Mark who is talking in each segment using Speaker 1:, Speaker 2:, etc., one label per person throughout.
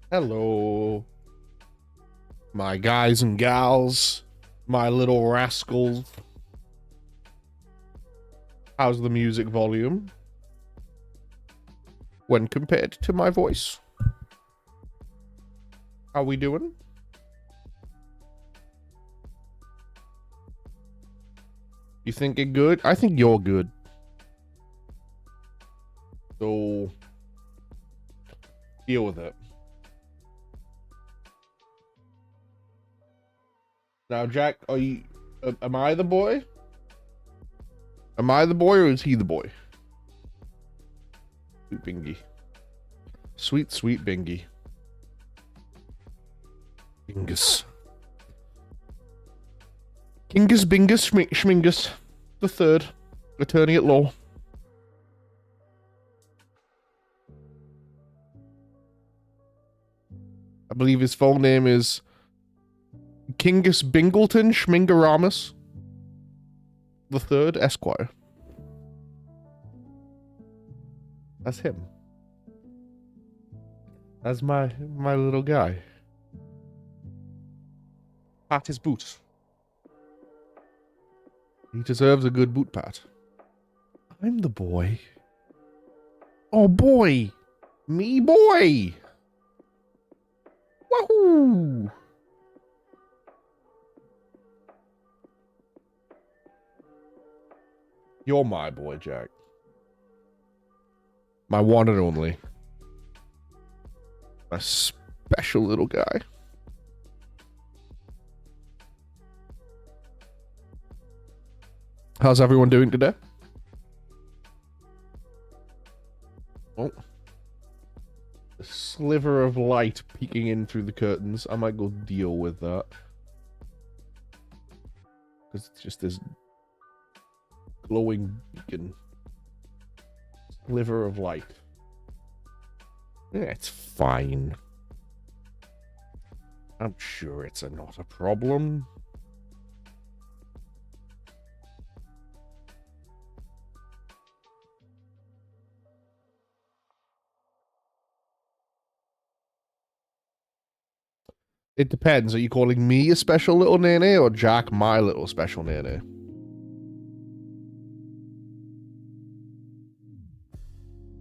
Speaker 1: Hello, my guys and gals, my little rascals. How's the music volume when compared to my voice? How we doing? You think it good? I think you're good. So, deal with it. Now, Jack, are you... am I the boy? Am I the boy or is he the boy? Sweet Bingy. Sweet, sweet Bingy. Bingus. Kingus Bingus Schmingus the third, attorney at law. I believe his full name is Kingus Bingleton Schmingaramus the third, Esquire. That's him. That's my little guy. Pat his boot. He deserves a good boot pat. I'm the boy. Oh boy! Me boy! Wahoo! You're my boy, Jack. My one and only. My special little guy. How's everyone doing today? Oh. A sliver of light peeking in through the curtains. I might go deal with that. Because it's just this glowing beacon. Sliver of light. Yeah, it's fine. I'm sure it's not a problem. It depends. Are you calling me a special little nene or Jack my little special nene?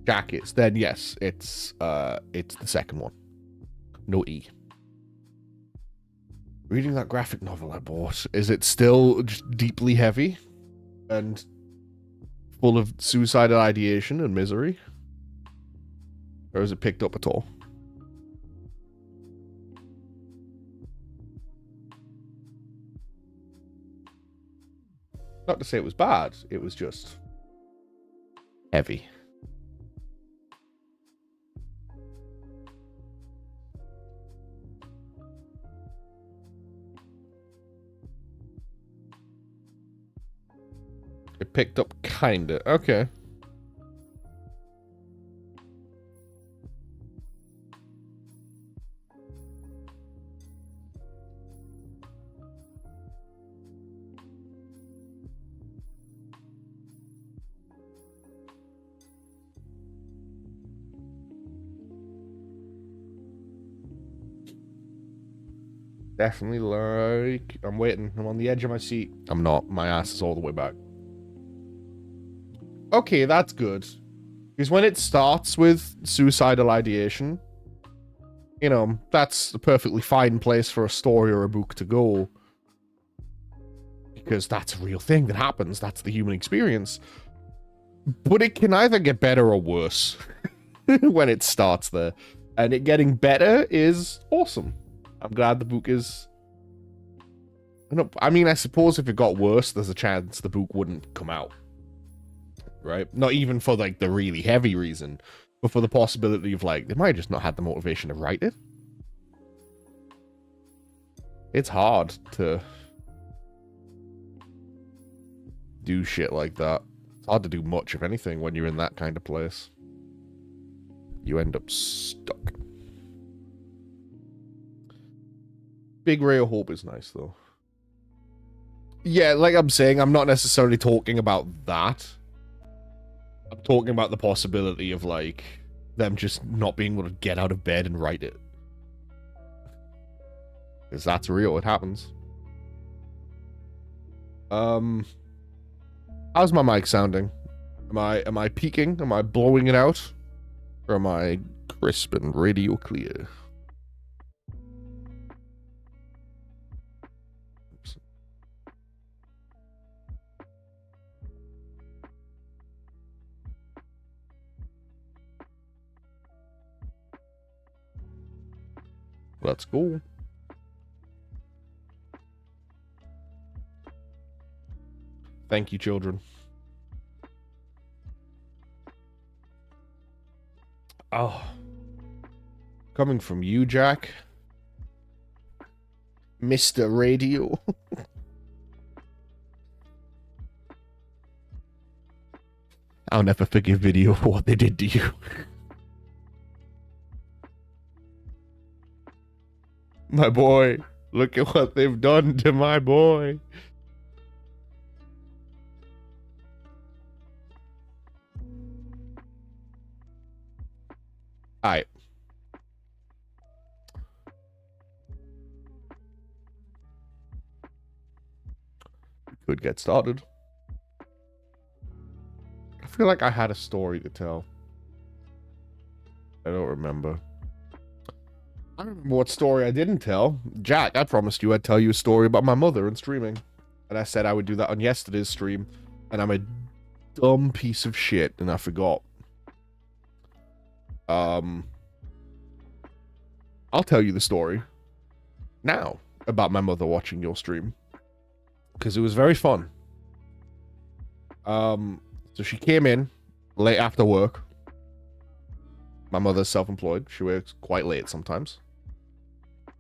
Speaker 1: Jack is. Then yes, it's the second one. No E. Reading that graphic novel I bought, is it still just deeply heavy and full of suicidal ideation and misery? Or is it picked up at all? Not to say it was bad, it was just heavy. It picked up kinda. Okay. Definitely like... I'm waiting. I'm on the edge of my seat. I'm not. My ass is all the way back. Okay, that's good. Because when it starts with suicidal ideation, you know, that's a perfectly fine place for a story or a book to go. Because that's a real thing that happens. That's the human experience. But it can either get better or worse when it starts there. And it getting better is awesome. I'm glad the book is... I mean, I suppose if it got worse, there's a chance the book wouldn't come out. Right? Not even for, like, the really heavy reason, but for the possibility of, like, they might have just not had the motivation to write it. It's hard to do shit like that. It's hard to do much of anything when you're in that kind of place. You end up stuck. Big ray of hope is nice, though. Yeah, like I'm saying, I'm not necessarily talking about that. I'm talking about the possibility of, like, them just not being able to get out of bed and write it. Because that's real. It happens. How's my mic sounding? Am I peaking? Am I blowing it out? Or am I crisp and radio clear? Oops. That's cool. Thank you, children. Oh. Coming from you, Jack. Mr. Radio. I'll never forgive video for what they did to you. My boy. Look at what they've done to my boy. Alright. Could get started. I feel like I had a story to tell. I don't remember. I don't remember what story I didn't tell. Jack, I promised you I'd tell you a story about my mother and streaming. And I said I would do that on yesterday's stream. And I'm a dumb piece of shit and I forgot. I'll tell you the story now about my mother watching your stream. Because it was very fun. So she came in late after work. My mother's self-employed. She works quite late sometimes.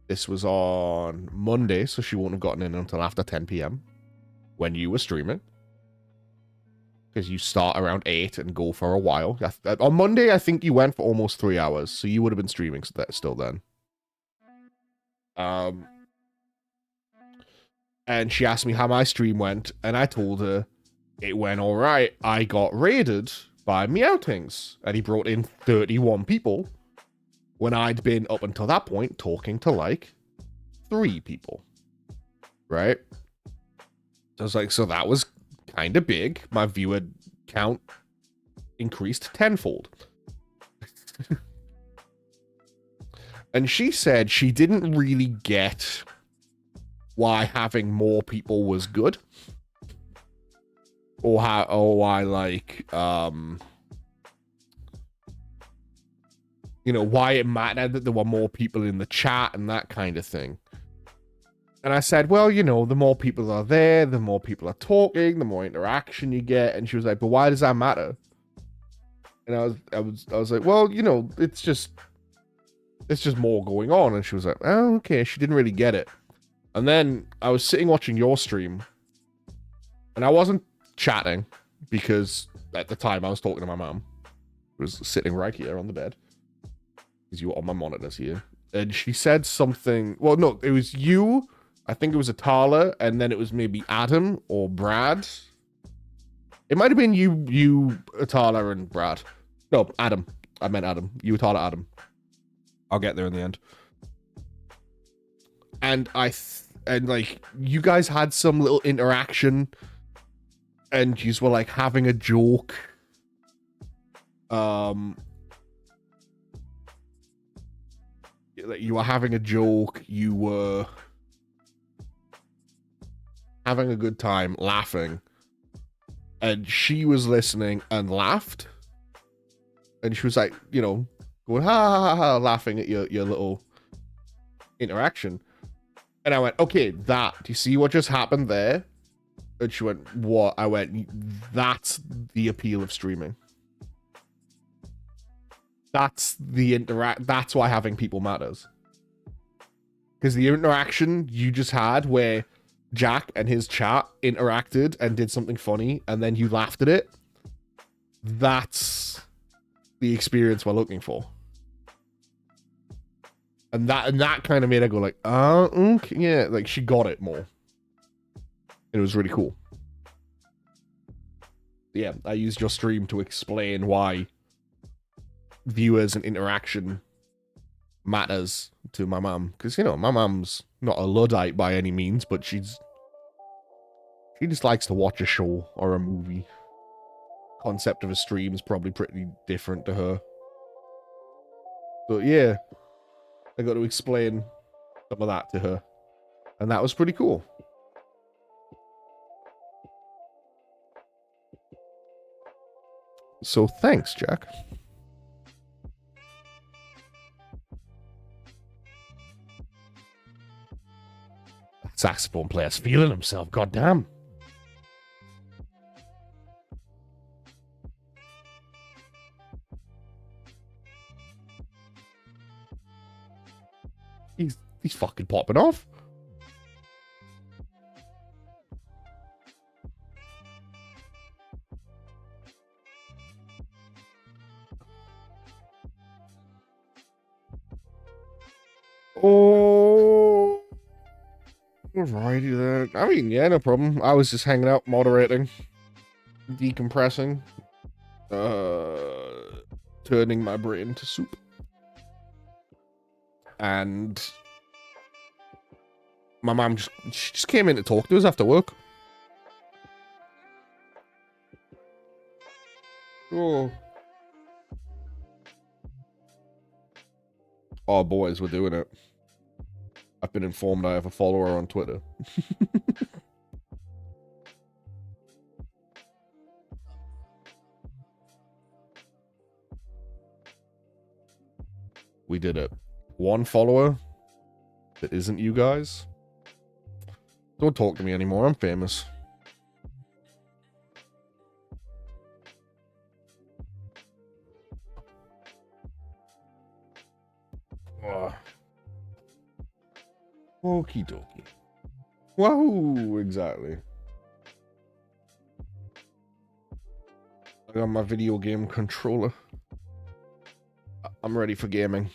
Speaker 1: This was on Monday, so she wouldn't have gotten in until after 10 p.m. when you were streaming. Because you start around 8 and go for a while. On Monday, I think you went for almost 3 hours, so you would have been streaming still then. And she asked me how my stream went, and I told her it went all right. I got raided by Meowtings, and he brought in 31 people when I'd been, up until that point, talking to, like, 3 people. Right? So I was like, so that was kind of big. My viewer count increased tenfold. And she said she didn't really get why having more people was good. Or why, like, you know, why it mattered that there were more people in the chat and that kind of thing. And I said, well, you know, the more people are there, the more people are talking, the more interaction you get. And she was like, but why does that matter? And I was like, well, you know, it's just more going on. And she was like, oh, okay. She didn't really get it. And then I was sitting watching your stream, and I wasn't chatting because at the time I was talking to my mom, who was sitting right here on the bed, because you were on my monitors here. And she said something. Well, no, it was you. I think it was Atala, and then it was maybe Adam or Brad. It might have been you, Atala, and Brad. No, Adam. I meant Adam. You, Atala, Adam. I'll get there in the end. And like, you guys had some little interaction, and you were like having a joke. You were having a joke. You were having a good time, laughing, and she was listening and laughed, and she was like, you know, going ha ha ha, ha laughing at your little interaction. And I went, okay, do you see what just happened there? And she went, what? I went, that's the appeal of streaming. That's why having people matters. Because the interaction you just had where Jack and his chat interacted and did something funny, and then you laughed at it, that's the experience we're looking for. And that kind of made her go like, okay, yeah, like she got it more. It was really cool. Yeah, I used your stream to explain why viewers and interaction matters to my mum. Because, you know, my mum's not a Luddite by any means, but she just likes to watch a show or a movie. Concept of a stream is probably pretty different to her. So, yeah, I got to explain some of that to her. And that was pretty cool. So, thanks, Jack. That saxophone player's feeling himself, goddamn. He's fucking popping off. Oh, alrighty then. I mean, yeah, no problem. I was just hanging out, moderating, decompressing, turning my brain to soup. And my mom just came in to talk to us after work. Oh. Oh, boys, we're doing it. I've been informed I have a follower on Twitter. We did it. One follower that isn't you guys. Don't talk to me anymore. I'm famous. Oh. Okie dokie. Wahoo! Exactly. I got my video game controller. I'm ready for gaming.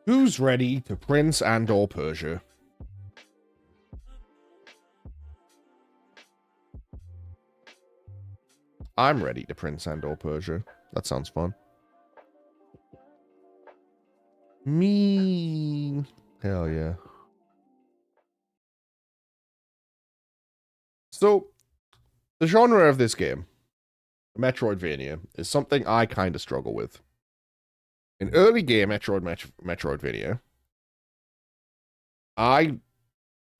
Speaker 1: Who's ready to Prince and/or Persia? I'm ready to Prince and/or Persia. That sounds fun. Me. Hell yeah. So, the genre of this game, Metroidvania, is something I kind of struggle with. In early game Metroidvania,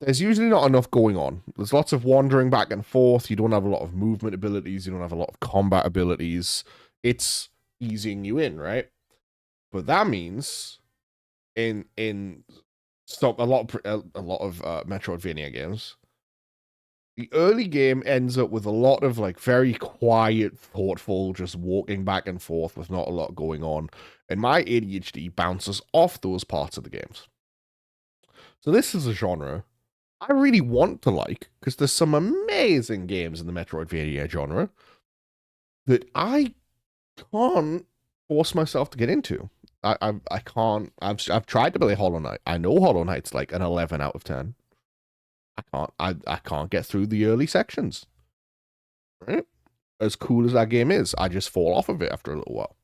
Speaker 1: there's usually not enough going on. There's lots of wandering back and forth. You don't have a lot of movement abilities. You don't have a lot of combat abilities. It's easing you in, right? But that means in a lot of Metroidvania games, the early game ends up with a lot of like very quiet, thoughtful, just walking back and forth with not a lot going on. And my ADHD bounces off those parts of the games. So this is a genre I really want to like, because there's some amazing games in the Metroidvania genre that I can't force myself to get into. I can't. I've tried to play Hollow Knight. I know Hollow Knight's like an 11 out of 10. I can't get through the early sections. Right? As cool as that game is, I just fall off of it after a little while.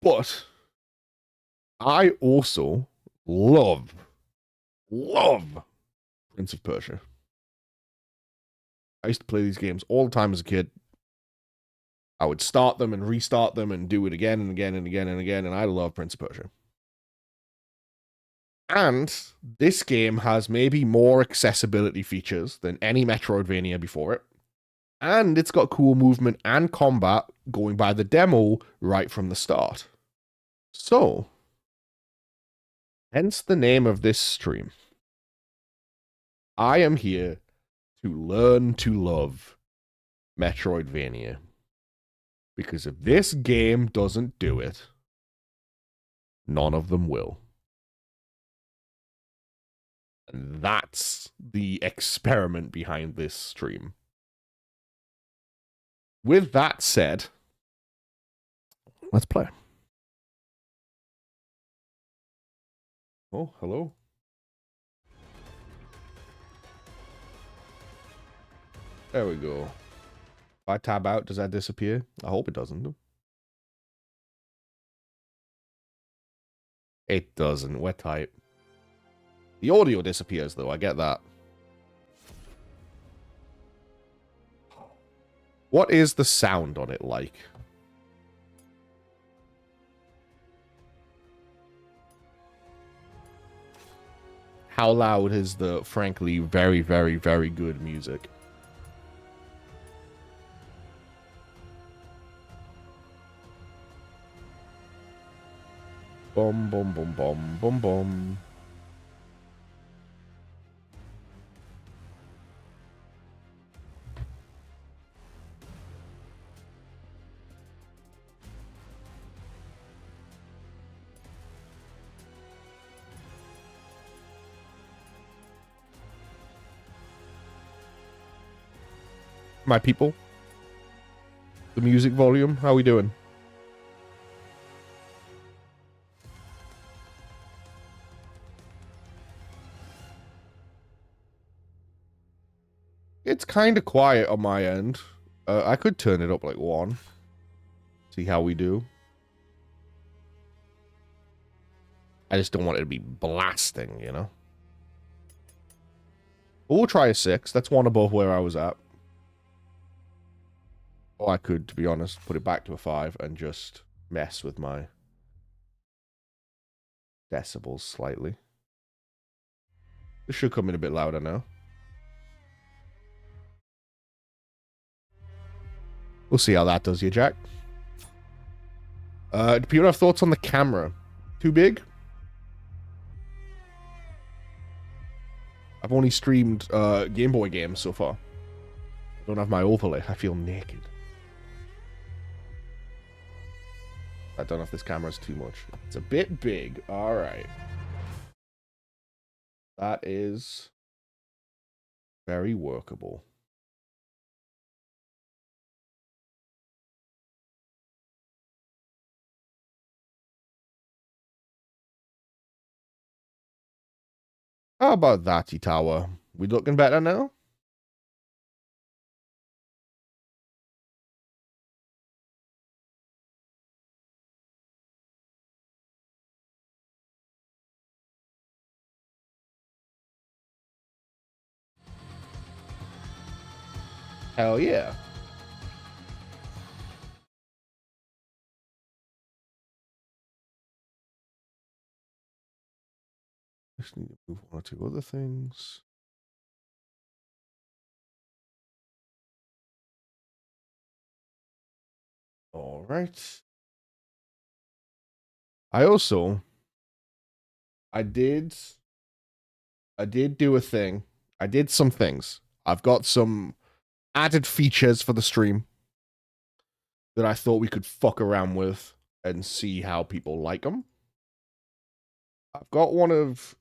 Speaker 1: But I also love Prince of Persia. I used to play these games all the time as a kid. I would start them and restart them and do it again and again and again and again, and I love Prince of Persia. And this game has maybe more accessibility features than any Metroidvania before it. And it's got cool movement and combat going by the demo right from the start. So, hence the name of this stream. I am here to learn to love Metroidvania. Because if this game doesn't do it, none of them will. And that's the experiment behind this stream. With that said, let's play. Oh, hello. There we go. If I tab out, does that disappear? I hope it doesn't. It doesn't. We're tight. The audio disappears, though. I get that. What is the sound on it like? How loud is the, frankly, very, very, very good music? Boom, boom, boom, boom, boom, boom. My people? The music volume? How we doing? It's kind of quiet on my end. I could turn it up like 1. See how we do. I just don't want it to be blasting, you know? But we'll try a 6. That's 1 above where I was at. Or I could, to be honest, put it back to a 5 and just mess with my decibels slightly. This should come in a bit louder now. We'll see how that does you, Jack. Do people have thoughts on the camera? Too big? I've only streamed Game Boy games so far. I don't have my overlay. I feel naked. I don't know if this camera's too much. It's a bit big. All right. That is very workable. How about that, Itawa? We looking better now? Hell yeah. Just need to move 1 or 2 other things. All right. I did do a thing. I did some things. I've got some added features for the stream that I thought we could fuck around with and see how people like them. I've got one of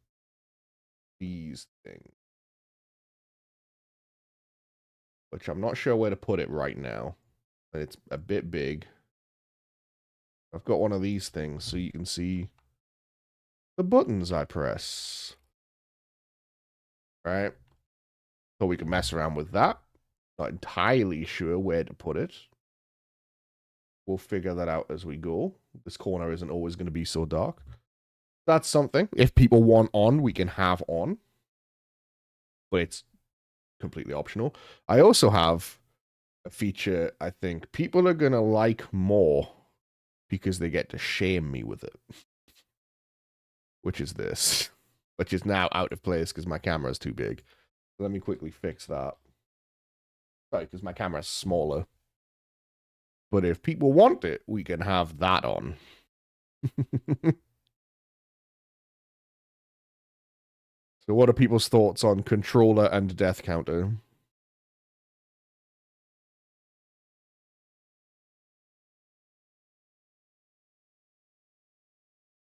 Speaker 1: these things, which I'm not sure where to put it right now. It's a bit big. I've got one of these things so you can see the buttons I press. Right? So we can mess around with that. Not entirely sure where to put it. We'll figure that out as we go. This corner isn't always going to be so dark. That's something. If people want on, we can have on. But it's completely optional. I also have a feature I think people are going to like more because they get to shame me with it. Which is this. Which is now out of place because my camera is too big. Let me quickly fix that. Sorry, because my camera is smaller. But if people want it, we can have that on. So what are people's thoughts on controller and death counter?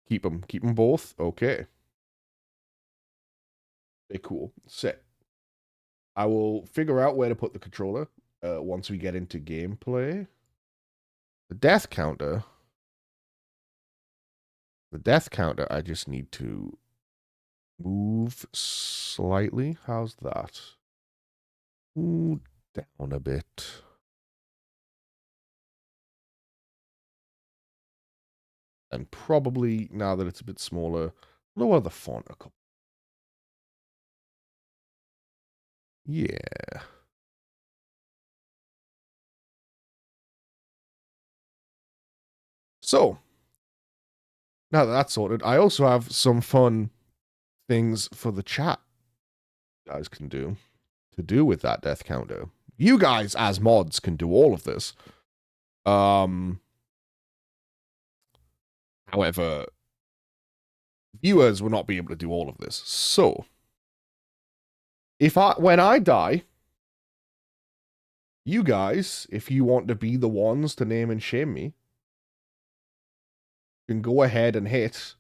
Speaker 1: Keep them both. Okay. They're cool. Set. I will figure out where to put the controller once we get into gameplay. The death counter. I just need to move slightly. How's that? Ooh, down a bit. And probably, now that it's a bit smaller, lower the font a couple. Yeah. So, now that that's sorted, I also have some fun things for the chat you guys can do to do with that death counter. You guys, as mods, can do all of this. However, viewers will not be able to do all of this. So, when I die, you guys, if you want to be the ones to name and shame me, you can go ahead and hit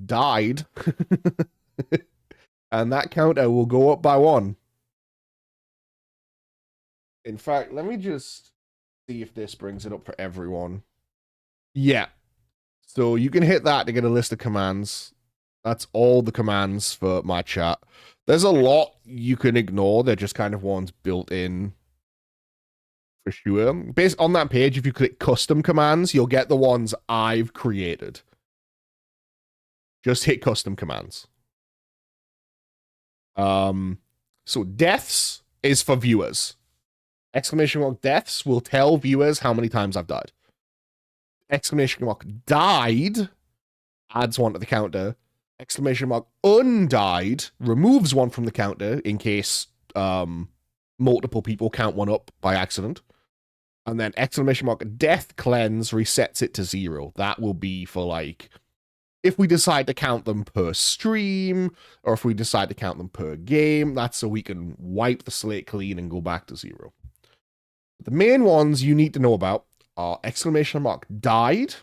Speaker 1: !died. And that counter will go up by 1. In fact, let me just see if this brings it up for everyone. Yeah. So you can hit that to get a list of commands. That's all the commands for my chat. There's a lot you can ignore. They're just kind of ones built in for sure. Based on that page, if you click custom commands, you'll get the ones I've created. Just hit custom commands. So deaths is for viewers. !deaths will tell viewers how many times I've died. !died adds 1 to the counter. !undied removes 1 from the counter in case multiple people count 1 up by accident. And then !death cleanse resets it to 0. That will be for like if we decide to count them per stream, or if we decide to count them per game. That's so we can wipe the slate clean and go back to 0. The main ones you need to know about are !died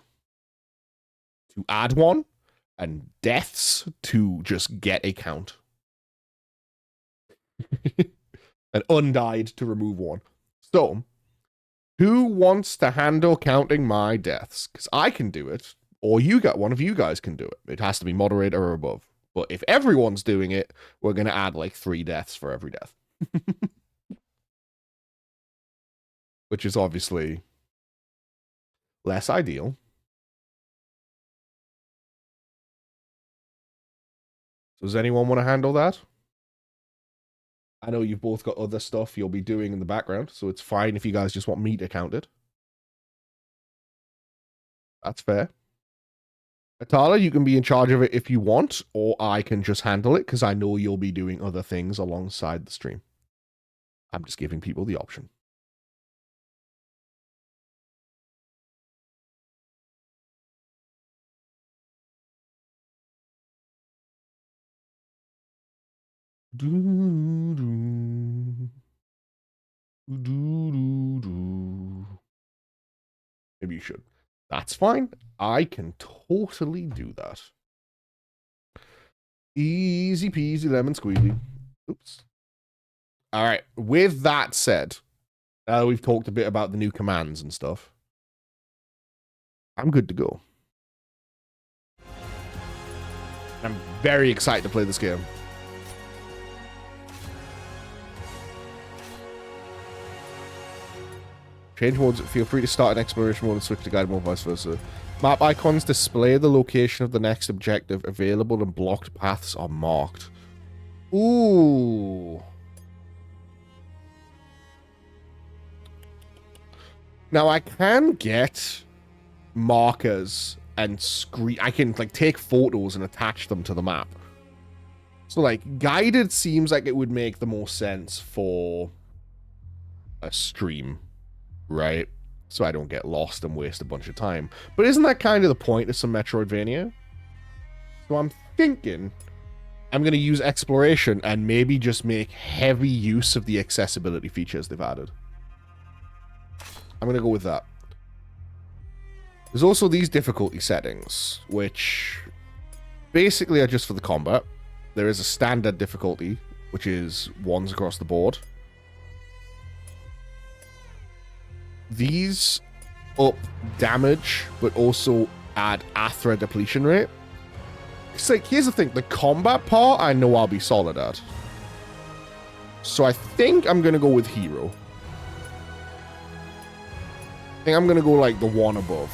Speaker 1: to add 1, and deaths to just get a count. And undied to remove 1. So, who wants to handle counting my deaths? Because I can do it, or one of you guys can do it. It has to be moderator or above. But if everyone's doing it, we're going to add like 3 deaths for every death. Which is obviously less ideal. So does anyone want to handle that? I know you've both got other stuff you'll be doing in the background, so it's fine if you guys just want me to count it. That's fair. Atala, you can be in charge of it if you want, or I can just handle it, because I know you'll be doing other things alongside the stream. I'm just giving people the option. Maybe you should. That's fine. I can totally do that. Easy peasy lemon squeezy. Oops. All right. With that said, we've talked a bit about the new commands and stuff. I'm good to go. I'm very excited to play this game. Change modes. Feel free to start an exploration mode and switch to guided mode, vice versa. Map icons display the location of the next objective. Available and blocked paths are marked. Ooh. Now I can get markers and I can like take photos and attach them to the map. So like guided seems like it would make the most sense for a stream, right? So I don't get lost and waste a bunch of time. But isn't that kind of the point of some Metroidvania? So I'm thinking I'm going to use exploration and maybe just make heavy use of the accessibility features they've added. I'm going to go with that. There's also these difficulty settings, which basically are just for the combat. There is a standard difficulty, which is 1s across the board. These up damage, but also add Athra depletion rate. It's like, here's the thing, the combat part, I know I'll be solid at. So I think I'm going to go with hero. I think I'm going to go like the 1 above.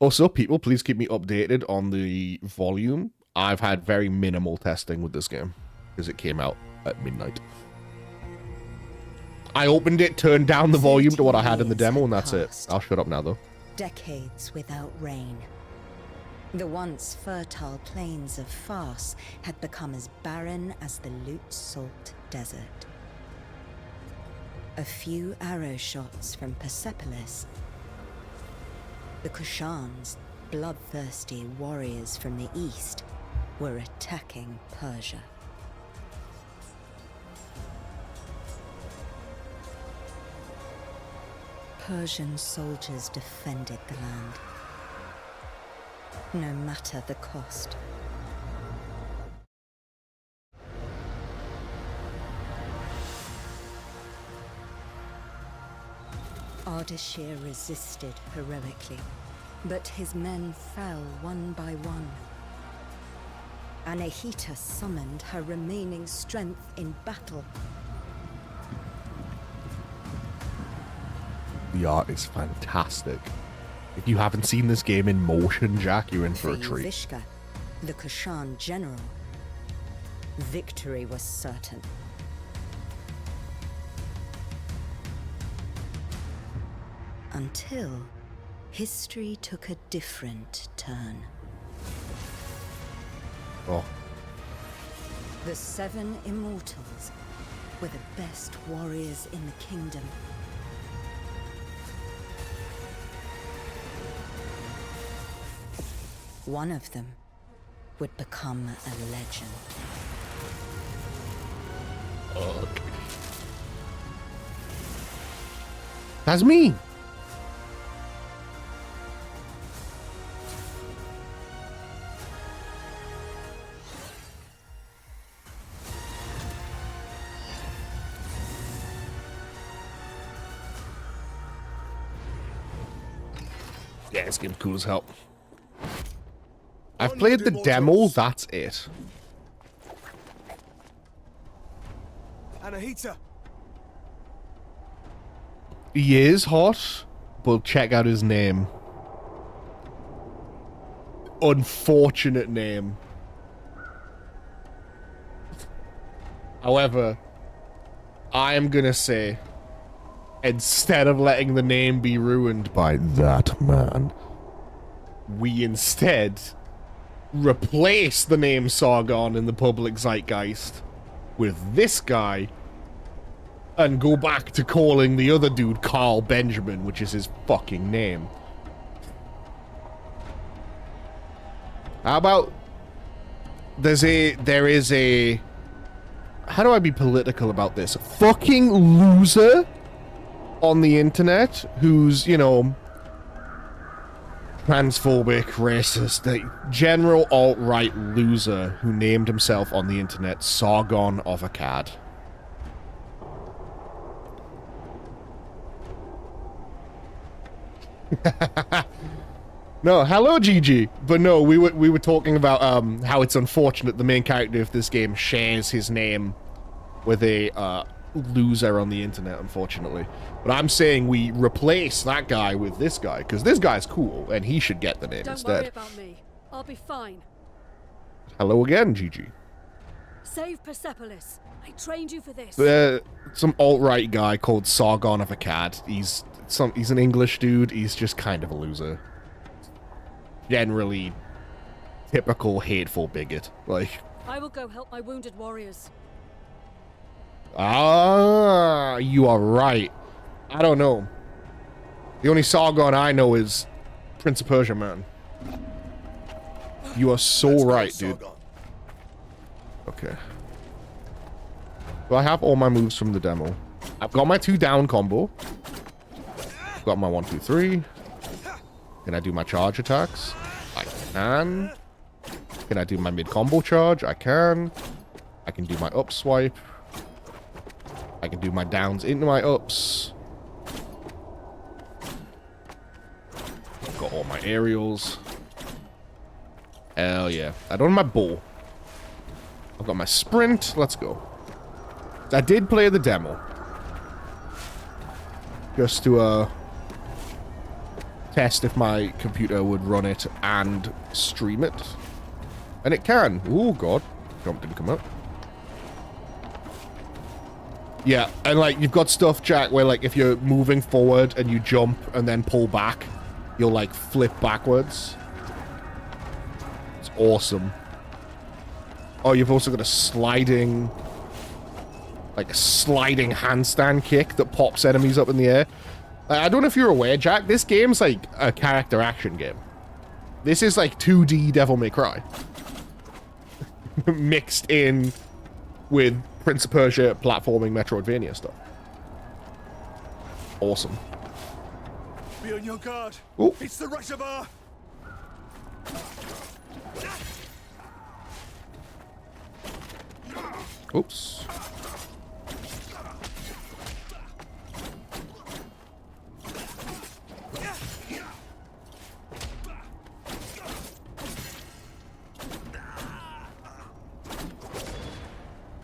Speaker 1: Also, people, please keep me updated on the volume. I've had very minimal testing with this game because it came out at midnight. I opened it, turned down the volume to what I had in the demo, and that's it. I'll shut up now, though.
Speaker 2: Decades without rain. The once fertile plains of Fars had become as barren as the Lut Salt Desert. A few arrow shots from Persepolis, the Kushans, bloodthirsty warriors from the east, were attacking Persia. Persian soldiers defended the land, no matter the cost. Ardashir resisted heroically, but his men fell one by one. Anahita summoned her remaining strength in battle.
Speaker 1: The art is fantastic. If you haven't seen this game in motion, Jack, you're in for a treat.
Speaker 2: Vishka, the Kushan general, victory was certain. Until history took a different turn.
Speaker 1: Oh.
Speaker 2: The seven immortals were the best warriors in the kingdom. One of them would become a legend.
Speaker 1: Fuck. That's me. Yeah, this game's cool as hell. I've played the demo, that's it.
Speaker 3: Anahita.
Speaker 1: He is hot, but check out his name. Unfortunate name. However, I am gonna say, instead of letting the name be ruined by that man, we instead replace the name Sargon in the public zeitgeist with this guy and go back to calling the other dude Carl Benjamin, which is his fucking name. How about there is a how do I be political about this? Fucking loser on the internet who's, you know, transphobic, racist, the general alt-right loser who named himself on the internet Sargon of Akkad. No, hello GG. But no, we were talking about how it's unfortunate the main character of this game shares his name with a loser on the internet, unfortunately. But I'm saying we replace that guy with this guy, because this guy's cool, and he should get the name instead.
Speaker 4: Don't worry about me. I'll be fine.
Speaker 1: Hello again, GG.
Speaker 4: Save Persepolis. I trained you for this.
Speaker 1: Some alt-right guy called Sargon of Akkad. He's an English dude. He's just kind of a loser. Generally, typical hateful bigot. Like,
Speaker 4: I will go help my wounded warriors.
Speaker 1: ah, you are right. I don't know. The only Sargon I know is Prince of Persia, man. You are so right, dude. Okay. Do I have all my moves from the demo? I've got my 2 down combo. I've got my 1, 2, 3. Can I do my charge attacks? I can. Can I do my mid combo charge? I can. I can do my up swipe. I can do my downs into my ups. I've got all my aerials. Hell yeah. I don't have my bow. I've got my sprint. Let's go. I did play the demo. Just to test if my computer would run it and stream it. And it can. Oh, God. Jump didn't come up. Yeah, and like, you've got stuff, Jack, where like, if you're moving forward and you jump and then pull back, you'll like flip backwards. It's awesome. Oh, you've also got a sliding handstand kick that pops enemies up in the air. I don't know if you're aware, Jack, this game's like a character action game. This is like 2D Devil May Cry. Mixed in with Prince of Persia platforming Metroidvania stuff. Awesome.
Speaker 3: Be on your guard.
Speaker 1: Ooh.
Speaker 3: It's the reservoir.
Speaker 1: Oops.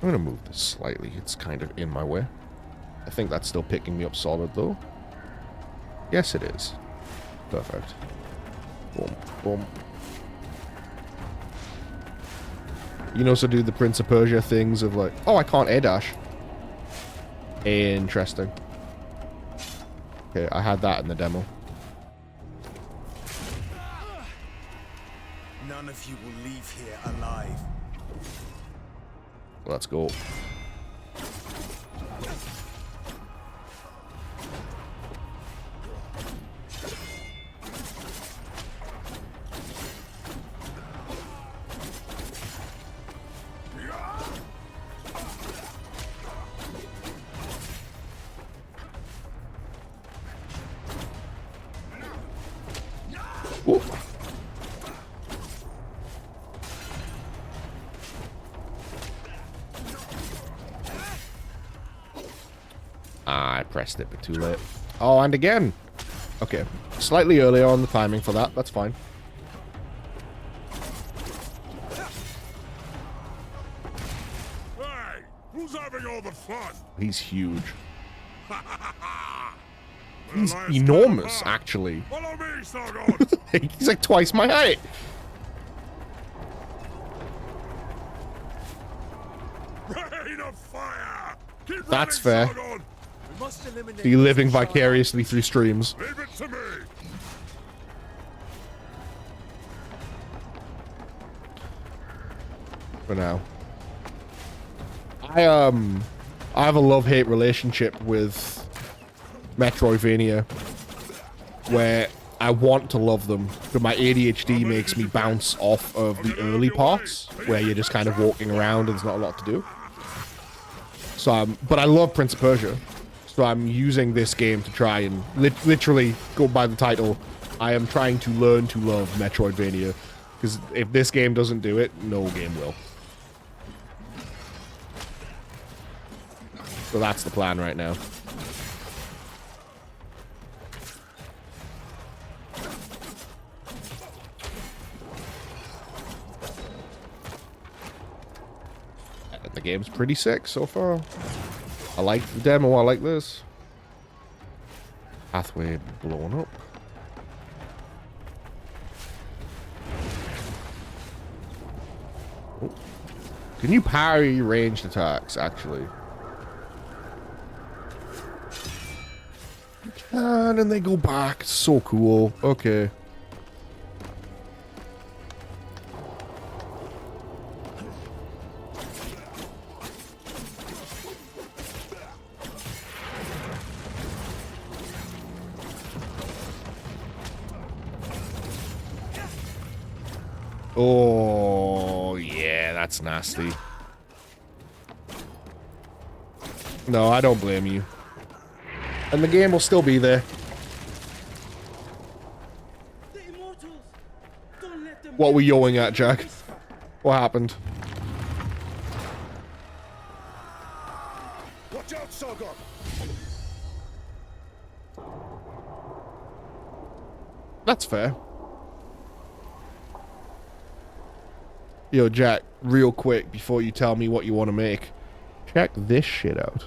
Speaker 1: I'm gonna move this slightly. It's kind of in my way. I think that's still picking me up solid, though. Yes, it is. Perfect. Boom. Boom. You can also do the Prince of Persia things of like, oh, I can't air dash. Interesting. Okay, I had that in the demo.
Speaker 3: None of you will leave here alive.
Speaker 1: Let's go. Ooh. I pressed it, but too late. Oh, and again. Okay. Slightly earlier on the timing for that. That's fine.
Speaker 3: Hey, who's having all the fun?
Speaker 1: He's huge. He's enormous, actually.
Speaker 3: Follow me, Sargon.
Speaker 1: He's like twice my height.
Speaker 3: Rain of fire. Keep
Speaker 1: That's
Speaker 3: running,
Speaker 1: fair.
Speaker 3: Sargon. We must eliminate
Speaker 1: Be living
Speaker 3: this Sargon.
Speaker 1: vicariously through streams.
Speaker 3: Leave it to me.
Speaker 1: For now. I have a love-hate relationship with Metroidvania where I want to love them, but my ADHD makes me bounce off of the early parts where you're just kind of walking around and there's not a lot to do. So but I love Prince of Persia, so I'm using this game to try and literally go by the title. I am trying to learn to love Metroidvania, because if this game doesn't do it, no game will. So that's the plan right now. The game's pretty sick so far. I like the demo. I like this. Pathway blown up. Oh. Can you parry ranged attacks, actually? You can, and they go back. So cool. Okay. Oh, yeah, that's nasty. No, I don't blame you. And the game will still be there.
Speaker 5: The immortals. Don't let them
Speaker 1: What were you yelling at, Jack? What happened?
Speaker 3: Watch out, Sargon.
Speaker 1: That's fair. Yo, Jack, real quick, before you tell me what you want to make, check this shit out.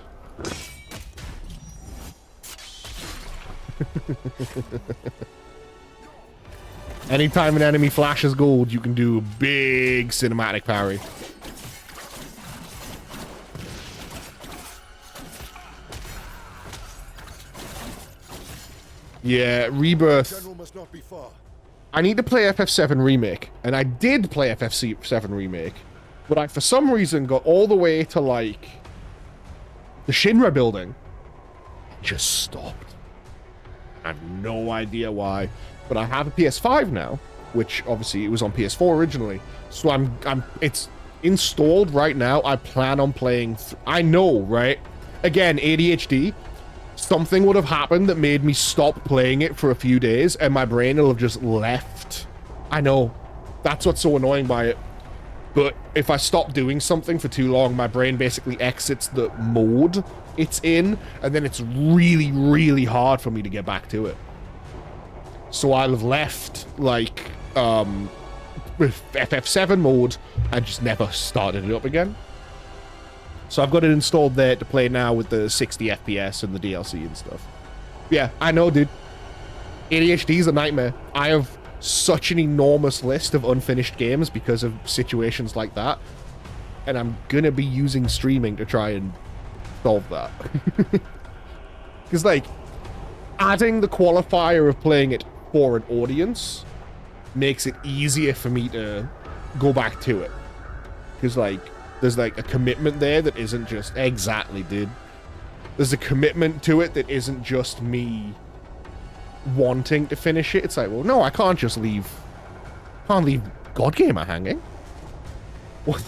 Speaker 1: Anytime an enemy flashes gold, you can do a big cinematic parry. Yeah, Rebirth.
Speaker 3: General must not be far.
Speaker 1: I need to play FF7 Remake, and I did play FF7 Remake, but I, for some reason, got all the way to, like, the Shinra building. Just stopped. I have no idea why, but I have a PS5 now, which obviously it was on PS4 originally, so it's installed right now. I plan on playing. I know, right? Again, ADHD. Something would have happened that made me stop playing it for a few days, and my brain will have just left. I know. That's what's so annoying by it. But if I stop doing something for too long, my brain basically exits the mode it's in, and then it's really, really hard for me to get back to it. So I'll have left, like, with FF7 mode and just never started it up again. So I've got it installed there to play now with the 60 FPS and the DLC and stuff. Yeah, I know, dude. ADHD is a nightmare. I have such an enormous list of unfinished games because of situations like that. And I'm gonna be using streaming to try and solve that. Because, like, adding the qualifier of playing it for an audience makes it easier for me to go back to it. Because, like, there's, like, a commitment there that isn't just... Exactly, dude. There's a commitment to it that isn't just me wanting to finish it. It's like, well, no, I can't just leave... Can't leave God Gamer hanging. What?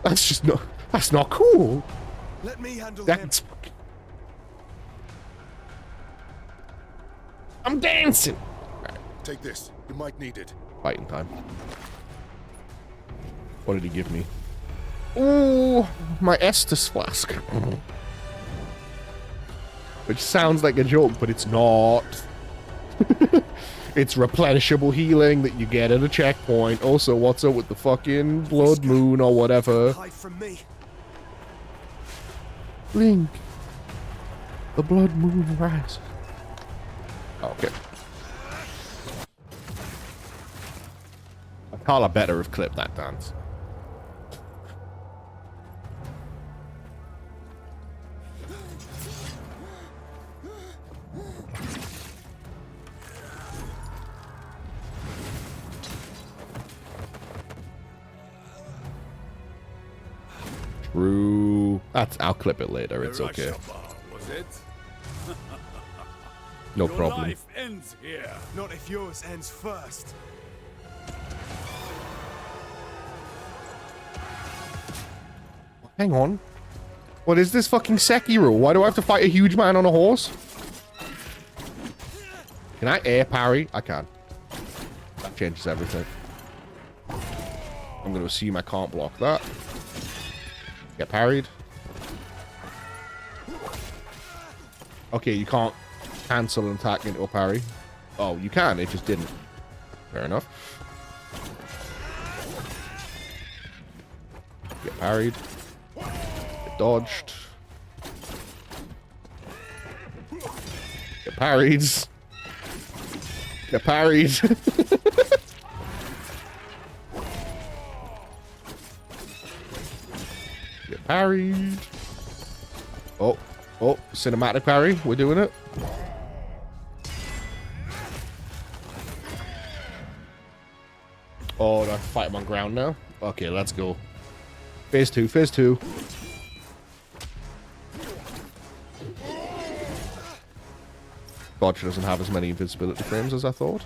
Speaker 1: That's just not... That's not cool.
Speaker 3: Let me handle
Speaker 1: That's... I'm dancing!
Speaker 3: Take this. You might need it.
Speaker 1: Fighting time. What did he give me? Ooh, my Estus flask. Which sounds like a joke, but it's not. It's replenishable healing that you get at a checkpoint. Also, what's up with the fucking blood moon or whatever?
Speaker 3: Hide from me.
Speaker 1: Link. The blood moon rises. Okay. Carla better have clipped that dance. True. I'll clip it later. It's okay.
Speaker 3: Was it?
Speaker 1: No
Speaker 3: Your
Speaker 1: problem.
Speaker 3: life ends here. Not if yours ends first.
Speaker 1: Hang on. What is this fucking Sekiro? Why do I have to fight a huge man on a horse? Can I air parry? I can. That changes everything. I'm going to assume I can't block that. Get parried. Okay, you can't cancel an attack into a parry. Oh, you can. It just didn't. Fair enough. Get parried. Get dodged. Get parried. Get parried. Get parried. Oh, cinematic parry. We're doing it. Oh, do I fight him on ground now? Okay, let's go. Phase 2, phase 2. Dodge doesn't have as many invisibility frames as I thought.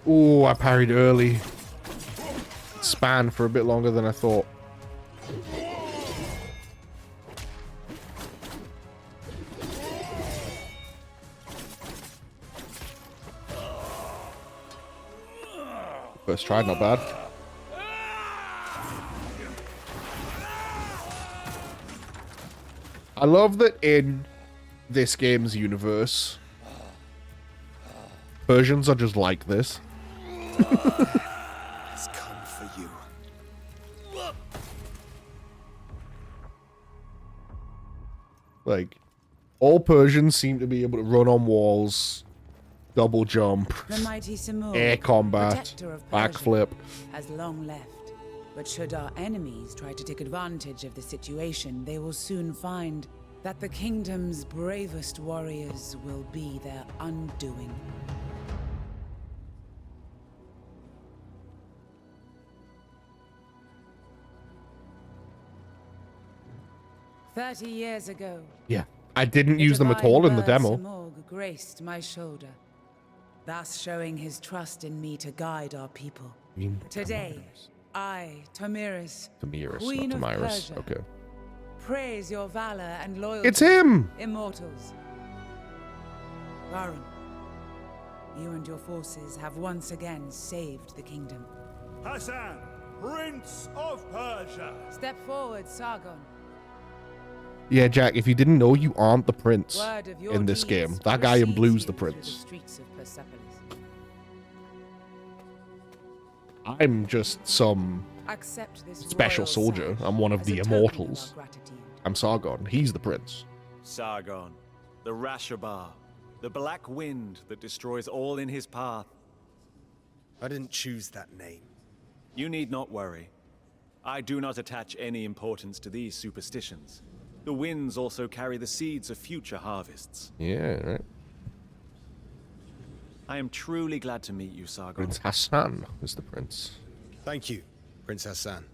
Speaker 1: Ooh, I parried early. Span for a bit longer than I thought. First try, not bad. I love that in this game's universe, Persians are just like this.
Speaker 3: It's come for you.
Speaker 1: Like, all Persians seem to be able to run on walls, double jump,
Speaker 6: The mighty Simur,
Speaker 1: air combat,
Speaker 6: protector of Persia,
Speaker 1: backflip.
Speaker 6: has long left. But should our enemies try to take advantage of the situation, they will soon find that the kingdom's bravest warriors will be their undoing. "30 years ago,
Speaker 1: Yeah. I didn't
Speaker 6: the
Speaker 1: use them at
Speaker 6: divine
Speaker 1: all in the
Speaker 6: bird
Speaker 1: demo.
Speaker 6: Simurgh graced my shoulder, thus showing his trust in me to guide our people. Today, I, Tomiris,
Speaker 1: Tamiris,
Speaker 6: Queen
Speaker 1: not
Speaker 6: of
Speaker 1: Tamiris.
Speaker 6: Persia,
Speaker 1: Okay.
Speaker 6: praise your valor and loyalty.
Speaker 1: It's him!
Speaker 6: Immortals. Varun, you and your forces have once again saved the kingdom.
Speaker 7: Hassan, Prince of Persia.
Speaker 6: Step forward, Sargon.
Speaker 1: Yeah, Jack, if you didn't know, you aren't the prince
Speaker 6: Word of your
Speaker 1: in this game.
Speaker 6: deeds
Speaker 1: That guy in
Speaker 6: precedes
Speaker 1: blue's
Speaker 6: you
Speaker 1: the
Speaker 6: through
Speaker 1: prince.
Speaker 6: streets of Persepolis.
Speaker 1: I'm just some
Speaker 6: Accept this
Speaker 1: special
Speaker 6: royal
Speaker 1: soldier.
Speaker 6: sign
Speaker 1: I'm one of
Speaker 6: as
Speaker 1: the
Speaker 6: a token of
Speaker 1: immortals.
Speaker 6: our gratitude.
Speaker 1: I'm Sargon. He's the prince.
Speaker 8: Sargon, the Rashabar, the black wind that destroys all in his path.
Speaker 3: I didn't choose that name.
Speaker 8: You need not worry. I do not attach any importance to these superstitions. The winds also carry the seeds of future harvests.
Speaker 1: Yeah, right.
Speaker 8: I am truly glad to meet you, Sargon.
Speaker 1: Prince Hassan is the prince.
Speaker 3: Thank you, Prince Hassan.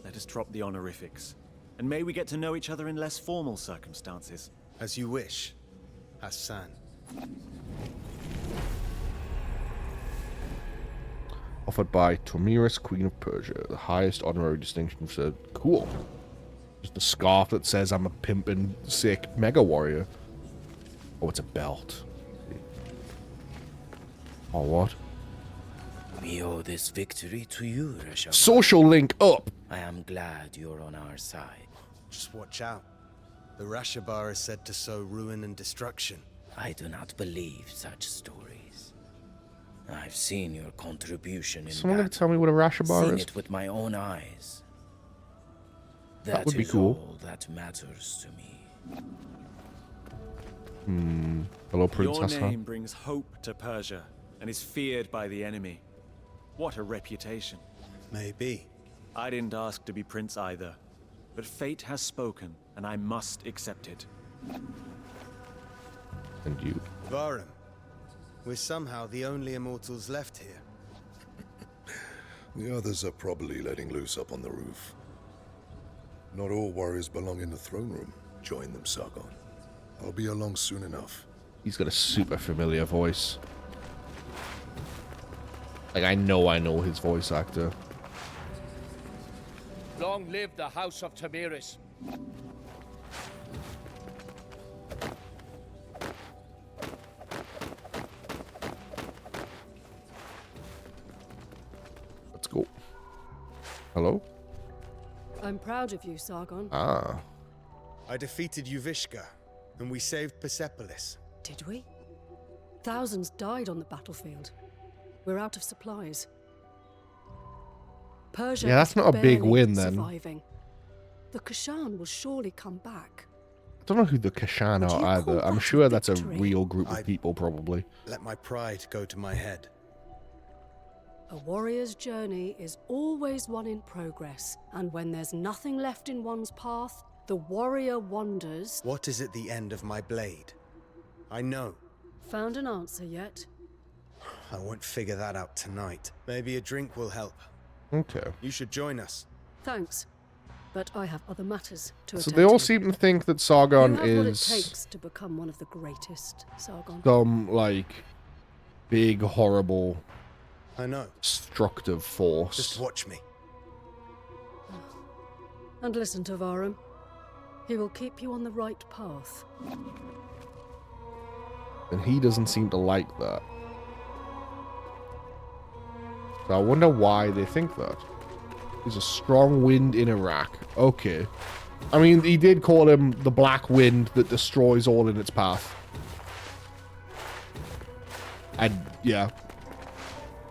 Speaker 8: Let us drop the honorifics. And may we get to know each other in less formal circumstances.
Speaker 3: As you wish, Hassan.
Speaker 1: Offered by Tomiris, Queen of Persia. The highest honorary distinction said, cool. Just a scarf that says I'm a pimpin' sick mega warrior. Oh, it's a belt. Oh, what?
Speaker 9: We owe this victory to you, Resha.
Speaker 1: Social link up!
Speaker 9: I am glad you're on our side.
Speaker 3: Just watch out. The Rashabar is said to sow ruin and destruction.
Speaker 9: I do not believe such stories. I've seen your contribution in
Speaker 1: Someone gonna
Speaker 9: battle,
Speaker 1: tell me what a Rashabar
Speaker 9: seen
Speaker 1: is?
Speaker 9: it with my own eyes.
Speaker 1: That would be
Speaker 9: is
Speaker 1: cool.
Speaker 9: all that matters to me.
Speaker 1: Hello, Prince
Speaker 8: Your
Speaker 1: Hassan.
Speaker 8: name brings hope to Persia and is feared by the enemy. What a reputation.
Speaker 3: Maybe.
Speaker 8: I didn't ask to be prince either, but fate has spoken, and I must accept it.
Speaker 1: And you.
Speaker 3: Varum, we're somehow the only immortals left here.
Speaker 10: The others are probably letting loose up on the roof. Not all warriors belong in the throne room. Join them, Sargon. I'll be along soon enough.
Speaker 1: He's got a super familiar voice. Like, I know his voice actor.
Speaker 11: Long live the House of Tamiris.
Speaker 1: Let's go. Hello?
Speaker 4: I'm proud of you, Sargon.
Speaker 1: Ah.
Speaker 3: I defeated Yuvishka, and we saved Persepolis.
Speaker 4: Did we? Thousands died on the battlefield. We're out of supplies. Persia
Speaker 1: Yeah, that's
Speaker 4: is
Speaker 1: not a big
Speaker 4: barely
Speaker 1: win, then.
Speaker 4: surviving. The Kashan will surely come back.
Speaker 1: I don't know who the Kashan
Speaker 4: Would
Speaker 1: are
Speaker 4: you
Speaker 1: either.
Speaker 4: call
Speaker 1: I'm
Speaker 4: that a
Speaker 1: sure that's a
Speaker 4: victory?
Speaker 1: real group of people, probably.
Speaker 3: Let my pride go to my head.
Speaker 4: A warrior's journey is always one in progress, and when there's nothing left in one's path, the warrior wanders.
Speaker 3: What is at the end of my blade? I know.
Speaker 4: Found an answer yet?
Speaker 3: I won't figure that out tonight. Maybe a drink will help.
Speaker 1: Okay.
Speaker 3: You should join us.
Speaker 4: Thanks, but I have other matters to
Speaker 1: So
Speaker 4: attend
Speaker 1: they all
Speaker 4: to.
Speaker 1: seem to think that Sargon
Speaker 4: You have what it
Speaker 1: is
Speaker 4: takes to become one of the greatest, Sargon.
Speaker 1: some, like, big, horrible,
Speaker 3: I know.
Speaker 1: destructive force.
Speaker 3: Just watch me.
Speaker 4: And listen to Varum. He will keep you on the right path.
Speaker 1: And he doesn't seem to like that. So I wonder why they think that. There's a strong wind in Iraq. Okay. I mean, he did call him the black wind that destroys all in its path. And yeah,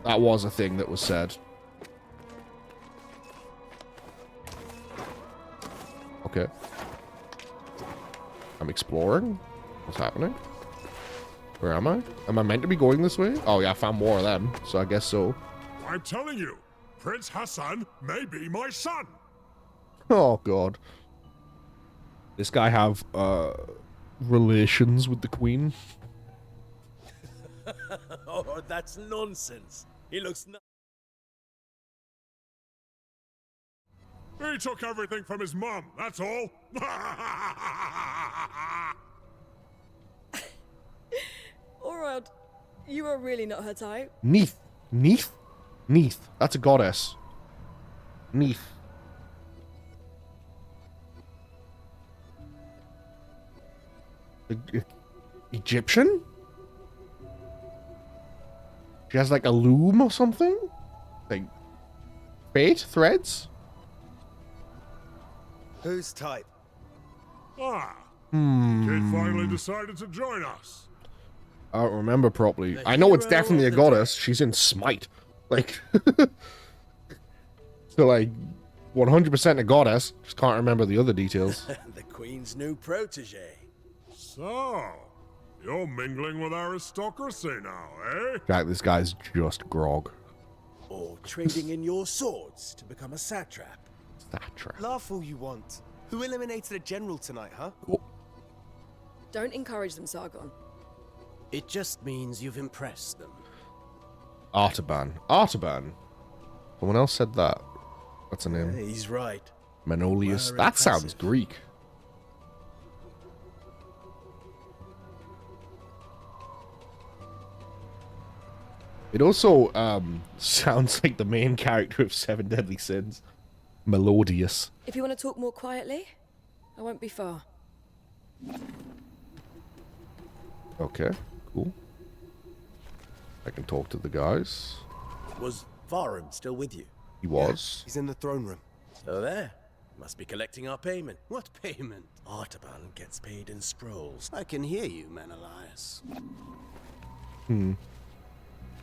Speaker 1: that was a thing that was said. Okay. I'm exploring. What's happening? Where am I? Am I meant to be going this way? Oh yeah, I found more of them, so I guess so.
Speaker 7: I'm telling you, Prince Hassan may be my son.
Speaker 1: Oh god. This guy have relations with the queen?
Speaker 11: Oh, that's nonsense. He looks
Speaker 7: He took everything from his mum, that's all.
Speaker 12: Alright, you are really not her type.
Speaker 1: Neath. Neath? Neath. That's a goddess. Neath. Egyptian? She has like a loom or something? Like fate threads?
Speaker 3: Whose type?
Speaker 7: Ah,
Speaker 1: Hmm.
Speaker 7: kid finally decided to join us.
Speaker 1: I don't remember properly. I know it's definitely a goddess. She's in Smite. Like, so like 100% a goddess. Just can't remember the other details.
Speaker 11: the Queen's new protege.
Speaker 7: So, you're mingling with aristocracy now, eh?
Speaker 1: Jack, this guy's just grog.
Speaker 11: Or trading in your swords to become a satrap.
Speaker 1: Satrap.
Speaker 3: Laugh all you want. Who eliminated a general tonight, huh?
Speaker 1: Oh.
Speaker 12: Don't encourage them, Sargon.
Speaker 11: It just means you've impressed them.
Speaker 1: Artaban. Artaban. Someone else said that. What's her name?
Speaker 11: Yeah, he's right.
Speaker 1: Menolius.
Speaker 11: Were
Speaker 1: That sounds
Speaker 11: impressive.
Speaker 1: Greek. It also sounds like the main character of Seven Deadly Sins. Melodious.
Speaker 12: If you want to talk more quietly, I won't be far.
Speaker 1: Okay, cool. I can talk to the guys.
Speaker 11: Was Varum still with you?
Speaker 1: He was.
Speaker 3: He's in the throne room.
Speaker 11: So there. Must be collecting our payment.
Speaker 3: What payment?
Speaker 11: Artaban gets paid in scrolls. I can hear you, Menelaus.
Speaker 1: Hmm.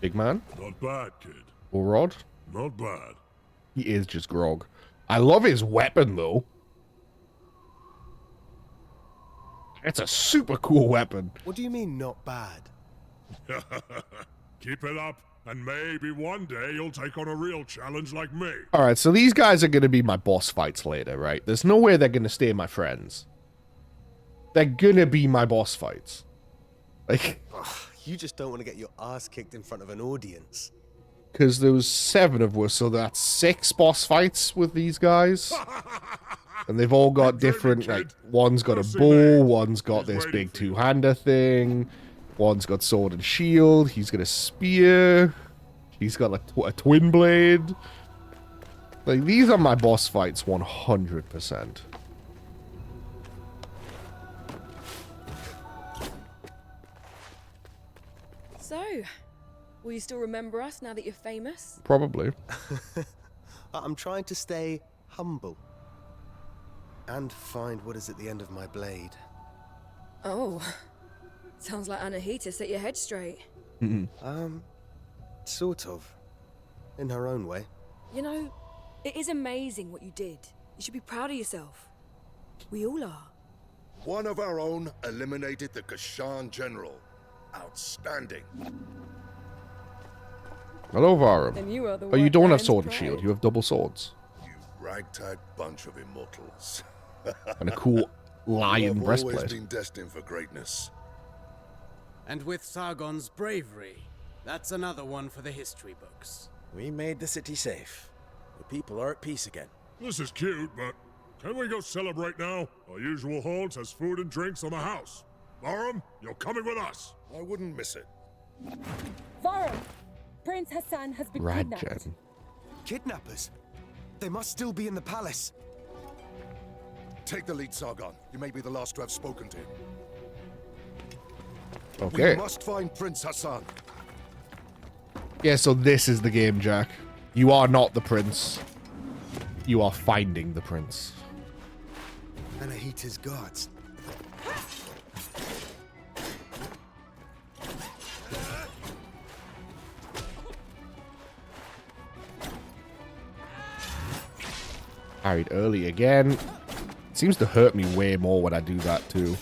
Speaker 1: Big man?
Speaker 7: Not bad, kid.
Speaker 1: Or Rod?
Speaker 7: Not bad.
Speaker 1: He is just grog. I love his weapon, though. It's a super cool weapon.
Speaker 3: What do you mean, not bad?
Speaker 7: Keep it up, and maybe one day you'll take on a real challenge like me.
Speaker 1: Alright, so these guys are going to be my boss fights later, right? There's no way they're going to stay my friends. They're going to be my boss fights. Like...
Speaker 3: Ugh, you just don't want to get your ass kicked in front of an audience.
Speaker 1: Because there was 7 of us, so that's 6 boss fights with these guys. And they've all got different, like, one's got a bow, one's got this big two-hander thing, one's got sword and shield, he's got a spear, he's got a twin blade. Like, these are my boss fights 100%.
Speaker 12: So, will you still remember us now that you're famous?
Speaker 1: Probably.
Speaker 3: I'm trying to stay humble. And find what is at the end of my blade.
Speaker 12: Oh, sounds like Anahita set your head straight.
Speaker 3: Sort of. In her own way.
Speaker 12: You know, it is amazing what you did. You should be proud of yourself. We all are.
Speaker 10: One of our own eliminated the Kashan general. Outstanding.
Speaker 1: Hello, Varum.
Speaker 12: Then you are the
Speaker 1: Oh, you don't have
Speaker 12: Wetlands
Speaker 1: sword and
Speaker 12: pride.
Speaker 1: shield, you have double swords.
Speaker 10: You ragtag bunch of immortals.
Speaker 1: And a cool lion
Speaker 10: You have
Speaker 1: breastplate.
Speaker 10: always been destined for greatness.
Speaker 13: And with Sargon's bravery, that's another one for the history books.
Speaker 11: We made the city safe. The people are at peace again.
Speaker 7: This is cute, but can we go celebrate now? Our usual haunts has food and drinks on the house. Varum, you're coming with us.
Speaker 10: I wouldn't miss it.
Speaker 14: Varum! Prince Hassan has been kidnapped.
Speaker 1: Radjen.
Speaker 3: Kidnappers? They must still be in the palace.
Speaker 10: Take the lead, Sargon. You may be the last to have spoken to him.
Speaker 1: Okay.
Speaker 10: We must find Prince Hassan.
Speaker 1: Yeah, so this is the game, Jack. You are not the prince. You are finding the prince.
Speaker 3: Anahita's guards.
Speaker 1: Parried early again. It seems to hurt me way more when I do that too.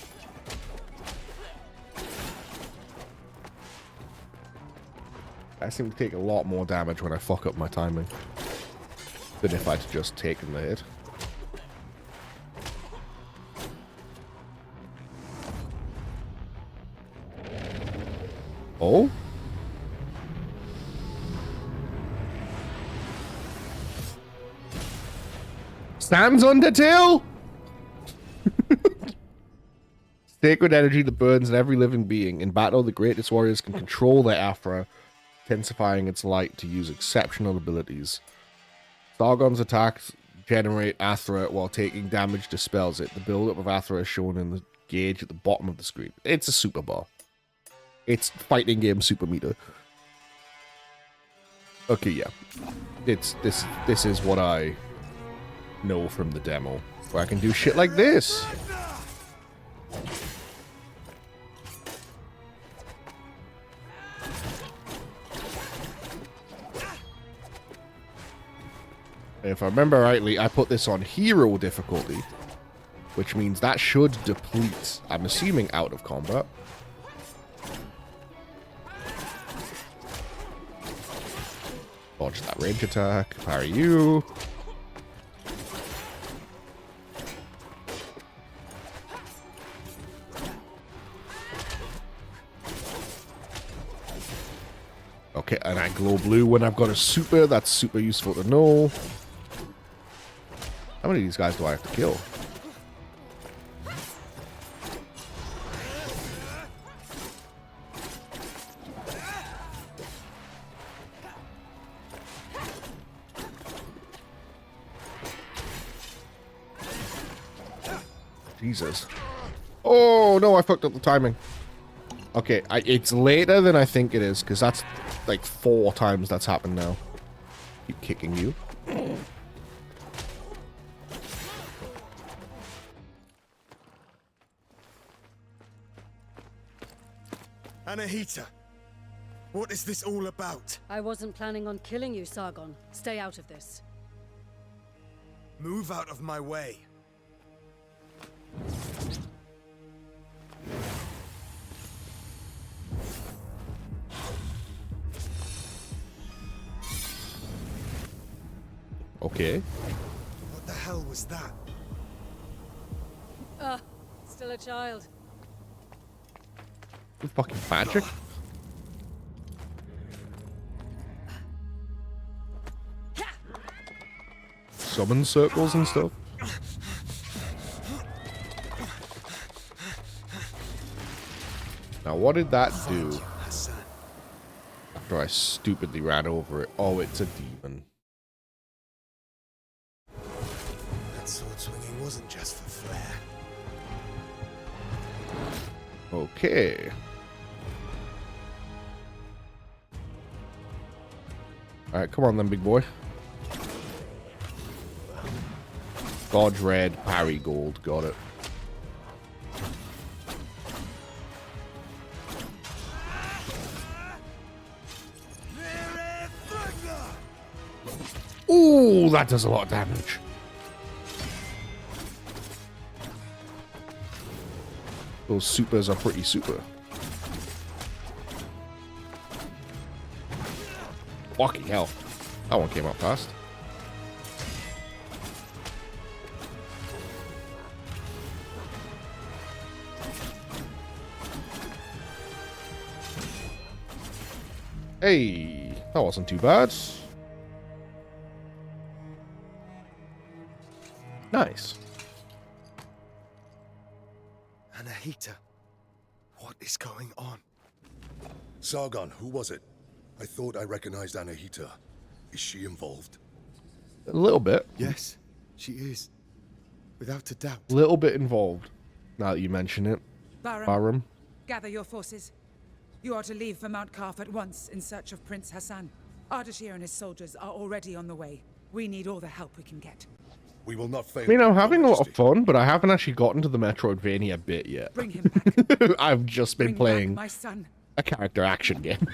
Speaker 1: I seem to take a lot more damage when I fuck up my timing than if I'd just taken the hit. Oh? Stands Undertale? Sacred energy that burns in every living being. In battle, the greatest warriors can control their Aphra, intensifying its light to use exceptional abilities. Sargon's attacks generate Athra while taking damage dispels it. The build-up of Athra is shown in the gauge at the bottom of the screen. It's a super bar. It's fighting game super meter. Okay, yeah. This is what I know from the demo. Where I can do shit like this. If I remember rightly, I put this on hero difficulty, which means that should deplete, I'm assuming, out of combat. Dodge that range attack, parry you. Okay, and I glow blue when I've got a super. That's super useful to know. How many of these guys do I have to kill? Jesus. Oh, no, I fucked up the timing. Okay, it's later than I think it is, because that's like 4 times that's happened now. Keep kicking you.
Speaker 15: Anahita, what is this all about?
Speaker 4: I wasn't planning on killing you, Sargon. Stay out of this.
Speaker 15: Move out of my way.
Speaker 1: Okay.
Speaker 15: What the hell was that?
Speaker 4: Still a child.
Speaker 1: Fucking magic. Summon circles and stuff. Now, what did that do? After I stupidly ran over it. Oh, it's a demon.
Speaker 15: That sword swinging wasn't just for flair.
Speaker 1: Okay. Alright, come on then, big boy. Dodge red, parry gold. Got it. Ooh, that does a lot of damage. Those supers are pretty super. Fucking hell. That one came out fast. Hey, that wasn't too bad. Nice.
Speaker 15: Anahita, what is going on?
Speaker 10: Sargon, who was it? I thought I recognized Anahita. Is she involved?
Speaker 1: A little bit.
Speaker 15: Yes, she is. Without a doubt.
Speaker 1: A little bit involved. Now that you mention it.
Speaker 6: Bahram, gather your forces. You are to leave for Mount Kaf at once in search of Prince Hassan. Ardashir and his soldiers are already on the way. We need all the help we can get.
Speaker 10: We will not fail.
Speaker 1: I mean, I'm having a lot of fun, but I haven't actually gotten to the Metroidvania bit yet.
Speaker 6: Bring him back.
Speaker 1: I've just been playing
Speaker 6: my son.
Speaker 1: A character action game.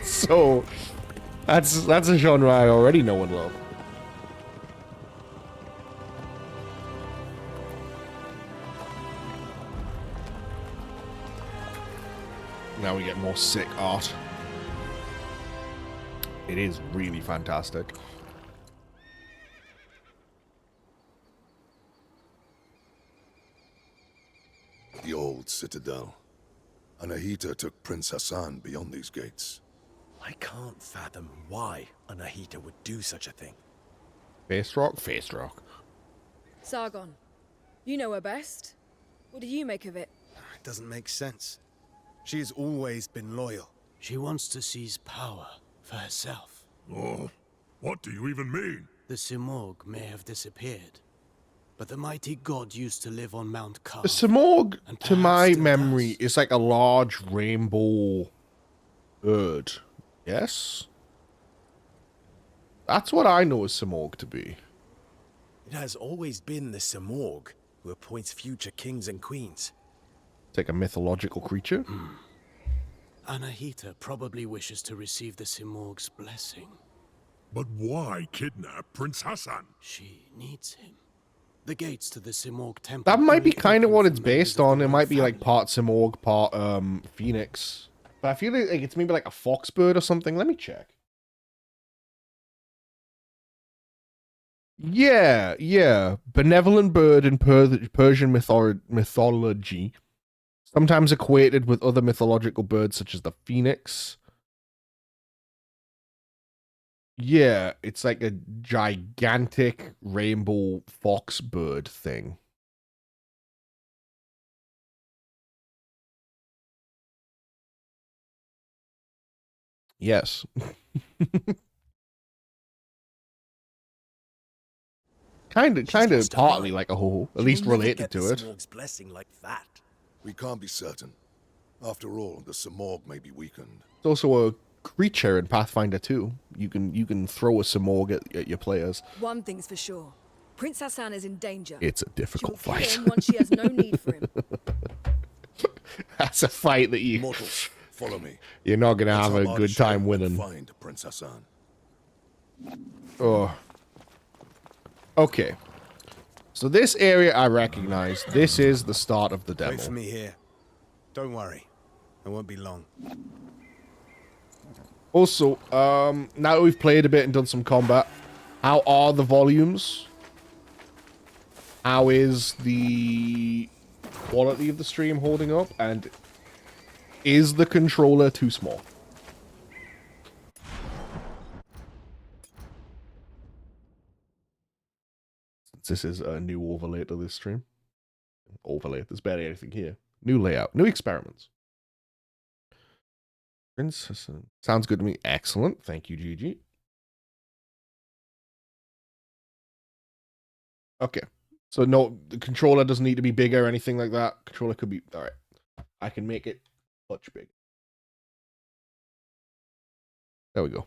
Speaker 1: So that's a genre I already know and love. now we get more sick art. It is really fantastic.
Speaker 10: The old citadel. Anahita took Prince Hassan beyond these gates.
Speaker 11: I can't fathom why Anahita would do such a thing.
Speaker 1: Face rock, face rock.
Speaker 12: Sargon, you know her best. What do you make of it?
Speaker 15: It doesn't make sense. She has always been loyal.
Speaker 13: She wants to seize power for herself.
Speaker 7: Oh, what do you even mean?
Speaker 13: The Simorg may have disappeared, but the mighty god used to live on Mount Kar.
Speaker 1: The Simorg, to my memory, is like a large rainbow bird. Yes? That's what I know as Simorg to be.
Speaker 11: It has always been the Simorg who appoints future kings and queens.
Speaker 1: It's like a mythological creature.
Speaker 13: Anahita probably wishes to receive the Simorg's blessing.
Speaker 7: But why kidnap Prince Hassan?
Speaker 13: She needs him. The gates to the Simorg temple.
Speaker 1: That might be kind of what it's based on. It might be like part Simorg, part Phoenix. But I feel like it's maybe like a fox bird or something. Let me check. Yeah. Benevolent bird in Persian mythology. Sometimes equated with other mythological birds such as the phoenix. Yeah, it's like a gigantic rainbow fox bird thing. Yes. kind of partly like a ho, at least related to it.
Speaker 11: Simorg's blessing like that.
Speaker 10: We can't be certain. After all, the Simorg may be weakened.
Speaker 1: It's also a creature in Pathfinder 2. You can throw a Simorg at your players.
Speaker 12: One thing's for sure. Prince Hassan is in danger.
Speaker 1: It's a difficult
Speaker 12: She'll
Speaker 1: fight.
Speaker 12: kill him once she has no need for him.
Speaker 1: That's a fight that you...
Speaker 10: Mortals, follow me.
Speaker 1: You're not going to have a
Speaker 10: Let's
Speaker 1: good time winning.
Speaker 10: Find Prince Hassan.
Speaker 1: Oh. Okay. So this area I recognize. This is the start of the demo.
Speaker 15: Wait for me here. Don't worry. I won't be long.
Speaker 1: Also, now that we've played a bit and done some combat, how are the volumes? How is the quality of the stream holding up? And is the controller too small? This is a new overlay to this stream. Overlay. There's barely anything here. New layout. New experiments. Princess. Sounds good to me. Excellent. Thank you, GG. Okay. So no, the controller doesn't need to be bigger or anything like that. Controller could be... Alright. I can make it much bigger. There we go.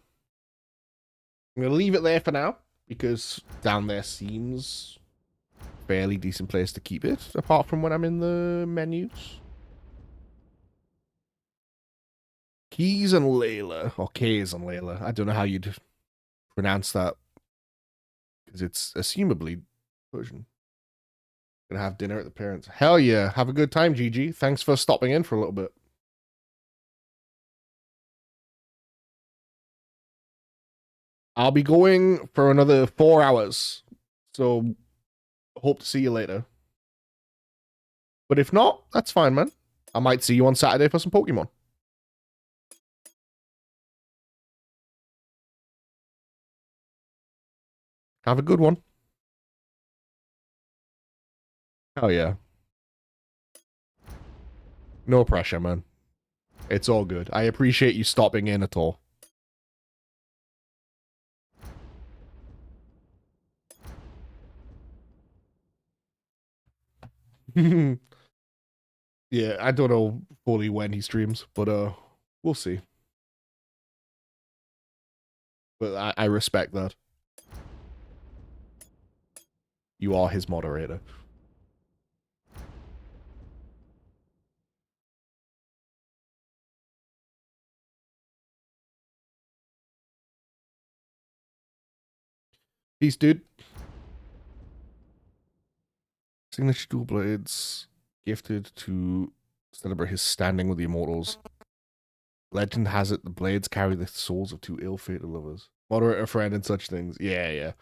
Speaker 1: I'm going to leave it there for now, because down there seems a fairly decent place to keep it, apart from when I'm in the menus. Keys and Layla, or Kays and Layla. I don't know how you'd pronounce that, because it's assumably Persian. Gonna have dinner at the parents'. Hell yeah, have a good time, GG. Thanks for stopping in for a little bit. I'll be going for another 4 hours, so hope to see you later. But if not, that's fine, man. I might see you on Saturday for some Pokemon. Have a good one. Oh yeah. No pressure, man. It's all good. I appreciate you stopping in at all. Yeah, I don't know fully when he streams, but we'll see. But I respect that. You are his moderator. Peace, dude. Signature dual blades gifted to celebrate his standing with the immortals. Legend has it the blades carry the souls of two ill-fated lovers. Moderate a friend and such things. Yeah, yeah.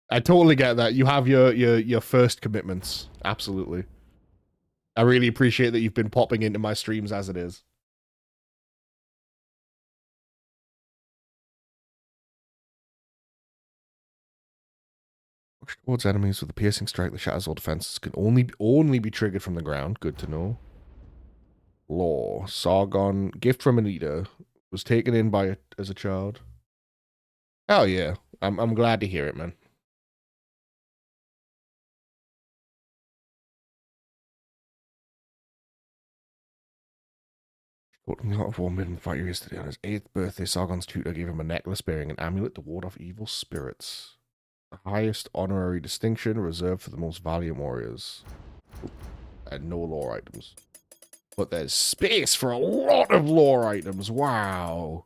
Speaker 1: I totally get that. You have your first commitments. Absolutely. I really appreciate that you've been popping into my streams as it is. Push towards enemies with a piercing strike that shatters all defenses. Can only be triggered from the ground. Good to know. Lore. Sargon. Gift from Anita. Was taken in by as a child. Oh yeah. I'm glad to hear it, man. Got a lot of warm midden fighter yesterday. On his 8th birthday, Sargon's tutor gave him a necklace bearing an amulet to ward off evil spirits. The highest honorary distinction reserved for the most valiant warriors. And no lore items. But there's space for a lot of lore items. Wow.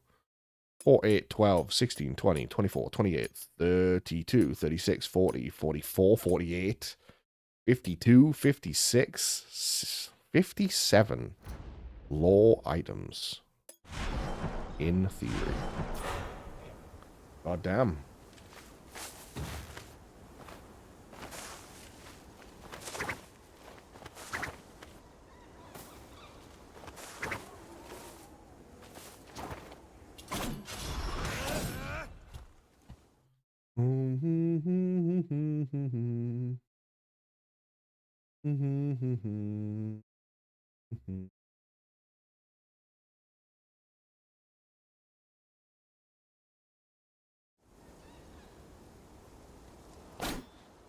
Speaker 1: 4, 8, 12, 16, 20, 24, 28, 32, 36, 40, 44, 48, 52, 56, 57. Lore items. In theory. God damn.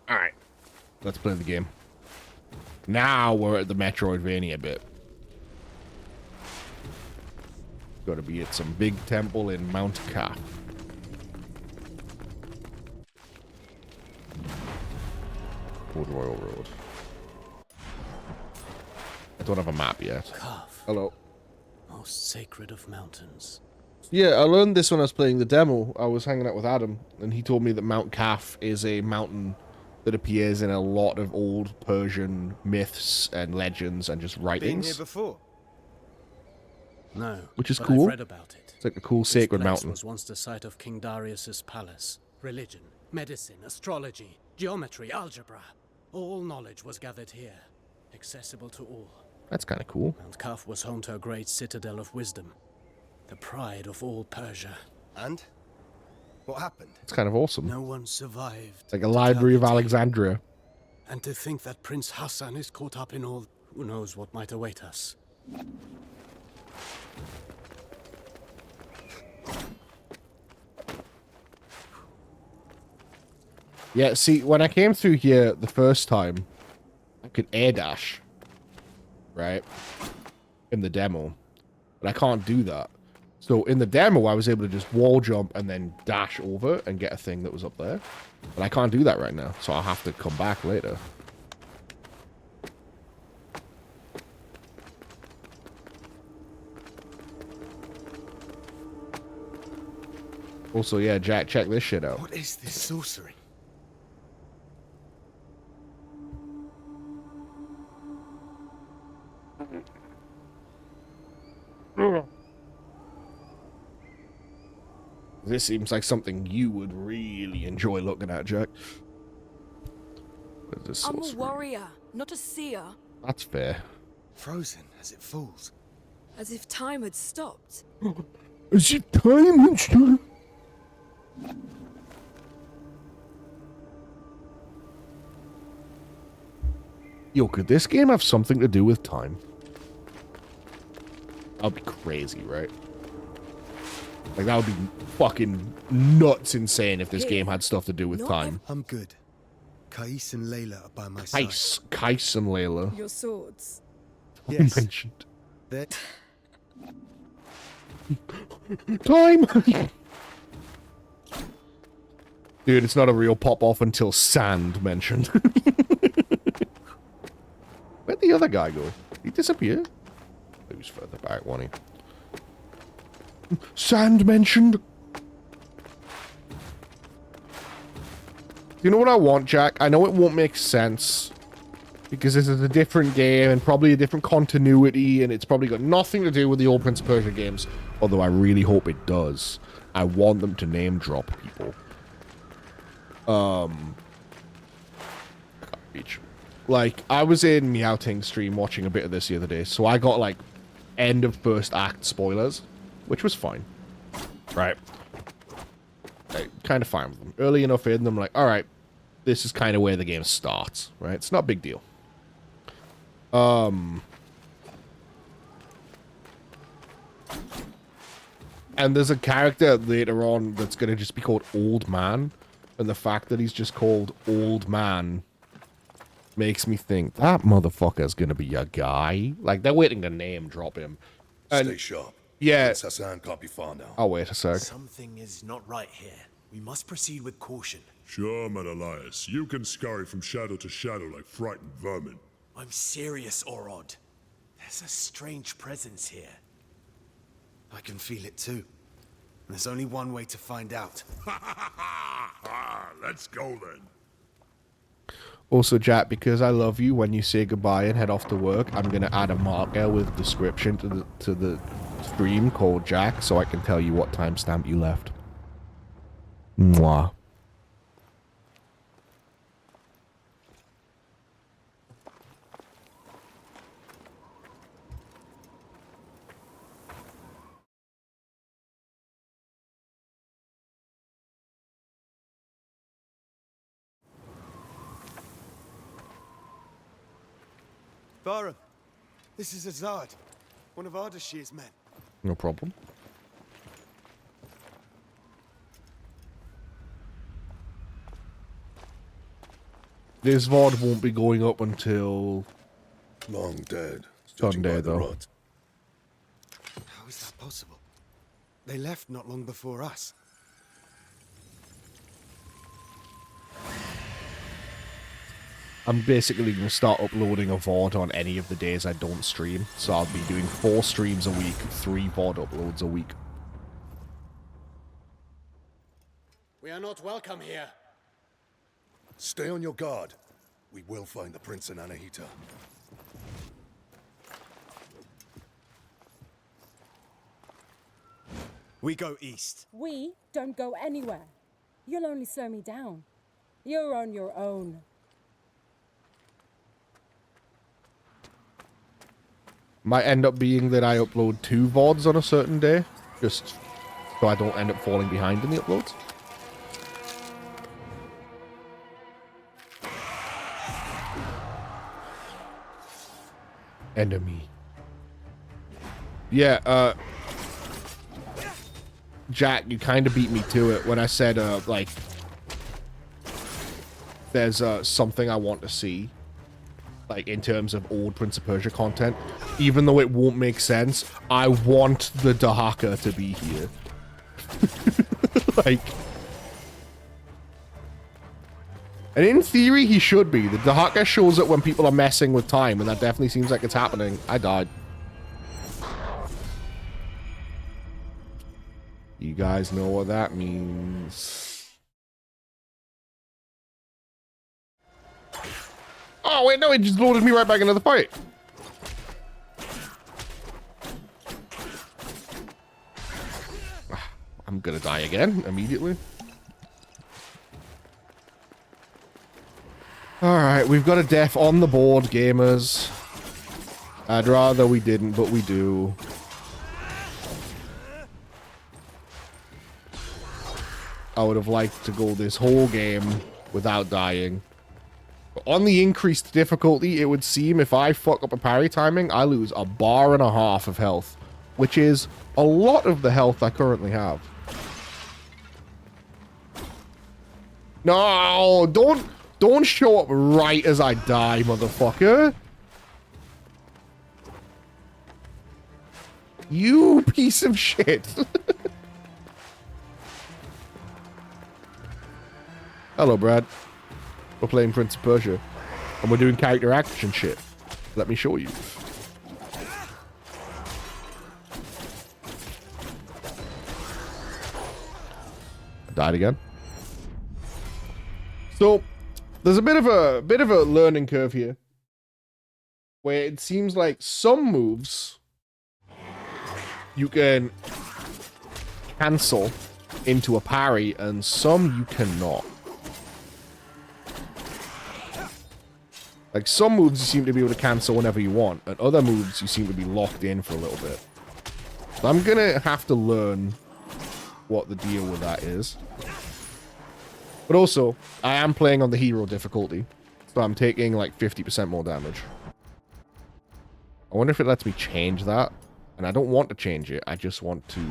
Speaker 1: Alright. Let's play the game. Now we're at the Metroidvania bit. Gotta be at some big temple in Mount Ka. Wood Royal Road. I don't have a map yet. Hello.
Speaker 13: Most sacred of mountains.
Speaker 1: Yeah, I learned this when I was playing the demo. I was hanging out with Adam, and he told me that Mount Kaf is a mountain that appears in a lot of old Persian myths and legends and just writings.
Speaker 3: Been here before?
Speaker 13: No,
Speaker 1: which is
Speaker 13: but
Speaker 1: cool.
Speaker 13: I've read about it.
Speaker 1: It's like a cool sacred mountain.
Speaker 13: This place was once the site of King Darius's palace. Religion, medicine, astrology, geometry, algebra. All knowledge was gathered here, accessible to all.
Speaker 1: That's kind of cool.
Speaker 13: Mount Kaf was home to a great citadel of wisdom, the pride of all Persia.
Speaker 3: And? What happened?
Speaker 1: It's kind of awesome.
Speaker 13: No one survived.
Speaker 1: It's like a library of Alexandria.
Speaker 13: And to think that Prince Hassan is caught up in all... Who knows what might await us.
Speaker 1: Yeah, see, when I came through here the first time, I could air dash, right, in the demo, but I can't do that. So in the demo, I was able to just wall jump and then dash over and get a thing that was up there, but I can't do that right now, so I'll have to come back later. Also, yeah, Jack, check this shit out.
Speaker 3: What is this sorcery?
Speaker 1: This seems like something you would really enjoy looking at, Jack. What is this
Speaker 12: I'm a
Speaker 1: sorcery?
Speaker 12: warrior, not a seer.
Speaker 1: That's fair.
Speaker 3: Frozen as it falls.
Speaker 12: As if time had stopped.
Speaker 1: As if time had stopped. Yo, could this game have something to do with time? That'd be crazy, right? Like, that would be fucking nuts insane if this game had stuff to do with time.
Speaker 3: I'm good. Kais and Layla are by my side.
Speaker 1: Kais and Layla.
Speaker 12: Your swords.
Speaker 3: Yes.
Speaker 1: Mentioned.
Speaker 3: They're...
Speaker 1: Time! Dude, it's not a real pop-off until Sand mentioned. Where'd the other guy go? Did he disappear? He was further back, wasn't he? Sand mentioned! You know what I want, Jack? I know it won't make sense because this is a different game and probably a different continuity, and it's probably got nothing to do with the old Prince of Persia games, although I really hope it does. I want them to name drop people. I can't reach. Like, I was in Meowting's stream watching a bit of this the other day, so I got, like, end of first act spoilers, which was fine. Right? Kind of fine with them. Early enough in, I'm like, alright, this is kind of where the game starts, right? It's not a big deal. And there's a character later on that's going to just be called Old Man, and the fact that he's just called Old Man makes me think that motherfucker's going to be a guy. Like, they're waiting to name drop him. And
Speaker 10: stay sharp.
Speaker 1: yeah.
Speaker 10: Prince Hassan can't be far now.
Speaker 1: I'll wait a sec.
Speaker 11: Something is not right here. We must proceed with caution.
Speaker 7: Sure, Menelaus. You can scurry from shadow to shadow like frightened vermin.
Speaker 11: I'm serious, Orod. There's a strange presence here.
Speaker 3: I can feel it too. There's only one way to find out.
Speaker 7: Let's go then.
Speaker 1: Also, Jack, because I love you, when you say goodbye and head off to work, I'm going to add a marker with description to the stream called Jack, so I can tell you what timestamp you left. Mwah.
Speaker 3: Barum, this is Azad, one of Ardashir's men.
Speaker 1: No problem. This VOD won't be going up until...
Speaker 10: long dead.
Speaker 1: Sunday, though.
Speaker 3: How is that possible? They left not long before us.
Speaker 1: I'm basically going to start uploading a VOD on any of the days I don't stream. So I'll be doing 4 streams a week, 3 VOD uploads a week.
Speaker 13: We are not welcome here.
Speaker 10: Stay on your guard. We will find the Prince and Anahita.
Speaker 3: We go east.
Speaker 14: We don't go anywhere. You'll only slow me down. You're on your own.
Speaker 1: Might end up being that I upload 2 VODs on a certain day, just so I don't end up falling behind in the uploads. Enemy. Yeah, Jack, you kind of beat me to it when I said, like, there's something I want to see, like, in terms of old Prince of Persia content. Even though it won't make sense, I want the Dahaka to be here. Like... And in theory, he should be. The Dahaka shows up when people are messing with time, and that definitely seems like it's happening. I died. You guys know what that means. Oh, wait, no, it just loaded me right back into the fight. I'm gonna die again, immediately. Alright, we've got a death on the board, gamers. I'd rather we didn't, but we do. I would have liked to go this whole game without dying. But on the increased difficulty, it would seem if I fuck up a parry timing, I lose 1.5 bars of health, which is a lot of the health I currently have. No, don't show up right as I die, motherfucker. You piece of shit. Hello, Brad. We're playing Prince of Persia. And we're doing character action shit. Let me show you. Died again. So, there's a bit of a learning curve here. where it seems like some moves you can cancel into a parry and some you cannot. Like, some moves you seem to be able to cancel whenever you want, and other moves you seem to be locked in for a little bit. So I'm gonna have to learn what the deal with that is. But also, I am playing on the hero difficulty, so I'm taking like 50% more damage. I wonder if it lets me change that. And I don't want to change it, I just want to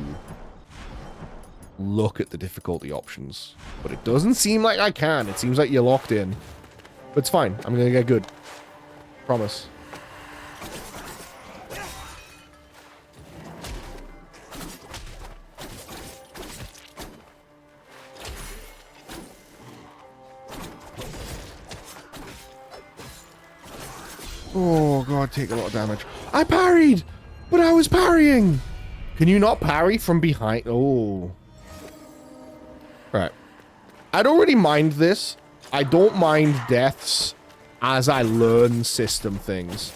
Speaker 1: look at the difficulty options. But it doesn't seem like I can. It seems like you're locked in. But it's fine. I'm gonna get good. Promise. Oh god, take a lot of damage. I parried! But I was parrying! Can you not parry from behind? Oh. Alright. I don't really mind this. I don't mind deaths as I learn system things.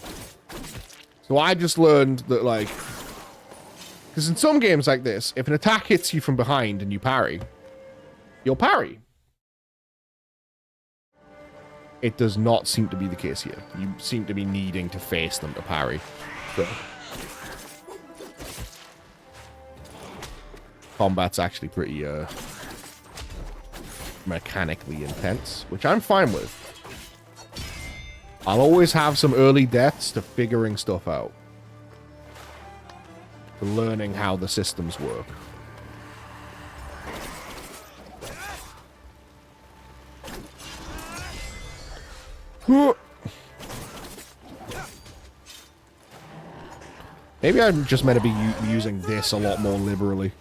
Speaker 1: So I just learned that, like... Because in some games like this, if an attack hits you from behind and you parry, you'll parry. It does not seem to be the case here. You seem to be needing to face them to parry. So. Combat's actually pretty, mechanically intense, which I'm fine with. I'll always have some early deaths to figuring stuff out. To learning how the systems work. Maybe I'm just meant to be using this a lot more liberally.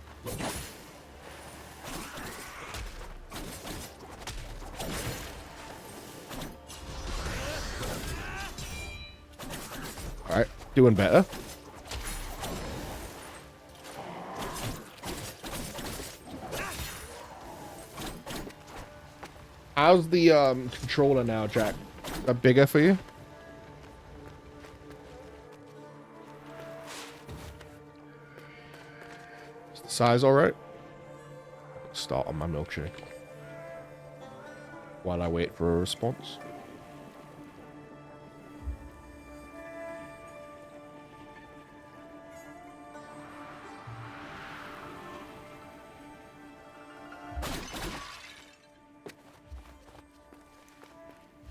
Speaker 1: Alright, doing better. How's the controller now, Jack? Is that bigger for you? Is the size alright? Start on my milkshake. While I wait for a response.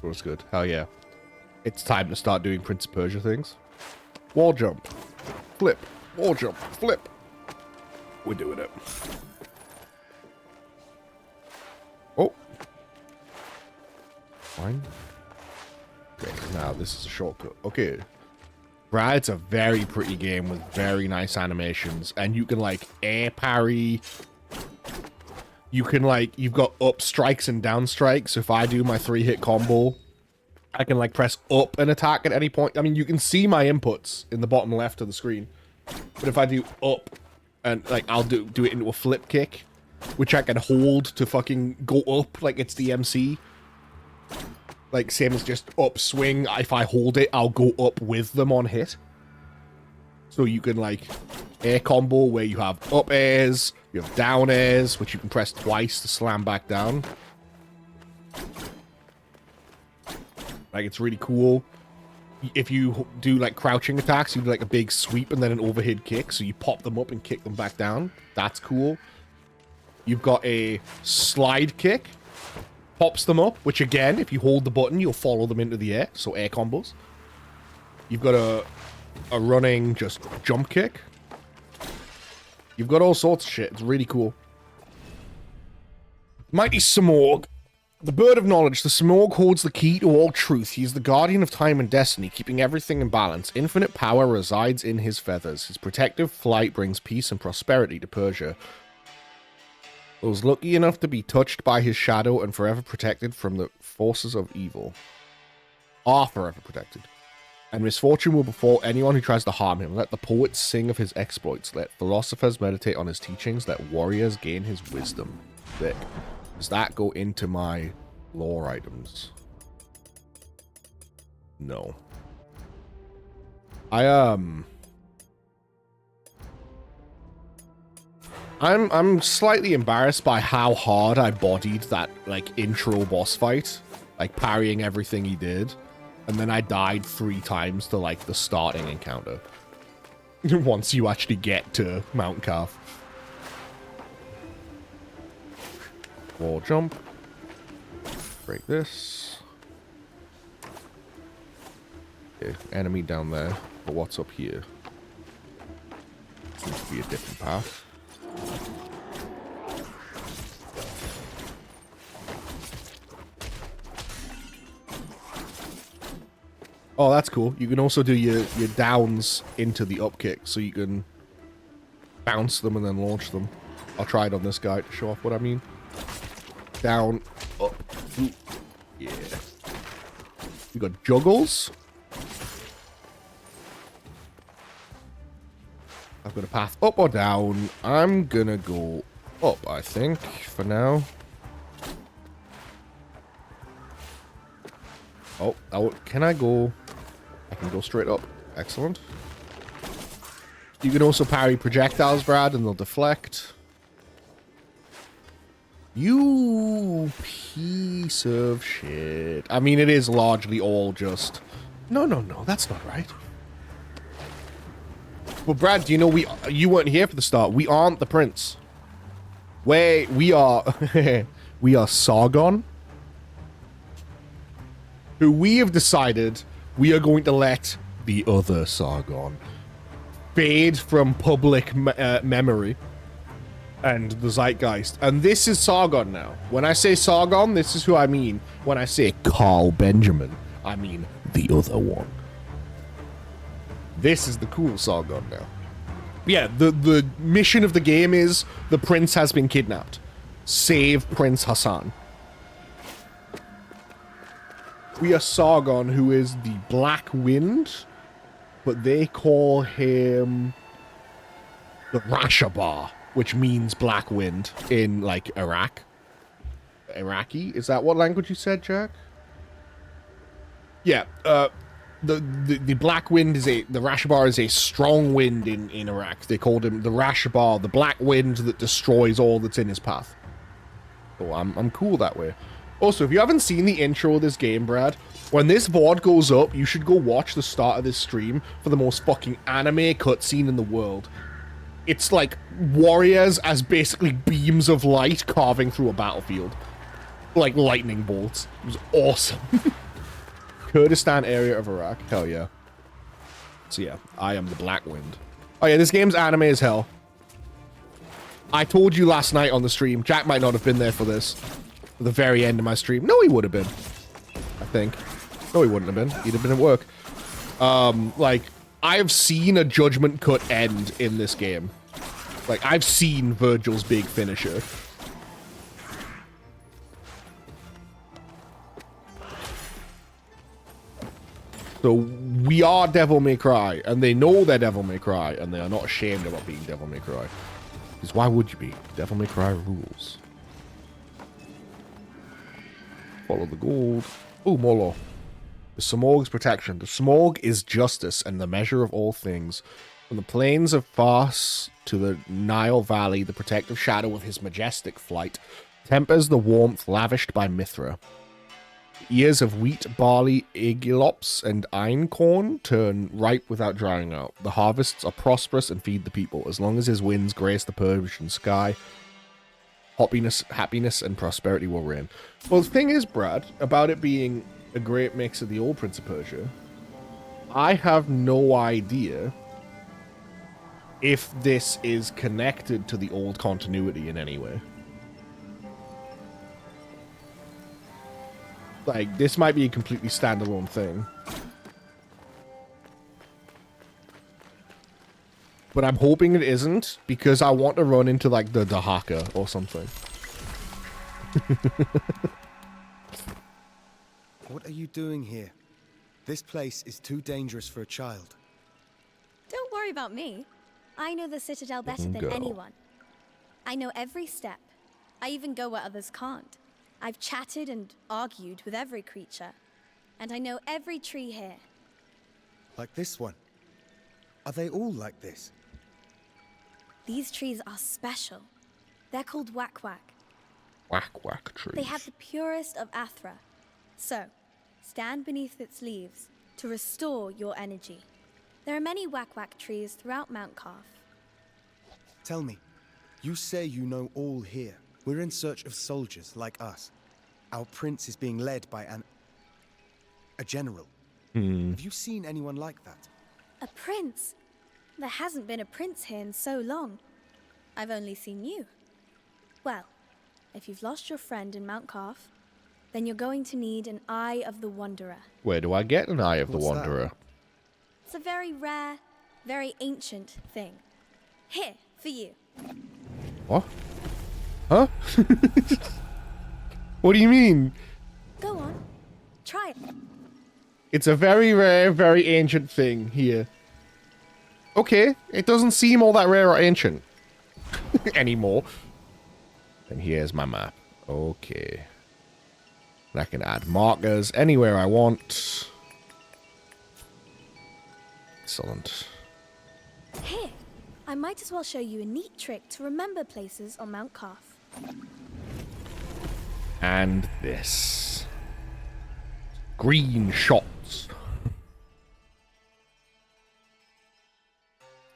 Speaker 1: Was good. Hell yeah. It's time to start doing Prince of Persia things. Wall jump. Flip. Wall jump. Flip. We're doing it. Oh. Fine. Okay, now this is a shortcut. Okay. Right, it's a very pretty game with very nice animations. And you can, like, air parry. You can, like, you've got up strikes and down strikes. So if I do my 3-hit combo, I can, like, press up and attack at any point. I mean, you can see my inputs in the bottom left of the screen. But if I do up and, like, I'll do it into a flip kick, which I can hold to fucking go up like it's the MC. Like, same as just up swing. If I hold it, I'll go up with them on hit. So you can, like, air combo where you have up airs, you have down airs, which you can press twice to slam back down. Like, it's really cool. If you do, like, crouching attacks, you do, like, a big sweep and then an overhead kick. So you pop them up and kick them back down. That's cool. You've got a slide kick. Pops them up, which, again, if you hold the button, you'll follow them into the air. So air combos. You've got a running just jump kick. You've got all sorts of shit. It's really cool. Mighty Samorg. The bird of knowledge, the Samorg holds the key to all truth. He is the guardian of time and destiny, keeping everything in balance. Infinite power resides in his feathers. His protective flight brings peace and prosperity to Persia. Those lucky enough to be touched by his shadow and forever protected from the forces of evil are forever protected. And misfortune will befall anyone who tries to harm him. Let the poets sing of his exploits. Let philosophers meditate on his teachings. Let warriors gain his wisdom. Sick. Does that go into my lore items? No. I'm slightly embarrassed by how hard I bodied that like intro boss fight, like parrying everything he did, and then I died 3 times to like the starting encounter. Once you actually get to Mount Calf. Wall jump. Break this. Okay, enemy down there. But what's up here? Seems to be a different path. Oh, that's cool. You can also do your downs into the up kick, so you can bounce them and then launch them. I'll try it on this guy to show off what I mean. Down, up, yeah. We got juggles. I've got a path up or down. I'm gonna go up, I think, for now. Oh, can I go? I can go straight up. Excellent. You can also parry projectiles, Brad, and they'll deflect. You piece of shit. I mean, it is largely all just... No, that's not right. Well, Brad, do you know you weren't here for the start. We aren't the prince. We are... we are Sargon, who we have decided we are going to let the other Sargon fade from public memory and the zeitgeist. And this is Sargon now. When I say Sargon, this is who I mean. When I say Carl Benjamin, I mean the other one. This is the cool Sargon now. Yeah, the mission of the game is the prince has been kidnapped. Save Prince Hassan. We are Sargon, who is the Black Wind, but they call him the Rashabar, which means Black Wind in, like, Iraq. Iraqi? Is that what language you said, Jack? Yeah, the Black Wind is the Rashabar is a strong wind in Iraq. They called him the Rashabar, the Black Wind that destroys all that's in his path. So I'm cool that way. Also, if you haven't seen the intro of this game, Brad, when this VOD goes up, you should go watch the start of this stream for the most fucking anime cutscene in the world. It's like warriors as basically beams of light carving through a battlefield. Like lightning bolts. It was awesome. Kurdistan area of Iraq. Hell yeah. So yeah, I am the Black Wind. Oh yeah, this game's anime as hell. I told you last night on the stream, Jack might not have been there for this. At the very end of my stream. No, he would have been. I think. No, he wouldn't have been. He'd have been at work. Like, I've seen a Judgment Cut end in this game. Like, I've seen Virgil's big finisher. So, we are Devil May Cry, and they know they're Devil May Cry, and they are not ashamed about being Devil May Cry. Because why would you be? Devil May Cry rules. Follow the gold. Oh, more law. The Smorg's protection. The Smorg is justice and the measure of all things. From the plains of Fars to the Nile Valley, the protective shadow of his majestic flight tempers the warmth lavished by Mithra. The ears of wheat, barley, aegilops, and einkorn turn ripe without drying out. The harvests are prosperous and feed the people. As long as his winds grace the Persian sky, happiness, and prosperity will reign. Well, the thing is, Brad, about it being a great mix of the old Prince of Persia, I have no idea if this is connected to the old continuity in any way. Like, this might be a completely standalone thing. But I'm hoping it isn't, because I want to run into, like, the Dahaka or something.
Speaker 3: What are you doing here? This place is too dangerous for a child.
Speaker 16: Don't worry about me. I know the Citadel better than anyone. I know every step. I even go where others can't. I've chatted and argued with every creature. And I know every tree here.
Speaker 3: Like this one? Are they all like this?
Speaker 16: These trees are special. They're called whack-whack.
Speaker 1: Whack-whack trees.
Speaker 16: They have the purest of Athra. So, stand beneath its leaves to restore your energy. There are many whack-whack trees throughout Mount Carth.
Speaker 3: Tell me, you say you know all here. We're in search of soldiers like us. Our prince is being led by a general. Have you seen anyone like that?
Speaker 16: A prince? There hasn't been a prince here in so long. I've only seen you. Well, if you've lost your friend in Mount Carth, then you're going to need an Eye of the Wanderer.
Speaker 1: Where do I get an Eye of the Wanderer?
Speaker 16: It's a very rare, very ancient thing. Here, for you.
Speaker 1: What? Huh? What do you mean?
Speaker 16: Go on. Try it.
Speaker 1: It's a very rare, very ancient thing here. Okay, it doesn't seem all that rare or ancient anymore. And here's my map. Okay. And I can add markers anywhere I want. Excellent.
Speaker 16: Here, I might as well show you a neat trick to remember places on Mount Carth.
Speaker 1: And this. Green shots.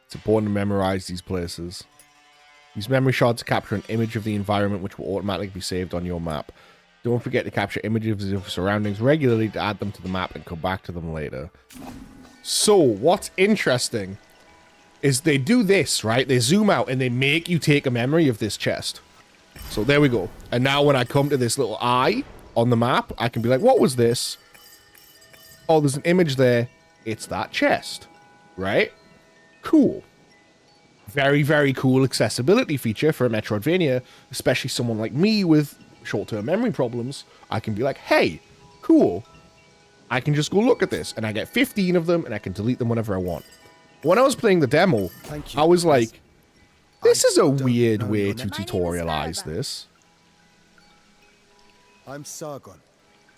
Speaker 1: It's important to memorize these places. These memory shots capture an image of the environment which will automatically be saved on your map. Don't forget to capture images of surroundings regularly to add them to the map and come back to them later. So, what's interesting is they do this, right? They zoom out and they make you take a memory of this chest. So there we go. And now when I come to this little eye on the map, I can be like, what was this? Oh, there's an image there. It's that chest, right? Cool. Very, very cool accessibility feature for a Metroidvania, especially someone like me with short-term memory problems. I can be like, hey, cool. I can just go look at this, and I get 15 of them, and I can delete them whenever I want. When I was playing the demo, I was like, this is a weird way to tutorialize this.
Speaker 3: I'm Sargon,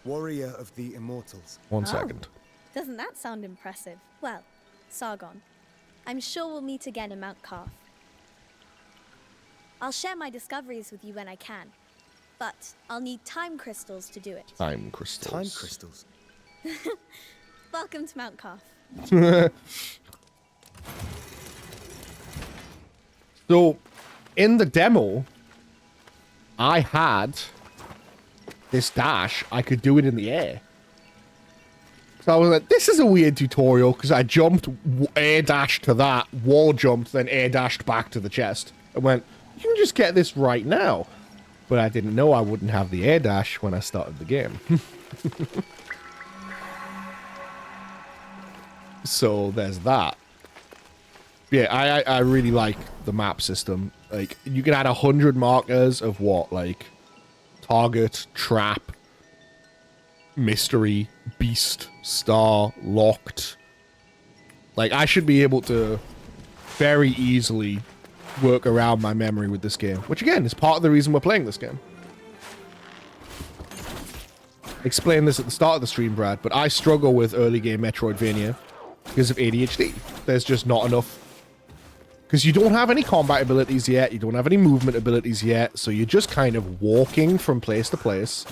Speaker 3: warrior of the immortals.
Speaker 1: One second.
Speaker 16: Doesn't that sound impressive? Well, Sargon, I'm sure we'll meet again in Mount Carth. I'll share my discoveries with you when I can, but I'll need time crystals to do it.
Speaker 1: Time crystals.
Speaker 3: Time crystals.
Speaker 16: Welcome to Mount Carth.
Speaker 1: So, in the demo, I had this dash. I could do it in the air. So I was like, this is a weird tutorial, because I jumped, air dashed to that, wall jumped, then air dashed back to the chest. I went, you can just get this right now. But I didn't know I wouldn't have the air dash when I started the game. So there's that. Yeah, I really like the map system. Like, you can add 100 markers of what? Like, target, trap, mystery, beast, star, locked. Like, I should be able to very easily work around my memory with this game. Which, again, is part of the reason we're playing this game. Explain this at the start of the stream, Brad, but I struggle with early game Metroidvania because of ADHD. There's just not enough. Because you don't have any combat abilities yet, you don't have any movement abilities yet, so you're just kind of walking from place to place.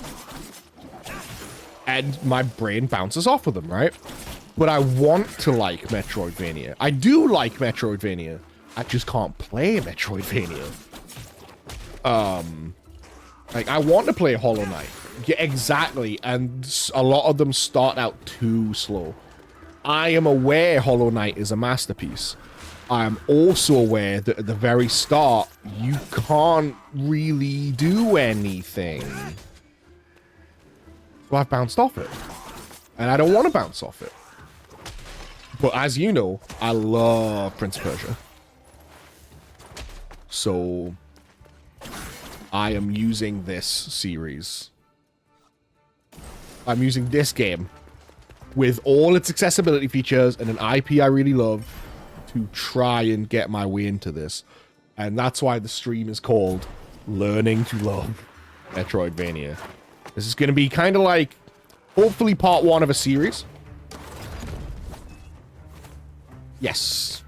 Speaker 1: And my brain bounces off of them, right? But I want to like Metroidvania. I do like Metroidvania. I just can't play Metroidvania. Like, I want to play Hollow Knight. Yeah, exactly. And a lot of them start out too slow. I am aware Hollow Knight is a masterpiece. I am also aware that at the very start, you can't really do anything. So I've bounced off it. And I don't want to bounce off it. But as you know, I love Prince of Persia. So I am using this series. I'm using this game with all its accessibility features and an IP I really love to try and get my way into this. And that's why the stream is called Learning to Love Metroidvania. This is going to be kind of like, hopefully, part one of a series. Yes.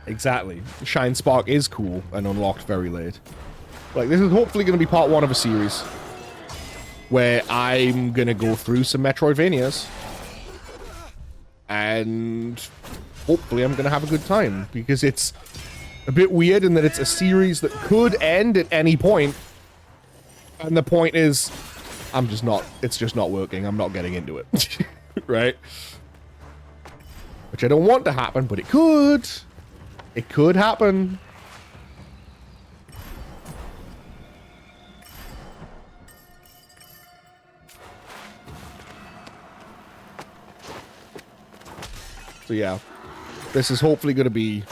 Speaker 1: Exactly. Shine Spark is cool and unlocked very late. Like, this is hopefully going to be part 1 of a series where I'm going to go through some Metroidvanias. And hopefully I'm going to have a good time, because it's a bit weird in that it's a series that could end at any point. And the point is, it's just not working. I'm not getting into it. Right? Which I don't want to happen, but it could. It could happen. So yeah, this is hopefully going to be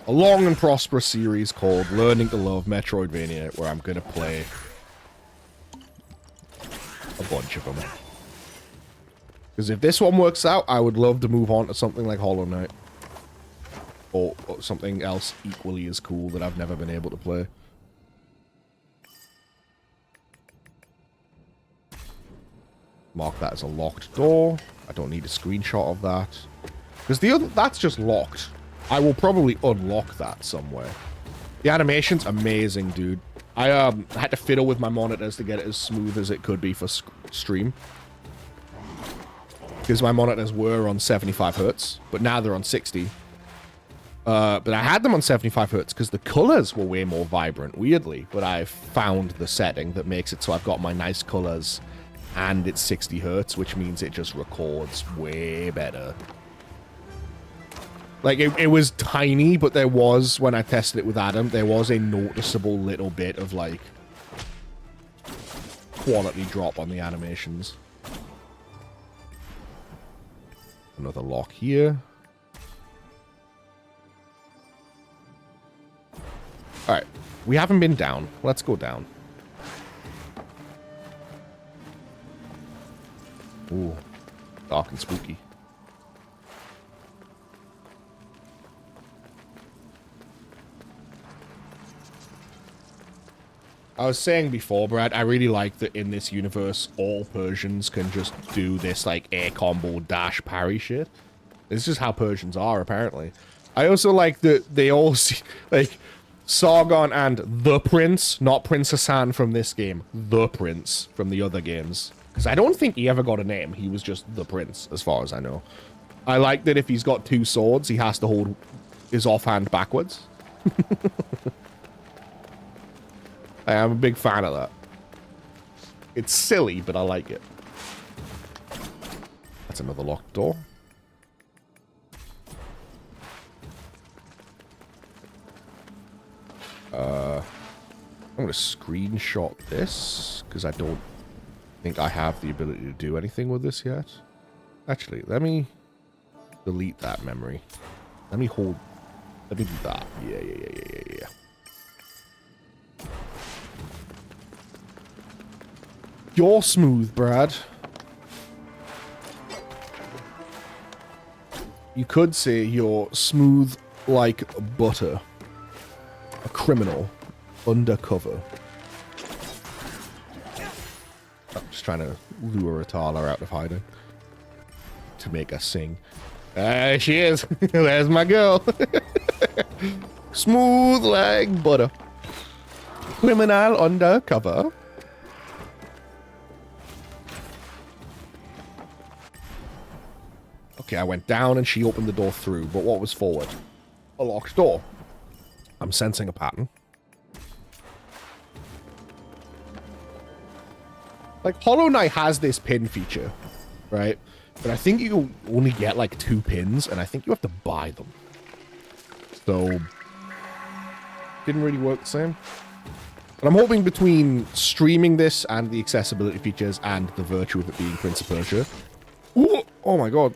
Speaker 1: a long and prosperous series called Learning to Love Metroidvania, where I'm going to play a bunch of them. Because if this one works out, I would love to move on to something like Hollow Knight. Or something else equally as cool that I've never been able to play. Mark that as a locked door. I don't need a screenshot of that. Because the other, that's just locked. I will probably unlock that somewhere. The animation's amazing, dude. I had to fiddle with my monitors to get it as smooth as it could be for stream. Because my monitors were on 75 Hz, but now they're on 60. But I had them on 75 Hz because the colors were way more vibrant, weirdly. But I found the setting that makes it so I've got my nice colors and it's 60 Hz, which means it just records way better. Like, it was tiny, but there was, when I tested it with Adam, there was a noticeable little bit of, like, quality drop on the animations. Another lock here. Alright, we haven't been down. Let's go down. Ooh, dark and spooky. I was saying before, Brad, I really like that in this universe, all Persians can just do this, like, air combo dash parry shit. This is how Persians are, apparently. I also like that they all see, like, Sargon and the Prince, not Prince Hassan from this game, the Prince from the other games. Because I don't think he ever got a name. He was just the Prince, as far as I know. I like that if he's got 2 swords, he has to hold his offhand backwards. I am a big fan of that. It's silly, but I like it. That's another locked door. I'm going to screenshot this, because I don't think I have the ability to do anything with this yet. Actually, let me delete that memory. Let me do that. Yeah. You're smooth, Brad. You could say you're smooth like butter. A criminal. Undercover. I'm just trying to lure Atala out of hiding. To make us sing. She is. There's my girl. Smooth like butter. Criminal undercover. Okay, I went down and she opened the door through, but what was forward? A locked door. I'm sensing a pattern. Like, Hollow Knight has this pin feature, right? But I think you only get, like, 2 pins, and I think you have to buy them. So, didn't really work the same. But I'm hoping between streaming this and the accessibility features and the virtue of it being Prince of Persia. Ooh, oh my god.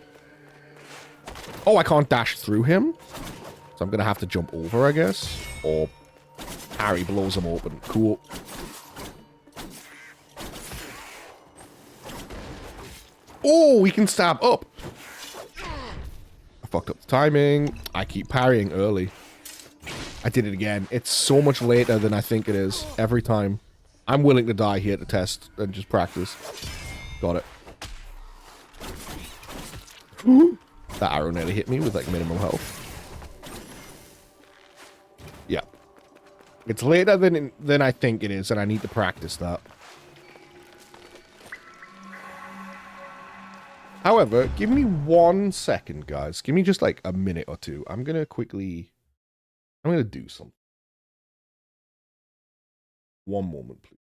Speaker 1: Oh, I can't dash through him? So I'm going to have to jump over, I guess. Or Harry blows him open. Cool. Oh, we can stab up. I fucked up the timing. I keep parrying early. I did it again. It's so much later than I think it is. Every time. I'm willing to die here to test and just practice. Got it. That arrow nearly hit me with, like, minimal health. It's later than I think it is, and I need to practice that. However, give me 1 second, guys. Give me just like a minute or two. I'm gonna do something. One moment, please.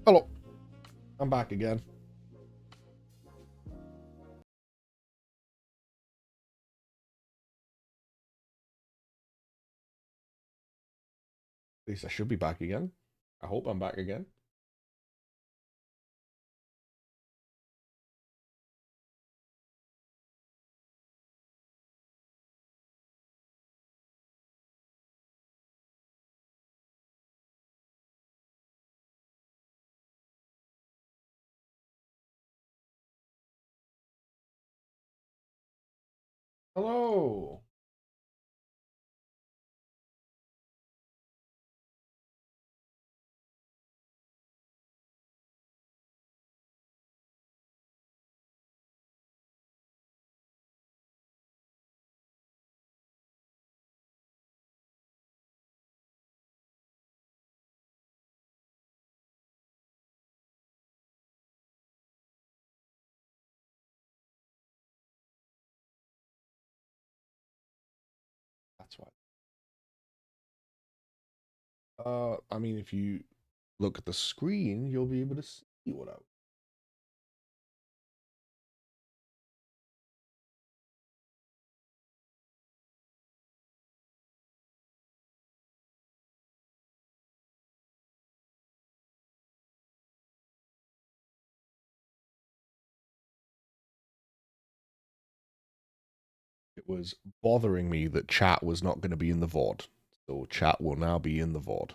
Speaker 1: Hello. I'm back again. At least I should be back again. I hope I'm back again. Hello. That's why. I mean, if you look at the screen, you'll be able to see what I. It was bothering me that chat was not going to be in the VOD. So chat will now be in the VOD.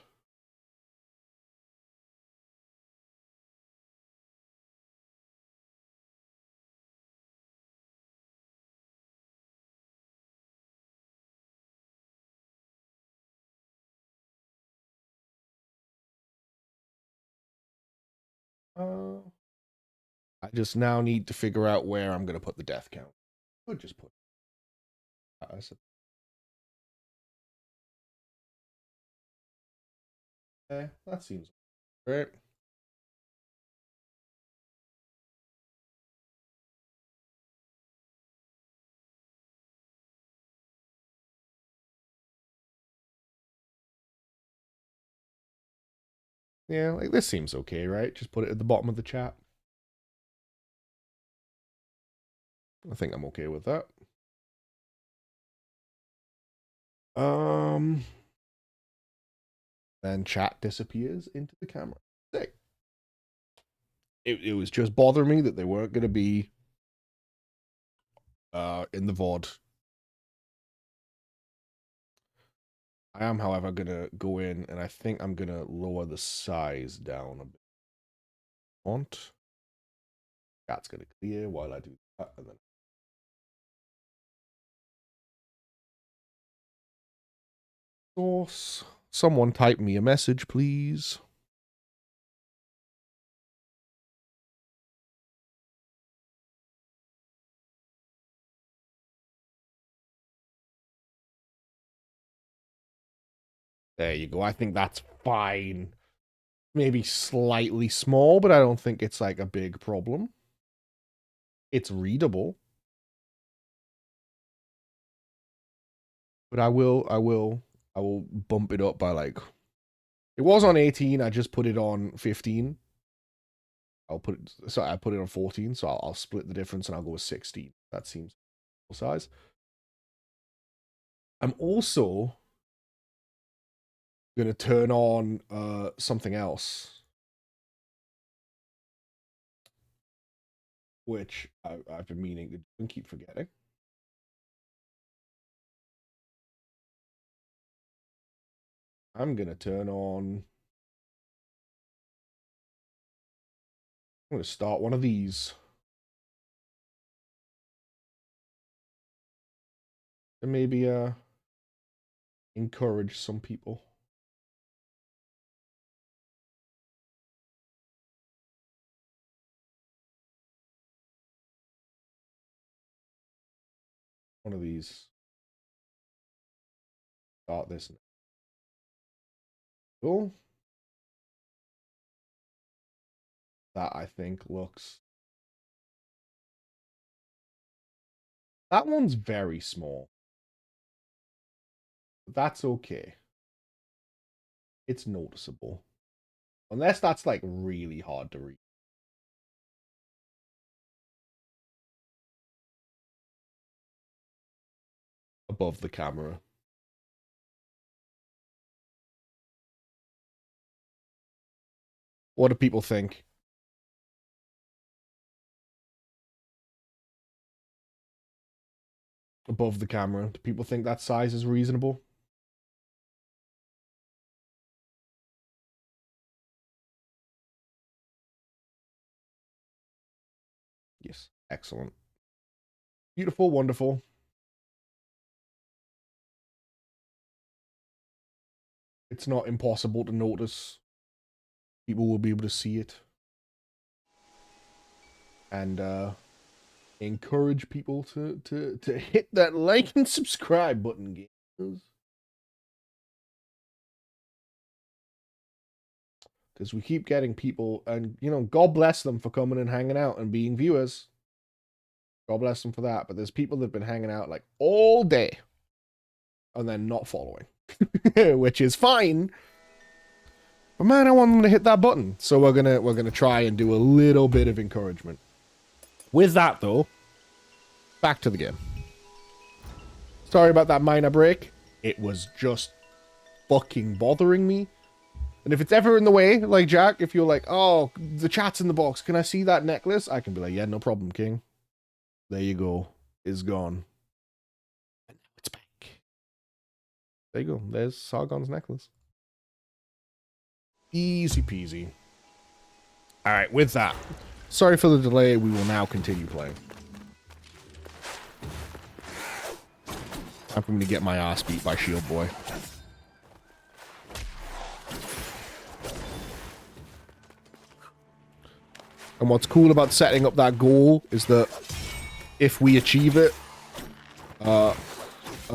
Speaker 1: I just now need to figure out where I'm going to put the death count. Could just put. That seems great. Yeah, like this seems okay, right? Just put it at the bottom of the chat. I think I'm okay with that. Then chat disappears into the camera. It was just bothering me that they weren't going to be in the VOD. I am, however, going to go in and I think I'm going to lower the size down a bit. Font. That's going to clear while I do that. And then source. Someone type me a message, please. There you go. I think that's fine. Maybe slightly small, but I don't think it's like a big problem. It's readable. But I will bump it up by like, it was on 18, I just put it on 15. I put it on 14, so I'll split the difference and I'll go with 16. That seems size. I'm also gonna turn on something else, which I've been meaning to do and keep forgetting. I'm gonna turn on. I'm gonna start one of these. And maybe encourage some people. One of these. Start this. Cool. That I think looks. That one's very small. But that's okay. It's noticeable. Unless that's like really hard to read. Above the camera. What do people think? Above the camera. Do people think that size is reasonable? Yes. Excellent. Beautiful, wonderful. It's not impossible to notice. People will be able to see it. And encourage people to hit that like and subscribe button, gamers. Because we keep getting people, and you know, God bless them for coming and hanging out and being viewers. God bless them for that. But there's people that've been hanging out like all day and then not following, which is fine. But man, I want them to hit that button. So we're gonna try and do a little bit of encouragement. With that though, back to the game. Sorry about that minor break. It was just fucking bothering me. And if it's ever in the way, like Jack, if you're like, oh, the chat's in the box, can I see that necklace? I can be like, yeah, no problem, King. There you go. It's gone. And now it's back. There you go. There's Sargon's necklace. Easy peasy. Alright, with that, sorry for the delay. We will now continue playing. Time for me to get my ass beat by Shield Boy. And what's cool about setting up that goal is that if we achieve it, a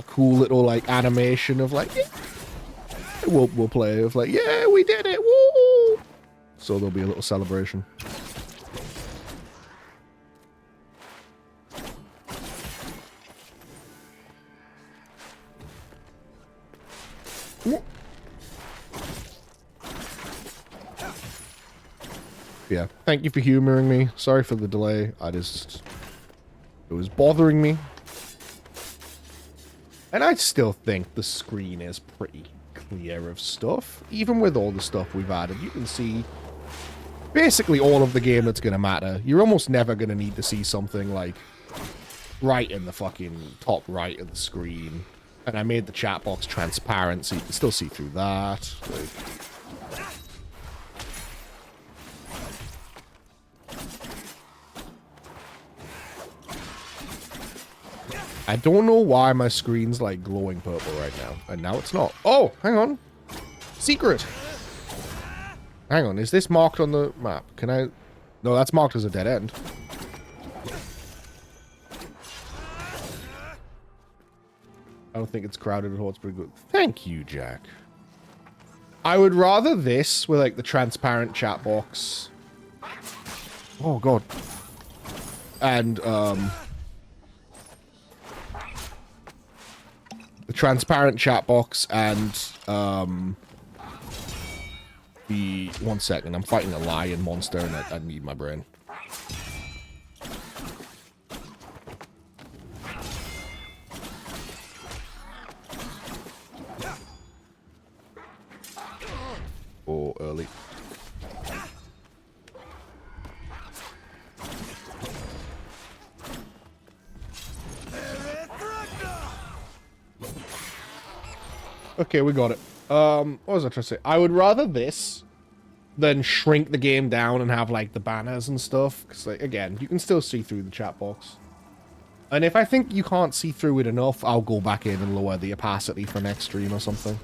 Speaker 1: cool little like animation of like, yeah, we'll play of like, yeah, we did it, woo! So there'll be a little celebration. Yeah, thank you for humoring me. Sorry for the delay. It was bothering me. And I still think the screen is pretty clear of stuff. Even with all the stuff we've added, you can see basically all of the game that's going to matter. You're almost never going to need to see something like right in the fucking top right of the screen. And I made the chat box transparent so you can still see through that. Like, I don't know why my screen's like glowing purple right now. And now it's not. Oh, hang on. Secret. Hang on, is this marked on the map? Can I... No, that's marked as a dead end. I don't think it's crowded at all. It's pretty good. Thank you, Jack. I would rather this with like the transparent chat box. Oh, God. And, the transparent chat box and the 1 second, I'm fighting a lion monster and I need my brain. Oh, early. Okay, we got it. What was I trying to say? I would rather this than shrink the game down and have, like, the banners and stuff. Because, like, again, you can still see through the chat box. And if I think you can't see through it enough, I'll go back in and lower the opacity for next stream or something.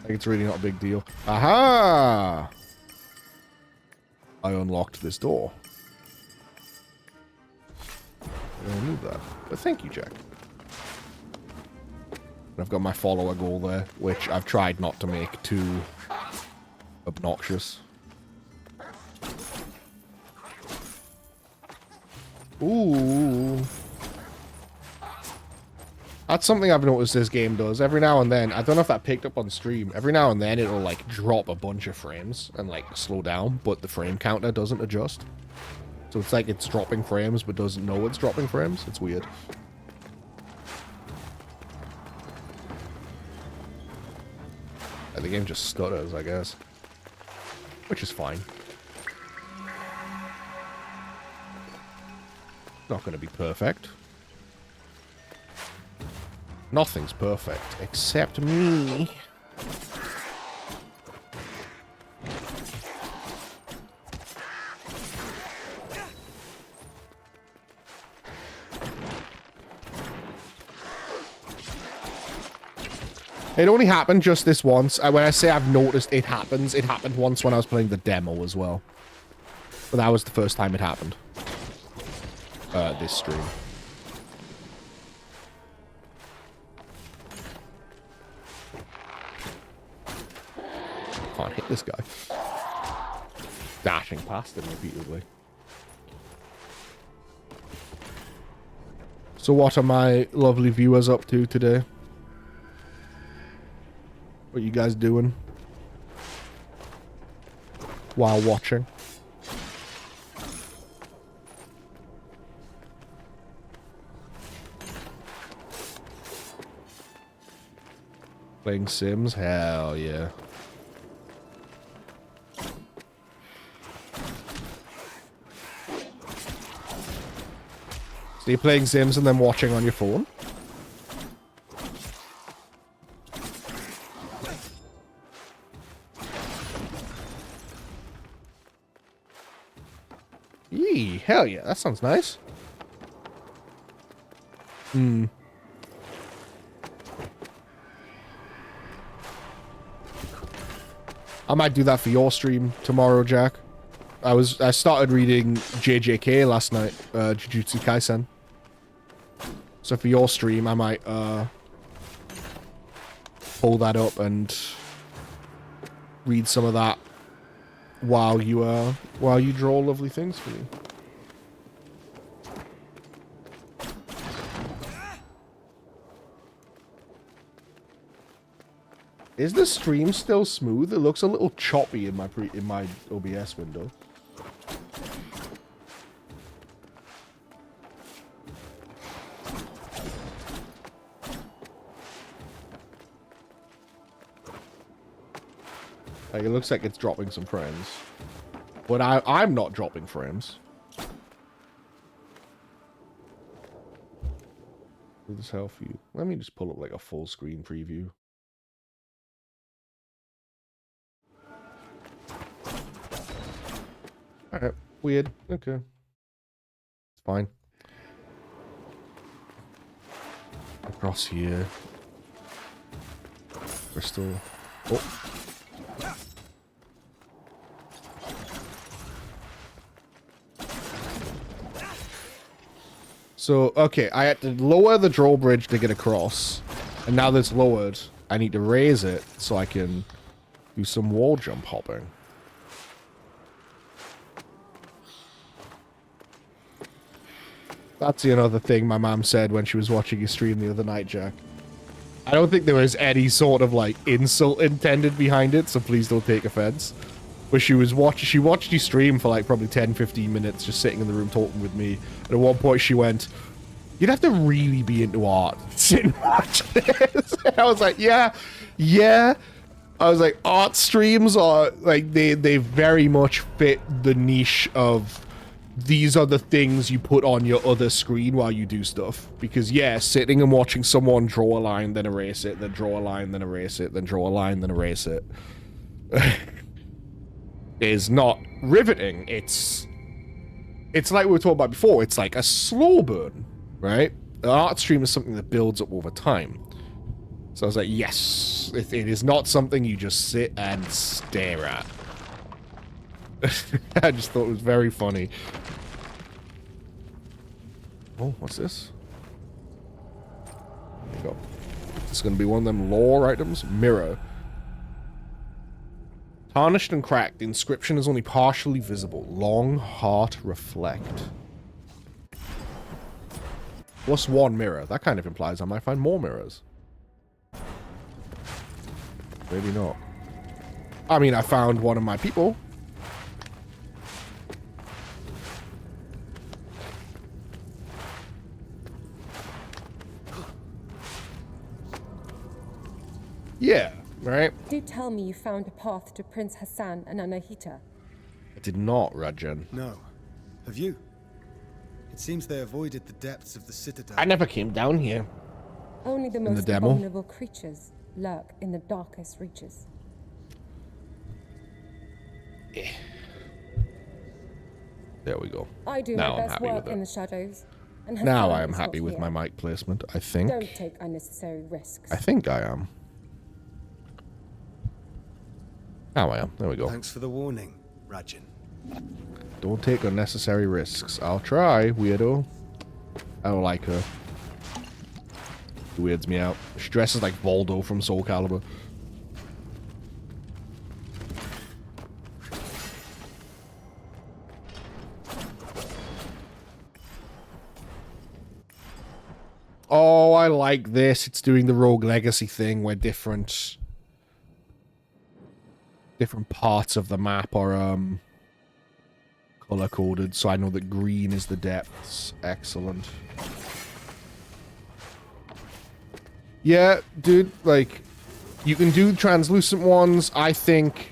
Speaker 1: Like, it's really not a big deal. Aha! I unlocked this door. I don't need that. But thank you, Jack. I've got my follower goal there, which I've tried not to make too obnoxious. Ooh. That's something I've noticed this game does. Every now and then, I don't know if that picked up on stream, every now and then it'll like drop a bunch of frames and like slow down, but the frame counter doesn't adjust. So it's like it's dropping frames but doesn't know it's dropping frames. It's weird. And the game just stutters, I guess. Which is fine. Not going to be perfect. Nothing's perfect, except me. It only happened just this once. When I say I've noticed it happens, it happened once when I was playing the demo as well. But that was the first time it happened. This stream. Can't hit this guy. Dashing past him repeatedly. So what are my lovely viewers up to today? What are you guys doing while watching? Playing Sims? Hell yeah. So you're playing Sims and then watching on your phone? Yee, hell yeah, that sounds nice. Hmm. I might do that for your stream tomorrow, Jack. I started reading JJK last night, Jujutsu Kaisen. So for your stream, I might pull that up and read some of that while you draw lovely things for me. Is the stream still smooth? It looks a little choppy in my OBS window. Like, it looks like it's dropping some frames. But I'm not dropping frames. Will this help you? Let me just pull up like a full screen preview. Alright, weird. Okay. It's fine. Across here. Crystal. Oh. So, okay, I had to lower the drawbridge to get across. And now that it's lowered, I need to raise it so I can do some wall jump hopping. That's the other thing my mom said when she was watching your stream the other night, Jack. I don't think there was any sort of, like, insult intended behind it, so please don't take offense. But she watched you stream for, like, probably 10-15 minutes, just sitting in the room talking with me. And at one point she went, "You'd have to really be into art to sit and watch this." And I was like, yeah. I was like, art streams are, like, they very much fit the niche of... These are the things you put on your other screen while you do stuff. Because, yeah, sitting and watching someone draw a line, then erase it, then draw a line, then erase it, then draw a line, then erase it, is not riveting. It's like we were talking about before. It's like a slow burn, right? An art stream is something that builds up over time. So I was like, yes, it is not something you just sit and stare at. I just thought it was very funny. Oh, what's this? There you go. It's going to be one of them lore items. Mirror. Tarnished and cracked. The inscription is only partially visible. Long heart reflect. Plus 1 mirror. That kind of implies I might find more mirrors. Maybe not. I mean, I found one of my people. Yeah, right?
Speaker 14: Do tell me you found a path to Prince Hassan and Anahita.
Speaker 1: I did not, Rajan.
Speaker 3: No. Have you? It seems they avoided the depths of the citadel.
Speaker 1: I never came down here.
Speaker 14: Only the most abominable creatures lurk in the darkest reaches.
Speaker 1: Yeah. There we go.
Speaker 14: I do
Speaker 1: now
Speaker 14: my
Speaker 1: I'm
Speaker 14: best
Speaker 1: happy
Speaker 14: work
Speaker 1: with it.
Speaker 14: in the shadows. And
Speaker 1: Now
Speaker 14: Hassan
Speaker 1: I am
Speaker 14: is
Speaker 1: happy
Speaker 14: not
Speaker 1: with
Speaker 14: here.
Speaker 1: my mic placement, I think.
Speaker 14: Don't take unnecessary risks.
Speaker 1: I think I am. Now I am. There we go.
Speaker 3: Thanks for the warning, Rajan.
Speaker 1: Don't take unnecessary risks. I'll try, weirdo. I don't like her. It weirds me out. She dresses like Voldo from Soul Calibur. Oh, I like this. It's doing the Rogue Legacy thing where different parts of the map are color coded, so I know that green is the depths. Excellent. Yeah, dude, like you can do translucent ones. I think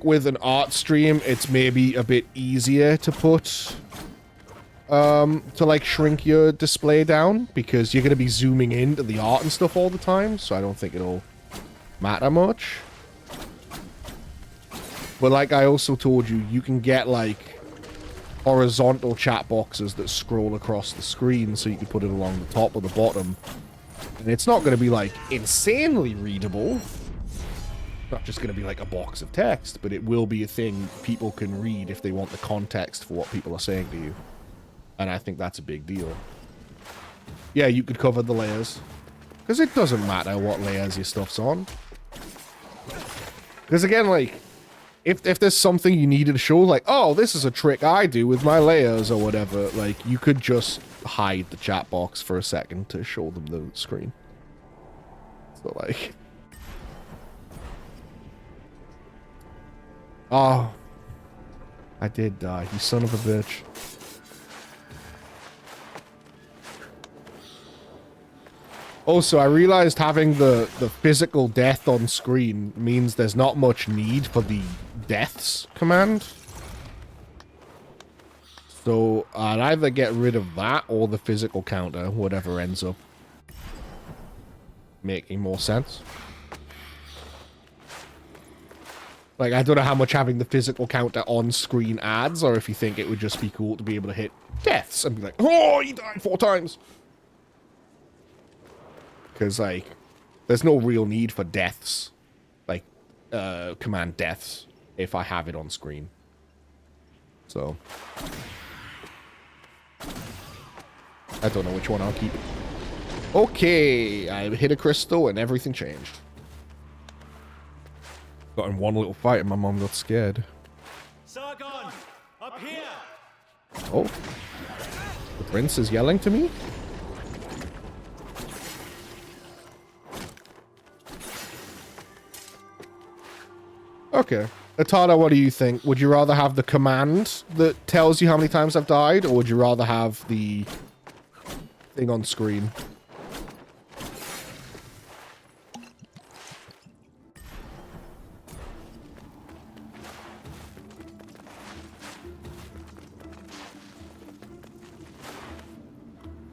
Speaker 1: with an art stream it's maybe a bit easier to put to like shrink your display down because you're going to be zooming into the art and stuff all the time, so I don't think it'll matter much. But like I also told you, you can get like horizontal chat boxes that scroll across the screen, so you can put it along the top or the bottom. And it's not going to be like insanely readable. Not just going to be like a box of text, but it will be a thing people can read if they want the context for what people are saying to you. And I think that's a big deal. Yeah, you could cover the layers. Because it doesn't matter what layers your stuff's on. Because again, like, if there's something you needed to show, like, oh, this is a trick I do with my layers or whatever, like, you could just hide the chat box for a second to show them the screen. So, like... Oh. I did die, you son of a bitch. Also, I realized having the physical death on screen means there's not much need for the deaths command. So I'd either get rid of that or the physical counter, whatever ends up making more sense. Like, I don't know how much having the physical counter on screen adds, or if you think it would just be cool to be able to hit deaths and be like, oh, you died 4 times. Because, like, there's no real need for deaths. Like, command deaths if I have it on screen. So. I don't know which one I'll keep. Okay, I hit a crystal and everything changed. Got in one little fight and my mom got scared.
Speaker 8: Sargon, up here!
Speaker 1: Oh. The prince is yelling to me? Okay. Atada, what do you think? Would you rather have the command that tells you how many times I've died, or would you rather have the thing on screen?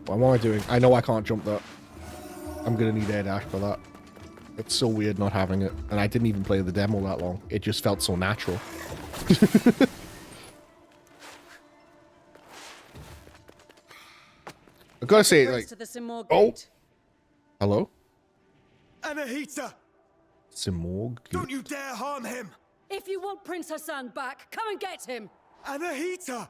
Speaker 1: What am I doing? I know I can't jump that. I'm gonna need air dash for that. It's so weird not having it. And I didn't even play the demo that long. It just felt so natural. I gotta say, like... Oh! Hello?
Speaker 3: Anahita!
Speaker 1: Simorg?
Speaker 3: Don't you dare harm him!
Speaker 4: If you want Prince Hassan back, come and get him!
Speaker 3: Anahita!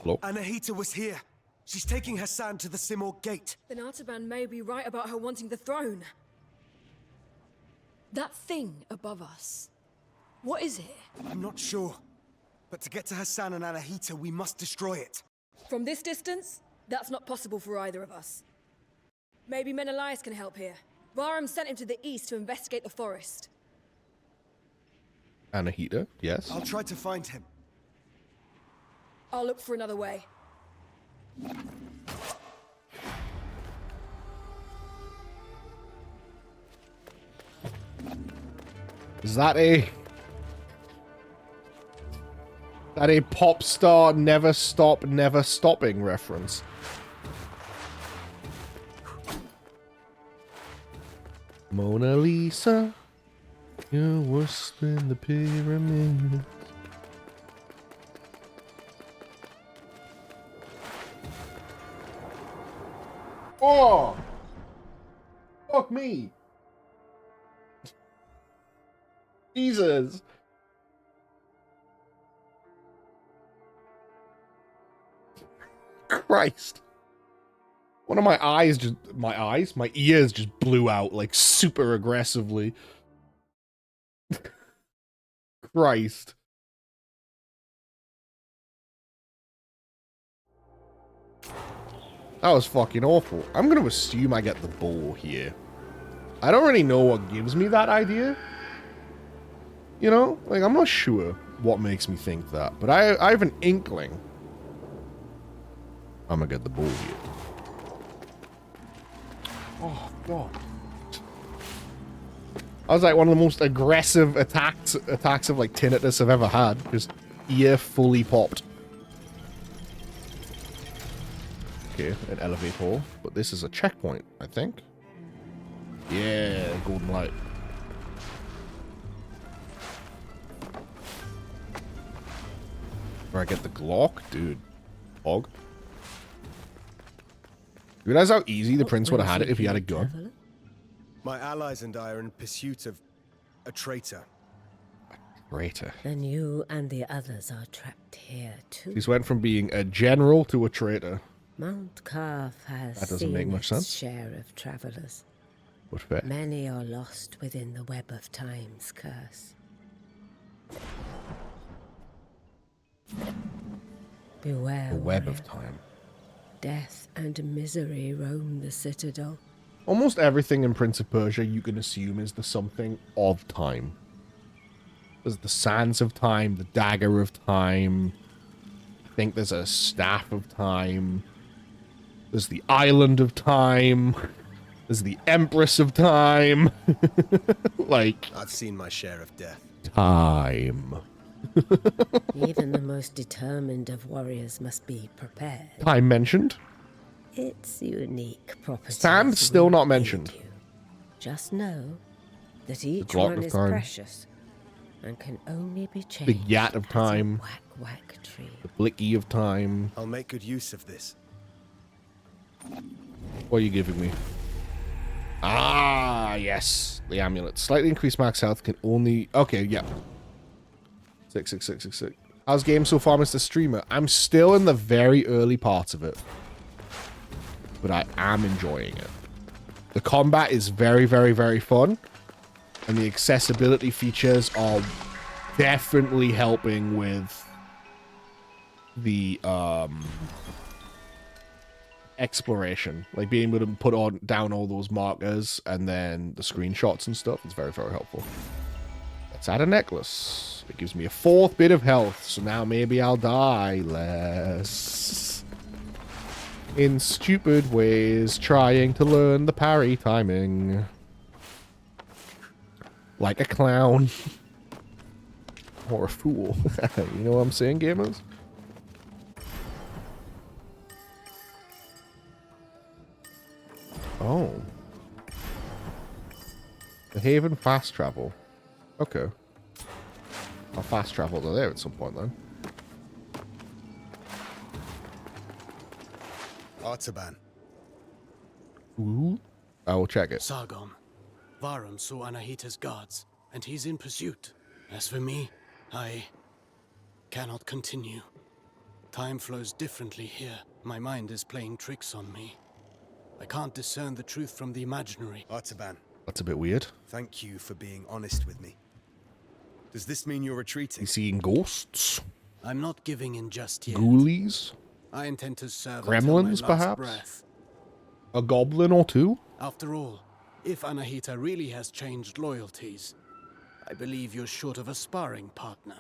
Speaker 1: Hello?
Speaker 3: Anahita was here. She's taking Hassan to the Simorg gate.
Speaker 12: Then Artaban may be right about her wanting the throne. That thing above us. What is it?
Speaker 3: I'm not sure. But to get to Hassan and Anahita, we must destroy it.
Speaker 12: From this distance, that's not possible for either of us. Maybe Menelaus can help here. Varum sent him to the east to investigate the forest.
Speaker 1: Anahita, yes.
Speaker 3: I'll try to find him.
Speaker 12: I'll look for another way.
Speaker 1: Is that a pop star never stop, never stopping reference? Mona Lisa, you're worse than the pyramids. Oh! Fuck me! Jesus! Christ! One of my ears just blew out like super aggressively. Christ. That was fucking awful. I'm gonna assume I get the bow here. I don't really know what gives me that idea. You know? Like, I'm not sure what makes me think that. But I have an inkling. I'm gonna get the bow here. Oh, God. I was like one of the most aggressive attacks of like tinnitus I've ever had. Just ear fully popped. Okay, an elevate hole. But this is a checkpoint, I think. Yeah, golden light. Where I get the Glock? Dude. Hog. You realize how easy the prince would have had it if he had a gun?
Speaker 3: My allies and I are in pursuit of a traitor.
Speaker 1: Traitor.
Speaker 17: Then you and the others are trapped here too.
Speaker 1: He's went from being a general to a traitor.
Speaker 17: Mount Carf has
Speaker 1: That doesn't
Speaker 17: seen
Speaker 1: make much
Speaker 17: its
Speaker 1: sense.
Speaker 17: share of travelers.
Speaker 1: But fair.
Speaker 17: Many are lost within the web of time's curse. Beware.
Speaker 1: The web
Speaker 17: warrior.
Speaker 1: of time.
Speaker 17: Death and misery roam the citadel.
Speaker 1: Almost everything in Prince of Persia you can assume is the something of time. There's the sands of time, the dagger of time. I think there's a staff of time. There's the island of time. There's the empress of time. Like,
Speaker 3: I've seen my share of death.
Speaker 1: Time.
Speaker 17: Even the most determined of warriors must be prepared.
Speaker 1: Time mentioned.
Speaker 17: Its unique properties.
Speaker 1: Sand still
Speaker 17: will
Speaker 1: not
Speaker 17: aid
Speaker 1: mentioned.
Speaker 17: you. Just know that each
Speaker 1: Glock
Speaker 17: one
Speaker 1: of
Speaker 17: is
Speaker 1: time.
Speaker 17: precious and can only be
Speaker 1: The
Speaker 17: changed.
Speaker 1: Yat of time.
Speaker 17: Whack tree.
Speaker 1: The Blicky of time.
Speaker 3: I'll make good use of this.
Speaker 1: What are you giving me? Ah, yes. The amulet. Slightly increased max health can only... Okay, yeah. 66666. How's game so far, Mr. Streamer? I'm still in the very early parts of it. But I am enjoying it. The combat is very, very, very fun. And the accessibility features are definitely helping with the exploration. Like being able to put down all those markers and then the screenshots and stuff is very, very helpful. Let's add a necklace. It gives me a 4th bit of health, so now maybe I'll die less. In stupid ways, trying to learn the parry timing. Like a clown. Or a fool. You know what I'm saying, gamers? Oh. The Haven fast travel. Okay. I'll fast travel to there at some point then.
Speaker 3: Artaban.
Speaker 1: Ooh. I will check it.
Speaker 13: Sargon. Varum saw Anahita's guards, and he's in pursuit. As for me, I cannot continue. Time flows differently here. My mind is playing tricks on me. I can't discern the truth from the imaginary.
Speaker 3: Artaban.
Speaker 1: That's a bit weird.
Speaker 3: Thank you for being honest with me. Does this mean you're retreating?
Speaker 1: You seeing ghosts?
Speaker 13: I'm not giving in just yet.
Speaker 1: Ghoulies?
Speaker 13: I intend to serve until my
Speaker 1: Gremlins,
Speaker 13: last
Speaker 1: perhaps?
Speaker 13: breath.
Speaker 1: A goblin or two?
Speaker 13: After all, if Anahita really has changed loyalties, I believe you're short of a sparring partner.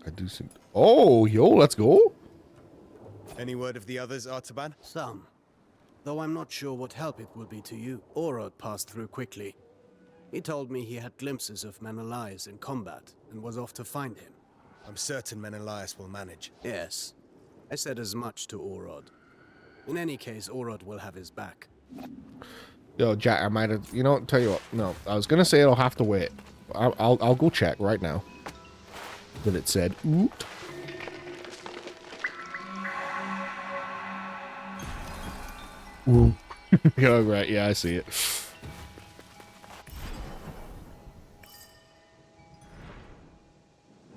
Speaker 1: I do think... Oh, yo, let's go.
Speaker 3: Any word of the others, Artaban?
Speaker 13: Some. Though I'm not sure what help it will be to you. Orod passed through quickly. He told me he had glimpses of Menelaus in combat and was off to find him.
Speaker 3: I'm certain Menelaus will manage.
Speaker 13: Yes. I said as much to Orod. In any case, Orod will have his back.
Speaker 1: Yo, Jack, I might have... You know, tell you what. No, I was going to say it'll have to wait. I'll go check right now. That it said, oot. Ooh. Yeah, right. Yeah, I see it.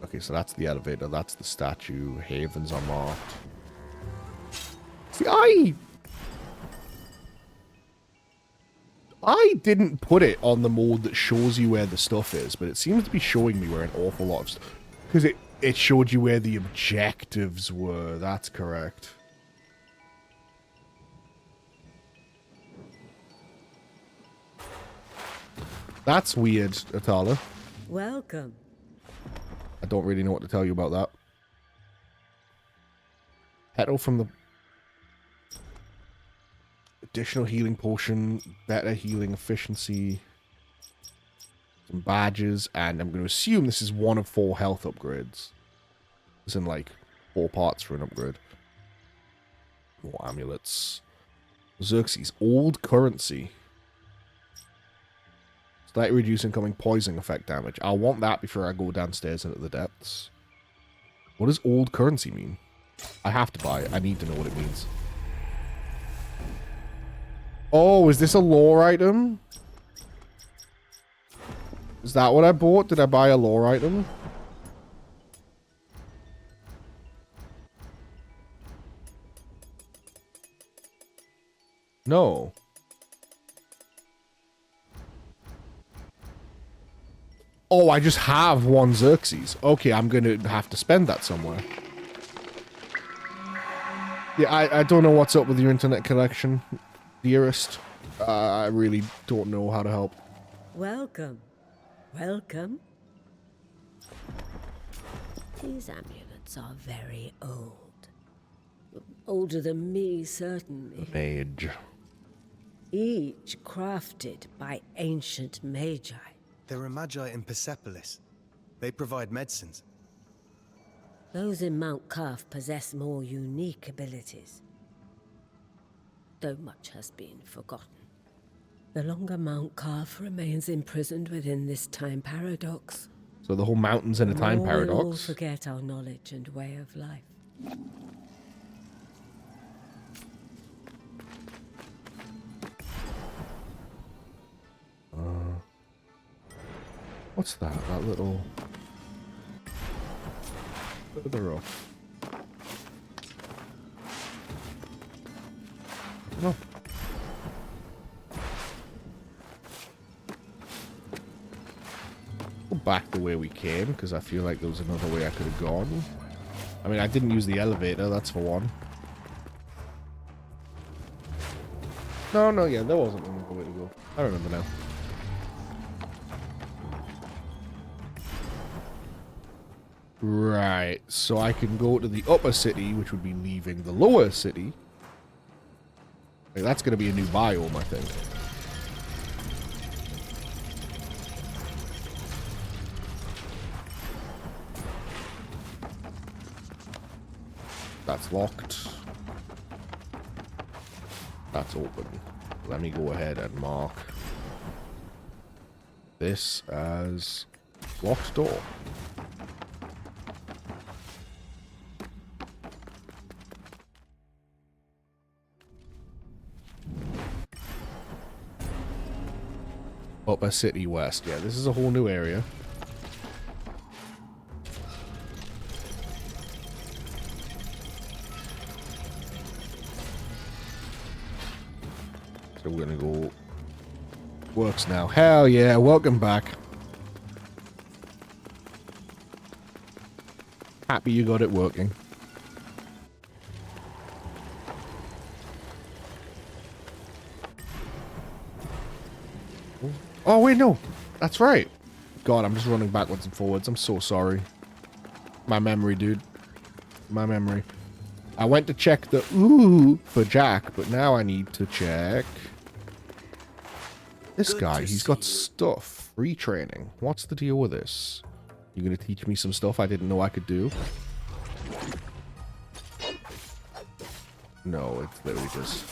Speaker 1: Okay, so that's the elevator. That's the statue. Havens unlocked. See, I didn't put it on the mode that shows you where the stuff is, but it seems to be showing me where an awful lot of stuff... Because it showed you where the objectives were. That's correct. That's weird, Atala.
Speaker 17: Welcome.
Speaker 1: I don't really know what to tell you about that. Petal from the... Additional healing potion, better healing efficiency, some badges, and I'm going to assume this is one of 4 health upgrades. It's in like 4 parts for an upgrade. More amulets. Xerxes, old currency. Slightly reduce incoming poison effect damage. I'll want that before I go downstairs into the depths. What does old currency mean? I have to buy it. I need to know what it means. Oh, is this a lore item? Is that what I bought? Did I buy a lore item? No. Oh, I just have 1 Xerxes. Okay, I'm going to have to spend that somewhere. Yeah, I don't know what's up with your internet connection, dearest. I really don't know how to help.
Speaker 17: Welcome. Welcome. These amulets are very old. Older than me, certainly.
Speaker 1: Mage.
Speaker 17: Each crafted by ancient magi.
Speaker 3: There are magi in Persepolis. They provide medicines.
Speaker 17: Those in Mount Calf possess more unique abilities. Though much has been forgotten. The longer Mount Calf remains imprisoned within this time paradox.
Speaker 1: So the whole mountain's in a time paradox?
Speaker 17: We all forget our knowledge and way of life.
Speaker 1: What's that? That little... Further off. No. Go back the way we came, because I feel like there was another way I could have gone. I mean, I didn't use the elevator, that's for one. No, yeah, there wasn't another way to go. I remember now. Right, so I can go to the upper city, which would be leaving the lower city. Like, that's going to be a new biome, I think. That's locked. That's open. Let me go ahead and mark this as locked door. Upper City West. Yeah, this is a whole new area. So we're gonna go... Works now. Hell yeah, welcome back. Happy you got it working. Oh, wait, no. That's right. God, I'm just running backwards and forwards. I'm so sorry. My memory, dude. My memory. I went to check the ooh for Jack, but now I need to check this guy. He's got stuff. Free training. What's the deal with this? You gonna teach me some stuff I didn't know I could do? No, it's literally just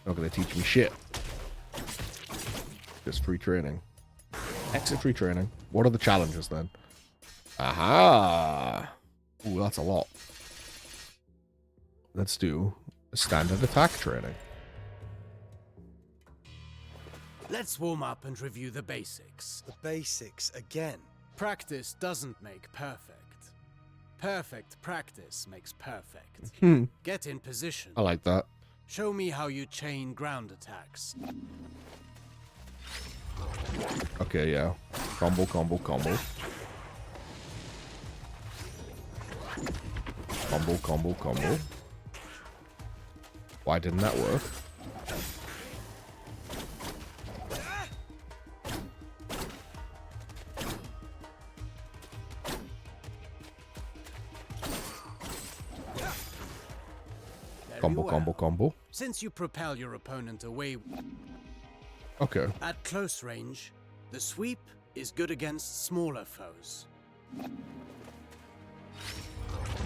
Speaker 1: not gonna teach me shit. Just free training. Exit free training. What are the challenges then? Aha! Ooh, that's a lot. Let's do a standard attack training.
Speaker 13: Let's warm up and review the basics.
Speaker 3: The basics again.
Speaker 13: Practice doesn't make perfect. Perfect practice makes perfect. Get in position.
Speaker 1: I like that.
Speaker 13: Show me how you chain ground attacks.
Speaker 1: Okay, yeah. Combo, combo, combo. Combo, combo, combo. Why didn't that work? Combo, combo, combo.
Speaker 13: Since you propel your opponent away...
Speaker 1: Okay.
Speaker 13: At close range, the sweep is good against smaller foes.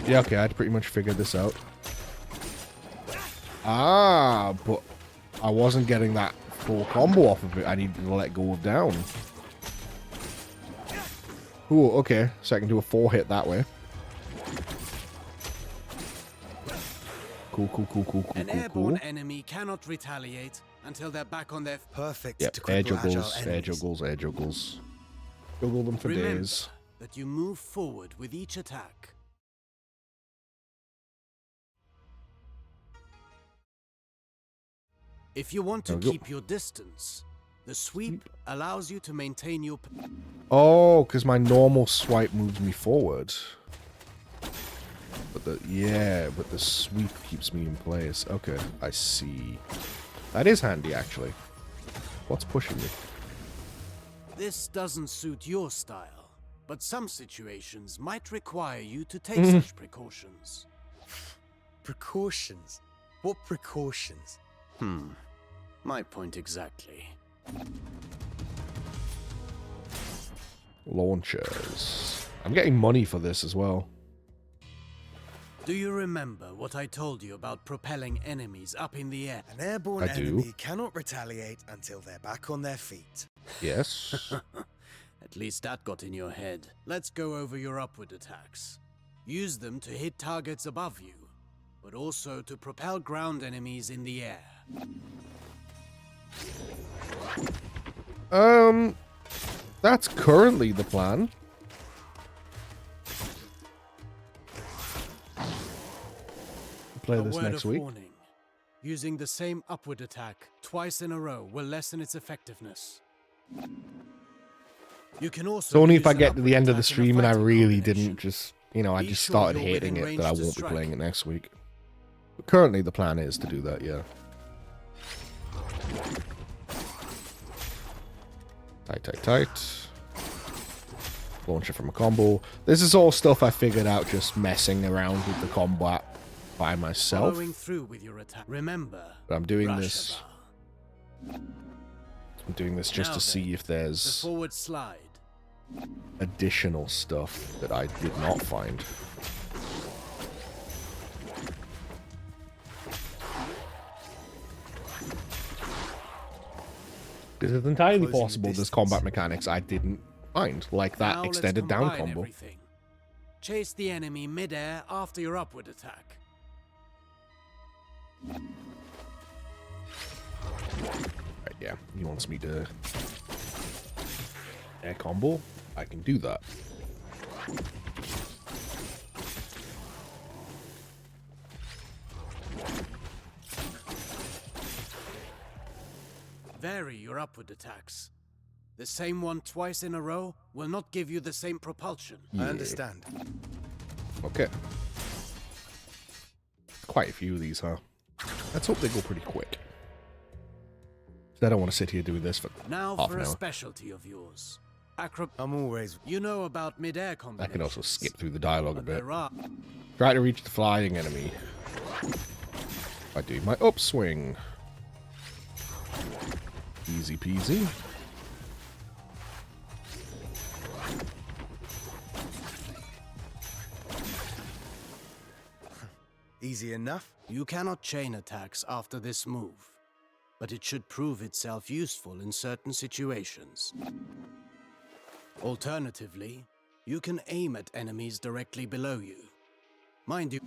Speaker 1: Yeah, okay, I'd pretty much figured this out. Ah, but I wasn't getting that full combo off of it. I needed to let go of down. Ooh, okay. So I can do a 4-hit that way. Cool, cool, cool, cool, cool,
Speaker 13: An
Speaker 1: cool,
Speaker 13: airborne
Speaker 1: cool.
Speaker 13: enemy cannot retaliate until they're back on their...
Speaker 3: Perfect
Speaker 1: Yep,
Speaker 3: to
Speaker 1: air
Speaker 3: cripple
Speaker 1: juggles,
Speaker 3: agile
Speaker 1: air
Speaker 3: enemies.
Speaker 1: juggles, air juggles. Juggle them for
Speaker 13: Remember
Speaker 1: days.
Speaker 13: that you move forward with each attack. If you want to
Speaker 1: There we go.
Speaker 13: keep your distance, the sweep allows you to maintain your...
Speaker 1: Oh, because my normal swipe moves me forward. But but the sweep keeps me in place. Okay, I see. That is handy, actually. What's pushing me?
Speaker 13: This doesn't suit your style, but some situations might require you to take such precautions.
Speaker 3: Precautions? What precautions?
Speaker 13: My point exactly.
Speaker 1: Launchers. I'm getting money for this as well.
Speaker 13: Do you remember what I told you about propelling enemies up in the air?
Speaker 3: An airborne
Speaker 1: I do.
Speaker 3: enemy cannot retaliate until they're back on their feet.
Speaker 1: Yes.
Speaker 13: At least that got in your head. Let's go over your upward attacks. Use them to hit targets above you, but also to propel ground enemies in the air.
Speaker 1: That's currently the plan. Play this next week.
Speaker 13: Warning. Using the same upward attack twice in a row will lessen its effectiveness. You can also
Speaker 1: It's only if
Speaker 13: use
Speaker 1: I
Speaker 13: an
Speaker 1: get to the
Speaker 13: upward
Speaker 1: end of the
Speaker 13: attack in a
Speaker 1: stream and I
Speaker 13: fighting
Speaker 1: really
Speaker 13: combination.
Speaker 1: didn't just, you know, I
Speaker 13: Be
Speaker 1: just
Speaker 13: sure
Speaker 1: started
Speaker 13: you're
Speaker 1: hating
Speaker 13: within
Speaker 1: it that I
Speaker 13: range to
Speaker 1: won't be
Speaker 13: strike.
Speaker 1: playing it next week. But currently the plan is to do that, yeah. Tight, tight, tight. Launcher from a combo. This is all stuff I figured out just messing around with the combat by myself.
Speaker 13: Following through with your attack. Remember,
Speaker 1: But I'm doing
Speaker 13: Rush
Speaker 1: this.
Speaker 13: about.
Speaker 1: I'm doing this just
Speaker 13: Now
Speaker 1: to see
Speaker 13: then,
Speaker 1: if
Speaker 13: the
Speaker 1: there's
Speaker 13: forward slide.
Speaker 1: additional stuff that I did not find. Because it's entirely
Speaker 3: Closing
Speaker 1: possible
Speaker 3: the
Speaker 1: there's combat mechanics I didn't find, like that
Speaker 13: Now let's
Speaker 1: extended down
Speaker 13: combine
Speaker 1: combo.
Speaker 13: everything. Chase the enemy mid-air after your upward attack.
Speaker 1: Right, yeah, he wants me to air combo. I can do that.
Speaker 13: Vary your upward attacks. The same one twice in a row will not give you the same propulsion.
Speaker 3: I understand.
Speaker 1: Okay. Quite a few of these, huh? Let's hope they go pretty quick. I don't want to sit here doing this for
Speaker 13: now
Speaker 1: half
Speaker 13: for
Speaker 1: an
Speaker 13: a
Speaker 1: hour.
Speaker 13: specialty of yours.
Speaker 3: I'm always...
Speaker 13: You know about mid-air combinations.
Speaker 1: I can also skip through the dialogue a bit.
Speaker 13: There are...
Speaker 1: Try to reach the flying enemy by doing my upswing. Easy peasy.
Speaker 3: Easy enough.
Speaker 13: You cannot chain attacks after this move, but it should prove itself useful in certain situations. Alternatively, you can aim at enemies directly below you. Mind you...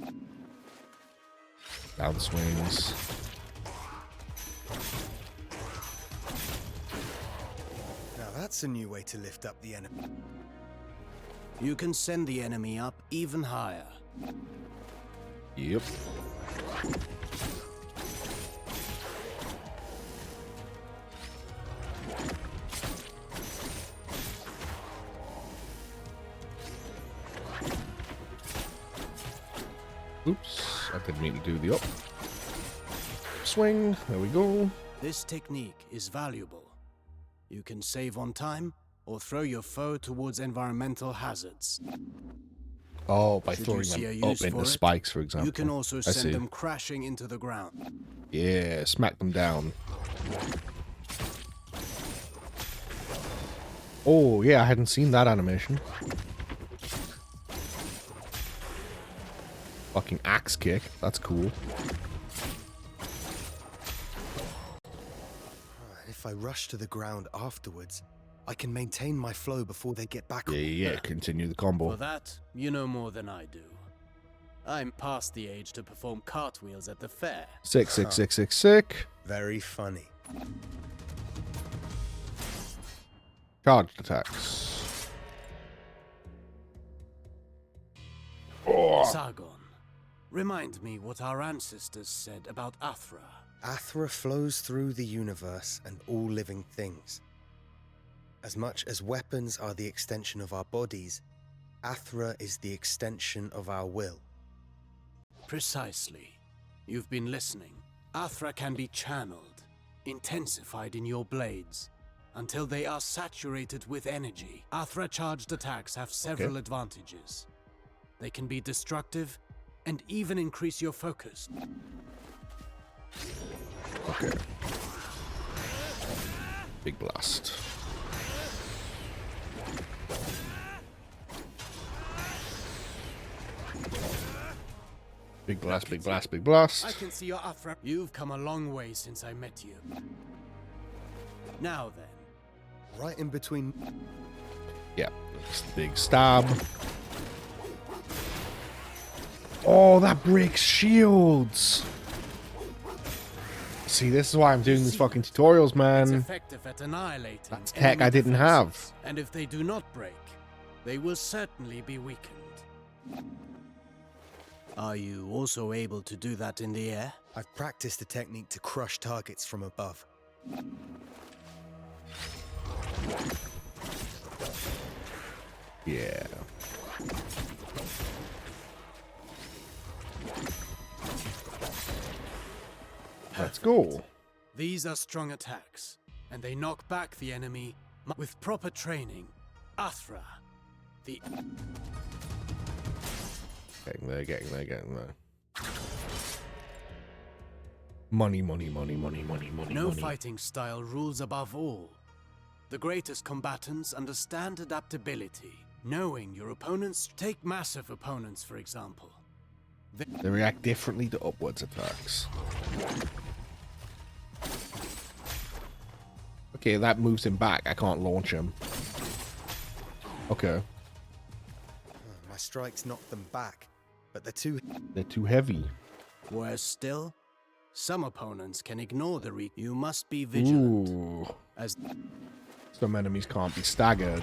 Speaker 1: Down swings.
Speaker 3: Now that's a new way to lift up the enemy.
Speaker 13: You can send the enemy up even higher.
Speaker 1: Yep. Oops, I didn't mean to do the up. Swing, there we go.
Speaker 13: This technique is valuable. You can save on time or throw your foe towards environmental hazards.
Speaker 1: Oh, by
Speaker 13: Should
Speaker 1: throwing
Speaker 13: you see
Speaker 1: them
Speaker 13: a
Speaker 1: up
Speaker 13: use
Speaker 1: into
Speaker 13: for it,
Speaker 1: spikes, for example.
Speaker 13: You can also
Speaker 1: I
Speaker 13: send
Speaker 1: see.
Speaker 13: them crashing into the ground.
Speaker 1: Yeah, smack them down. Oh, yeah, I hadn't seen that animation. Fucking axe kick. That's cool.
Speaker 3: If I rush to the ground afterwards, I can maintain my flow before they get back.
Speaker 1: Yeah, continue the combo.
Speaker 13: For that, you know more than I do. I'm past the age to perform cartwheels at the fair.
Speaker 1: Sick, sick, sick, sick, sick.
Speaker 3: Very funny.
Speaker 1: Charged attacks. Oh.
Speaker 13: Sargon, remind me what our ancestors said about Athra.
Speaker 3: Athra flows through the universe and all living things. As much as weapons are the extension of our bodies, Athra is the extension of our will.
Speaker 13: Precisely. You've been listening. Athra can be channeled, intensified in your blades, until they are saturated with energy. Athra charged attacks have several advantages. They can be destructive and even increase your focus.
Speaker 1: Okay. Big blast. Big blast, big blast, big blast.
Speaker 13: I can see your Athra. You've come a long way since I met you. Now then.
Speaker 3: Right in between.
Speaker 1: Yeah, big stab. Oh, that breaks shields. See, this is why I'm doing these fucking tutorials,
Speaker 13: It's
Speaker 1: man.
Speaker 13: effective at annihilating
Speaker 1: That's tech I
Speaker 13: enemy
Speaker 1: didn't have.
Speaker 13: defenses, and if they do not break, they will certainly be weakened. Are you also able to do that in the air?
Speaker 3: I've practiced the technique to crush targets from above.
Speaker 1: Yeah. Let's go.
Speaker 13: These are strong attacks, and they knock back the enemy with proper training. Athra, the...
Speaker 1: Getting there, getting there, getting there. Money, money, money, money, money, money,
Speaker 13: No
Speaker 1: money.
Speaker 13: fighting style rules above all. The greatest combatants understand adaptability, knowing your opponents. Take massive opponents, for example.
Speaker 1: They react differently to upwards attacks. Okay, that moves him back. I can't launch him. Okay.
Speaker 3: My strikes knock them back, but
Speaker 1: They're too heavy.
Speaker 13: Worse still, some opponents can ignore the You must be vigilant.
Speaker 1: Ooh.
Speaker 13: As
Speaker 1: Some enemies can't be staggered.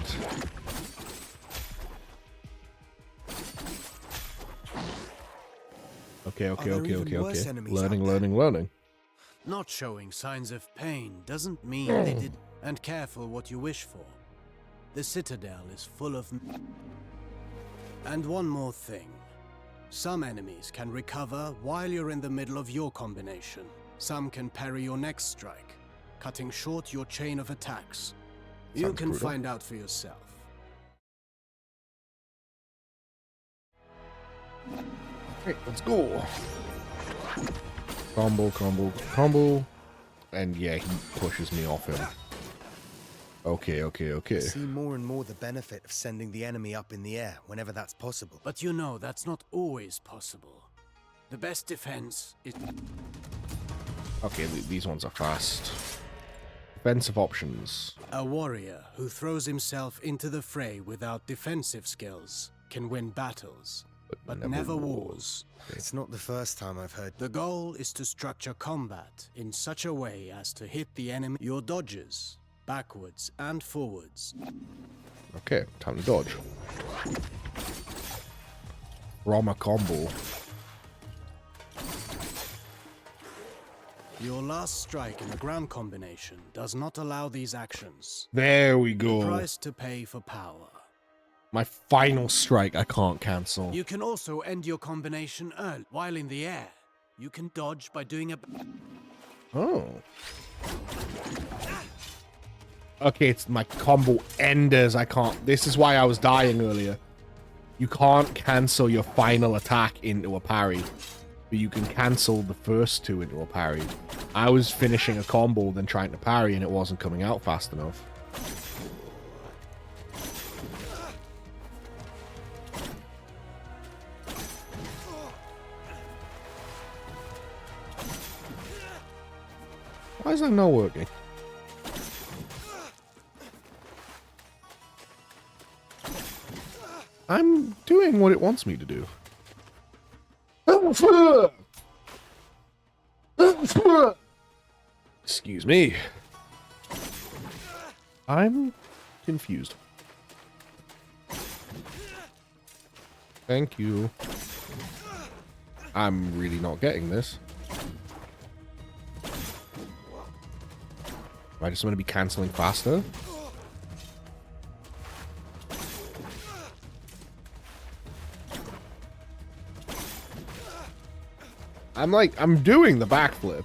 Speaker 1: Okay, okay,
Speaker 13: there
Speaker 1: okay,
Speaker 13: even
Speaker 1: okay,
Speaker 13: worse
Speaker 1: okay.
Speaker 13: enemies
Speaker 1: Learning,
Speaker 13: out there?
Speaker 1: learning, learning.
Speaker 13: not showing signs of pain doesn't mean they did. And careful what you wish for. The Citadel is full of... And one more thing. Some enemies can recover while you're in the middle of your combination. Some can parry your next strike, cutting short your chain of attacks. You can find out for yourself.
Speaker 1: Okay, let's go. Combo, combo, combo. And yeah, he pushes me off him. Okay, okay, okay.
Speaker 3: I see more and more the benefit of sending the enemy up in the air whenever that's possible.
Speaker 13: But you know, that's not always possible. The best defense is...
Speaker 1: Okay, these ones are fast. Defensive options.
Speaker 13: A warrior who throws himself into the fray without defensive skills can win battles, but never wars.
Speaker 3: It's not the first time I've heard.
Speaker 13: The goal is to structure combat in such a way as to hit the enemy. Your dodges, backwards and forwards.
Speaker 1: Okay, time to dodge. Rama combo.
Speaker 13: Your last strike in the ground combination does not allow these actions.
Speaker 1: There we go.
Speaker 13: The price to pay for power.
Speaker 1: My final strike I can't cancel.
Speaker 13: You can also end your combination early. While in the air, you can dodge by doing a...
Speaker 1: Oh. Okay, it's my combo enders. I can't... This is why I was dying earlier. You can't cancel your final attack into a parry. But you can cancel the first two into a parry. I was finishing a combo, then trying to parry, and it wasn't coming out fast enough. Why is that not working? I'm doing what it wants me to do. Excuse me. I'm confused. Thank you. I'm really not getting this. I just want to be canceling faster. I'm doing the backflip.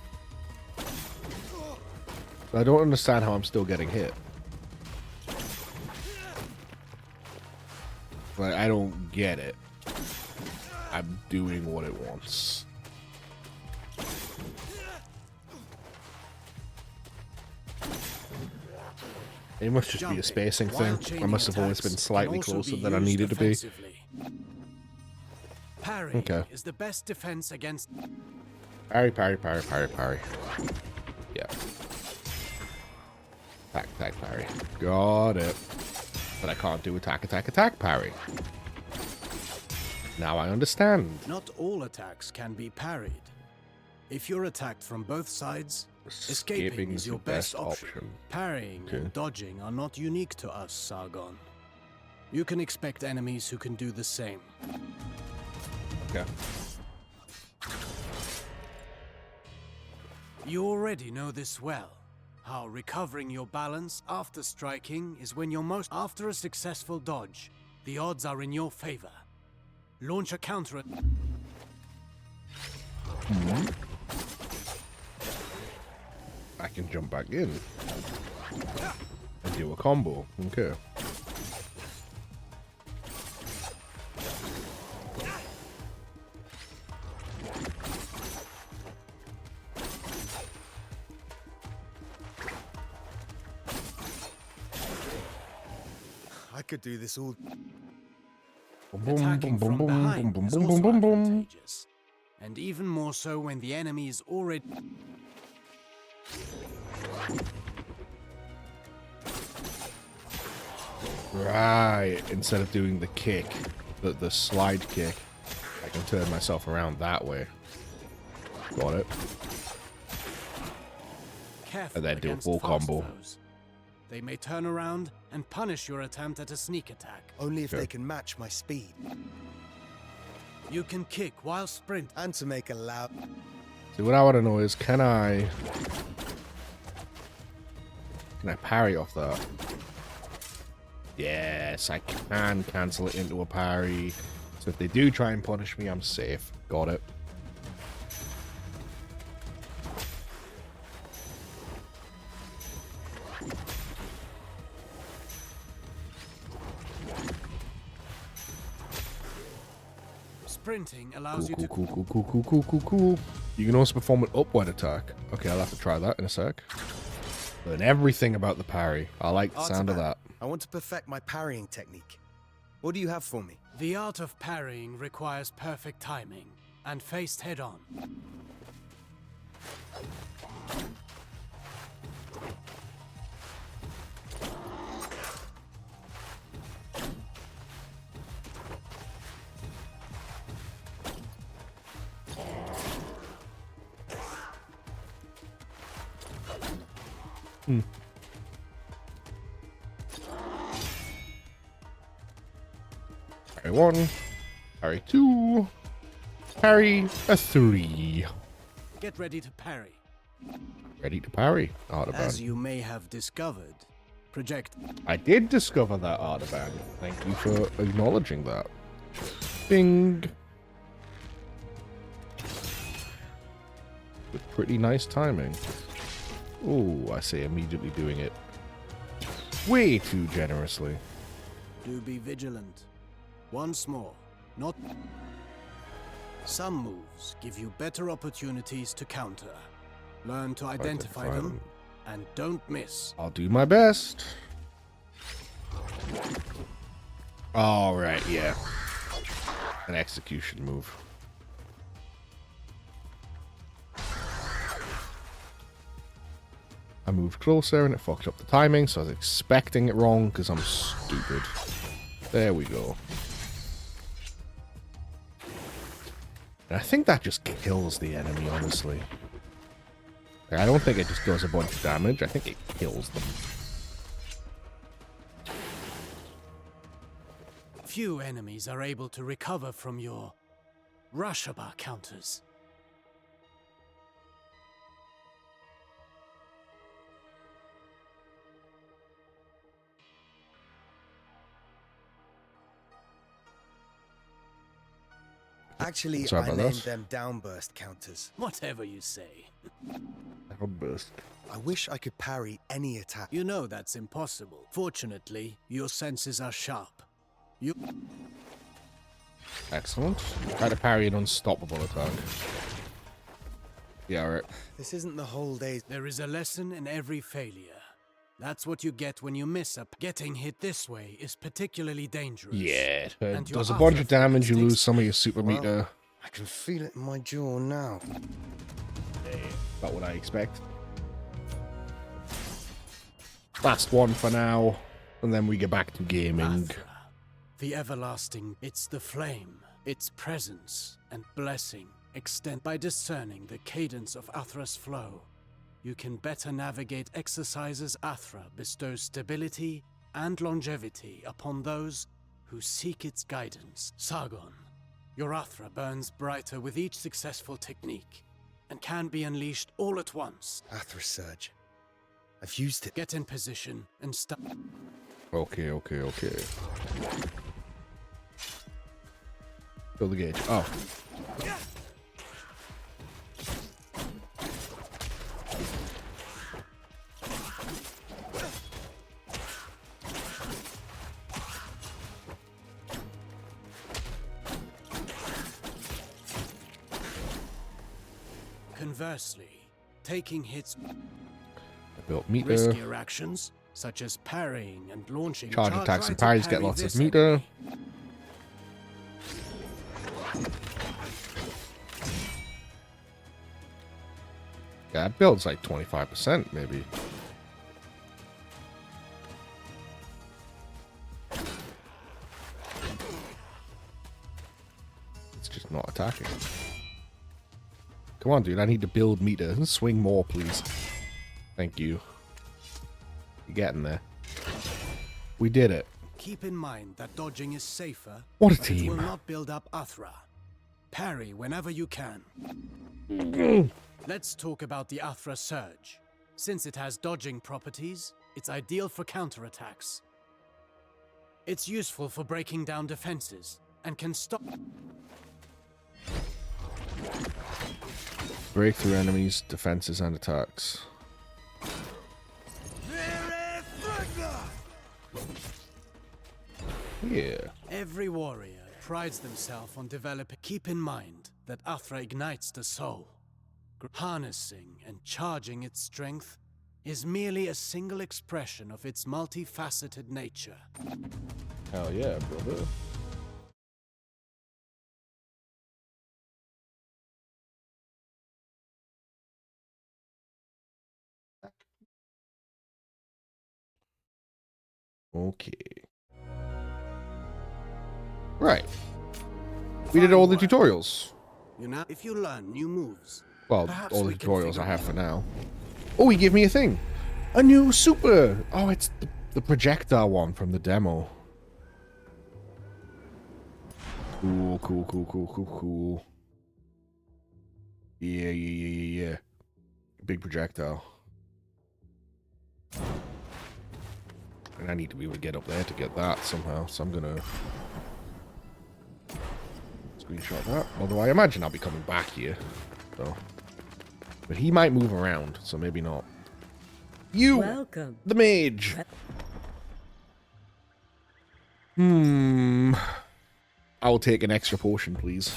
Speaker 1: I don't understand how I'm still getting hit. Like, I don't get it. I'm doing what it wants. It must just be a spacing thing. I must have always been slightly closer than I needed to be.
Speaker 13: Parry is the best defense against...
Speaker 1: Parry, parry, parry, parry, parry. Yeah. Attack, attack, parry. Got it. But I can't do attack, attack, attack, parry. Now I understand.
Speaker 13: Not all attacks can be parried. If you're attacked from both sides, escaping is your best option. Parrying and dodging are not unique to us, Sargon. You can expect enemies who can do the same.
Speaker 1: Okay.
Speaker 13: You already know this well. How recovering your balance after striking is when you're most... After a successful dodge, the odds are in your favor. Launch a counter...
Speaker 1: I can jump back in. And do a combo. Okay.
Speaker 3: I could do this all.
Speaker 13: Attacking from behind is also advantageous, and even more so when the enemy is already...
Speaker 1: Right. Instead of doing the kick, the slide kick, I can turn myself around that way. Got it.
Speaker 13: Careful
Speaker 1: And then do a
Speaker 13: against
Speaker 1: full
Speaker 13: fast
Speaker 1: combo.
Speaker 13: foes. They may turn around and punish your attempt at a sneak attack.
Speaker 3: Only if they can match my speed.
Speaker 13: You can kick while sprint.
Speaker 3: And to make a loud...
Speaker 1: See, what I want to know is, can Can I parry off that? Yes, I can cancel it into a parry. So if they do try and punish me, I'm safe. Got it.
Speaker 13: Sprinting allows you to...
Speaker 1: Cool. You can also perform an upward attack. Okay, I'll have to try that in a sec. Learn everything about the parry. I like the sound of that.
Speaker 3: I want to perfect my parrying technique. What do you have for me?
Speaker 13: The art of parrying requires perfect timing and faced head-on.
Speaker 1: Parry 1, parry 2, parry a 3.
Speaker 13: Get ready to parry.
Speaker 1: Ready to parry.
Speaker 13: As you may have discovered, project...
Speaker 1: I did discover that Artaban. Thank you for acknowledging that. Bing. With pretty nice timing. Oh, I say immediately doing it way too generously.
Speaker 13: Do be vigilant. Once more, not... Some moves give you better opportunities to counter. Learn to identify them, and don't miss.
Speaker 1: I'll do my best. All right, yeah. An execution move. I moved closer and it fucked up the timing, so I was expecting it wrong because I'm stupid. There we go. And I think that just kills the enemy, honestly. Like, I don't think it just does a bunch of damage. I think it kills them.
Speaker 13: Few enemies are able to recover from your Rashaba counters.
Speaker 3: Actually,
Speaker 1: Sorry
Speaker 3: I
Speaker 1: about
Speaker 3: named
Speaker 1: that.
Speaker 3: them downburst counters.
Speaker 13: Whatever you say.
Speaker 1: Downburst.
Speaker 3: I wish I could parry any attack.
Speaker 13: You know that's impossible. Fortunately, your senses are sharp. You...
Speaker 1: Excellent. Try to parry an unstoppable attack. Yeah, alright.
Speaker 3: This isn't the whole day's...
Speaker 13: There is a lesson in every failure. That's what you get when you miss up. Getting hit this way is particularly dangerous.
Speaker 1: Yeah,
Speaker 13: And
Speaker 1: does a
Speaker 13: your
Speaker 1: bunch of
Speaker 13: after
Speaker 1: damage, you
Speaker 13: takes-
Speaker 1: lose some of your super meter.
Speaker 3: I can feel it in my jaw now.
Speaker 1: About what I expect. Last one for now, and then we get back to gaming.
Speaker 13: Athra, the everlasting, it's the flame. Its presence and blessing extend by discerning the cadence of Athra's flow. You can better navigate exercises. Athra bestows stability and longevity upon those who seek its guidance. Sargon, your Athra burns brighter with each successful technique and can be unleashed all at once.
Speaker 3: Athra Surge. I've used it.
Speaker 13: Get in position and stop.
Speaker 1: Okay. Fill the gauge. Oh.
Speaker 13: Conversely, taking hits...
Speaker 1: I built meter.
Speaker 13: Riskier actions, such as parrying and launching...
Speaker 1: Charge attacks and
Speaker 13: try to
Speaker 1: parries get
Speaker 13: parry
Speaker 1: lots of
Speaker 13: this
Speaker 1: meter.
Speaker 13: enemy.
Speaker 1: Yeah, it builds like 25% maybe. It's just not attacking. Come on, dude. I need to build meter. Swing more, please. Thank you. You're getting there. We did it.
Speaker 13: Keep in mind that dodging is safer.
Speaker 1: What a
Speaker 13: but it
Speaker 1: team.
Speaker 13: will not build up Athra. Parry whenever you can. Let's talk about the Athra Surge. Since it has dodging properties, It's ideal for counterattacks. It's useful for breaking down defenses and can stop.
Speaker 1: Break through enemies, defenses, and attacks. Yeah.
Speaker 13: Every warrior prides themselves on developing. Keep in mind that Athra ignites the soul. Harnessing and charging its strength is merely a single expression of its multifaceted nature.
Speaker 1: Hell yeah, brother. Okay. Right. We did all the tutorials.
Speaker 13: You know, if you learn new moves,
Speaker 1: Well,
Speaker 13: perhaps
Speaker 1: all the
Speaker 13: we can
Speaker 1: tutorials
Speaker 13: figure
Speaker 1: I have for now. Oh, he gave me a thing. A new super. Oh, it's the projectile one from the demo. Cool, cool, cool, cool, cool, cool. Yeah. Big projectile. And I need to be able to get up there to get that somehow, so I'm gonna screenshot that. Although I imagine I'll be coming back here. So. But he might move around, so maybe not. You!
Speaker 17: Welcome.
Speaker 1: The mage! I will take an extra portion, please.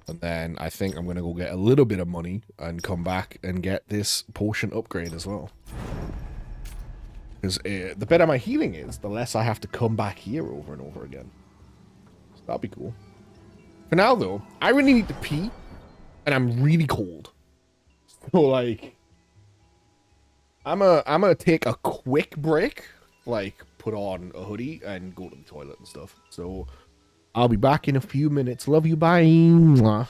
Speaker 1: And then I think I'm going to go get a little bit of money and come back and get this potion upgrade as well. Because the better my healing is, the less I have to come back here over and over again. So that'll be cool. For now, though, I really need to pee, and I'm really cold. So, like, I'm gonna take a quick break, like, put on a hoodie and go to the toilet and stuff. So, I'll be back in a few minutes. Love you, bye. Mwah.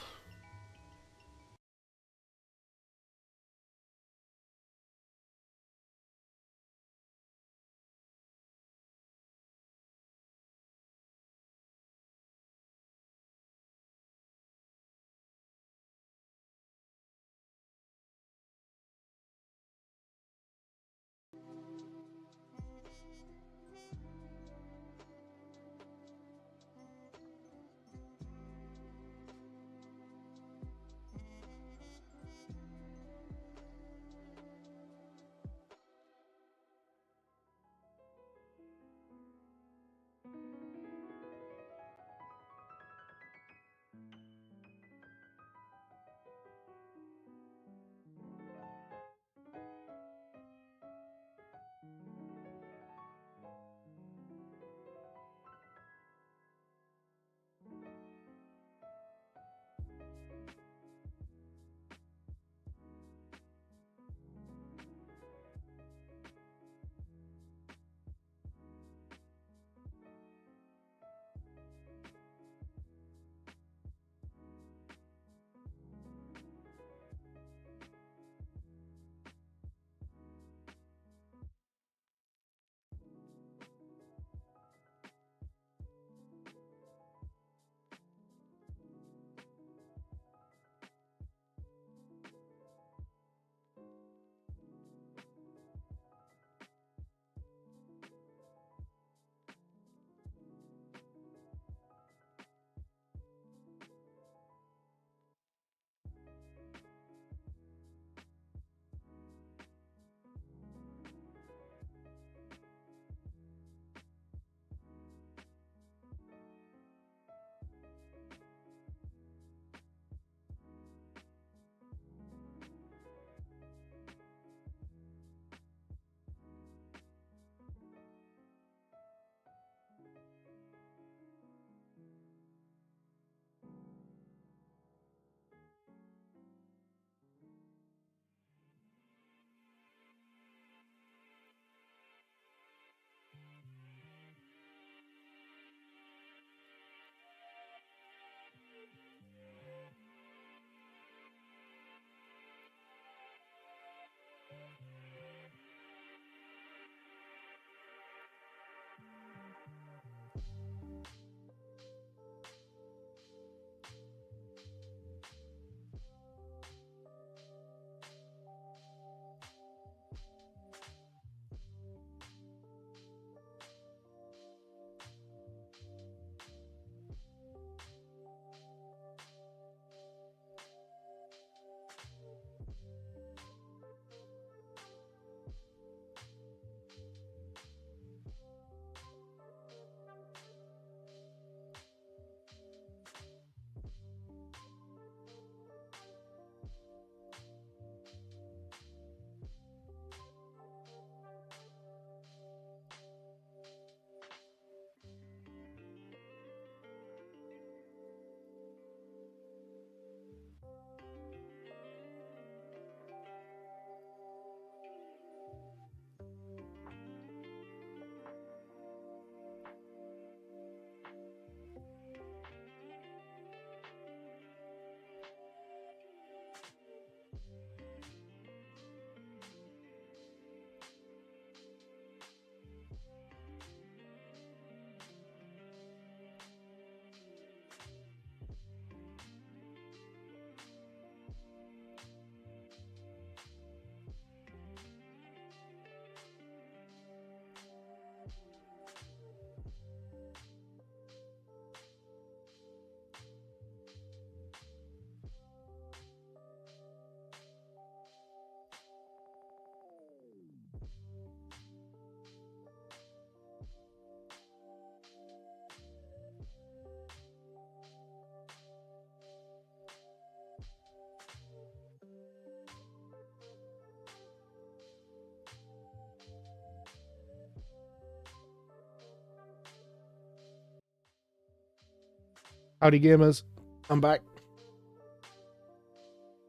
Speaker 1: Howdy, gamers. I'm back.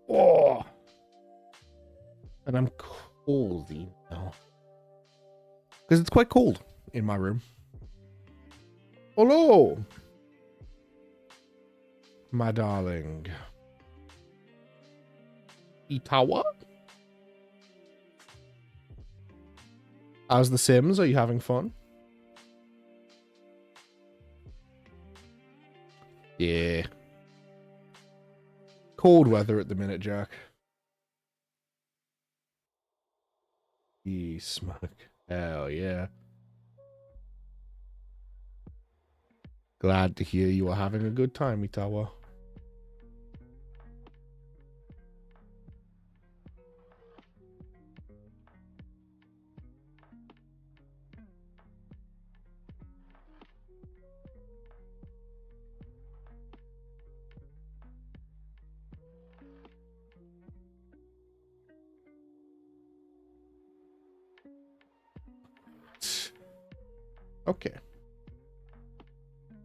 Speaker 1: Oh. And I'm cozy now. Because it's quite cold in my room. Hello, my darling. Itawa? How's the Sims? Are you having fun? Yeah. Cold weather at the minute, Jack. Ye smoke. Hell yeah. Glad to hear you are having a good time, Itawa. Okay.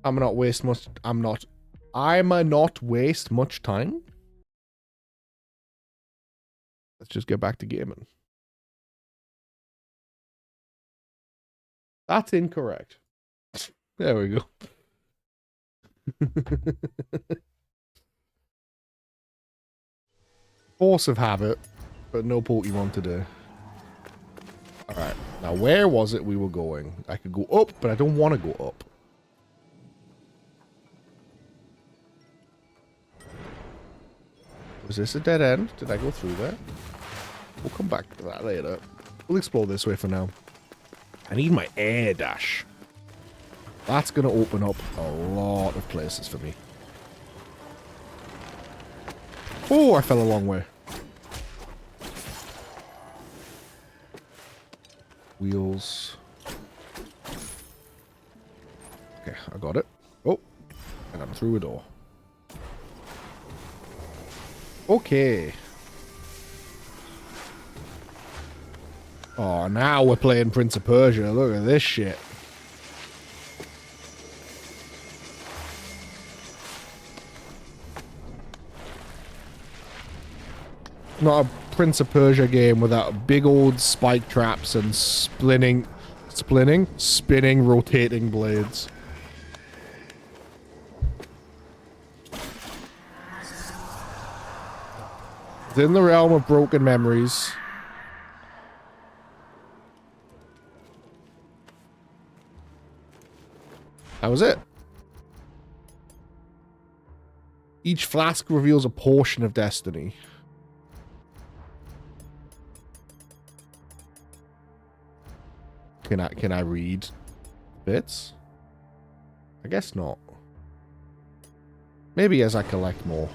Speaker 1: I'ma not waste much time. Let's just get back to gaming. That's incorrect. There we go. Force of habit, but no Pokemon today. Alright, now where was it we were going? I could go up, but I don't want to go up. Was this a dead end? Did I go through there? We'll come back to that later. We'll explore this way for now. I need my air dash. That's going to open up a lot of places for me. Oh, I fell a long way. Wheels. Okay, I got it. Oh, and I'm through a door. Okay. Oh, now we're playing Prince of Persia. Look at this shit. Not a Prince of Persia game without big old spike traps and spinning, rotating blades. It's in the realm of broken memories. That was it. Each flask reveals a portion of destiny. Can I read bits? I guess not. Maybe as I collect more.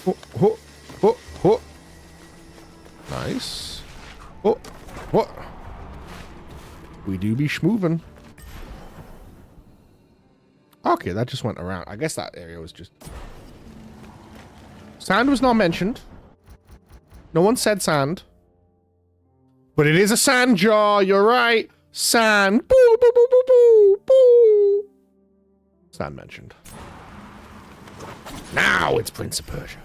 Speaker 1: Oh, oh, oh, oh. Nice. Oh, what? We do be schmoovin'. Okay, that just went around. I guess that area was just... Sand was not mentioned. No one said sand. But it is a sand jar, you're right. Sand. Boo, boo, boo, boo, boo, boo. Sand mentioned. Now it's Prince of Persia.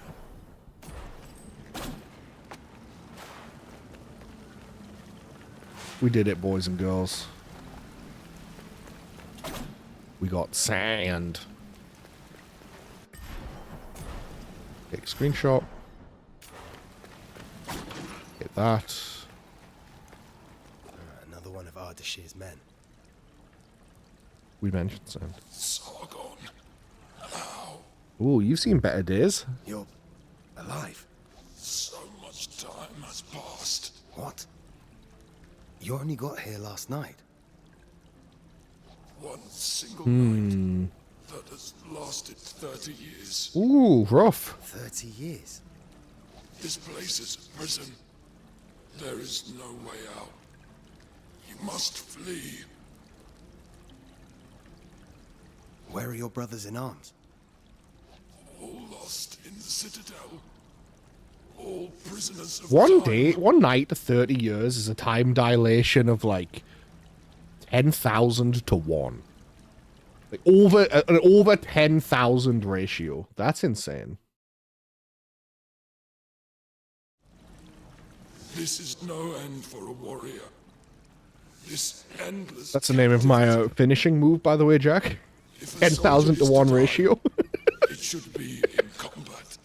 Speaker 1: We did it, boys and girls. We got sand. Take a screenshot. Hit that.
Speaker 3: Another one of Ardashir's men.
Speaker 1: We mentioned sand.
Speaker 10: Sargon. Now.
Speaker 1: Ooh, you've seen better days.
Speaker 3: You're alive.
Speaker 10: So much time has passed.
Speaker 3: What? You only got here last night.
Speaker 10: One single night that has lasted 30 years.
Speaker 1: Ooh, rough.
Speaker 3: 30 years?
Speaker 10: This place is a prison. There is no way out. You must flee.
Speaker 3: Where are your brothers in arms?
Speaker 10: All lost in the Citadel. All prisoners of
Speaker 1: One
Speaker 10: time.
Speaker 1: day, one night to 30 years is a time dilation of like 10,000 to 1. Like an over 10,000 ratio. That's insane.
Speaker 18: This is no end for a warrior. This endless...
Speaker 1: That's the name of my finishing move, by the way, Jack. 10,000 to 1 ratio.
Speaker 18: It should be in combat.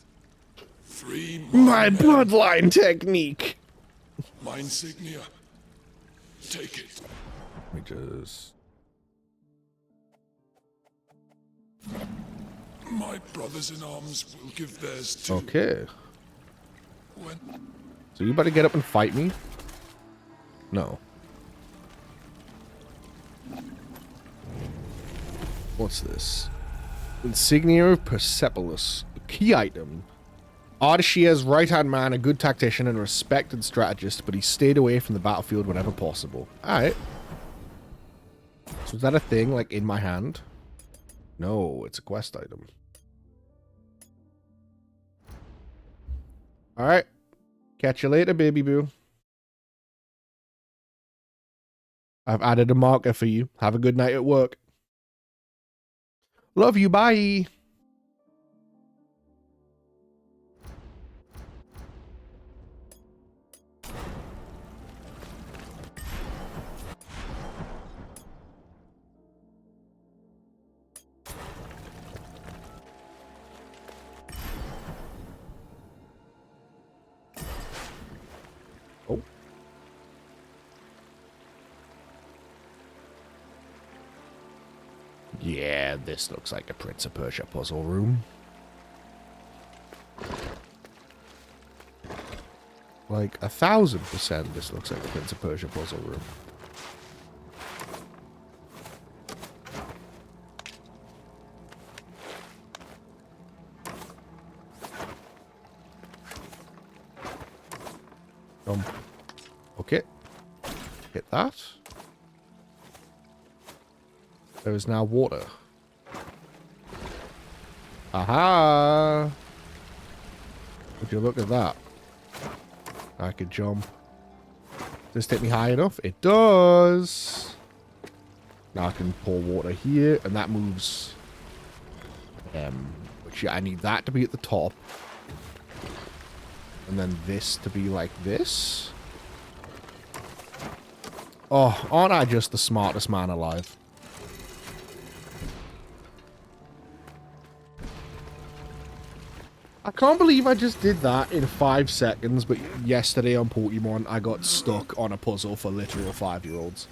Speaker 18: Free
Speaker 1: my bloodline technique.
Speaker 18: My insignia. Take it.
Speaker 1: Let me just...
Speaker 18: My brothers in arms will give theirs too.
Speaker 1: Okay.
Speaker 18: When...
Speaker 1: So you better get up and fight me? No. What's this? Insignia of Persepolis. A key item. Ardasheer's right-hand man, a good tactician and a respected strategist, but he stayed away from the battlefield whenever possible. Alright. So is that a thing, like, in my hand? No, it's a quest item. Alright. Catch you later, baby boo. I've added a marker for you. Have a good night at work. Love you, bye. Oh. Yeah, this looks like a Prince of Persia puzzle room. Like 1000% this looks like a Prince of Persia puzzle room. Okay. Hit that. There is now water. Aha! Would you look at that? I could jump. Does this take me high enough? It does! Now I can pour water here, and that moves... which, yeah, I need that to be at the top. And then this to be like this. Oh, aren't I just the smartest man alive? I can't believe I just did that in 5 seconds, but yesterday on Pokemon, I got stuck on a puzzle for literal 5-year-olds.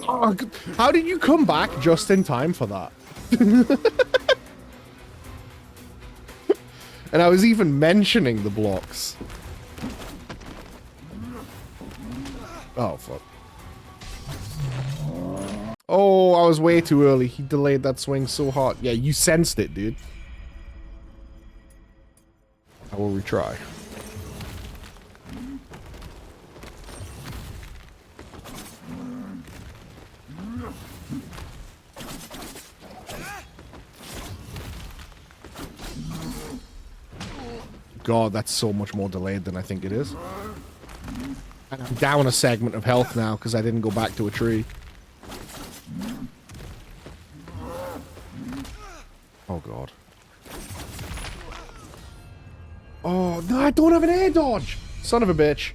Speaker 1: Oh, how did you come back just in time for that? And I was even mentioning the blocks. Oh, fuck. Oh, I was way too early. He delayed that swing so hard. Yeah, you sensed it, dude. I will retry. God, that's so much more delayed than I think it is. And I'm down a segment of health now because I didn't go back to a tree. Oh, God. Oh, no, I don't have an air dodge! Son of a bitch.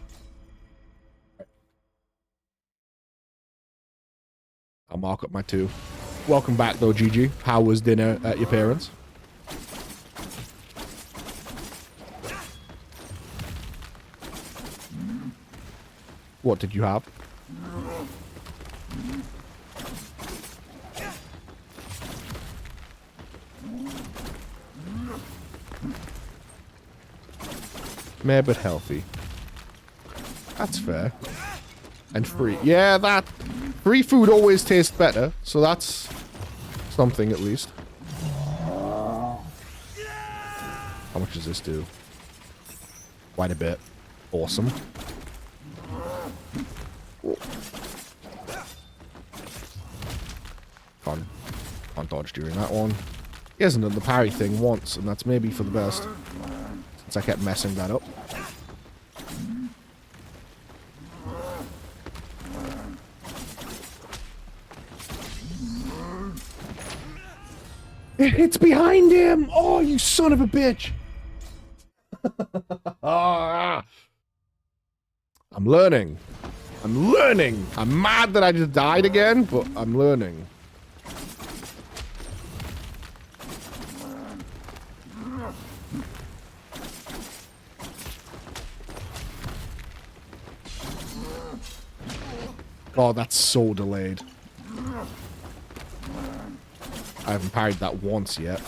Speaker 1: I'll mark up my 2. Welcome back, though, Gigi. How was dinner at your parents'? What did you have? Meh, but healthy. That's fair. And free. Yeah, that... Free food always tastes better, so that's something at least. How much does this do? Quite a bit. Awesome. Can't dodge during that one. He hasn't done the parry thing once, and that's maybe for the best. Since I kept messing that up. It's behind him! Oh, you son of a bitch! Ah. I'm learning. I'm learning! I'm mad that I just died again, but I'm learning. Oh, that's so delayed. I haven't parried that once yet.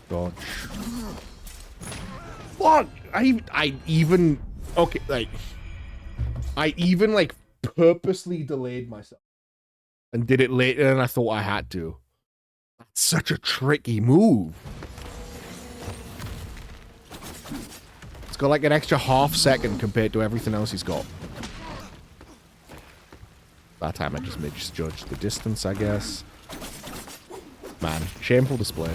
Speaker 1: Dodge. Fuck! I even... Okay, like... I even, like, purposely delayed myself. And did it later than I thought I had to. That's such a tricky move. It's got, like, an extra half second compared to everything else he's got. That time I just misjudged the distance, I guess. Man, shameful display.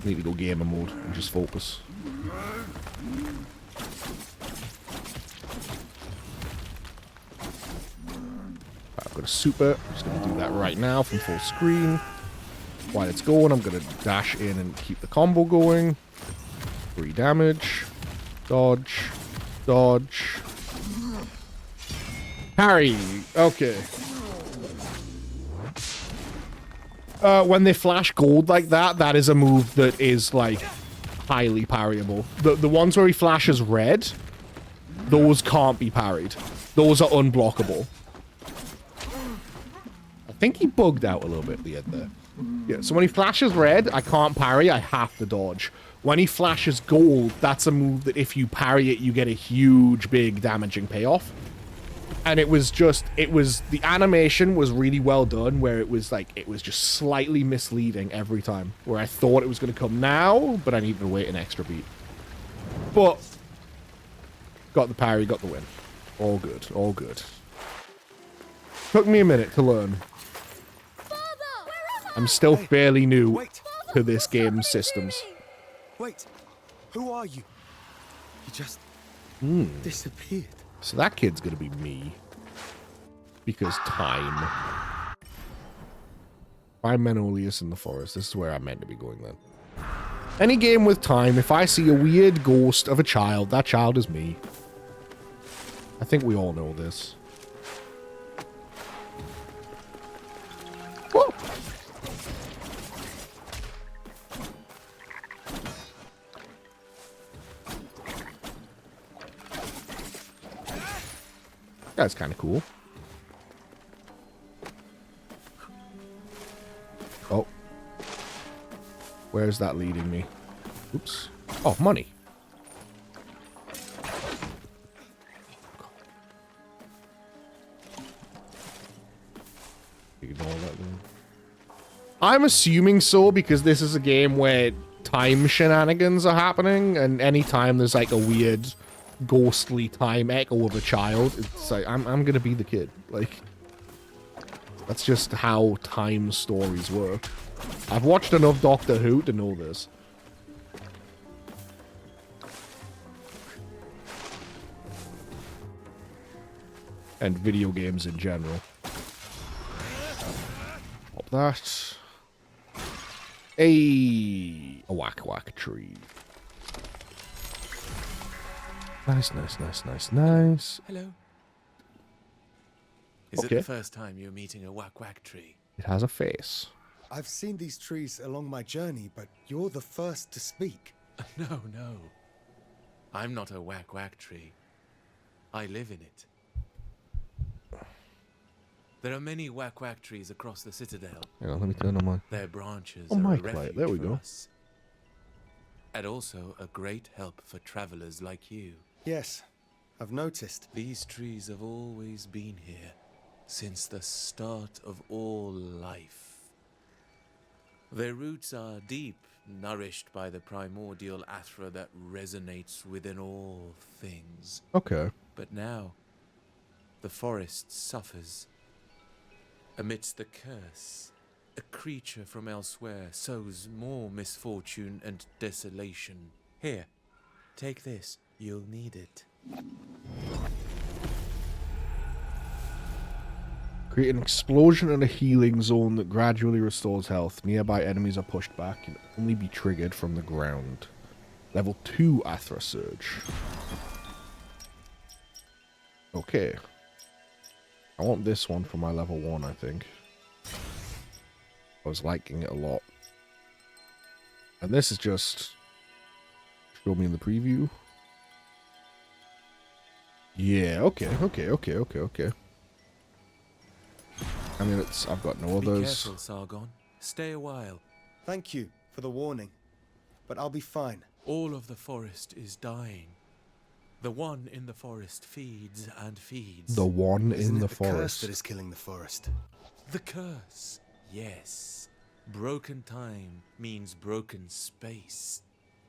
Speaker 1: Need to go gamer mode and just focus. I've got a super. I'm just going to do that right now from full screen. While it's going, I'm going to dash in and keep the combo going. 3 damage. Dodge. Dodge. Parry. Okay. When they flash gold like that, that is a move that is, like, highly parryable. The ones where he flashes red, those can't be parried. Those are unblockable. I think he bugged out a little bit at the end there. Yeah, so when he flashes red, I can't parry, I have to dodge. When he flashes gold, that's a move that if you parry it, you get a huge, big damaging payoff. And it was just, the animation was really well done, where it was like, it was just slightly misleading every time. Where I thought it was going to come now, but I needed to wait an extra beat. But, got the parry, got the win. All good, all good. Took me a minute to learn. I'm still fairly new to this game's systems.
Speaker 3: Wait, who are you? You just disappeared.
Speaker 1: So that kid's gonna be me. Because time. Find Menolius in the forest. This is where I'm meant to be going then. Any game with time, if I see a weird ghost of a child, that child is me. I think we all know this. Whoa! That's kind of cool. Oh. Where's that leading me? Oops. Oh, money. Ignore that then. I'm assuming so because this is a game where time shenanigans are happening, and anytime there's like a weird ghostly time echo of a child, it's like I'm gonna be the kid. Like, that's just how time stories work. I've watched enough Doctor Who to know this. And video games in general. Pop that. A whack tree. Nice, nice, nice, nice, nice.
Speaker 11: Hello. Is it the first time you're meeting a whack tree?
Speaker 1: It has a face.
Speaker 3: I've seen these trees along my journey, but you're the first to speak.
Speaker 11: No, no. I'm not a whack tree. I live in it. There are many whack trees across the citadel.
Speaker 1: Hang on, let me turn on mine.
Speaker 11: Their branches
Speaker 1: Oh,
Speaker 11: are
Speaker 1: my
Speaker 11: a
Speaker 1: quiet.
Speaker 11: refuge
Speaker 1: There we
Speaker 11: for
Speaker 1: go.
Speaker 11: us. And also a great help for travelers like you.
Speaker 3: Yes, I've noticed.
Speaker 11: These trees have always been here, since the start of all life. Their roots are deep, nourished by the primordial Athra that resonates within all things.
Speaker 1: Okay.
Speaker 11: But now, the forest suffers. Amidst the curse, a creature from elsewhere sows more misfortune and desolation. Here, take this. You'll need it.
Speaker 1: Create an explosion and a healing zone that gradually restores health. Nearby enemies are pushed back and can only be triggered from the ground. Level 2 Athra Surge. Okay. I want this one for my level 1, I think. I was liking it a lot. And this is just... show me in the preview. Yeah, okay. I mean, I've got no others.
Speaker 11: Be careful, Sargon. Stay a while.
Speaker 3: Thank you for the warning, but I'll be fine.
Speaker 11: All of the forest is dying. The one in the forest feeds and feeds.
Speaker 1: The one
Speaker 3: Isn't
Speaker 1: in the
Speaker 3: it
Speaker 1: forest.
Speaker 3: Curse that is killing the forest.
Speaker 11: The curse, yes. Broken time means broken space.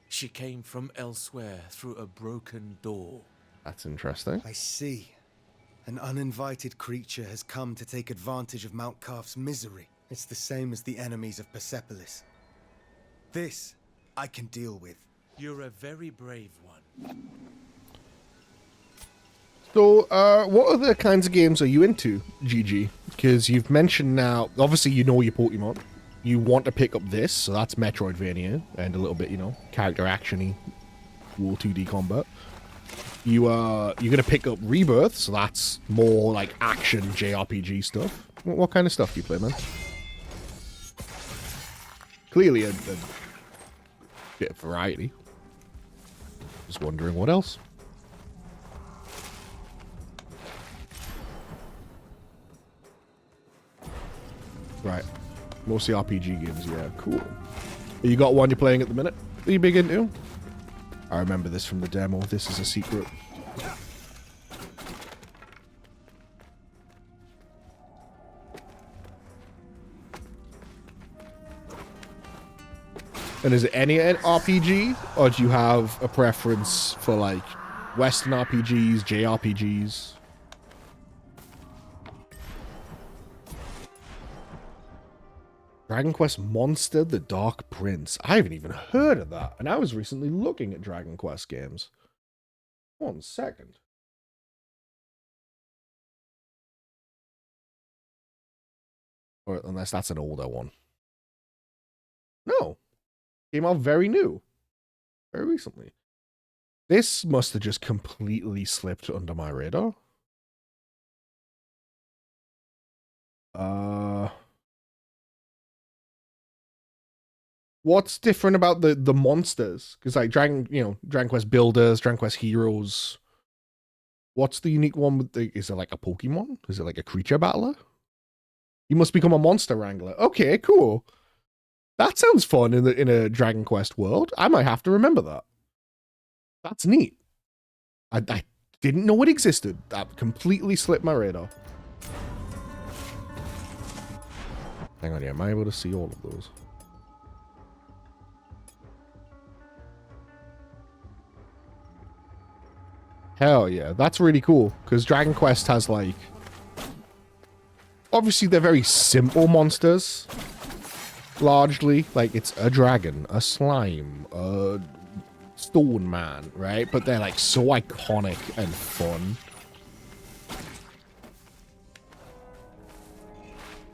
Speaker 11: She came from elsewhere through a broken door.
Speaker 1: That's interesting.
Speaker 3: I see. An uninvited creature has come to take advantage of Mount Calf's misery. It's the same as the enemies of Persepolis. This, I can deal with.
Speaker 11: You're a very brave one.
Speaker 1: So, what other kinds of games are you into, GG? Because you've mentioned now, obviously you know your Pokemon. You want to pick up this, so that's Metroidvania, and a little bit, you know, character action-y, cool 2D combat. You're gonna pick up Rebirth, so that's more like action JRPG stuff. What kind of stuff do you play, man? Clearly a bit of variety. Just wondering what else. Right. Mostly RPG games, yeah, cool. You got one you're playing at the minute? Are you big into? I remember this from the demo. This is a secret. And is it any RPG? Or do you have a preference for, like, Western RPGs, JRPGs? Dragon Quest Monster the Dark Prince. I haven't even heard of that. And I was recently looking at Dragon Quest games. 1 second. Or unless that's an older one. No. Came out very new. Very recently. This must have just completely slipped under my radar. What's different about the monsters? Because like Dragon Quest Builders, Dragon Quest Heroes. What's the unique one with the? Is it like a Pokemon? Is it like a creature battler? You must become a monster wrangler. Okay, cool. That sounds fun in a Dragon Quest world. I might have to remember that. That's neat. I didn't know it existed. That completely slipped my radar. Hang on, yeah, am I able to see all of those? Hell yeah, that's really cool, because Dragon Quest has, like... Obviously, they're very simple monsters. Largely. Like, it's a dragon, a slime, a stone man, right? But they're, like, so iconic and fun.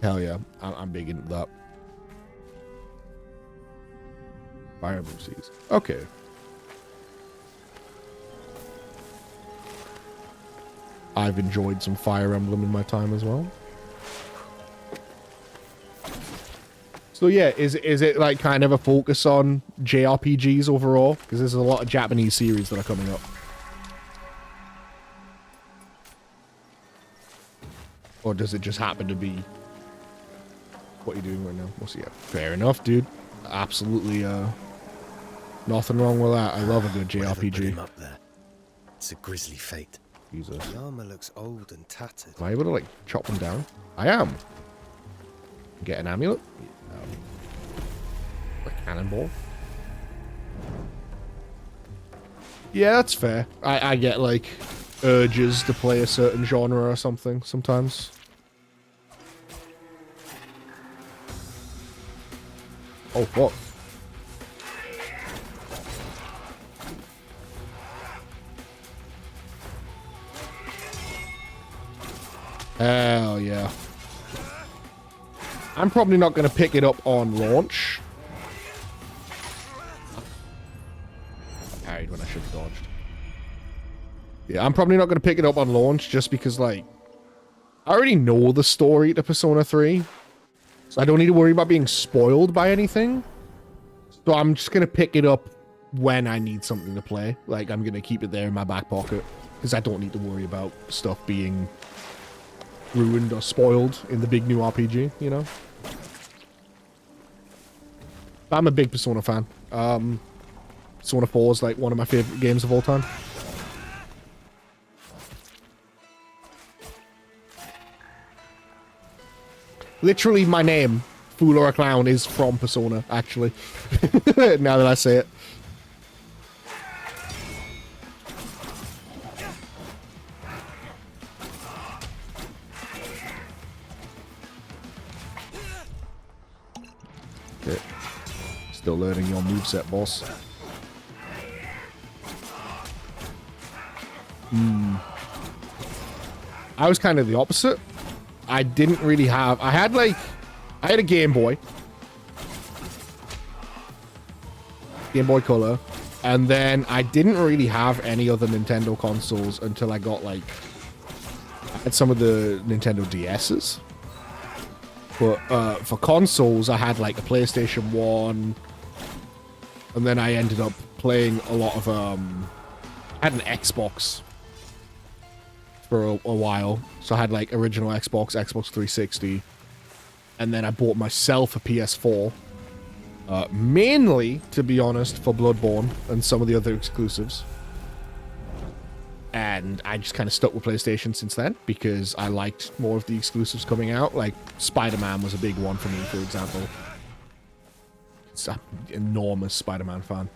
Speaker 1: Hell yeah, I'm big into that. Fire Emblem Seas. Okay. I've enjoyed some Fire Emblem in my time as well. So yeah, is it like kind of a focus on JRPGs overall? Because there's a lot of Japanese series that are coming up. Or does it just happen to be what you're doing right now? We'll see. Yeah, fair enough, dude. Absolutely, nothing wrong with that. I love a good JRPG.
Speaker 15: Put him up there. It's a grisly fate.
Speaker 1: Jesus.
Speaker 3: The armor looks old and tattered.
Speaker 1: Am I able to like chop them down? I am. Get an amulet? Cannonball. Yeah, that's fair. I get, like, urges to play a certain genre or something sometimes. Oh, fuck. Hell yeah. I'm probably not going to pick it up on launch. I parried when I should have dodged. Yeah, I'm probably not going to pick it up on launch just because, like, I already know the story to Persona 3. So I don't need to worry about being spoiled by anything. So I'm just going to pick it up when I need something to play. Like, I'm going to keep it there in my back pocket because I don't need to worry about stuff being ruined or spoiled in the big new RPG, you know? I'm a big Persona fan. Persona 4 is like one of my favorite games of all time. Literally, my name, Fool or a Clown, is from Persona, actually. Now that I say it. Okay. Still learning your moveset, boss. I was kind of the opposite. I didn't really have... I had a Game Boy. Game Boy Color. And then I didn't really have any other Nintendo consoles until I got, like... I had some of the Nintendo DS's. But for consoles, I had, like, a PlayStation 1. And then I ended up playing a lot of... I had an Xbox for a while. So I had, like, original Xbox, Xbox 360. And then I bought myself a PS4. Mainly, to be honest, for Bloodborne and some of the other exclusives. And I just kind of stuck with PlayStation since then, because I liked more of the exclusives coming out. Like, Spider-Man was a big one for me, for example. It's an enormous Spider-Man fan.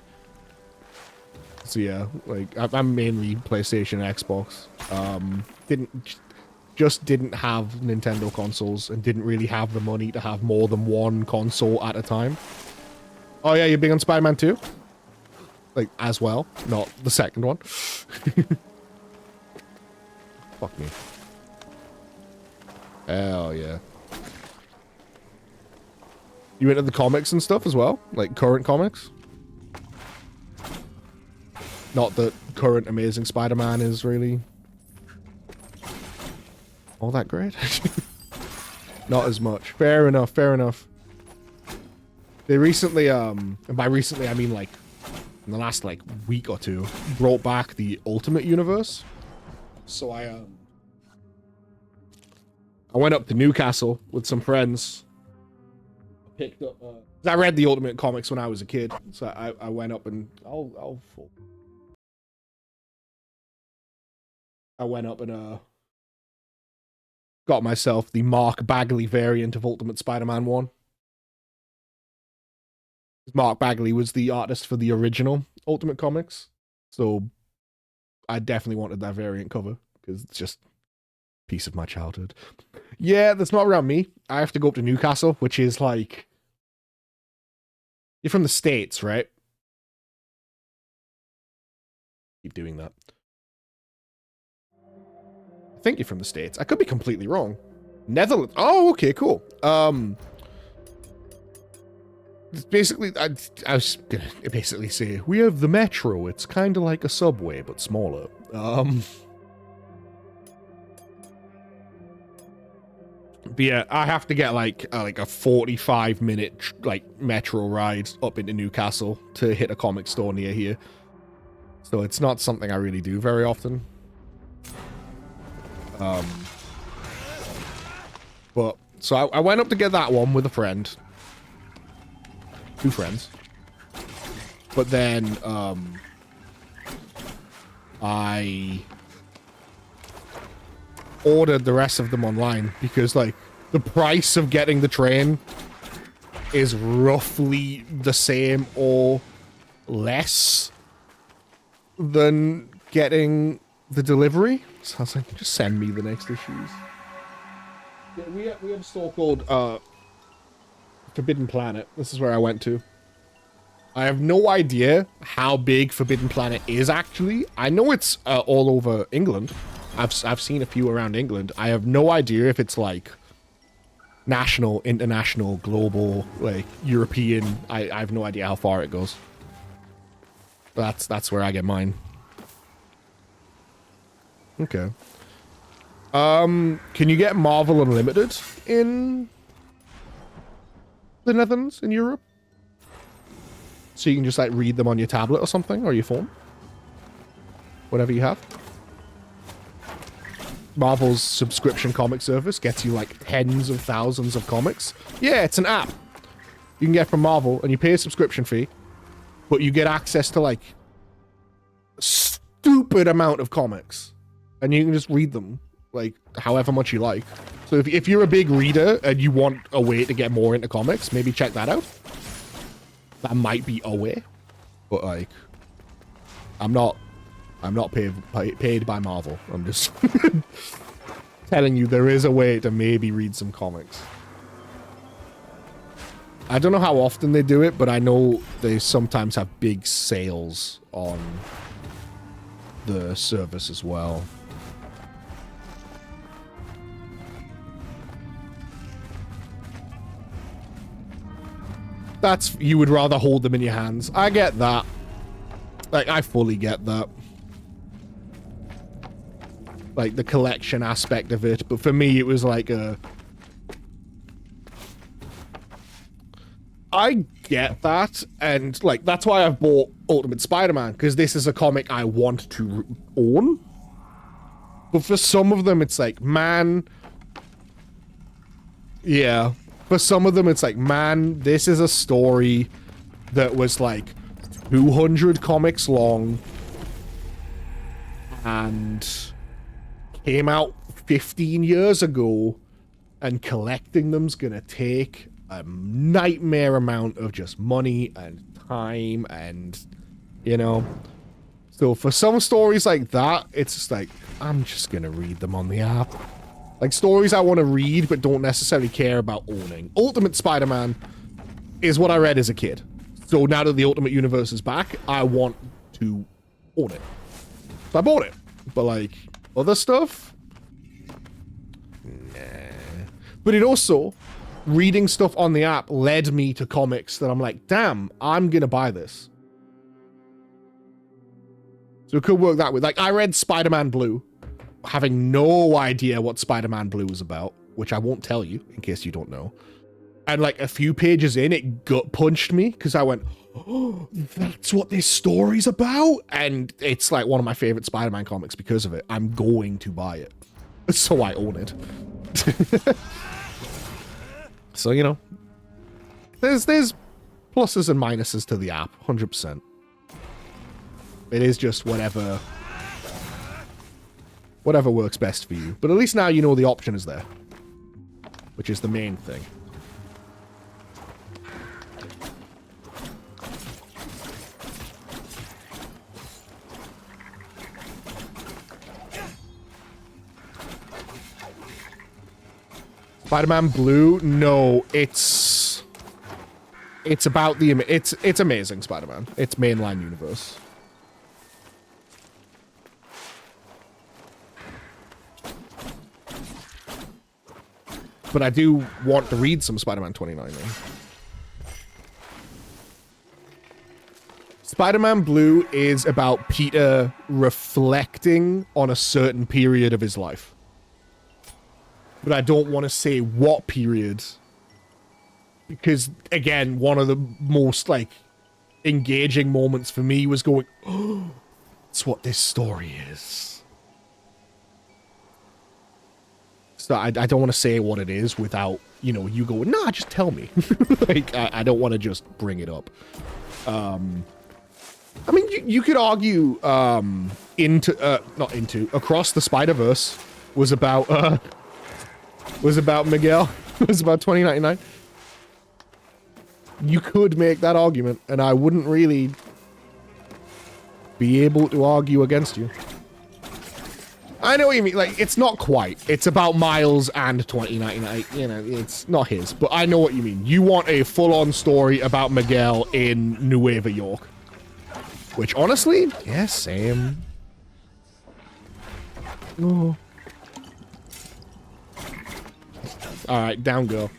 Speaker 1: So yeah, like, I'm mainly PlayStation and Xbox. Didn't have Nintendo consoles and didn't really have the money to have more than one console at a time. Oh yeah, you're big on Spider-Man 2? Like, as well, not the second one. Fuck me. Hell yeah. You into the comics and stuff as well? Like, current comics? Not that current Amazing Spider-Man is really all that great. Not as much. Fair enough, fair enough. They recently, and by recently I mean like in the last like week or two, brought back the Ultimate Universe. So I went up to Newcastle with some friends. I picked up I read the Ultimate comics when I was a kid. So I went up and I went up and got myself the Mark Bagley variant of Ultimate Spider-Man 1. Mark Bagley was the artist for the original Ultimate Comics. So I definitely wanted that variant cover because it's just a piece of my childhood. Yeah, that's not around me. I have to go up to Newcastle, which is like... You're from the States, right? Keep doing that. I think you're from the States. I could be completely wrong. Netherlands. Oh, okay, cool. It's basically, I was gonna basically say, we have the metro. It's kind of like a subway, but smaller. But yeah, I have to get like a 45-minute like metro ride up into Newcastle to hit a comic store near here. So it's not something I really do very often. But so I went up to get that one with a friend. 2 friends. But then I ordered the rest of them online because like the price of getting the train is roughly the same or less than getting the delivery. So I was like, just send me the next issues. Yeah, we have a store called Forbidden Planet. This is where I went to. I have no idea how big Forbidden Planet is actually. I know it's all over England. I've seen a few around England. I have no idea if it's like national, international, global, like European. I have no idea how far it goes. That's where I get mine. Okay. Can you get Marvel Unlimited in the Netherlands, in Europe? So you can just like read them on your tablet or something, or your phone? Whatever you have. Marvel's subscription comic service gets you like tens of thousands of comics. Yeah, it's an app you can get from Marvel, and you pay a subscription fee, but you get access to like a stupid amount of comics, and you can just read them like however much you like. So if you're a big reader and you want a way to get more into comics, maybe check that out. That might be a way, but like, I'm not paid by Marvel. I'm just telling you there is a way to maybe read some comics. I don't know how often they do it, but I know they sometimes have big sales on the service as well. That's, you would rather hold them in your hands. I get that. Like, I fully get that. Like, the collection aspect of it. But for me, it was like a... I get that. And, like, that's why I've bought Ultimate Spider-Man. Because this is a comic I want to own. But for some of them, it's like, man... Yeah. For some of them, it's like, man, this is a story that was like 200 comics long and came out 15 years ago, and collecting them's gonna take a nightmare amount of just money and time and, you know. So for some stories like that, it's just like, I'm just gonna read them on the app. Like, stories I want to read but don't necessarily care about owning. Ultimate Spider-Man is what I read as a kid. So now that the Ultimate Universe is back, I want to own it. So I bought it. But, like, other stuff? Nah. But it also, reading stuff on the app led me to comics that I'm like, damn, I'm gonna buy this. So it could work that way. Like, I read Spider-Man Blue, having no idea what Spider-Man Blue is about, which I won't tell you in case you don't know. And like a few pages in, it gut punched me because I went, oh, that's what this story's about. And it's like one of my favorite Spider-Man comics because of it. I'm going to buy it. So I own it. So, you know, there's pluses and minuses to the app, 100%. It is just whatever works best for you. But at least now you know the option is there, which is the main thing. Spider-Man Blue? No, it's about the... It's Amazing Spider-Man. It's mainline universe. But I do want to read some Spider-Man 29 though. Spider-Man Blue is about Peter reflecting on a certain period of his life. But I don't want to say what period. Because, again, one of the most, like, engaging moments for me was going, oh, that's what this story is. So I don't want to say what it is without, you know, you going, nah, just tell me. Like, I don't want to just bring it up. I mean, you could argue Across the Spider-Verse was about Miguel. It was about 2099. You could make that argument, and I wouldn't really be able to argue against you. I know what you mean. Like, it's not quite. It's about Miles and 2099. You know, it's not his, but I know what you mean. You want a full-on story about Miguel in Nueva York. Which, honestly, yeah, same. Oh. Alright, down girl.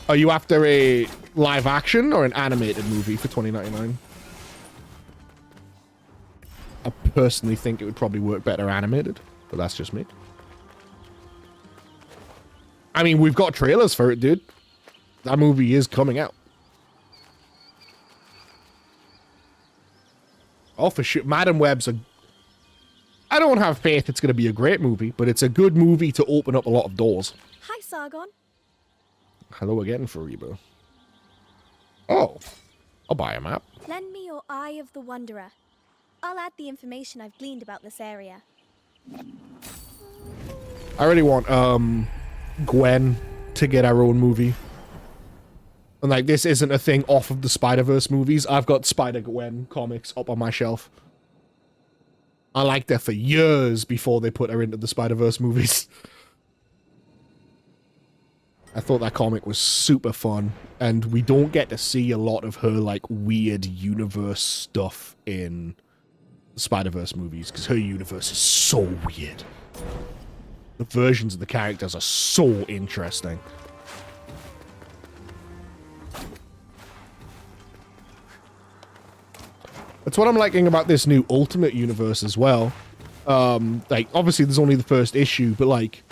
Speaker 1: Are you after a live action or an animated movie for 2099? I personally think it would probably work better animated, but that's just me. I mean, we've got trailers for it, dude. That movie is coming out. Oh, for sure. Madam Web's a... I don't have faith it's going to be a great movie, but it's a good movie to open up a lot of doors.
Speaker 16: Hi, Sargon.
Speaker 1: Hello again, Fariba. Oh, I'll buy a map.
Speaker 16: Lend me your Eye of the Wanderer. I'll add the information I've gleaned about this area.
Speaker 1: I really want, Gwen to get our own movie. And, like, this isn't a thing off of the Spider-Verse movies. I've got Spider-Gwen comics up on my shelf. I liked her for years before they put her into the Spider-Verse movies. I thought that comic was super fun, and we don't get to see a lot of her, like, weird universe stuff in the Spider-Verse movies, because her universe is so weird. The versions of the characters are so interesting. That's what I'm liking about this new Ultimate Universe as well. Like, obviously there's only the first issue, but, like,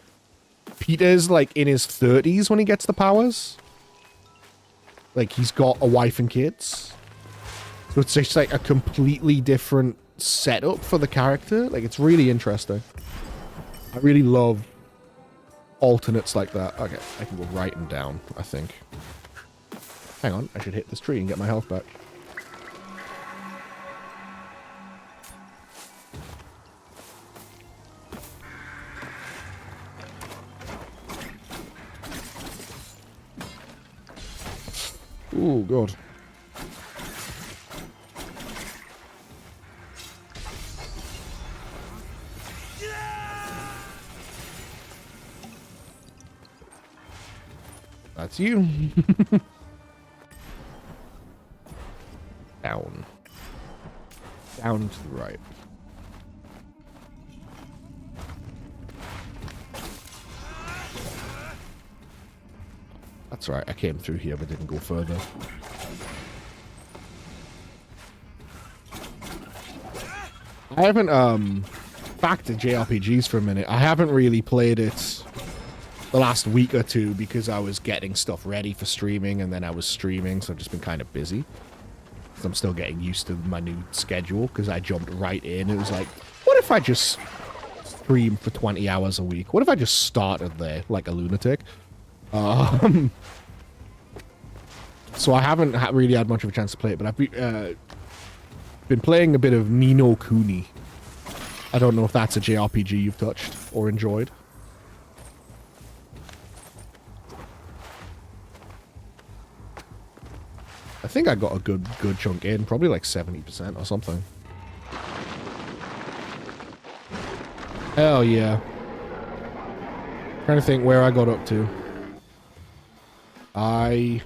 Speaker 1: Peter's, like, in his 30s when he gets the powers. Like, he's got a wife and kids. So it's just, like, a completely different setup for the character. Like, it's really interesting. I really love alternates like that. Okay, I can go right and down, I think. Hang on, I should hit this tree and get my health back. Oh, God. That's you. Down. Down to the right. That's right, I came through here but didn't go further. I haven't, back to JRPGs for a minute. I haven't really played it the last week or two because I was getting stuff ready for streaming and then I was streaming, so I've just been kind of busy. I'm still getting used to my new schedule because I jumped right in. It was like, what if I just stream for 20 hours a week? What if I just started there like a lunatic? So I haven't really had much of a chance to play it, but I've been playing a bit of Ni no Kuni. I don't know if that's a JRPG you've touched or enjoyed. I think I got a good chunk in, probably like 70% or something. Hell yeah. Trying to think where I got up to. Our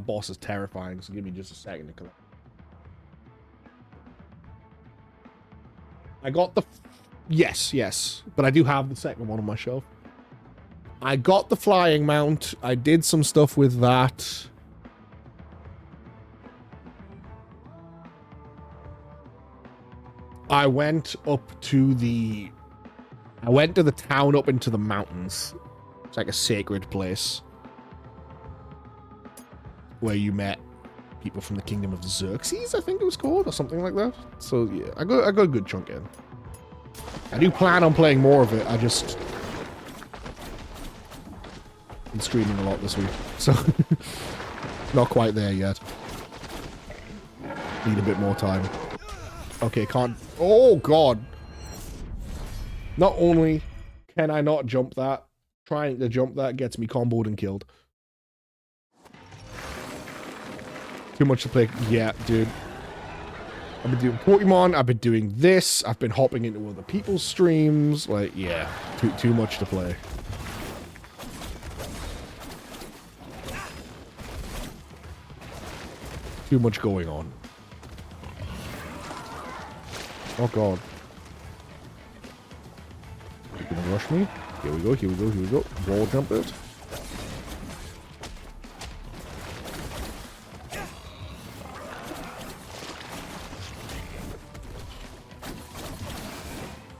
Speaker 1: boss is terrifying, so give me just a second to collect. I got the... Yes, but I do have the second one on my shelf. I got the flying mount. I did some stuff with that. I went to the town up into the mountains. It's like a sacred place where you met people from the kingdom of Xerxes, I think it was called, or something like that. So yeah, I got a good chunk in. I do plan on playing more of it. I just been streaming a lot this week, so not quite there yet. Need a bit more time. Okay, can't... Oh, God. Not only can I not jump that, trying to jump that gets me comboed and killed. Too much to play. Yeah, dude. I've been doing Pokemon. I've been doing this. I've been hopping into other people's streams. Like, yeah, too much to play. Too much going on. Oh god. You gonna rush me? Here we go, here we go, here we go. Wall jump it.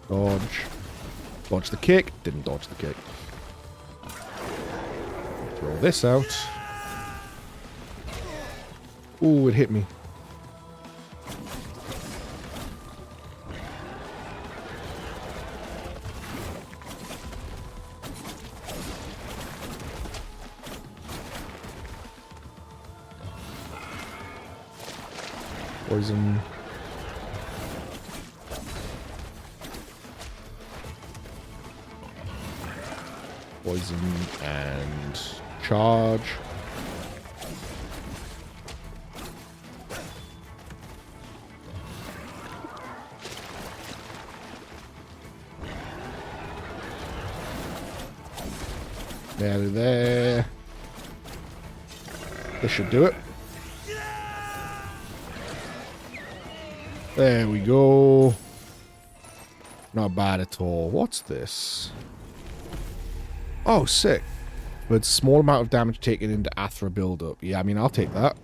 Speaker 1: Dodge. Dodge the kick. Didn't dodge the kick. Throw this out. Ooh, it hit me. Poison. Poison and charge. There. This should do it. There we go. Not bad at all. What's this? Oh, sick. But small amount of damage taken into Athra buildup. Yeah, I mean, I'll take that.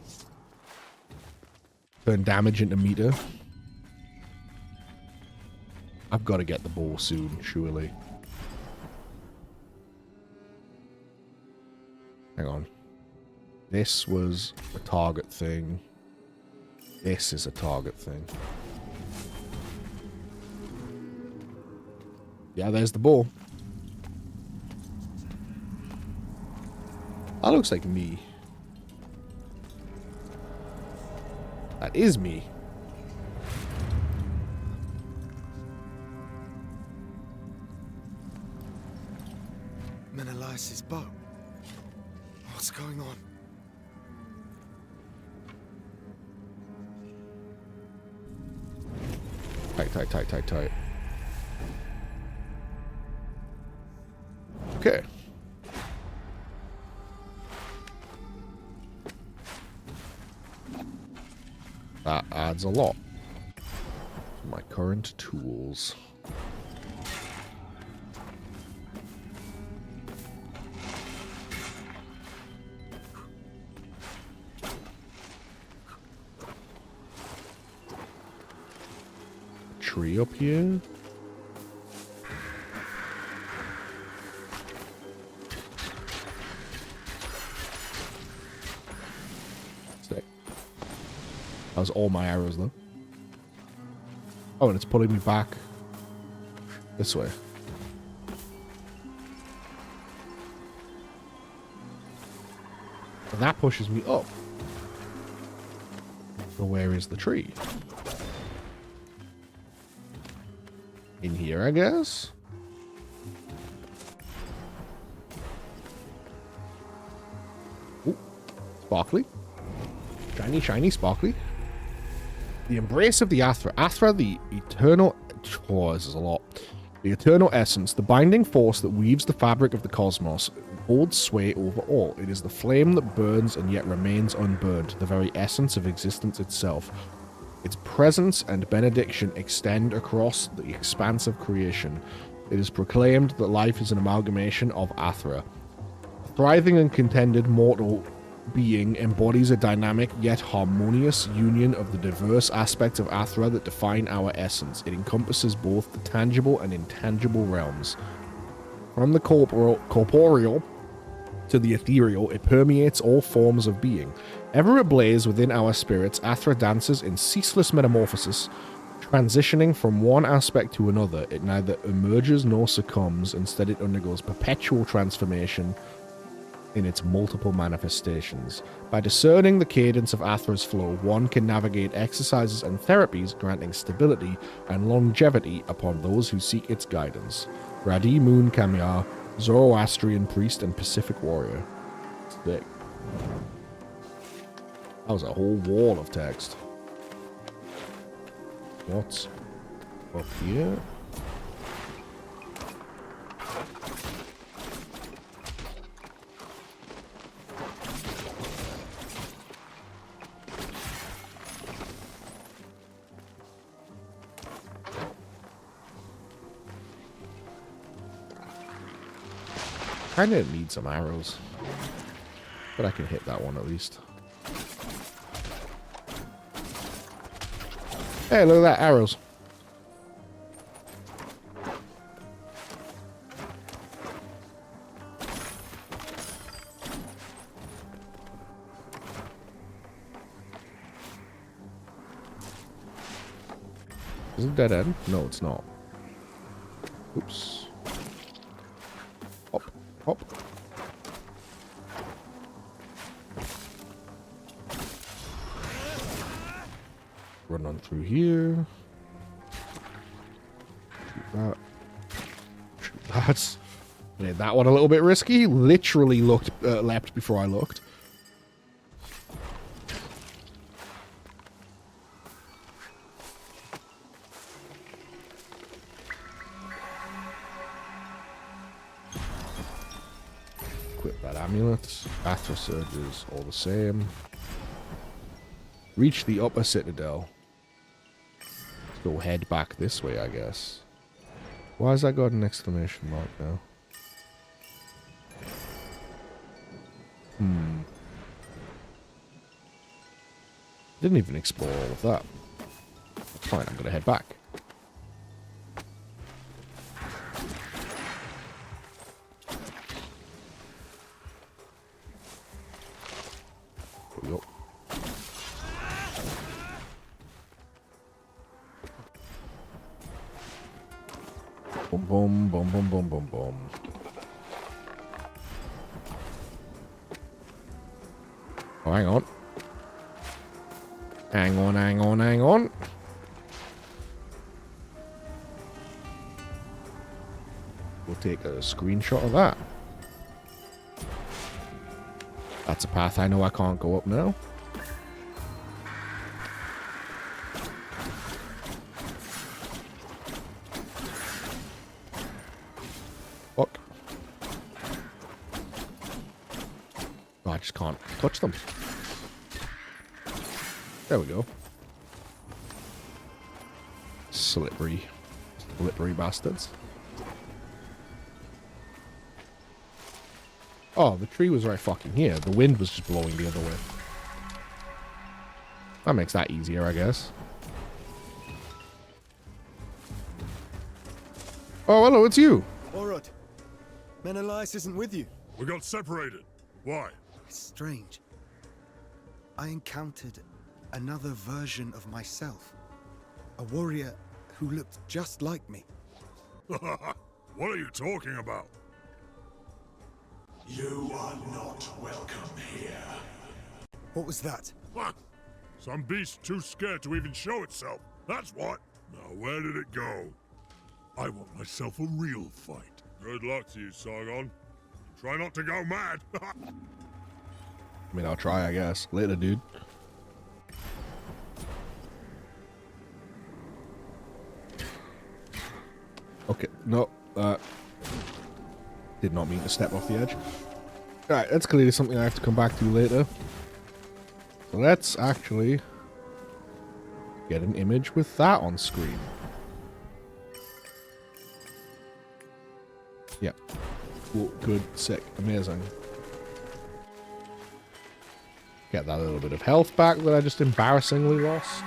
Speaker 1: Turn damage into meter. I've got to get the ball soon, surely. Hang on. This was a target thing. This is a target thing. Yeah, there's the ball. That looks like me. That is me.
Speaker 3: Menelaus' bow. What's going on?
Speaker 1: Tight. Okay. That adds a lot to my current tools. Tree up here. Sick. That was all my arrows though. Oh, and it's pulling me back this way. And that pushes me up. So where is the tree? In here, I guess. Ooh, sparkly. Shiny, sparkly. The embrace of the Athra. Athra, the eternal... Oh, this is a lot. The eternal essence, the binding force that weaves the fabric of the cosmos, holds sway over all. It is the flame that burns and yet remains unburned, the very essence of existence itself. Its presence and benediction extend across the expanse of creation. It is proclaimed that life is an amalgamation of Athra. A thriving and contented mortal being embodies a dynamic yet harmonious union of the diverse aspects of Athra that define our essence. It encompasses both the tangible and intangible realms. From the corporeal to the ethereal, it permeates all forms of being. Ever ablaze within our spirits, Athra dances in ceaseless metamorphosis. Transitioning from one aspect to another, it neither emerges nor succumbs. Instead, it undergoes perpetual transformation in its multiple manifestations. By discerning the cadence of Athra's flow, one can navigate exercises and therapies, granting stability and longevity upon those who seek its guidance. Radi Moon Kamyar, Zoroastrian priest and Pacific warrior. Sick. That was a whole wall of text. What's up here? Kinda need some arrows. But I can hit that one at least. Hey, look at that, arrows. Is it dead end? No, it's not. Oops. Hop, hop. Run on through here. Shoot that. Shoot that. Made that one a little bit risky. Literally leapt before I looked. Equip that amulet. After surges, all the same. Reach the upper citadel. Let's go head back this way, I guess. Why has that got an exclamation mark now? Didn't even explore all of that. That's fine, I'm gonna head back. There we go. Boom, boom, boom, boom, boom, boom, boom. Oh, hang on. Hang on, hang on, hang on. We'll take a screenshot of that. That's a path I know I can't go up now. Fuck. Oh, I just can't touch them. There we go. Slippery bastards. Oh, the tree was right fucking here. The wind was just blowing the other way. That makes that easier, I guess. Oh, hello, it's you.
Speaker 3: Orod, Menelaus isn't with you.
Speaker 7: We got separated. Why?
Speaker 3: It's strange. I encountered another version of myself. A warrior who looked just like me.
Speaker 7: What are you talking about?
Speaker 18: You are not welcome here.
Speaker 3: What was that?
Speaker 7: What? Some beast too scared to even show itself. That's what. Now, where did it go? I want myself a real fight. Good luck to you, Sargon. Try not to go mad.
Speaker 1: I mean, I'll try, I guess. Later, dude. Okay, no, did not mean to step off the edge. Alright, that's clearly something I have to come back to later. So let's actually get an image with that on screen. Yep. Cool, good, sick, amazing. Get that little bit of health back that I just embarrassingly lost.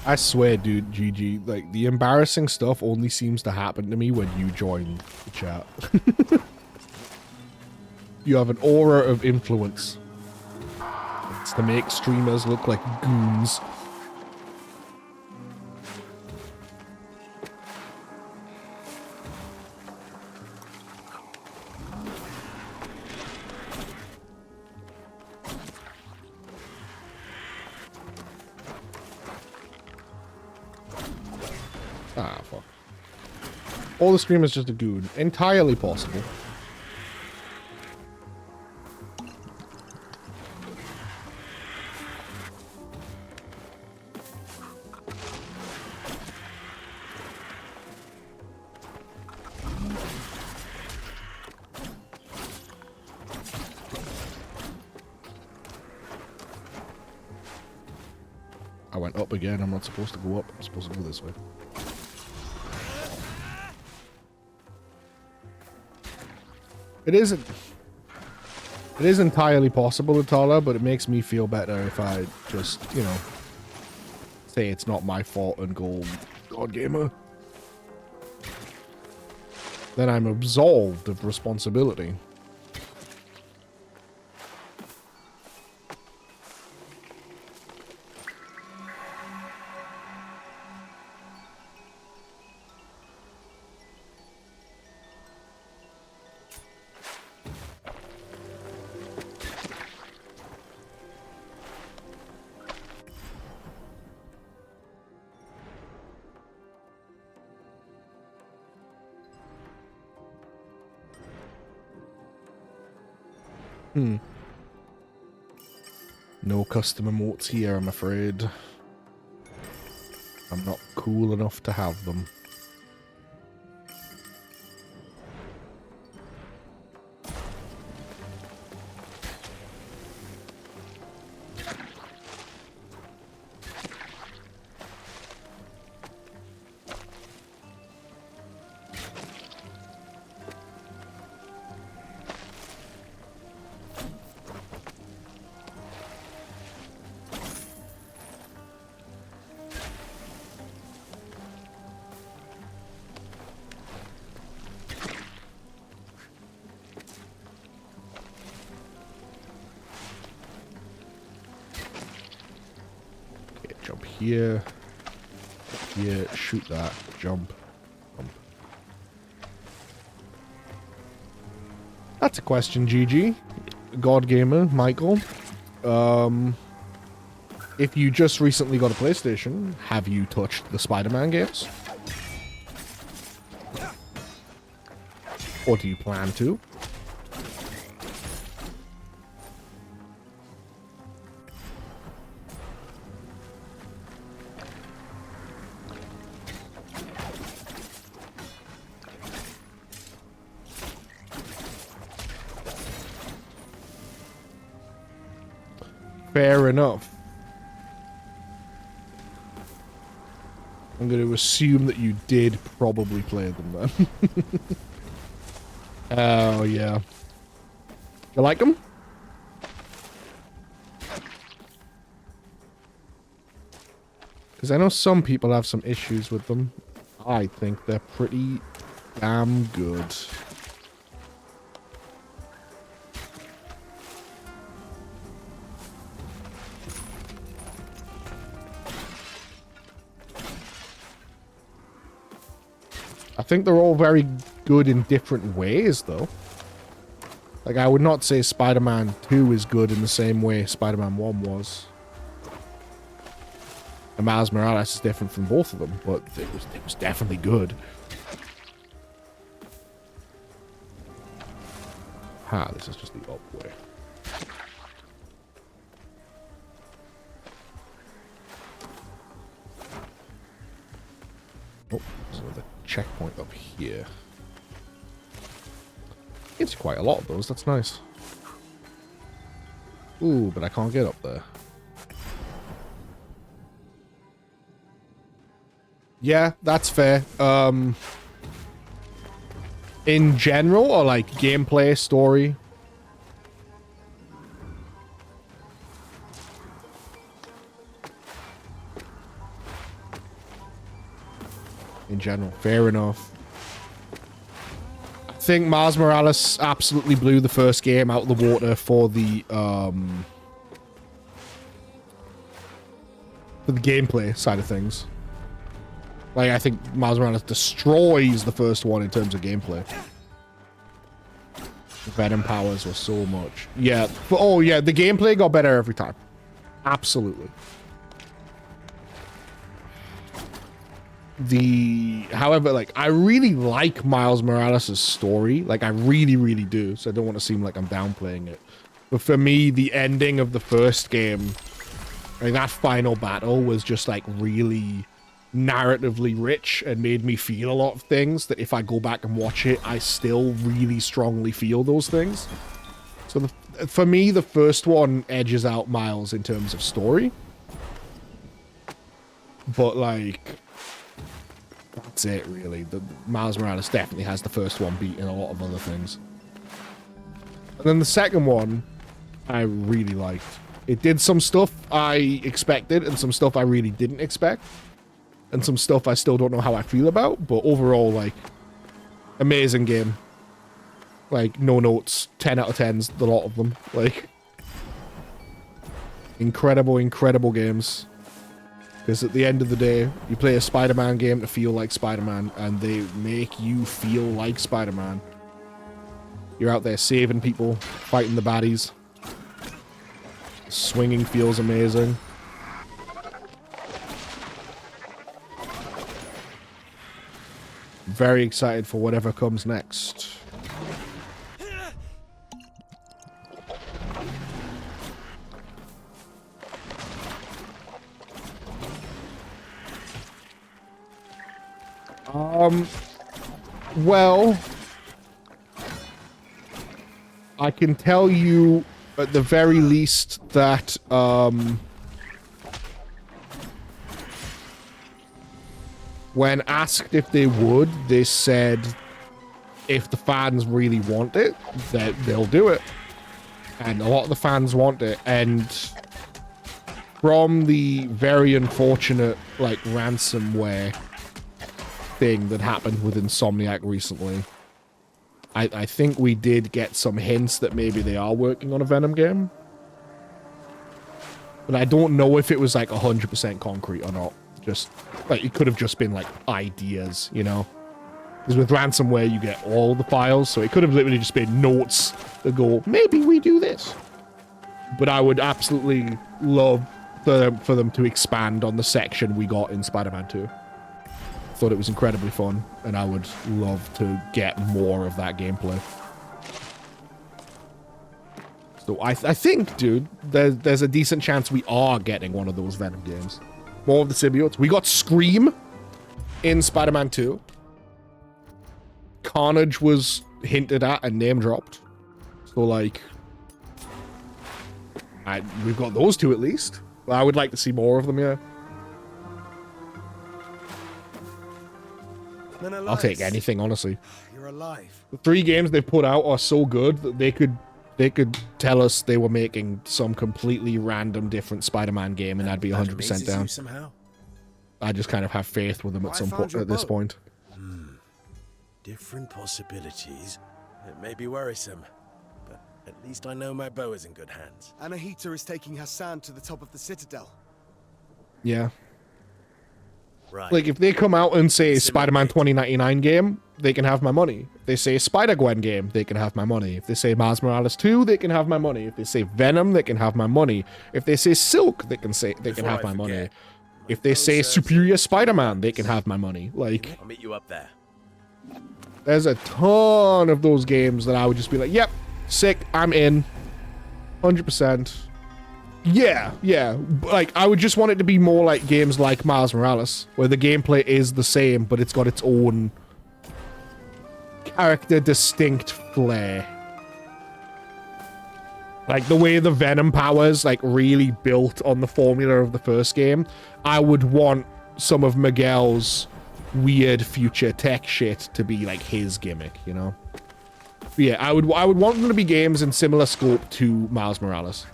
Speaker 1: I swear, dude, GG, like, the embarrassing stuff only seems to happen to me when you join the chat. You have an aura of influence. It's to make streamers look like goons. Ah, fuck. All the streamers just a goon. Entirely possible. went up again. I'm not supposed to go up. I'm supposed to go this way. It isn't. It is entirely possible, Atala, but it makes me feel better if I just, you know, say it's not my fault and go, God Gamer. Then I'm absolved of responsibility. No custom emotes here, I'm afraid. I'm not cool enough to have them. Here, shoot that, jump. That's a question, GG. God Gamer, Michael. If you just recently got a PlayStation, have you touched the Spider-Man games? Or do you plan to? Fair enough. I'm going to assume that you did probably play them then. Oh, yeah. You like them? Because I know some people have some issues with them. I think they're pretty damn good. I think they're all very good in different ways, though. Like, I would not say Spider-Man 2 is good in the same way Spider-Man 1 was. And Miles Morales is different from both of them, but it was definitely good. Ha, this is just the up way. Oh, there's another checkpoint up here. Gives you quite a lot of those, that's nice. Ooh, but I can't get up there. Yeah, that's fair. In general, or like gameplay, story? In general, fair enough. I think Miles Morales absolutely blew the first game out of the water for the gameplay side of things. Like, I think Miles Morales destroys the first one in terms of gameplay. The Venom powers were so much. Yeah. But, oh, yeah. The gameplay got better every time. Absolutely. However, like, I really like Miles Morales' story. Like, I really, really do. So I don't want to seem like I'm downplaying it. But for me, the ending of the first game, like, that final battle was just, like, really narratively rich and made me feel a lot of things that if I go back and watch it, I still really strongly feel those things. So for me, the first one edges out Miles in terms of story. But like, that's it really. The Miles Morales definitely has the first one beat in a lot of other things. And then the second one, I really liked. It did some stuff I expected and some stuff I really didn't expect. And some stuff I still don't know how I feel about. But overall, like, amazing game. Like, no notes. 10 out of 10s, the lot of them. Like, incredible, incredible games. Because at the end of the day, you play a Spider-Man game to feel like Spider-Man. And they make you feel like Spider-Man. You're out there saving people, fighting the baddies. Swinging feels amazing. Very excited for whatever comes next. Well, I can tell you at the very least that, when asked if they would, they said if the fans really want it, that they'll do it. And a lot of the fans want it. And from the very unfortunate, like, ransomware thing that happened with Insomniac recently, I think we did get some hints that maybe they are working on a Venom game. But I don't know if it was like 100% concrete or not. Just, like, it could have just been like ideas, you know? Because with ransomware, you get all the files, so it could have literally just been notes that go, maybe we do this. But I would absolutely love for them to expand on the section we got in Spider-Man 2. Thought it was incredibly fun, and I would love to get more of that gameplay. So I think, dude, there's a decent chance we are getting one of those Venom games. More of the symbiotes. We got Scream in Spider-Man 2. Carnage was hinted at and name dropped. So, like, we've got those two at least. I would like to see more of them, yeah. I'll take anything, honestly.
Speaker 3: You're alive.
Speaker 1: The 3 games they've put out are so good that they could tell us they were making some completely random different Spider-Man game and I'd be 100% down.
Speaker 15: Somehow?
Speaker 1: I just kind of have faith with them at some point at this point.
Speaker 15: Different possibilities. It may be worrisome, but at least I know my bow is in good hands.
Speaker 3: Anahita is taking Hassan to the top of the citadel.
Speaker 1: Yeah.
Speaker 15: Right.
Speaker 1: Like, if they come out and say Spider-Man 2099 game, they can have my money. If they say Spider-Gwen game, they can have my money. If they say Miles Morales 2, they can have my money. If they say Venom, they can have my money. If they say Silk, they can have my money. If they say Superior Spider-Man, they can have my money. Like,
Speaker 15: I'll meet you up there.
Speaker 1: There's a ton of those games that I would just be like, yep, sick, I'm in. 100%. Yeah. Like, I would just want it to be more like games like Miles Morales, where the gameplay is the same, but it's got its own character distinct flair. Like, the way the Venom powers, like, really built on the formula of the first game, I would want some of Miguel's weird future tech shit to be, like, his gimmick, you know? But yeah, I would want them to be games in similar scope to Miles Morales.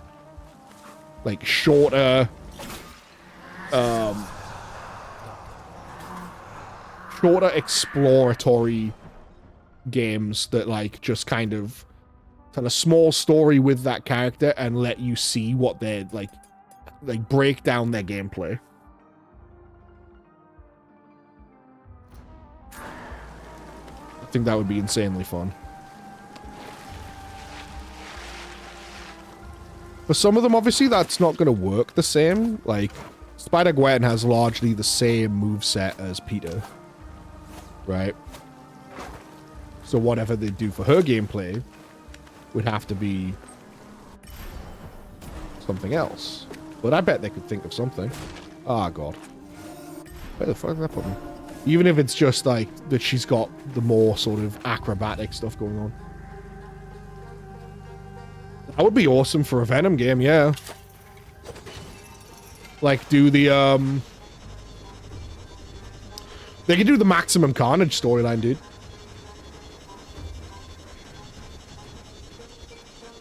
Speaker 1: Like, shorter, shorter exploratory games that, like, just kind of tell a small story with that character and let you see what they're, like break down their gameplay. I think that would be insanely fun. For some of them, obviously, that's not going to work the same. Like, Spider-Gwen has largely the same moveset as Peter. Right? So whatever they do for her gameplay would have to be something else. But I bet they could think of something. Ah, God. Where the fuck did that put me? Even if it's just, like, that she's got the more sort of acrobatic stuff going on. That would be awesome for a Venom game, yeah. Like, do the, They could do the Maximum Carnage storyline, dude.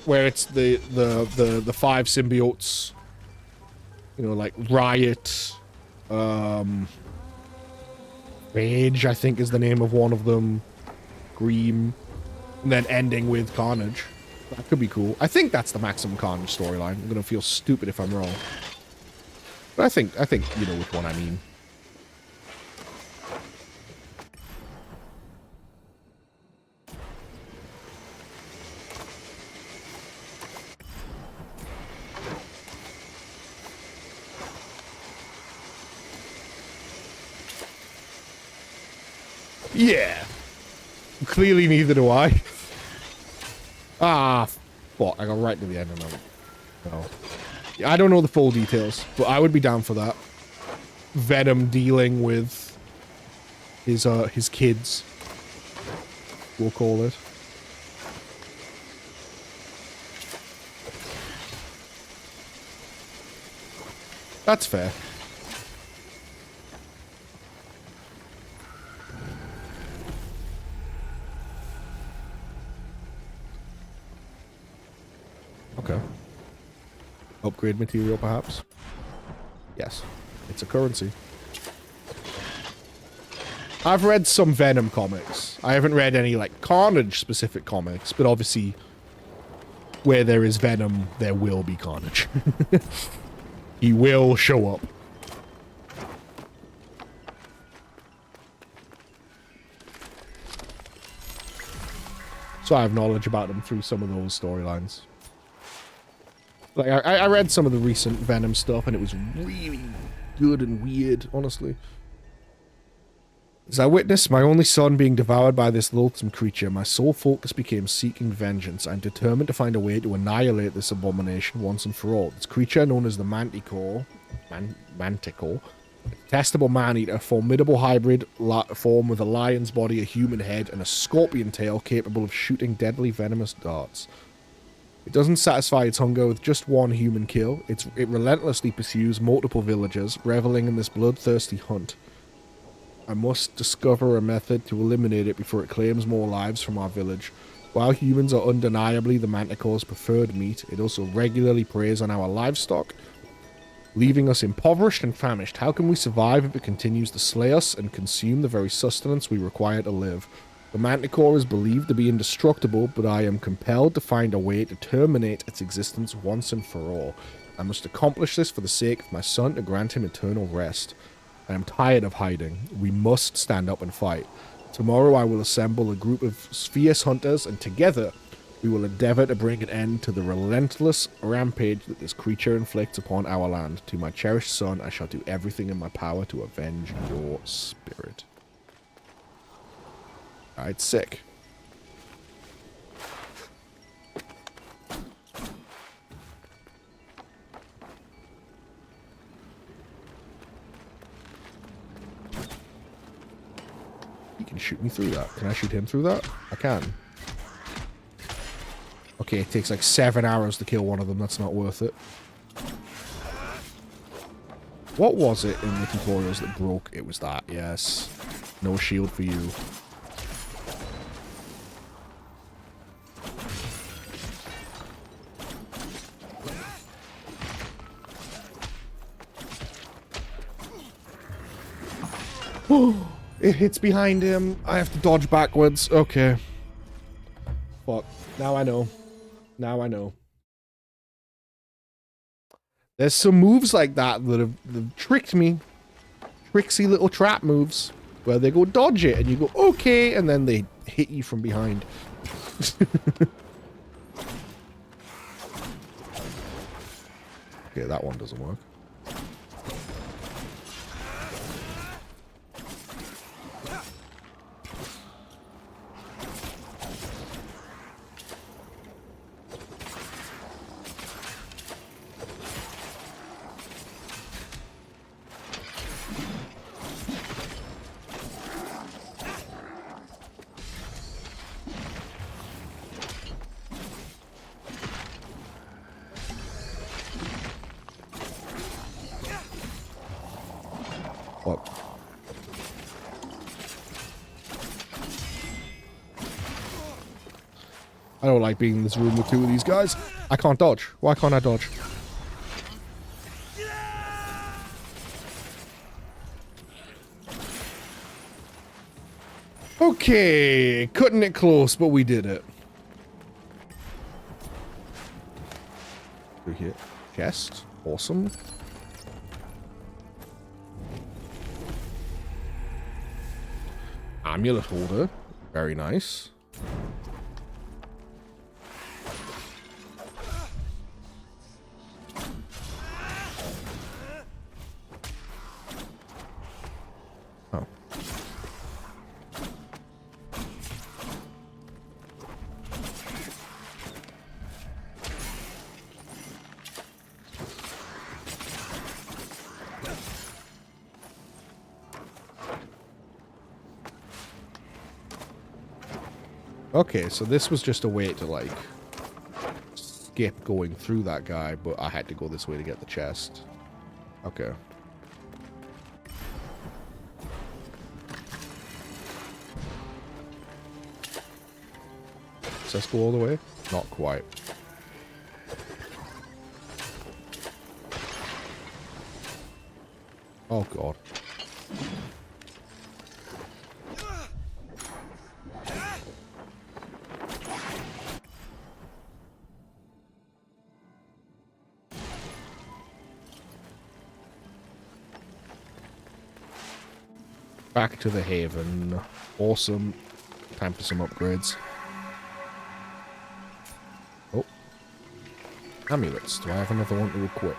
Speaker 1: Where it's the five symbiotes. You know, like Riot, Rage, I think is the name of one of them. Green. And then ending with Carnage. That could be cool. I think that's the Maximum Carnage storyline. I'm gonna feel stupid if I'm wrong. But I think you know which one I mean. Yeah. Clearly neither do I. Ah, fuck. I got right to the end of it. No. Yeah, I don't know the full details, but I would be down for that. Venom dealing with his kids. We'll call it. That's fair. Okay. Upgrade material, perhaps? Yes. It's a currency. I've read some Venom comics. I haven't read any, like, Carnage-specific comics, but obviously, where there is Venom, there will be Carnage. He will show up. So I have knowledge about him through some of those storylines. Like, I read some of the recent Venom stuff, and it was really good and weird, honestly. As I witnessed my only son being devoured by this loathsome creature, my sole focus became seeking vengeance. I'm determined to find a way to annihilate this abomination once and for all. This creature, known as the Manticore, Manticore, a detestable man-eater, a formidable hybrid form with a lion's body, a human head, and a scorpion tail capable of shooting deadly venomous darts. It doesn't satisfy its hunger with just one human kill. It relentlessly pursues multiple villagers, reveling in this bloodthirsty hunt. I must discover a method to eliminate it before it claims more lives from our village. While humans are undeniably the Manticore's preferred meat, it also regularly preys on our livestock, leaving us impoverished and famished. How can we survive if it continues to slay us and consume the very sustenance we require to live? The Manticore is believed to be indestructible, but I am compelled to find a way to terminate its existence once and for all. I must accomplish this for the sake of my son to grant him eternal rest. I am tired of hiding. We must stand up and fight. Tomorrow I will assemble a group of fierce hunters, and together we will endeavor to bring an end to the relentless rampage that this creature inflicts upon our land. To my cherished son, I shall do everything in my power to avenge your spirit. Alright, sick. You can shoot me through that. Can I shoot him through that? I can. Okay, it takes like 7 arrows to kill one of them. That's not worth it. What was it in the tutorials that broke? It was that, yes. No shield for you. It hits behind him. I have to dodge backwards. Okay. Fuck. Now I know. Now I know. There's some moves like that that have tricked me. Tricksy little trap moves. Where they go dodge it and you go, okay, and then they hit you from behind. Okay, that one doesn't work. I don't like being in this room with two of these guys. I can't dodge. Why can't I dodge? Okay, cutting it close, but we did it. Through here. Chest. Awesome. Amulet holder. Very nice. Oh. Okay, so this was just a way to, like, skip going through that guy, but I had to go this way to get the chest. Okay. Does this go all the way? Not quite. Oh, God. Back to the Haven. Awesome. Time for some upgrades. Oh. Amulets. Do I have another one to equip?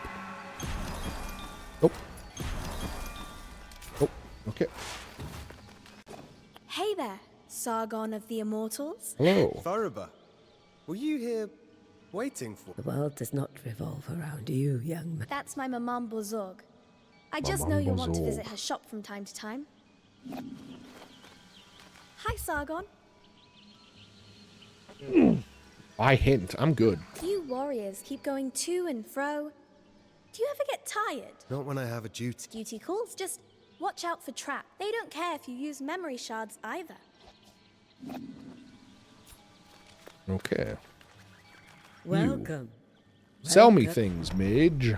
Speaker 1: Oh. Oh, okay.
Speaker 16: Hey there, Sargon of the Immortals.
Speaker 1: Hello.
Speaker 3: Faruba, were you here waiting for...
Speaker 17: The world does not revolve around you, young man.
Speaker 16: That's my Maman Bozorg. I just know you'll want to visit her shop from time to time. Hi, Sargon.
Speaker 1: I hint. I'm good.
Speaker 16: You warriors keep going to and fro. Do you ever get tired?
Speaker 3: Not when I have a duty.
Speaker 16: Duty calls, just watch out for trap. They don't care if you use memory shards either.
Speaker 1: Okay.
Speaker 17: Welcome.
Speaker 1: Sell me things, mage.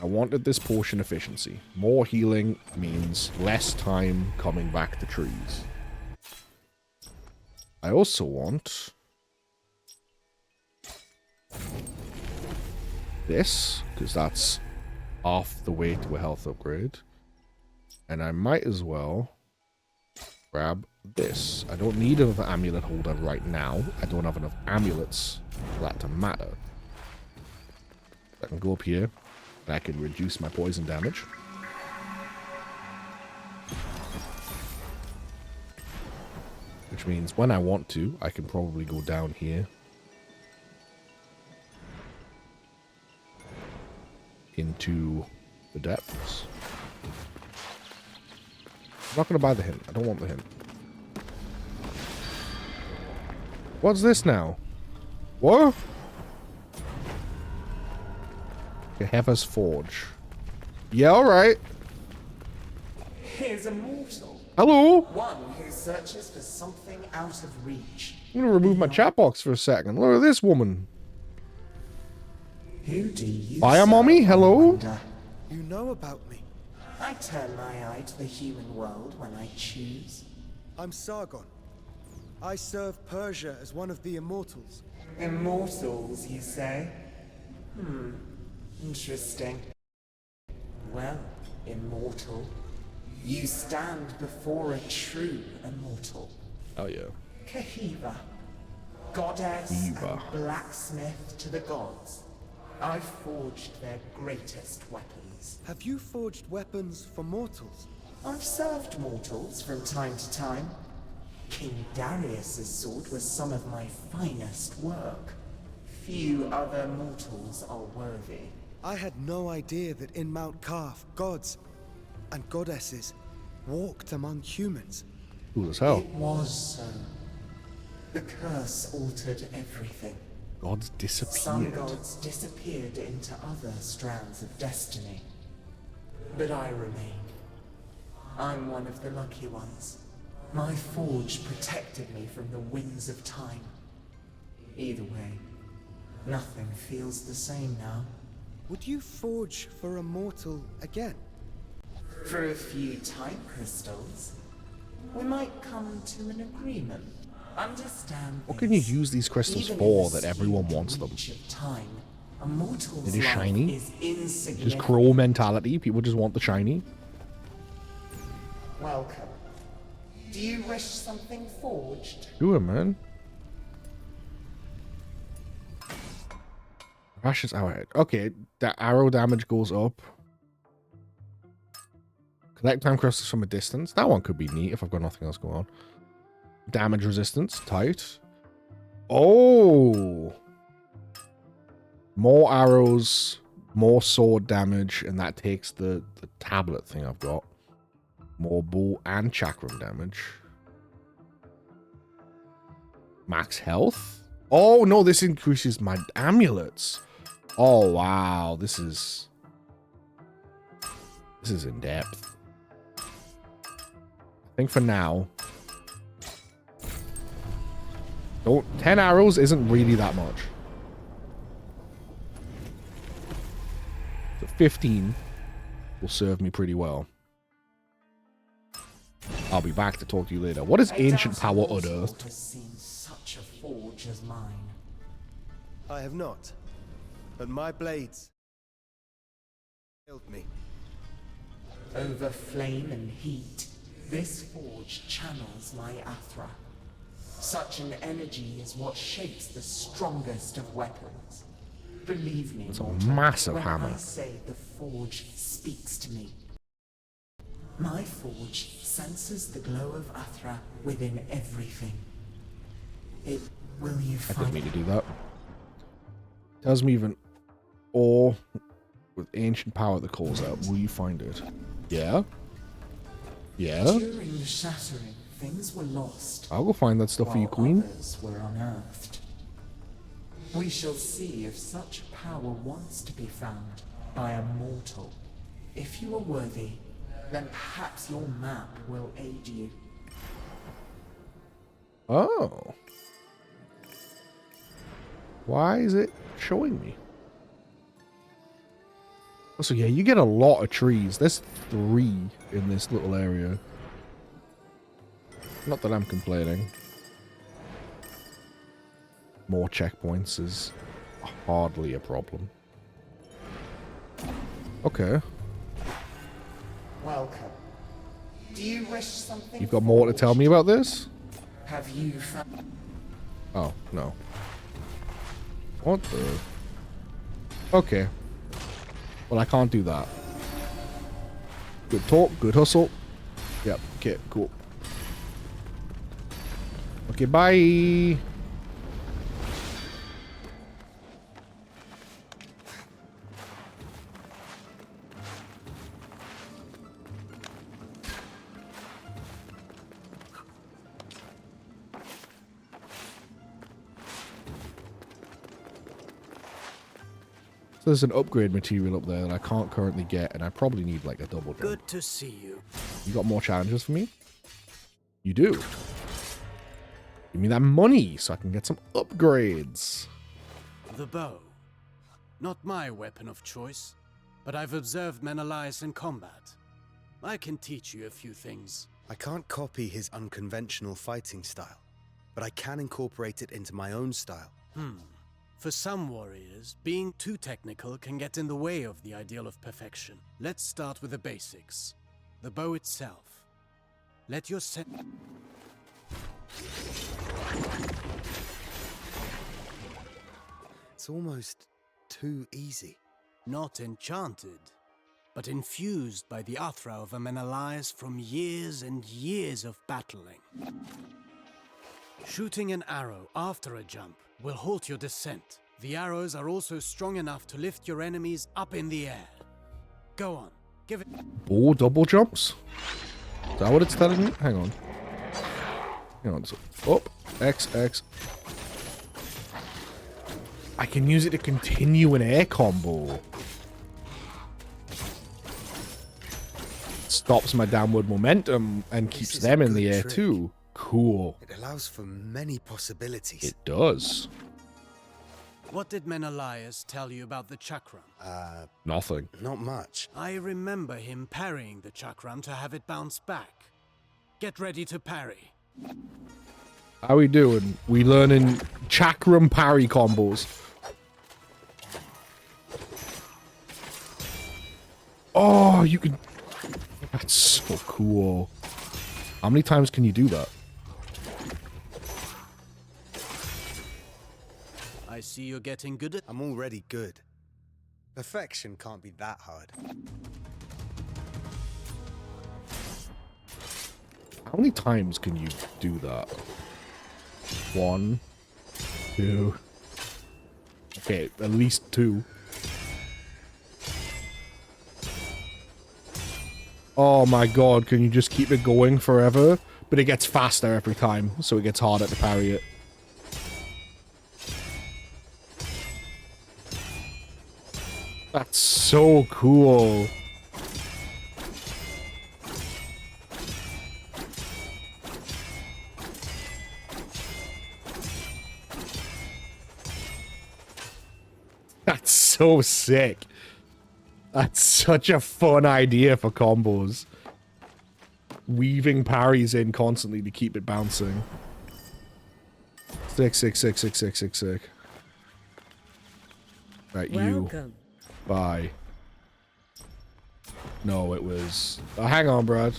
Speaker 1: I wanted this potion efficiency. More healing means less time coming back to trees. I also want this, because that's half the way to a health upgrade. And I might as well grab this. I don't need another amulet holder right now. I don't have enough amulets for that to matter. I can go up here. I can reduce my poison damage. Which means when I want to, I can probably go down here. Into the depths. I'm not going to buy the hint. I don't want the hint. What's this now? What? Heather's Forge. Yeah, alright.
Speaker 19: Here's a mortal.
Speaker 1: Hello?
Speaker 19: One who searches for something out of reach.
Speaker 1: I'm going to remove my chat box for a second. Look at this woman.
Speaker 19: Who do you
Speaker 1: Fire mommy? Hello?
Speaker 3: You know about me.
Speaker 19: I turn my eye to the human world when I choose.
Speaker 3: I'm Sargon. I serve Persia as one of the Immortals.
Speaker 19: Immortals, you say? Interesting. Well, immortal, you stand before a true immortal.
Speaker 1: Oh yeah.
Speaker 19: Kahiva, goddess and blacksmith to the gods. I forged their greatest weapons.
Speaker 3: Have you forged weapons for mortals?
Speaker 19: I've served mortals from time to time. King Darius's sword was some of my finest work. Few other mortals are worthy.
Speaker 3: I had no idea that in Mount Kaf, gods and goddesses walked among humans.
Speaker 1: Cool as hell.
Speaker 19: It was so. The curse altered everything.
Speaker 1: Gods disappeared.
Speaker 19: Some gods disappeared into other strands of destiny. But I remain. I'm one of the lucky ones. My forge protected me from the winds of time. Either way, nothing feels the same now.
Speaker 3: Would you forge for a mortal again?
Speaker 19: For a few time crystals, we might come to an agreement. Understand
Speaker 1: What can you
Speaker 19: this.
Speaker 1: use these crystals
Speaker 19: Even
Speaker 1: for
Speaker 19: in the
Speaker 1: that everyone
Speaker 19: skewed
Speaker 1: wants them?
Speaker 19: reach of time, a mortal's
Speaker 1: It is
Speaker 19: life
Speaker 1: shiny.
Speaker 19: is
Speaker 1: Just
Speaker 19: insignificant.
Speaker 1: crow mentality. People just want the shiny.
Speaker 19: Welcome. Do you wish something forged?
Speaker 1: Sure, man. Rashes our head. Okay, that arrow damage goes up. Collect time crystals from a distance. That one could be neat if I've got nothing else going on. Damage resistance, tight. Oh! More arrows, more sword damage, and that takes the tablet thing I've got. More bow and chakram damage. Max health? Oh, no, this increases my amulets. Oh, wow. This is in depth. I think for now... 10 arrows isn't really that much. So 15 will serve me pretty well. I'll be back to talk to you later. What is ancient power unearthed?
Speaker 19: Has seen such a forge as mine.
Speaker 3: I have not. But my blades failed me.
Speaker 19: Over flame and heat, this forge channels my Athra. Such an energy is what shapes the strongest of weapons. Believe me,
Speaker 1: It's a
Speaker 19: mortal,
Speaker 1: massive
Speaker 19: when
Speaker 1: hammer.
Speaker 19: I say the forge speaks to me. My forge senses the glow of Athra within everything. Will you
Speaker 1: I
Speaker 19: find
Speaker 1: didn't mean to do that. Tells me even ore with ancient power that calls out. Will you find it? Yeah? Yeah?
Speaker 19: During the shattering, things were lost.
Speaker 1: I'll go find that stuff for you, Queen.
Speaker 19: Others were unearthed. We shall see if such power wants to be found by a mortal. If you are worthy, then perhaps your map will aid you.
Speaker 1: Oh. Why is it showing me? So yeah, you get a lot of trees. There's 3 in this little area. Not that I'm complaining. More checkpoints is hardly a problem. Okay.
Speaker 19: Welcome. Do you wish something?
Speaker 1: You've got more to tell me about this?
Speaker 19: Have you found?
Speaker 1: Oh, no. What the? Okay. Well, I can't do that. Good talk, good hustle. Yep, okay, cool. Okay, bye. So there's an upgrade material up there that I can't currently get, and I probably need like a double jump.
Speaker 13: Good to see you.
Speaker 1: You got more challenges for me? You do. Give me that money so I can get some upgrades.
Speaker 13: The bow. Not my weapon of choice, but I've observed Menelaus in combat. I can teach you a few things.
Speaker 3: I can't copy his unconventional fighting style, but I can incorporate it into my own style.
Speaker 13: For some warriors, being too technical can get in the way of the ideal of perfection. Let's start with the basics. The bow itself. Let your set...
Speaker 3: It's almost too easy.
Speaker 13: Not enchanted, but infused by the Athra of a Menelaus from years and years of battling. Shooting an arrow after a jump will halt your descent. The arrows are also strong enough to lift your enemies up in the air. Go on, give it...
Speaker 1: Bow double jumps? Is that what it's telling me? Hang on. Hang on. So, up, X, X. I can use it to continue an air combo. It's stops my downward momentum and keeps
Speaker 3: is
Speaker 1: them
Speaker 3: a
Speaker 1: in the
Speaker 3: good
Speaker 1: air
Speaker 3: trick.
Speaker 1: too. Cool.
Speaker 3: It allows for many possibilities.
Speaker 1: It does.
Speaker 13: What did Menelaus tell you about the chakram?
Speaker 1: Nothing.
Speaker 3: Not much.
Speaker 13: I remember him parrying the chakram to have it bounce back. Get ready to parry.
Speaker 1: How we doing? We learning chakram parry combos. Oh, you can... That's so cool. How many times can you do that?
Speaker 13: I see you're getting good at...
Speaker 3: I'm already good. Perfection can't be that hard.
Speaker 1: How many times can you do that? 1, 2. Okay, at least 2. Oh my god, can you just keep it going forever? But it gets faster every time, so it gets harder to parry it. That's so cool. That's so sick. That's such a fun idea for combos. Weaving parries in constantly to keep it bouncing. Sick, sick, sick, sick, sick, sick, sick. Right, you.
Speaker 17: Welcome.
Speaker 1: Bye. No, it was... Oh, hang on, Brad.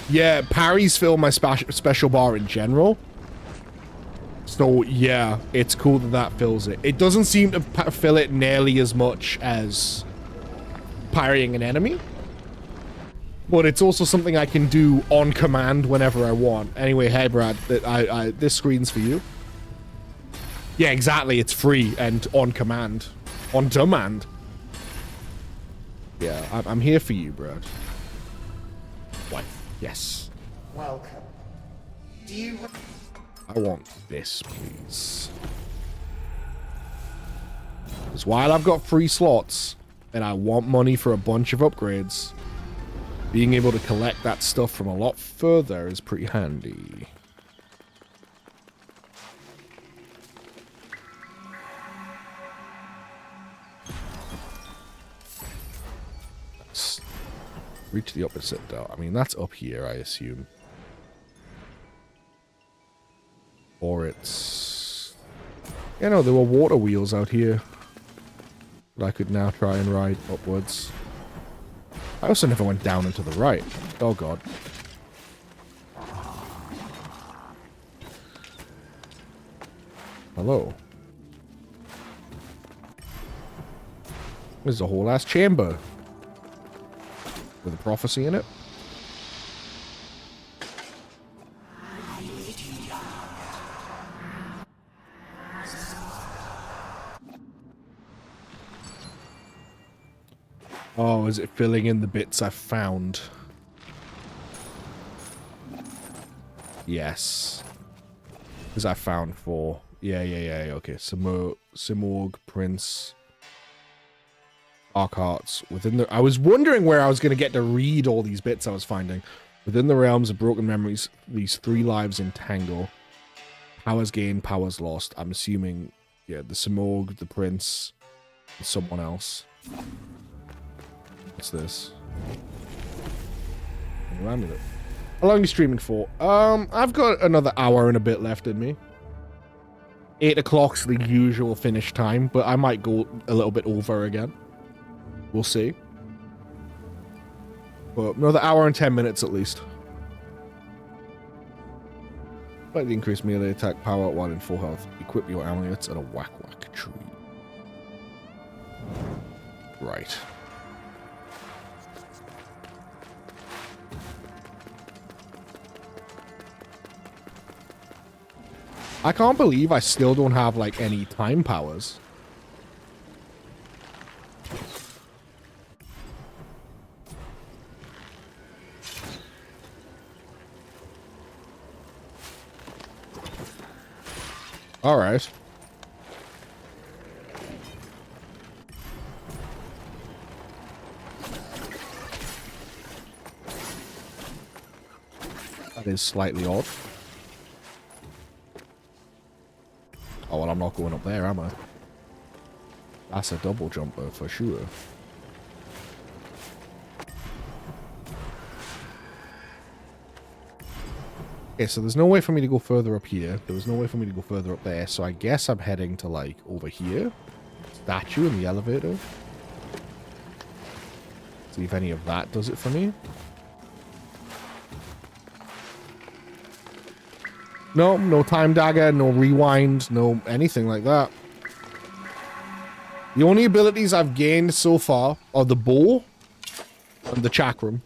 Speaker 1: Yeah, parries fill my special bar in general. So, yeah, it's cool that that fills it. It doesn't seem to fill it nearly as much as parrying an enemy. But it's also something I can do on command whenever I want. Anyway, hey, Brad, this screen's for you. Yeah, exactly. It's free and on command. On demand. Yeah, I'm here for you, Brad. What? Yes.
Speaker 19: Welcome. Do you...
Speaker 1: I want this, please. Because while I've got free slots, and I want money for a bunch of upgrades, being able to collect that stuff from a lot further is pretty handy. Let's reach the opposite door. I mean, that's up here, I assume. Or it's... Yeah, no, there were water wheels out here that I could now try and ride upwards. I also never went down and to the right. Oh, God. Hello. There's a whole ass chamber with a prophecy in it. Oh, is it filling in the bits I've found? Yes. Because I found 4. Yeah. Okay. Simorg, Prince, Dark Hearts. Within the... I was wondering where I was going to get to read all these bits I was finding. Within the realms of broken memories, these 3 lives entangle. Powers gained, powers lost. I'm assuming, yeah, the Simorg, the Prince, and someone else. What's this? Amulet. How long are you streaming for? I've got another hour and a bit left in me. 8 o'clock's the usual finish time, but I might go a little bit over again. We'll see. But another hour and 10 minutes at least. Slightly increase melee attack power while in full health. Equip your amulets at a whack tree. Right. I can't believe I still don't have, like, any time powers. Alright. That is slightly odd. Oh, well, I'm not going up there, am I? That's a double jumper for sure. Okay, so there's no way for me to go further up here. There was no way for me to go further up there. So I guess I'm heading to, like, over here. Statue in the elevator. See if any of that does it for me. No, no time dagger, no rewind, no anything like that. The only abilities I've gained so far are the bow and the chakram.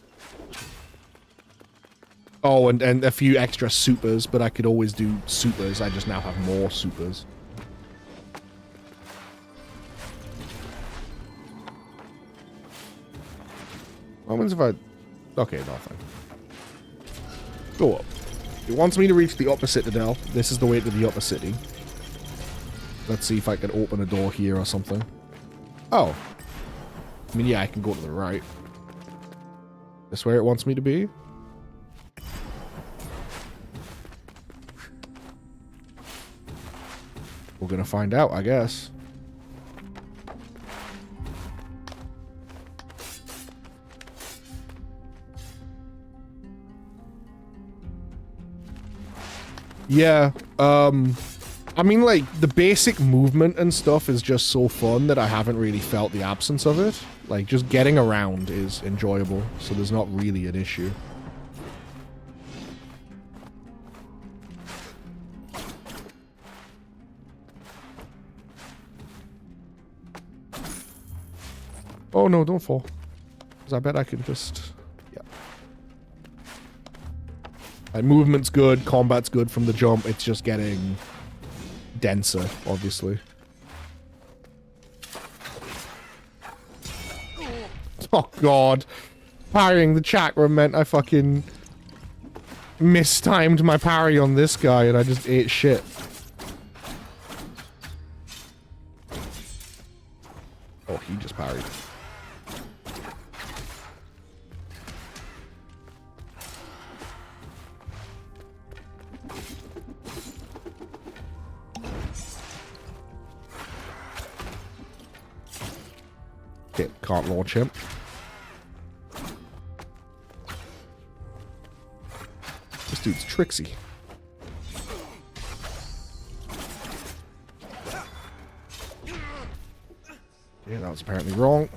Speaker 1: Oh, and a few extra supers, but I could always do supers. I just now have more supers. What happens if I... Okay, nothing. Go up. It wants me to reach the upper citadel. This is the way to the upper city. Let's see if I can open a door here or something. Oh. I mean, yeah, I can go to the right. This where it wants me to be? We're gonna find out, I guess. Yeah, I mean, like, the basic movement and stuff is just so fun that I haven't really felt the absence of it. Like, just getting around is enjoyable, so there's not really an issue. Oh no, don't fall. Because I bet I can just... Yeah. Like, movement's good, combat's good from the jump, it's just getting denser, obviously. Oh god. Parrying the chakra meant I fucking mistimed my parry on this guy and I just ate shit. Oh, he just parried. Okay, can't launch him. This dude's tricksy. Yeah, that was apparently wrong.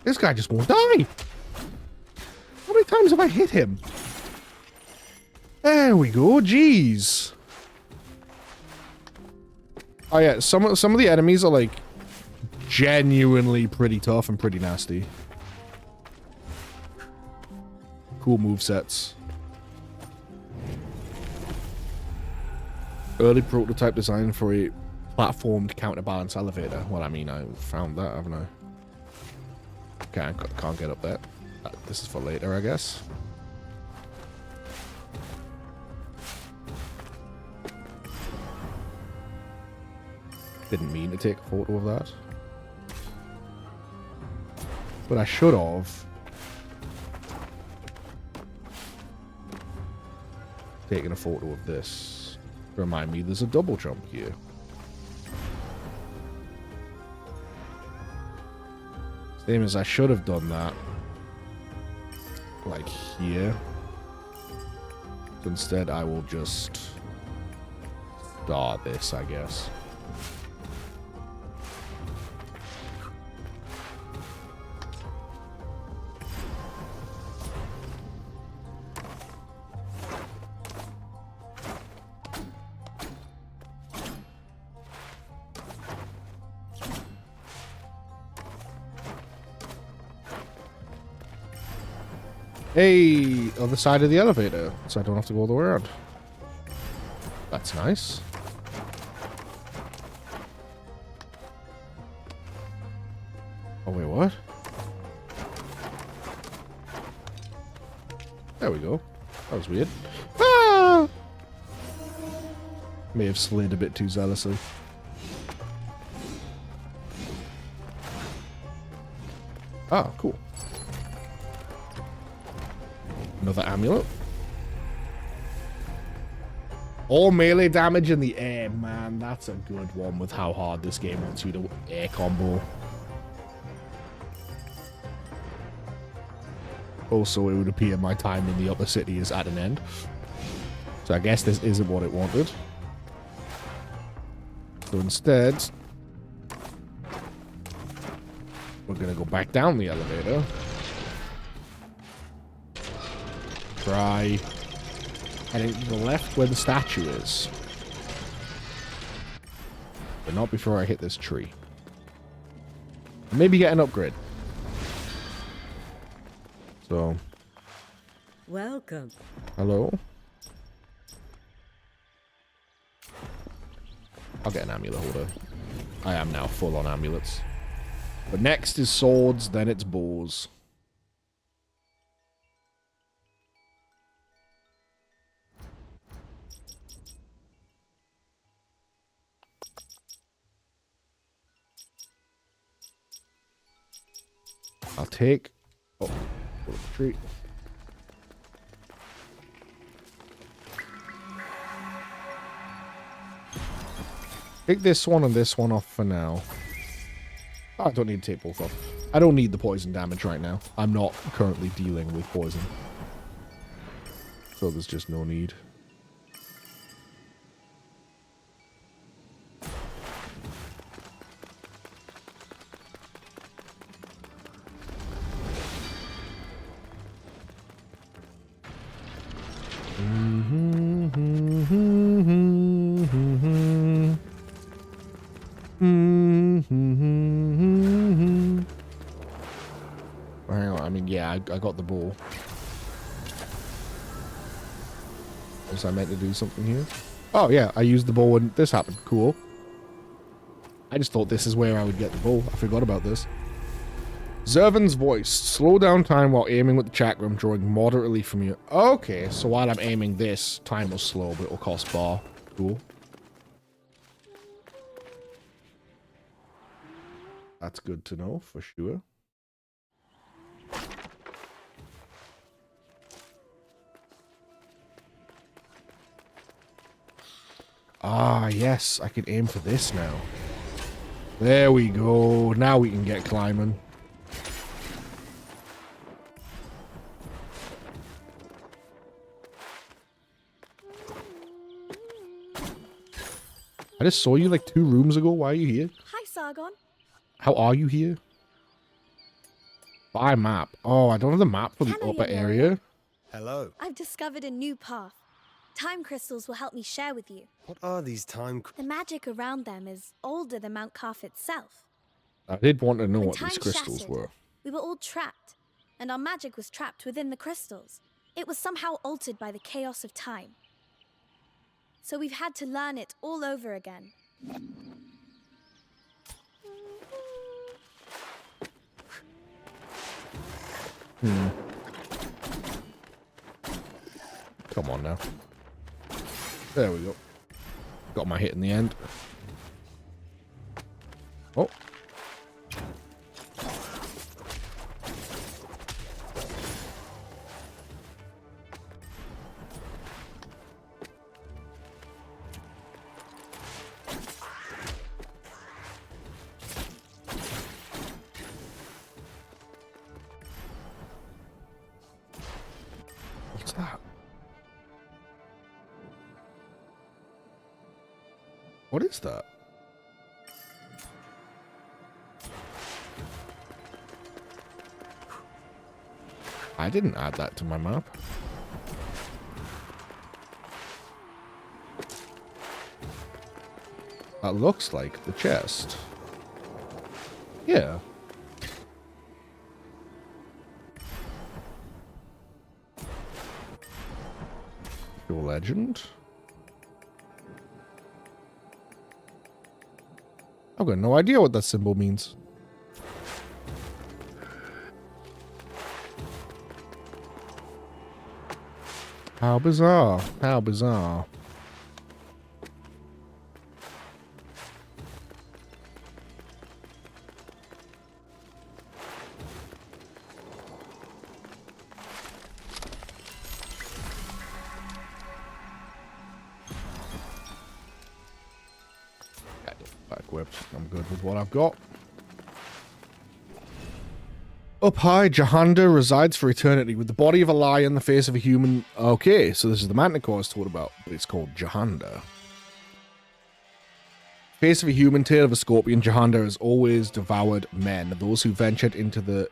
Speaker 1: This guy just won't die. How many times have I hit him? There we go. Jeez. Oh yeah, some of the enemies are like genuinely pretty tough and pretty nasty. Cool movesets. Early prototype design for a platformed counterbalance elevator. Well, I mean, I found that, haven't I? Okay, I can't get up there. This is for later, I guess. Didn't mean to take a photo of that. But I should have. Taken a photo of this. Remind me there's a double jump here. Same as I should have done that. Like here. But instead I will just start this, I guess. Hey, other side of the elevator, so I don't have to go all the way around. That's nice. Oh, wait, what? There we go. That was weird. Ah! May have slid a bit too zealously. Ah, cool. Another amulet. All melee damage in the air. Man, that's a good one with how hard this game wants you to air combo. Also, it would appear my time in the upper city is at an end. So I guess this isn't what it wanted. So instead, we're going to go back down the elevator. Try heading to the left where the statue is. But not before I hit this tree. Maybe get an upgrade. So.
Speaker 17: Welcome.
Speaker 1: Hello. I'll get an amulet holder. I am now full on amulets. But next is swords, then it's bows. I'll take... Oh, pull up the tree. Take this one and this one off for now. Oh, I don't need to take both off. I don't need the poison damage right now. I'm not currently dealing with poison. So there's just no need. Hang on, I mean, yeah, I got the ball. Was I meant to do something here? Oh, yeah, I used the ball when this happened. Cool. I just thought this is where I would get the ball. I forgot about this. Zervan's voice. Slow down time while aiming with the chakram, drawing moderately from you. Okay, so while I'm aiming this, time will slow, but it'll cost bar. Cool. That's good to know, for sure. Ah, yes, I can aim for this now. There we go. Now we can get climbing. I just saw you like 2 rooms ago. Why are you here?
Speaker 16: Hi, Sargon.
Speaker 1: How are you here? Buy map. Oh, I don't have the map for the
Speaker 16: Hello,
Speaker 1: upper
Speaker 16: young
Speaker 1: area.
Speaker 3: Hello.
Speaker 16: I've discovered a new path. Time crystals will help me share with you.
Speaker 3: What are these time
Speaker 16: The magic around them is older than Mount Calf itself.
Speaker 1: I did want to know
Speaker 16: When
Speaker 1: what these
Speaker 16: time
Speaker 1: crystals
Speaker 16: shattered,
Speaker 1: were.
Speaker 16: we were all trapped, and our magic was trapped within the crystals. It was somehow altered by the chaos of time. So we've had to learn it all over again.
Speaker 1: Come on now. There we go. Got my hit in the end. Oh. What's that? What is that? I didn't add that to my map. That looks like the chest. Yeah. Your legend. I've got no idea what that symbol means. How bizarre. How bizarre. That equipped. I'm good with what I've got. Up high, Jahanda resides for eternity with the body of a lion, the face of a human. Okay, so this is the manticore I was told about, but it's called Jahanda. Face of a human, tail of a scorpion, Jahanda has always devoured men. Those who ventured into the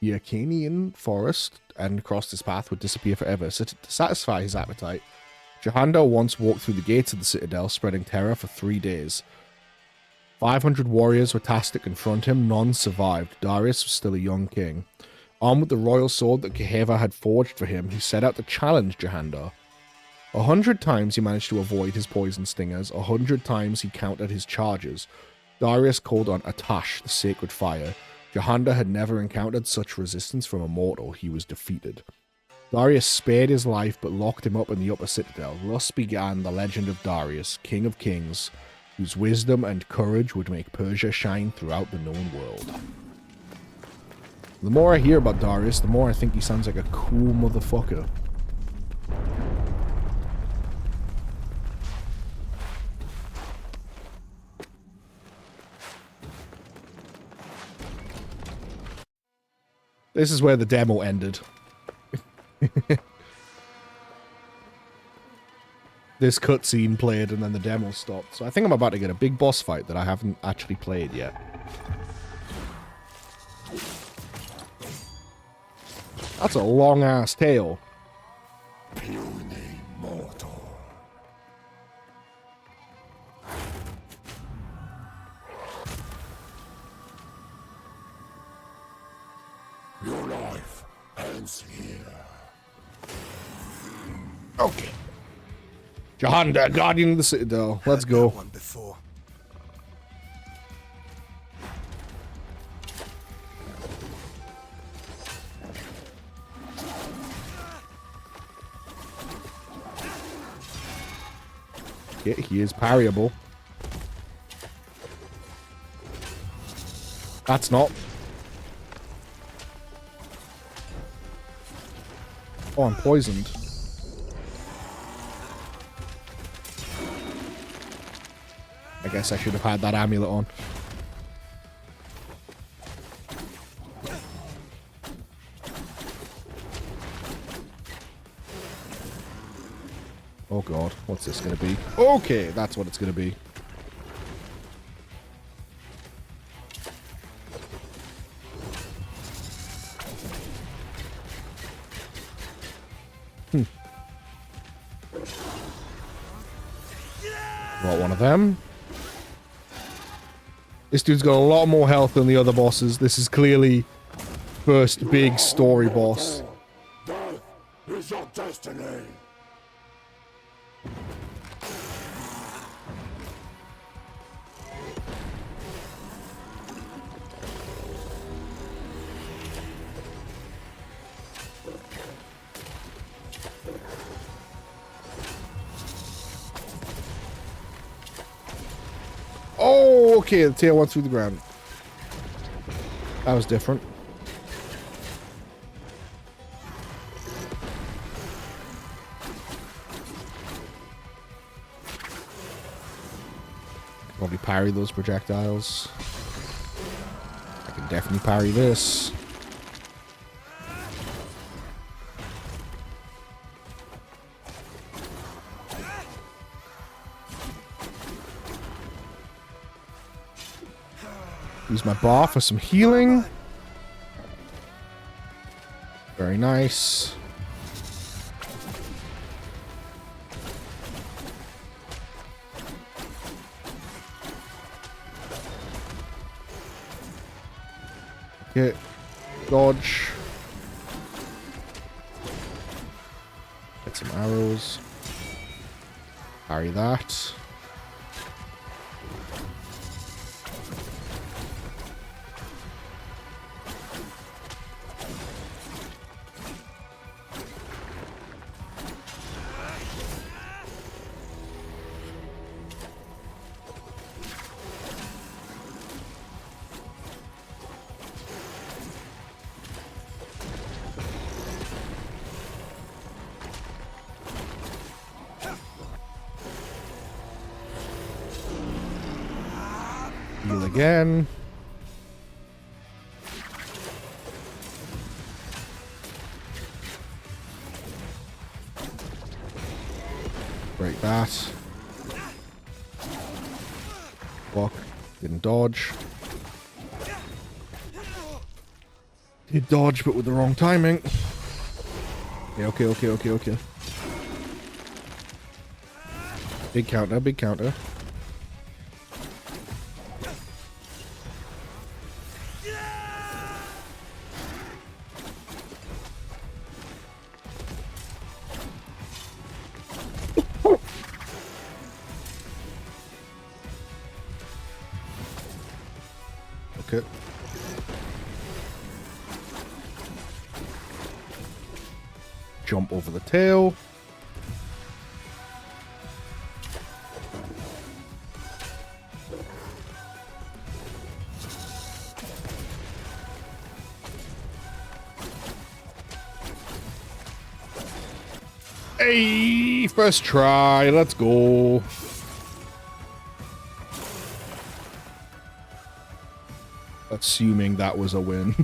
Speaker 1: Yacanian forest and crossed his path would disappear forever. So to satisfy his appetite, Jahanda once walked through the gates of the citadel, spreading terror for 3 days. 500 warriors were tasked to confront him. None survived. Darius was still a young king. Armed with the royal sword that Keheva had forged for him, he set out to challenge Jahanda. 100 times he managed to avoid his poison stingers. 100 times he countered his charges. Darius called on Atash, the sacred fire. Jahanda had never encountered such resistance from a mortal. He was defeated. Darius spared his life but locked him up in the upper citadel. Thus began the legend of Darius, king of kings, whose wisdom and courage would make Persia shine throughout the known world. The more I hear about Darius, the more I think he sounds like a cool motherfucker. This is where the demo ended. This cutscene played and then the demo stopped. So I think I'm about to get a big boss fight that I haven't actually played yet. That's a long-ass tail.
Speaker 18: Puny mortal. Your life ends here.
Speaker 1: Okay. Jahanda, Guardian of the Citadel. Let's go.
Speaker 3: One before.
Speaker 1: Yeah, he is parryable. That's not. Oh, I'm poisoned. I guess I should have had that amulet on. Oh god, what's this gonna be? Okay, that's what it's gonna be. Got one of them. This dude's got a lot more health than the other bosses. This is clearly first big story boss.
Speaker 18: Death is your destiny.
Speaker 1: Oh, okay, the tail went through the ground. That was different. Probably parry those projectiles. I can definitely parry this. Use my bar for some healing. Very nice. Okay. Dodge. Get some arrows. Parry that. Heal again. Break that. Block. Didn't dodge. Did dodge, but with the wrong timing. Okay. Big counter, big counter. Okay. Jump over the tail. Hey, first try. Let's go. Assuming that was a win.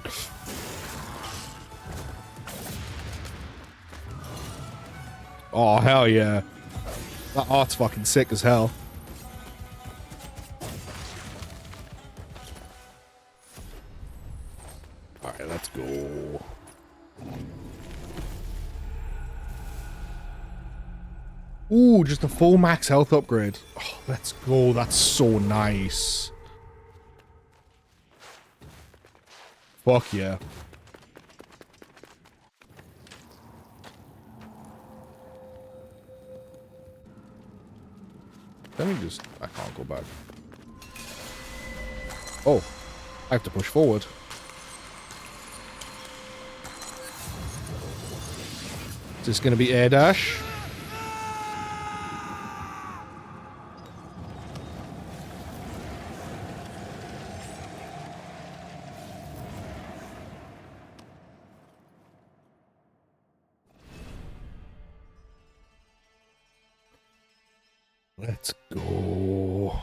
Speaker 1: Oh, hell yeah. That art's fucking sick as hell. Alright, let's go. Ooh, just a full max health upgrade. Oh, let's go. That's so nice. Fuck yeah. Let me just... I can't go back. Oh. I have to push forward. Is this going to be air dash? Let's go.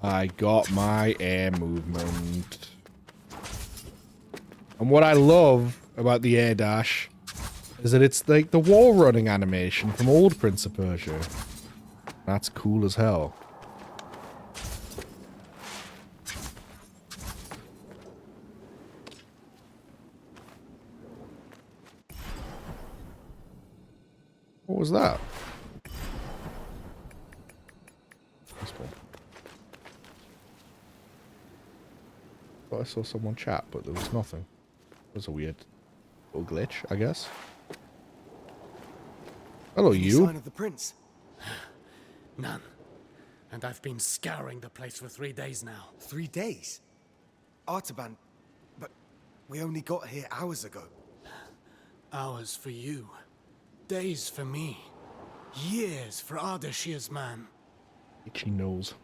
Speaker 1: I got my air movement. And what I love about the air dash is that it's like the wall running animation from old Prince of Persia. That's cool as hell. What was that? This one. Thought I saw someone chat, but there was nothing. It was a weird little glitch, I guess. Hello,
Speaker 13: Any
Speaker 3: you.
Speaker 13: sign of the prince? None. And I've been scouring the place for 3 days now.
Speaker 3: 3 days? Artaban, but we only got here hours ago.
Speaker 13: Hours for you. Days for me. Years for Ardashir's man.
Speaker 1: Itchy nose.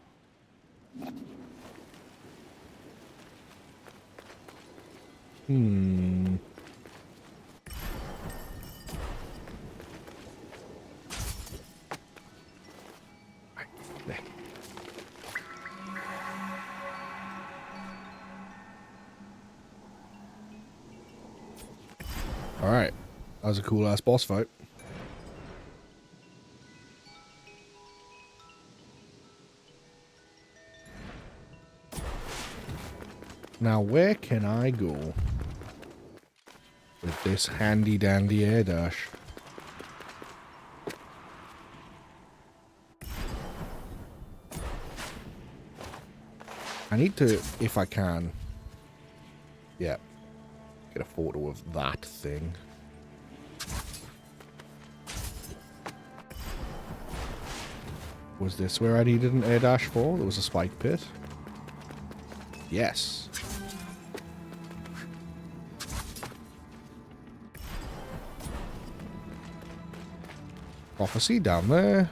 Speaker 1: Hmm. Alright. That was a cool ass boss fight. Now, where can I go with this handy dandy air dash? I need to, if I can, yeah, get a photo of that thing. Was this where I needed an air dash for? There was a spike pit. Yes. Prophecy down there.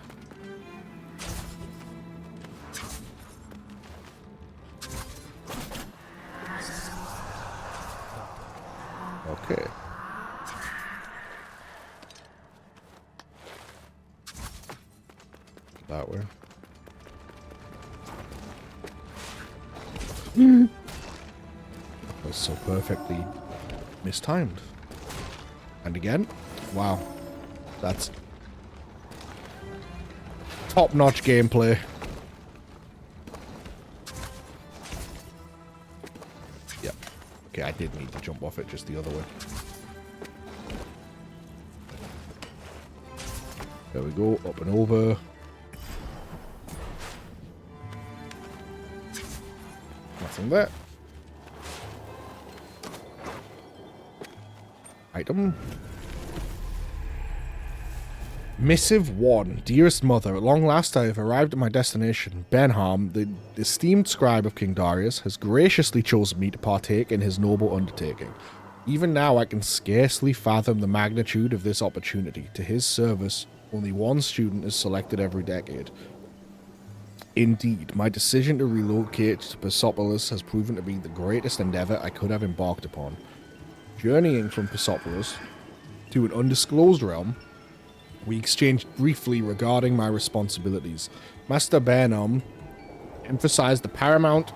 Speaker 1: Okay. that way. That was so perfectly mistimed. And again, wow. That's top-notch gameplay. Yep. Okay, I did need to jump off it just the other way. There we go, up and over. Nothing there. Item. Missive 1. Dearest Mother, at long last I have arrived at my destination. Benham, the esteemed scribe of King Darius, has graciously chosen me to partake in his noble undertaking. Even now I can scarcely fathom the magnitude of this opportunity. To his service, only one student is selected every decade. Indeed, my decision to relocate to Persepolis has proven to be the greatest endeavor I could have embarked upon. Journeying from Persepolis to an undisclosed realm, we exchanged briefly regarding my responsibilities. Master Benham emphasized the paramount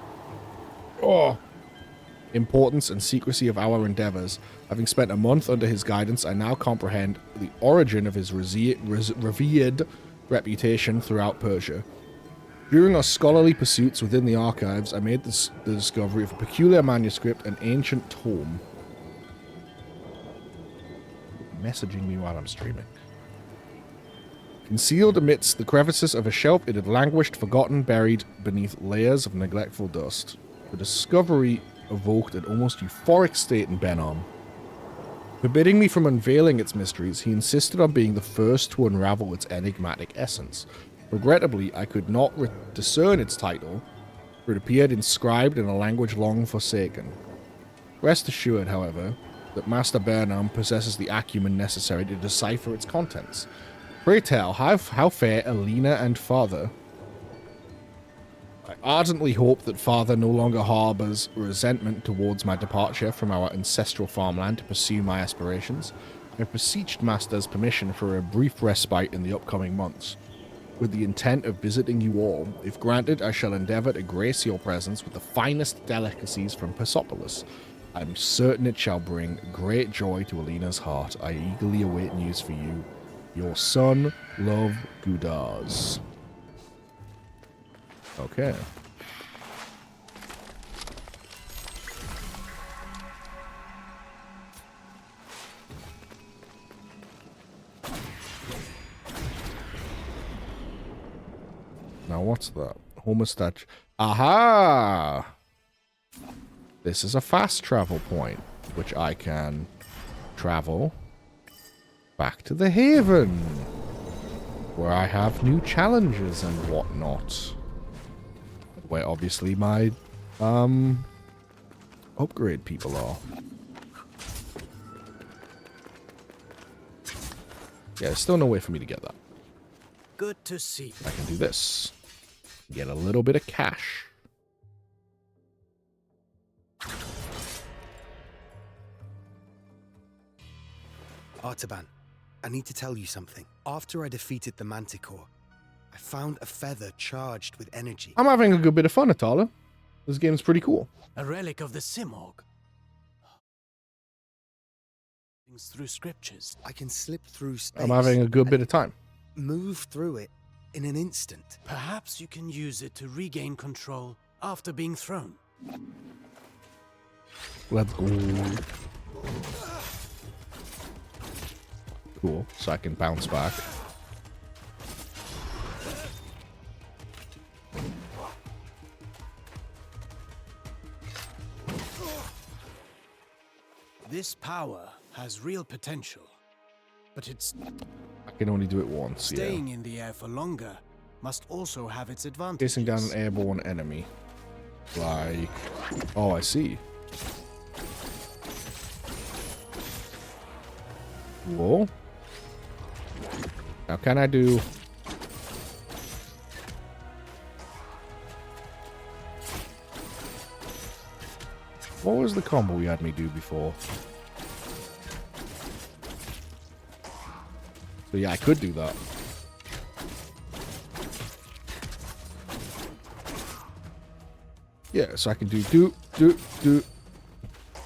Speaker 1: importance and secrecy of our endeavors. Having spent a month under his guidance, I now comprehend the origin of his revered reputation throughout Persia. During our scholarly pursuits within the archives, I made the discovery of a peculiar manuscript, an ancient tome. Messaging me while I'm streaming. Concealed amidst the crevices of a shelf, it had languished, forgotten, buried beneath layers of neglectful dust. The discovery evoked an almost euphoric state in Benham. Forbidding me from unveiling its mysteries, he insisted on being the first to unravel its enigmatic essence. Regrettably, I could not discern its title, for it appeared inscribed in a language long forsaken. Rest assured, however, that Master Benham possesses the acumen necessary to decipher its contents. Pray tell, how fare Alina and Father? I ardently hope that Father no longer harbors resentment towards my departure from our ancestral farmland to pursue my aspirations. I have beseeched Master's permission for a brief respite in the upcoming months, with the intent of visiting you all. If granted, I shall endeavor to grace your presence with the finest delicacies from Persepolis. I'm certain it shall bring great joy to Alina's heart. I eagerly await news for you. Your son, Love Gudaz. Okay. Now what's that? Homestead. Aha! This is a fast travel point, which I can travel back to the Haven, where I have new challenges and whatnot. Where obviously my upgrade people are. Yeah, there's still no way for me to get that.
Speaker 13: Good to see.
Speaker 1: I can do this. Get a little bit of cash.
Speaker 3: Artaban, I need to tell you something. After I defeated the Manticore, I found a feather charged with energy.
Speaker 1: I'm having a good bit of fun, Atala. This game's pretty cool.
Speaker 13: A relic of the Simorg. Through scriptures.
Speaker 3: I can slip through space.
Speaker 1: I'm having a good bit of time.
Speaker 3: Move through it in an instant.
Speaker 13: Perhaps you can use it to regain control after being thrown.
Speaker 1: Let's go. Cool, so I can bounce back.
Speaker 13: This power has real potential, but it's...
Speaker 1: I can only do it once,
Speaker 13: Staying in the air for longer must also have its advantages.
Speaker 1: Chasing down an airborne enemy. Like... Oh, I see. Whoa. Now can I do... What was the combo you had me do before? So yeah, I could do that. Yeah, so I can do.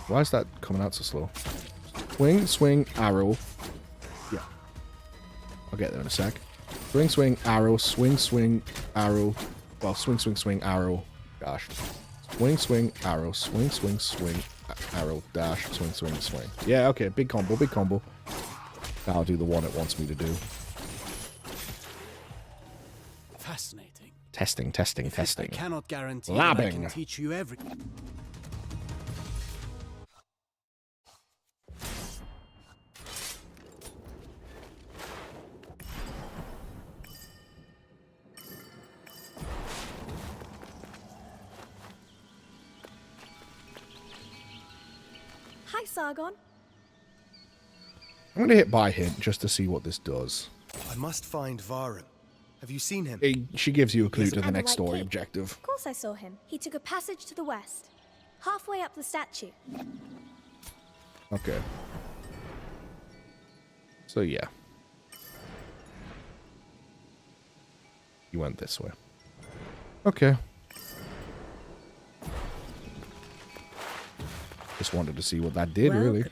Speaker 1: Why is that coming out so slow? Swing, swing, arrow. Yeah. I'll get there in a sec. Swing, swing, arrow, swing, swing, arrow. Well, swing, swing, swing, arrow, dash. Swing, swing, arrow, swing, swing, swing, arrow, dash, swing, swing, swing. Yeah, okay, big combo, big combo. Now I'll do the one it wants me to do.
Speaker 13: Fascinating.
Speaker 1: Testing, testing, testing.
Speaker 13: I cannot guarantee that I can
Speaker 1: Labbing.
Speaker 13: teach you everything.
Speaker 16: Hi, Sargon.
Speaker 1: I'm going to hit buy hint just to see what this does.
Speaker 3: I must find Varum. Have you seen him?
Speaker 1: She gives you a clue to the
Speaker 16: And
Speaker 1: next
Speaker 16: White
Speaker 1: story
Speaker 16: King.
Speaker 1: objective.
Speaker 16: Of course I saw him. He took a passage to the west, halfway up the statue.
Speaker 1: Okay. So yeah. You went this way. Okay. Just wanted to see what that did, really.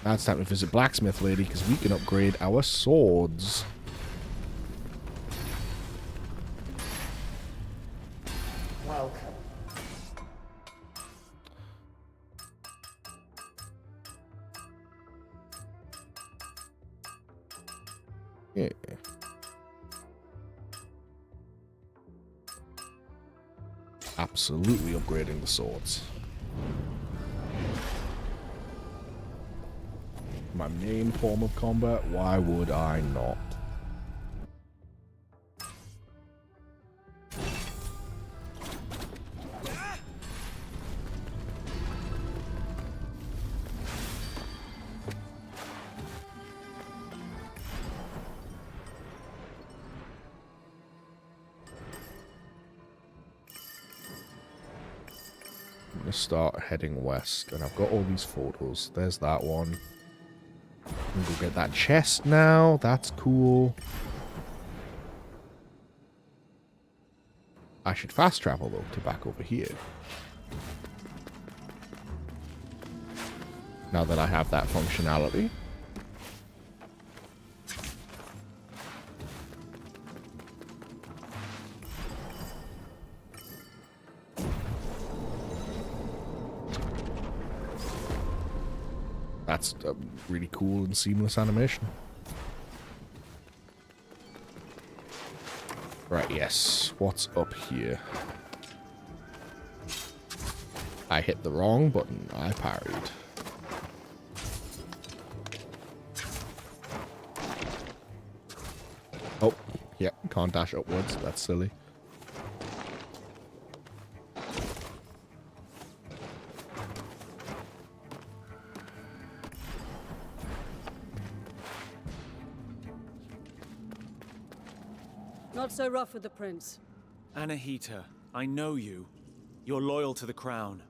Speaker 1: Now it's time to visit Blacksmith Lady, because we can upgrade our swords.
Speaker 19: Welcome.
Speaker 1: Yeah. Absolutely upgrading the swords. My main form of combat, why would I not? I'm gonna start heading west, and I've got all these photos. There's that one. I'm gonna go get that chest now. That's cool. I should fast travel though to back over here. Now that I have that functionality. That's a really cool and seamless animation. Right, yes. What's up here? I hit the wrong button. I parried. Oh, yeah. Can't dash upwards. That's silly.
Speaker 4: Not so rough with the prince.
Speaker 8: Anahita, I know you. You're loyal to the crown.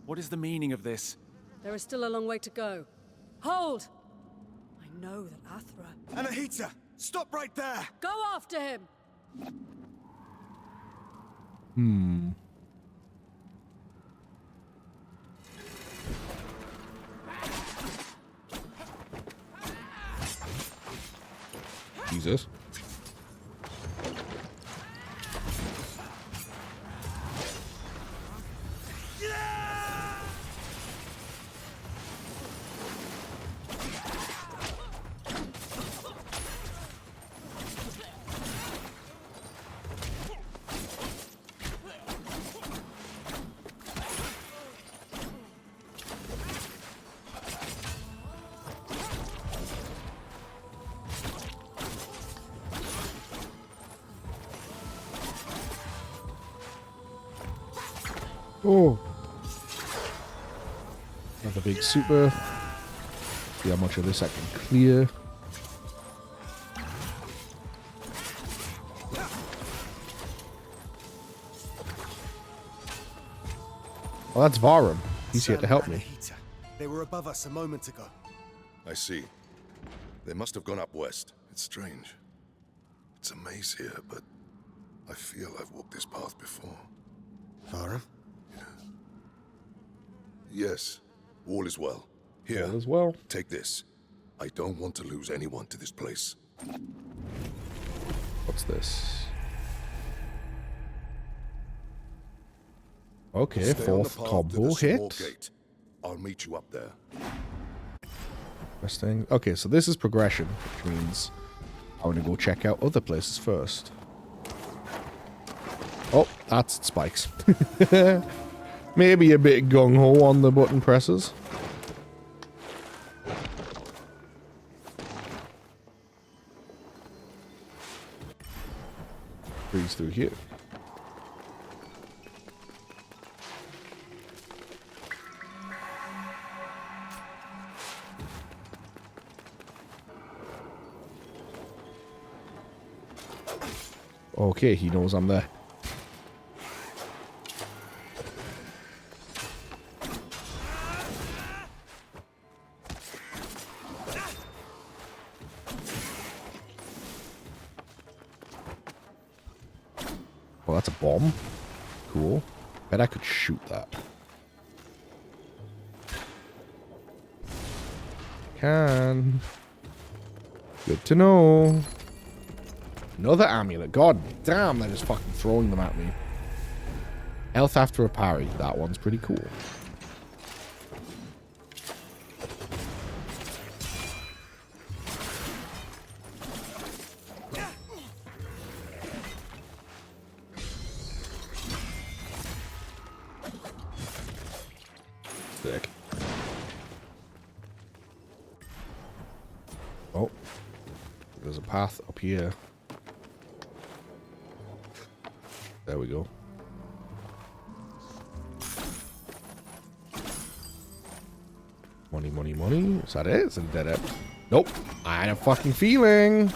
Speaker 8: What is the meaning of this?
Speaker 4: There is still a long way to go. Hold! I know that Athra...
Speaker 3: Anahita! Stop right there!
Speaker 4: Go after him!
Speaker 1: Jesus. Oh. Another big super. See how much of this I can clear. Well, that's Varum. He's here to help me.
Speaker 3: Anahita. They were above us a moment ago.
Speaker 10: I see. They must have gone up west. It's strange. It's a maze here, but I feel I've walked this path before.
Speaker 3: Varum?
Speaker 10: Yes, all is well. Here,
Speaker 1: All is well.
Speaker 10: take this. I don't want to lose anyone to this place.
Speaker 1: What's this? Okay,
Speaker 10: Stay on the
Speaker 1: fourth
Speaker 10: path to
Speaker 1: combo
Speaker 10: the small
Speaker 1: hit.
Speaker 10: gate. I'll meet you up there.
Speaker 1: Interesting. Okay, so this is progression, which means I want to go check out other places first. Oh, that's spikes. Maybe a bit gung-ho on the button presses. Breeze through here. Okay, he knows I'm there. Oh, that's a bomb. Cool. Bet I could shoot that. Can. Good to know. Another amulet. God damn, they're just fucking throwing them at me. Health after a parry. That one's pretty cool. Sick. Oh. There's a path up here. There we go. Money, money, money. Is that it? Is it a dead end? Nope. I had a fucking feeling.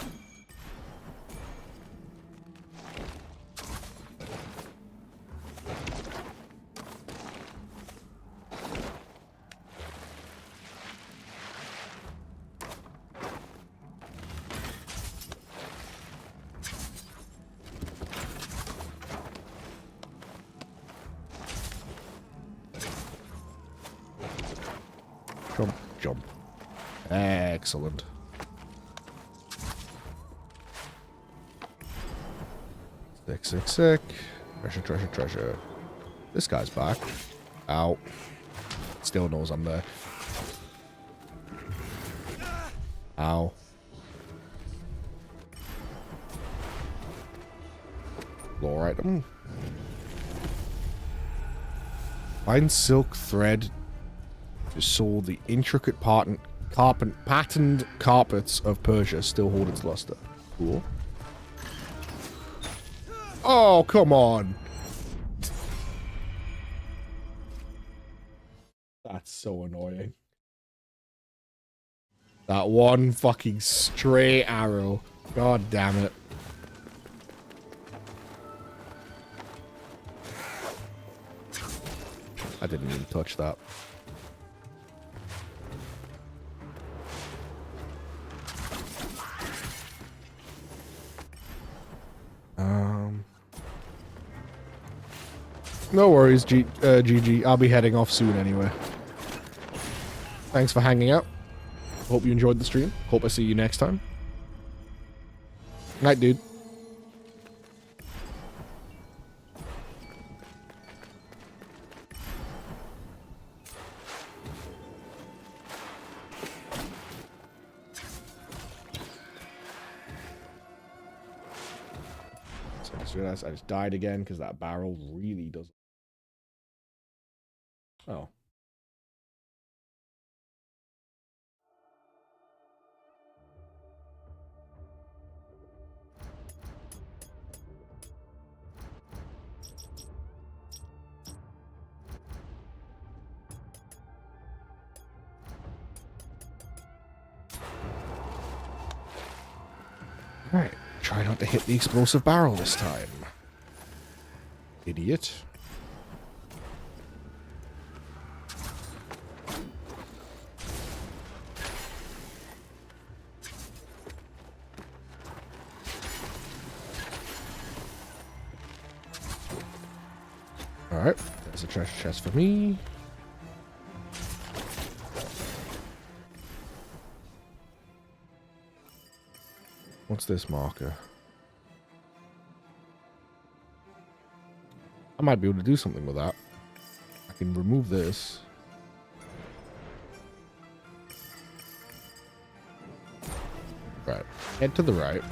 Speaker 1: Jump, jump. Excellent. Sick, sick, sick. Treasure, treasure, treasure. This guy's back. Ow. Still knows I'm there. Ow. Lore item. Find silk thread to sew the intricate patterned carpets of Persia still hold its luster. Cool. Oh, come on. That's so annoying. That one fucking stray arrow. God damn it. I didn't even touch that. No worries, GG. I'll be heading off soon anyway. Thanks for hanging out. Hope you enjoyed the stream. Hope I see you next time. Night, dude. So I just realized I just died again because that barrel really does. Oh. Alright, try not to hit the explosive barrel this time. Idiot. Alright, there's a treasure chest for me. What's this marker? I might be able to do something with that. I can remove this. Right. Head to the right.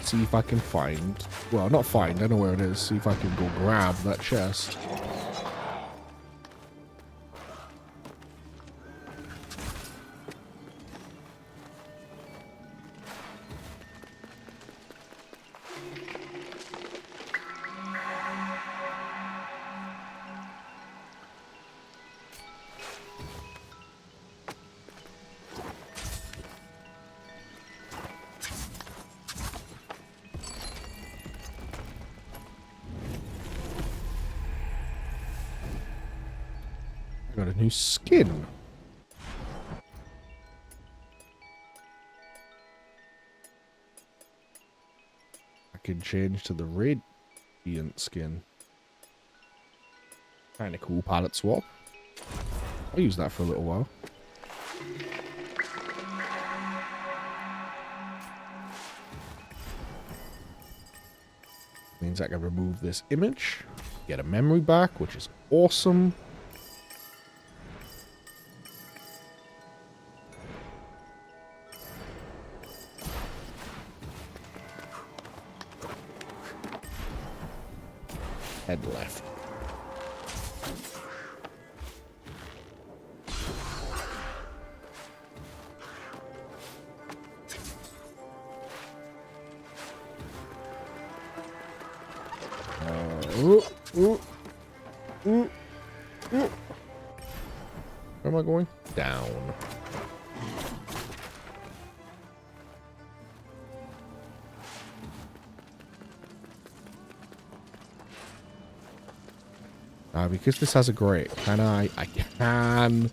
Speaker 1: See if I can find... Well, not find. I know where it is. See if I can go grab that chest. I got a new skin. I can change to the radiant skin. Kind of cool palette swap. I'll use that for a little while. Means I can remove this image, get a memory back, which is awesome. Head left. Where am I going? Down. Because this has a grate, can I can...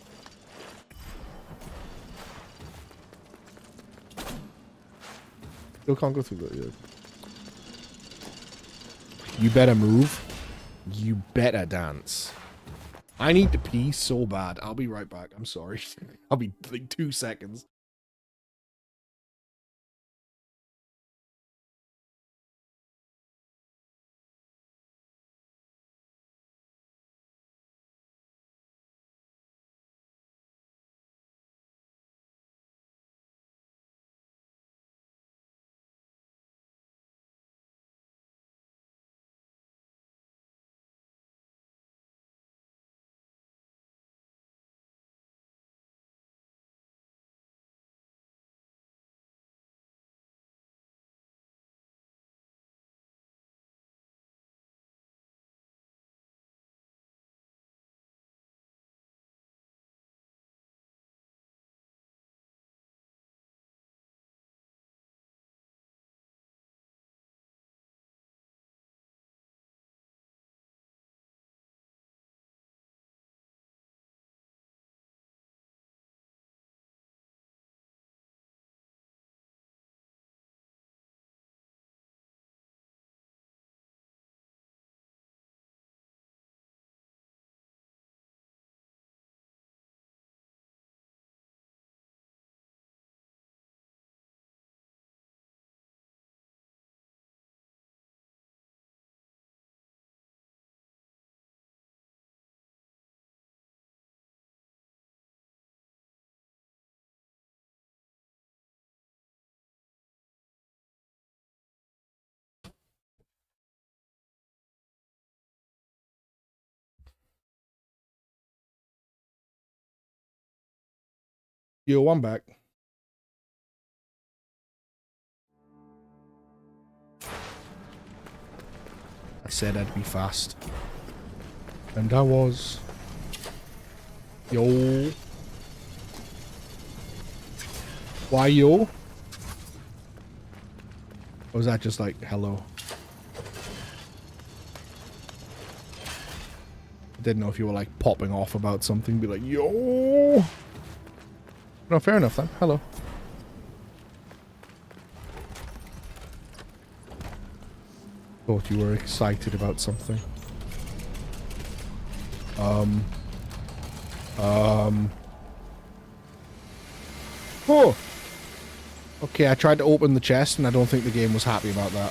Speaker 1: Still can't go through that yet. You better move. You better dance. I need to pee so bad. I'll be right back. I'm sorry. I'll be like 2 seconds. Yo, I'm back. I said I'd be fast. And I was. Yo. Why yo? Or was that just like, hello? I didn't know if you were like popping off about something, be like, yo. No, fair enough then. Hello. Thought you were excited about something. Oh! Okay, I tried to open the chest and I don't think the game was happy about that.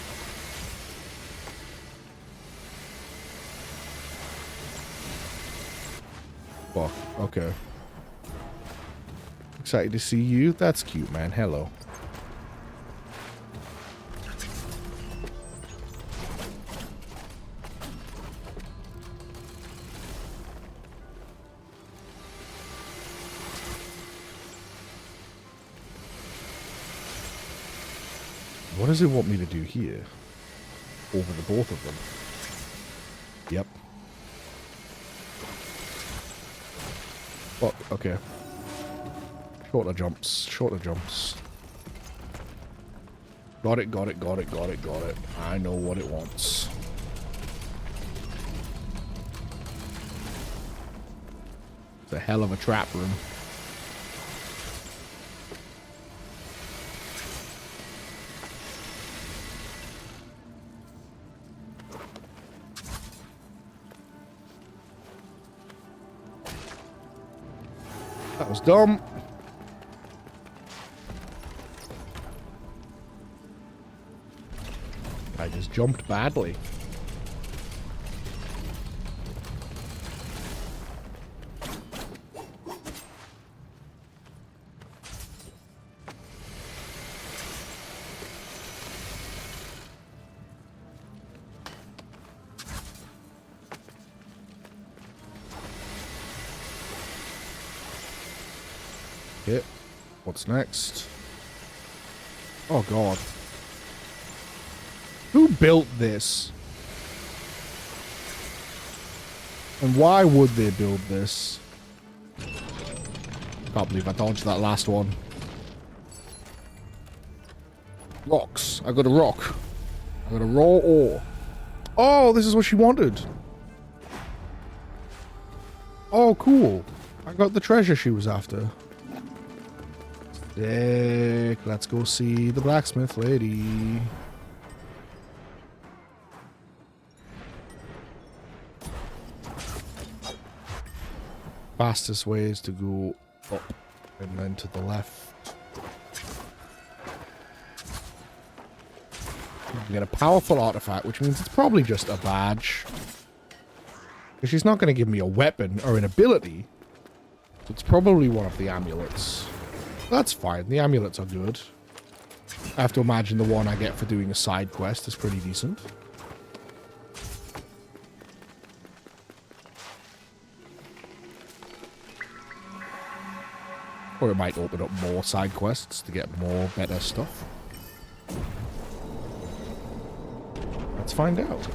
Speaker 1: Fuck, okay. Excited to see you? That's cute, man. Hello. What does it want me to do here? Over the both of them. Yep. Well, okay. Shorter jumps. Shorter jumps. Got it, got it, got it, got it, got it. I know what it wants. It's a hell of a trap room. That was dumb. I just jumped badly. Okay, what's next? Oh god. Who built this? And why would they build this? Can't believe I dodged that last one. Rocks. I got a rock. I got a raw ore. Oh, this is what she wanted. Oh, cool. I got the treasure she was after. Sick. Let's go see the blacksmith lady. Fastest way is to go up and then to the left. You get a powerful artifact, which means it's probably just a badge. Because she's not going to give me a weapon or an ability. So it's probably one of the amulets. That's fine. The amulets are good. I have to imagine the one I get for doing a side quest is pretty decent. Or it might open up more side quests to get more better stuff. Let's find out.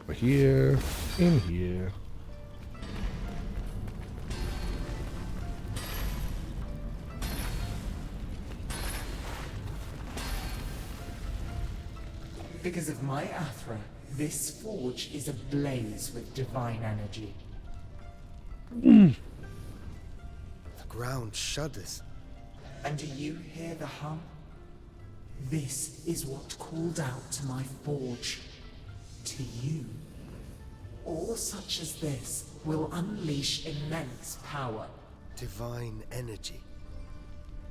Speaker 1: Over here, in here.
Speaker 19: Because of my Athra, this forge is ablaze with divine energy.
Speaker 3: The ground shudders.
Speaker 19: And do you hear the hum? This is what called out to my forge. To you. Ore such as this will unleash immense power.
Speaker 3: Divine energy.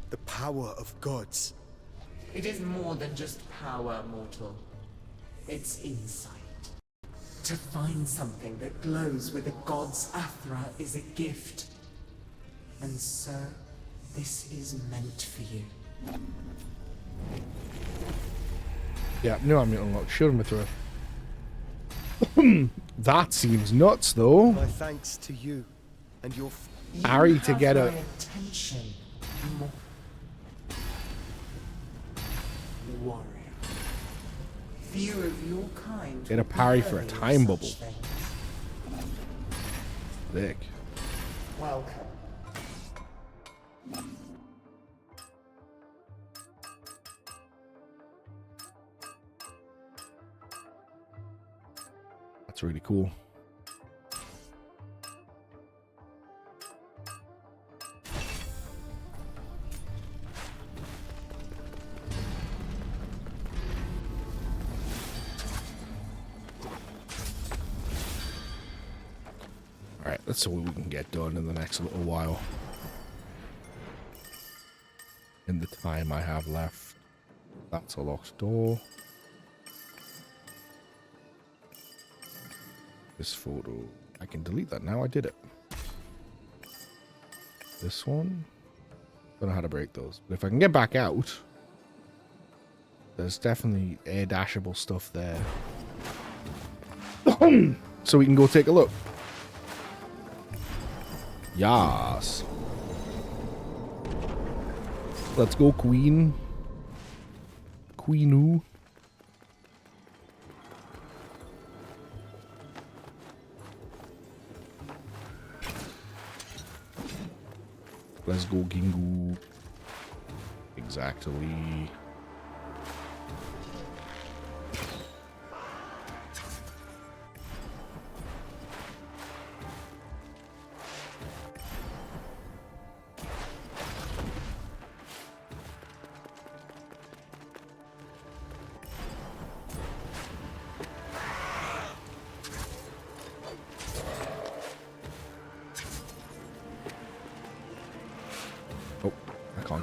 Speaker 3: The power of gods.
Speaker 19: It is more than just power, mortal. It's insight. To find something that glows with a god's Athra is a gift. And so, this is meant for you.
Speaker 1: Yeah, no, I'm unlocked. Shoot him through. That seems nuts, though.
Speaker 3: My thanks to you and your
Speaker 1: Ari to get a
Speaker 19: attention. Warrior. Few of your kind.
Speaker 1: get a parry for a time bubble. Thick.
Speaker 19: Welcome.
Speaker 1: That's really cool. Alright, let's see what we can get done in the next little while. In the time I have left. That's a locked door. This photo. I can delete that now. I did it. This one. Don't know how to break those. But if I can get back out, there's definitely air dashable stuff there. So we can go take a look. Yas. Let's go, Queen. Queenu. Let's go, Gingu. Exactly.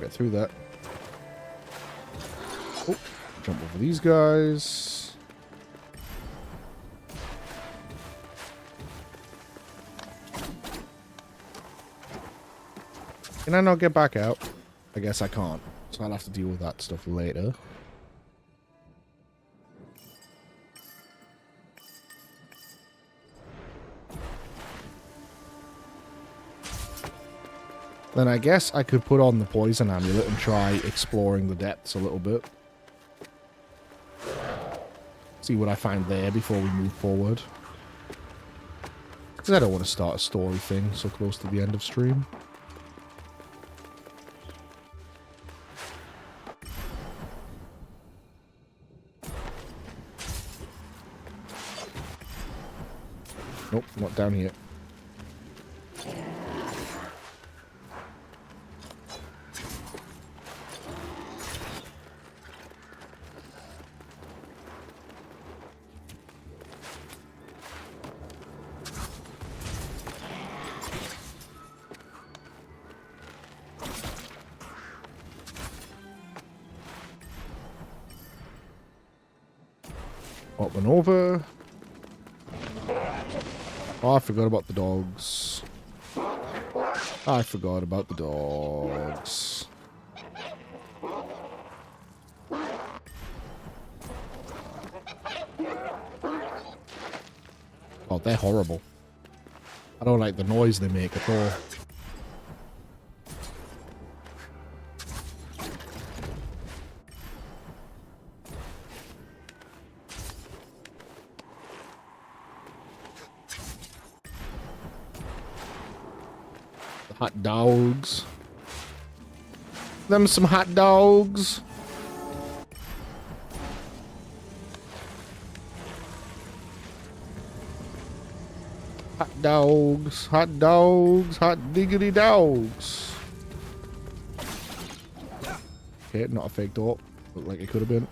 Speaker 1: Through that. Oh, jump over these guys. Can I not get back out? I guess I can't. So I'll have to deal with that stuff later. Then I guess I could put on the poison amulet and try exploring the depths a little bit. See what I find there before we move forward. Because I don't want to start a story thing so close to the end of stream. Nope, not down here. Up and over. Oh, I forgot about the dogs. I forgot about the dogs. Oh, they're horrible. I don't like the noise they make at all. Hot dogs. Them some hot dogs. Hot dogs. Hot dogs. Hot diggity dogs. Okay, not a fake door. Looked like it could have been.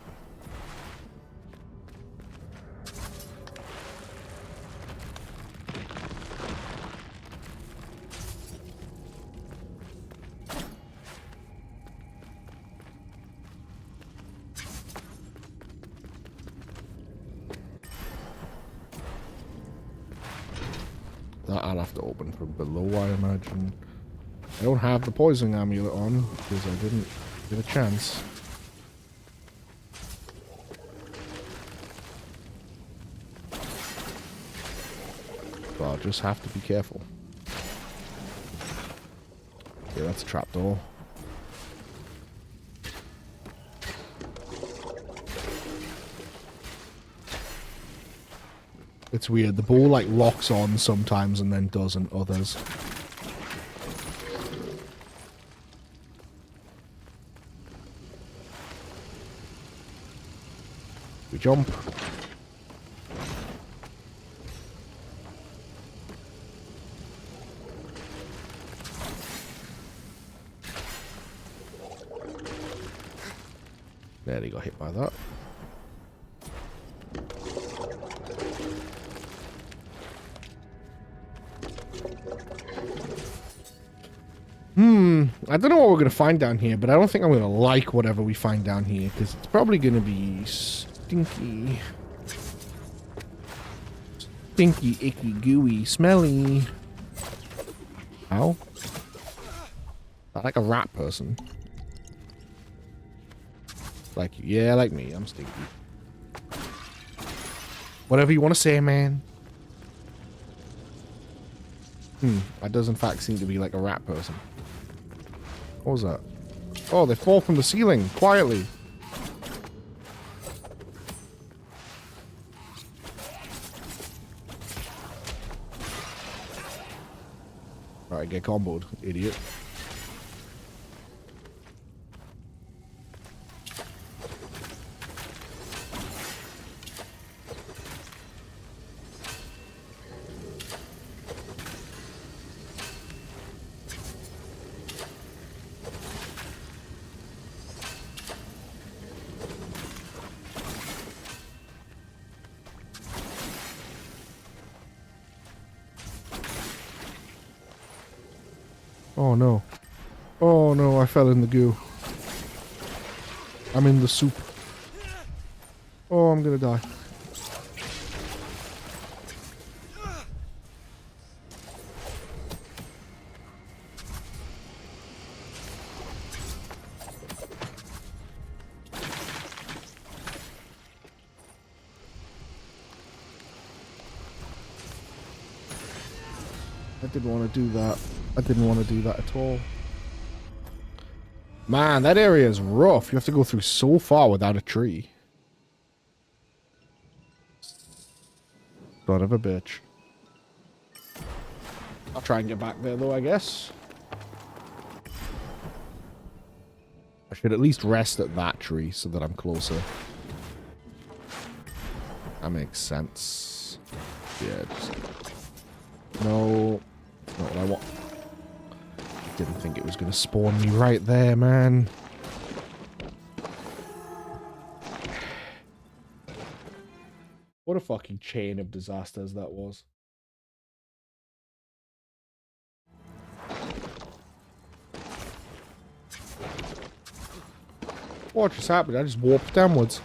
Speaker 1: I'll have to open from below, I imagine. I don't have the poison amulet on because I didn't get a chance. So I'll just have to be careful. Okay, that's a trapdoor. It's weird. The ball like locks on sometimes and then doesn't others. We jump. There, he got hit by that. I don't know what we're going to find down here, but I don't think I'm going to like whatever we find down here, because it's probably going to be stinky. Stinky, icky, gooey, smelly. Ow. I like a rat person. Like you. Yeah, like me. I'm stinky. Whatever you want to say, man. That does in fact seem to be like a rat person. What was that? Oh, they fall from the ceiling, quietly. Alright, get comboed, idiot. Oh no. Oh no, I fell in the goo. I'm in the soup. Oh, I'm gonna die. I didn't want to do that. I didn't want to do that at all. Man, that area is rough. You have to go through so far without a tree. Son of a bitch. I'll try and get back there though, I guess. I should at least rest at that tree so that I'm closer. That makes sense. Yeah, just... No. Not what I want. Didn't think it was going to spawn me right there, man. What a fucking chain of disasters that was. What just happened? I just warped downwards.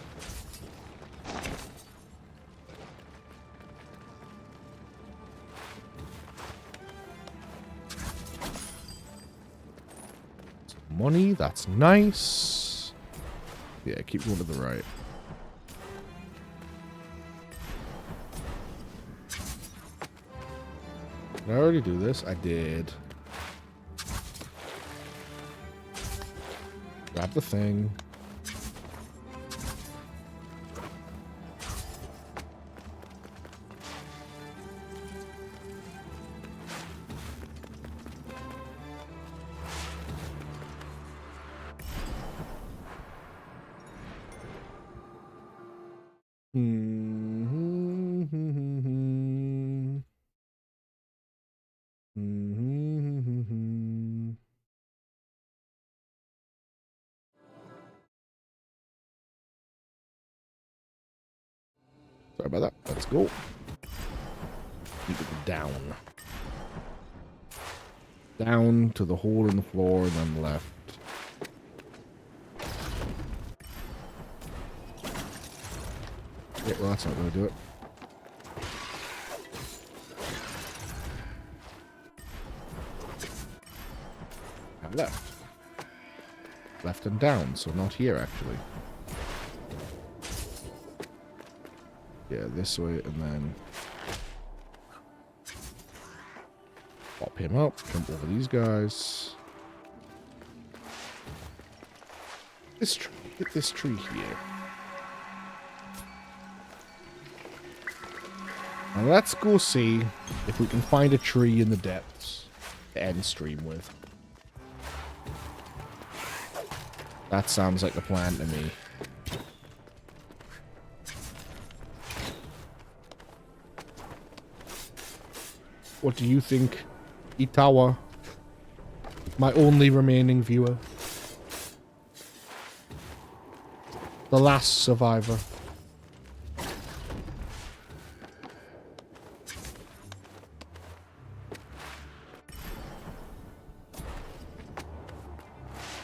Speaker 1: Money, that's nice. Yeah, keep going to the right. Did I already do this? I did. Grab the thing. Sorry about that. Let's go. Need to go down. Down to the hole in the floor and then left. Yeah, well, that's not going to do it. And left. Left and down, so not here, actually. Yeah, this way, and then pop him up, jump over these guys. This tree, hit this tree here. Now let's go see if we can find a tree in the depths to end stream with. That sounds like a plan to me. What do you think, Itawa? My only remaining viewer. The last survivor.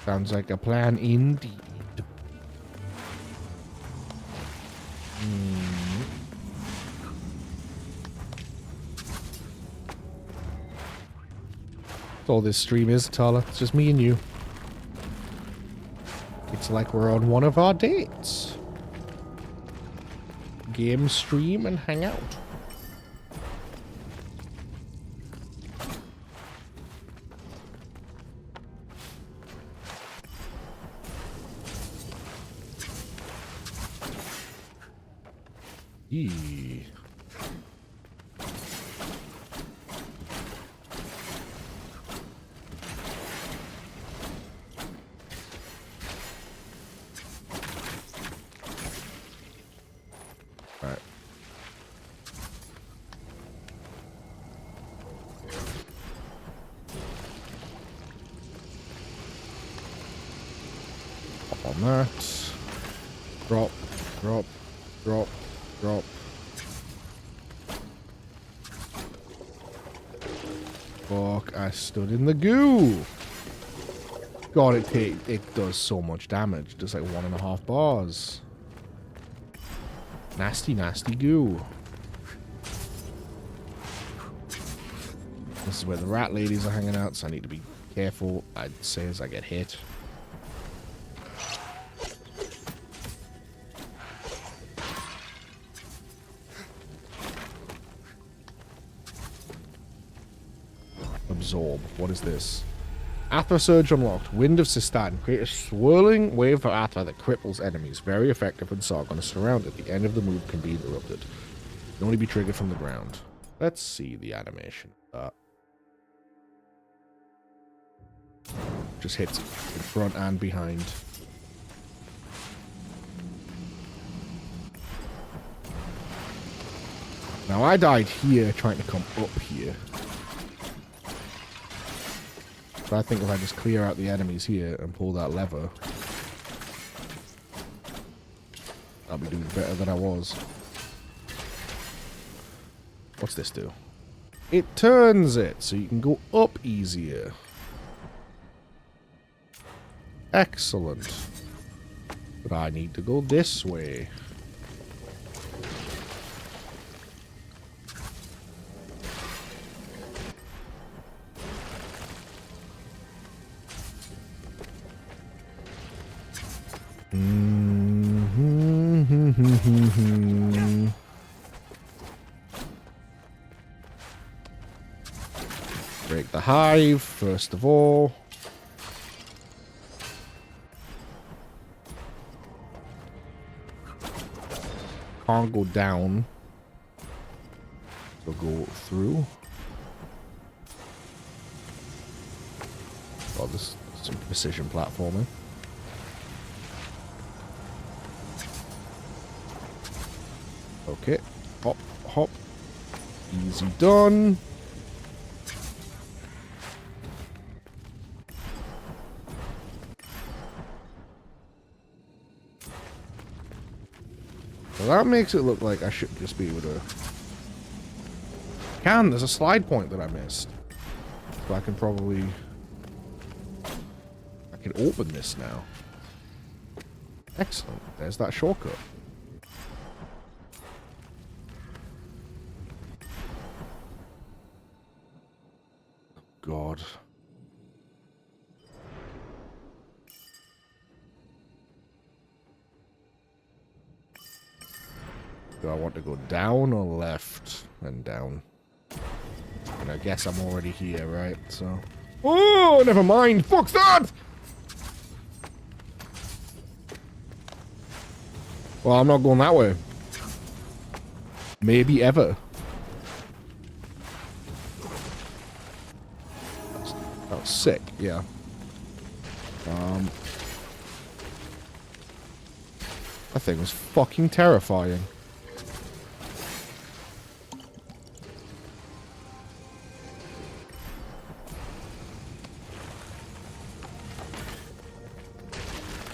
Speaker 1: Sounds like a plan indeed. That's all this stream is, Tala. It's just me and you. It's like we're on one of our dates. Game, stream, and hang out. Eee. Alright. Up on that. Drop, drop, drop, drop. Fuck, I stood in the goo. God, it does so much damage. Just like 1.5 bars. Nasty, nasty goo. This is where the rat ladies are hanging out, so I need to be careful, I'd say, as I get hit. Absorb. What is this? Athra Surge unlocked. Wind of Sistan. Create a swirling wave for Athra that cripples enemies. Very effective when Sargon is surrounded. The end of the move can be interrupted. Can only be triggered from the ground. Let's see the animation. Just hits in front and behind. Now I died here trying to come up here. But I think if I just clear out the enemies here and pull that lever, I'll be doing better than I was. What's this do? It turns it so you can go up easier. Excellent. But I need to go this way. Break the hive, first of all. Can't go down. So go through. Oh, this is some precision platforming. Okay, hop, hop. Easy done. Well, that makes it look like I should just be able to... There's a slide point that I missed. So I can probably... I can open this now. Excellent. There's that shortcut. God. Do I want to go down or left? And down. And I guess I'm already here, right? So... Oh, never mind! Fuck that! Well, I'm not going that way. Maybe ever. That was sick, yeah. That thing was fucking terrifying.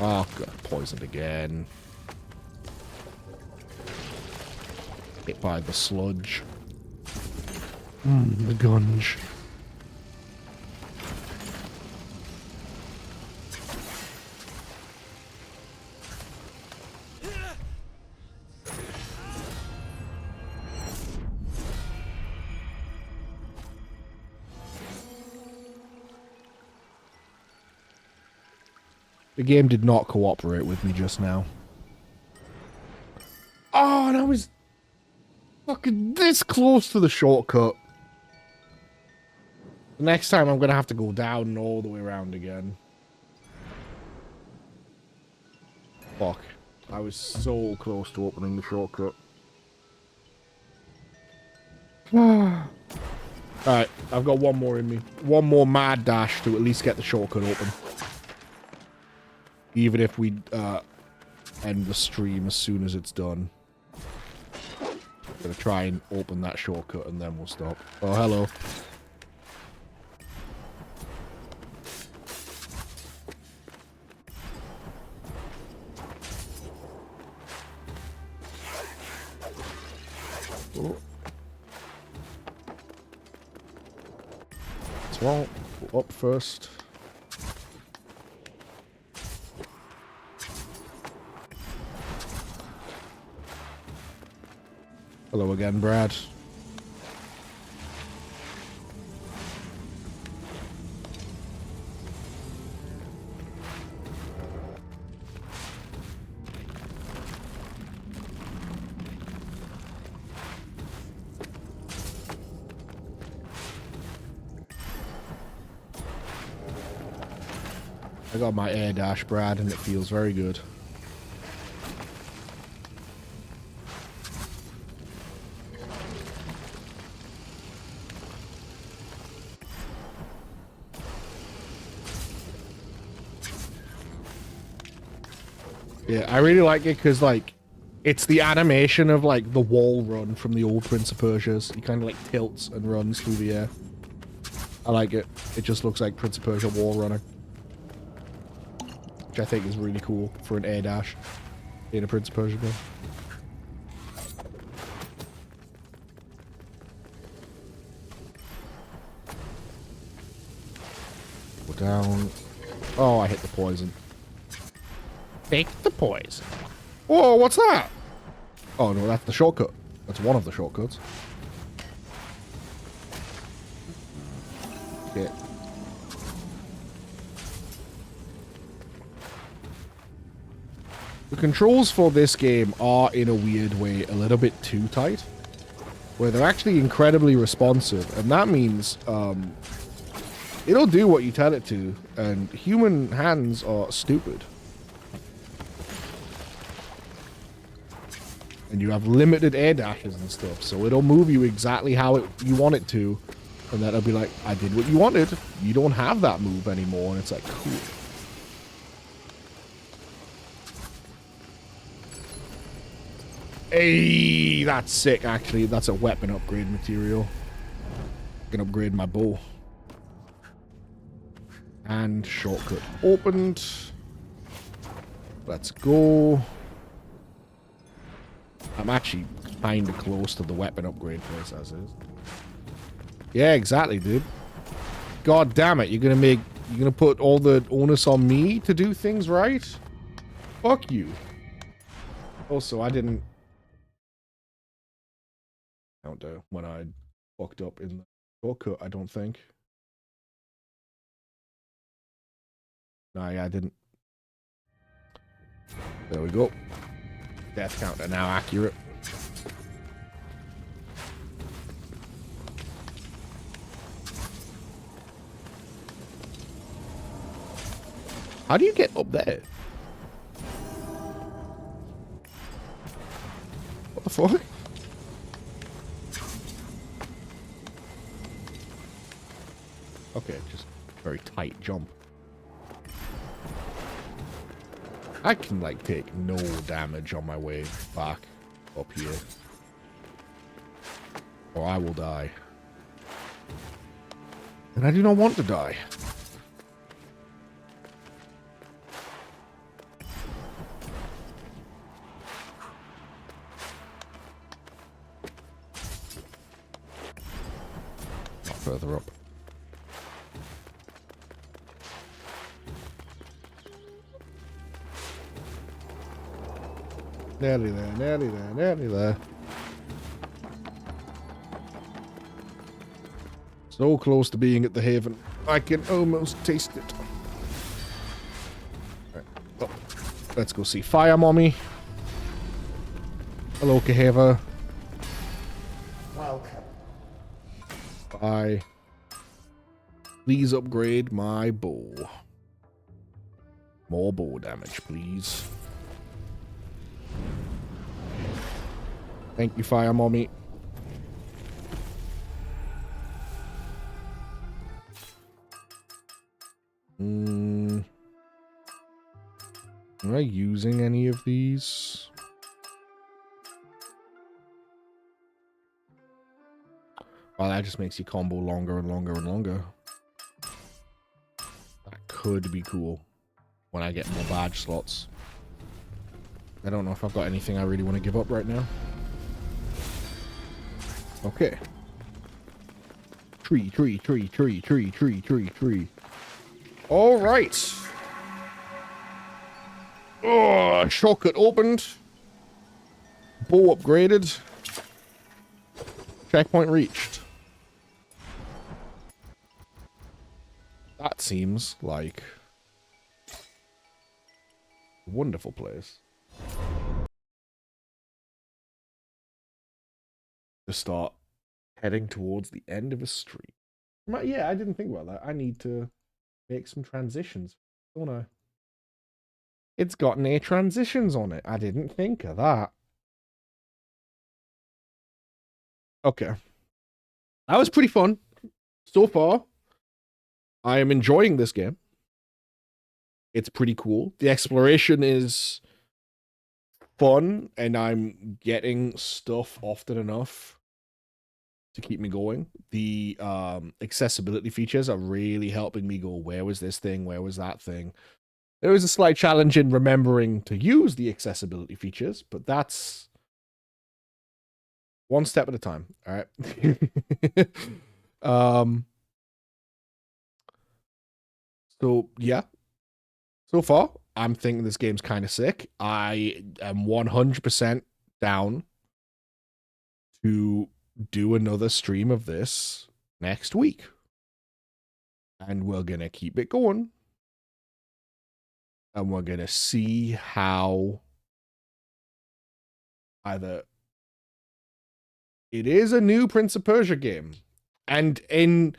Speaker 1: Oh, God, poisoned again. Hit by the sludge. The gunge. The game did not cooperate with me just now. Oh, and I was fucking this close to the shortcut. The next time I'm gonna have to go down and all the way around again. Fuck. I was so close to opening the shortcut. Alright, I've got one more in me. One more mad dash to at least get the shortcut open. Even if we end the stream as soon as it's done. I'm gonna try and open that shortcut and then we'll stop. Oh, hello. Oh. Well, up first. Hello again, Brad. I got my air dash, Brad, and it feels very good. Yeah, I really like it because, like, it's the animation of, like, the wall run from the old Prince of Persia's. He kind of, like, tilts and runs through the air. I like it. It just looks like Prince of Persia wall running. Which I think is really cool for an air dash in a Prince of Persia game. Go down. Oh, I hit the poison. Take the poison. Whoa, what's that? Oh, no, that's the shortcut. That's one of the shortcuts. Okay. The controls for this game are, in a weird way, a little bit too tight. Where they're actually incredibly responsive. And that means, it'll do what you tell it to. And human hands are stupid. And you have limited air dashes and stuff. So it'll move you exactly how you want it to. And then it'll be like, I did what you wanted. You don't have that move anymore. And it's like, cool. Hey, that's sick, actually. That's a weapon upgrade material. I can upgrade my bow. And shortcut opened. Let's go. I'm actually kind of close to the weapon upgrade place as is. Yeah, exactly, dude. God damn it, you're gonna put all the onus on me to do things right? Fuck you. Also, I didn't count when I fucked up in the shortcut, I don't think. Nah, yeah, I didn't. There we go. Death counter now accurate. How do you get up there? What the fuck? Okay, just very tight jump. I can, like, take no damage on my way back up here. Or I will die. And I do not want to die. Not further up. Nearly there, nearly there, nearly there. So close to being at the haven. I can almost taste it. Right. Let's go see Fire Mommy. Hello, Kaheva.
Speaker 19: Welcome.
Speaker 1: Bye. Please upgrade my bow. More bow damage, please. Thank you, Fire Mommy. Am I using any of these? Well, that just makes you combo longer and longer and longer. That could be cool when I get more badge slots. I don't know if I've got anything I really want to give up right now. Okay. Tree. All right. Oh, shortcut opened. Bow upgraded. Checkpoint reached. That seems like a wonderful place to start heading towards the end of a street. Yeah, I didn't think about that. I need to make some transitions, don't I? It's got no transitions on it. I didn't think of that. Okay. That was pretty fun. So far, I am enjoying this game. It's pretty cool. The exploration is fun, and I'm getting stuff often enough to keep me going. The accessibility features are really helping me go, where was this thing? Where was that thing? There is a slight challenge in remembering to use the accessibility features, but that's one step at a time. All right. So yeah. So far, I'm thinking this game's kind of sick. I am 100% down to do another stream of this next week. And we're going to keep it going. And we're going to see how either it is a new Prince of Persia game. And in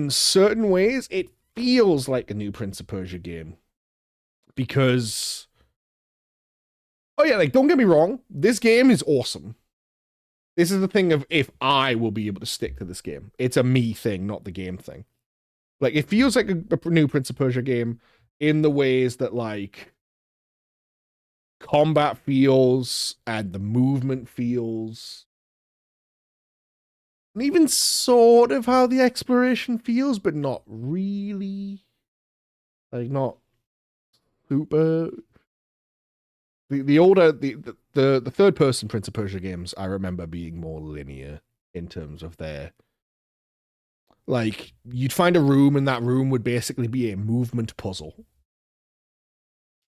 Speaker 1: certain ways, it feels like a new Prince of Persia game. Because, oh yeah, like, don't get me wrong, this game is awesome. This is the thing of if I will be able to stick to this game. It's a me thing, not the game thing. Like, it feels like a new Prince of Persia game in the ways that, like, combat feels and the movement feels. And even sort of how the exploration feels, but not really. Like, not super. The third person Prince of Persia games I remember being more linear in terms of their, like, you'd find a room and that room would basically be a movement puzzle.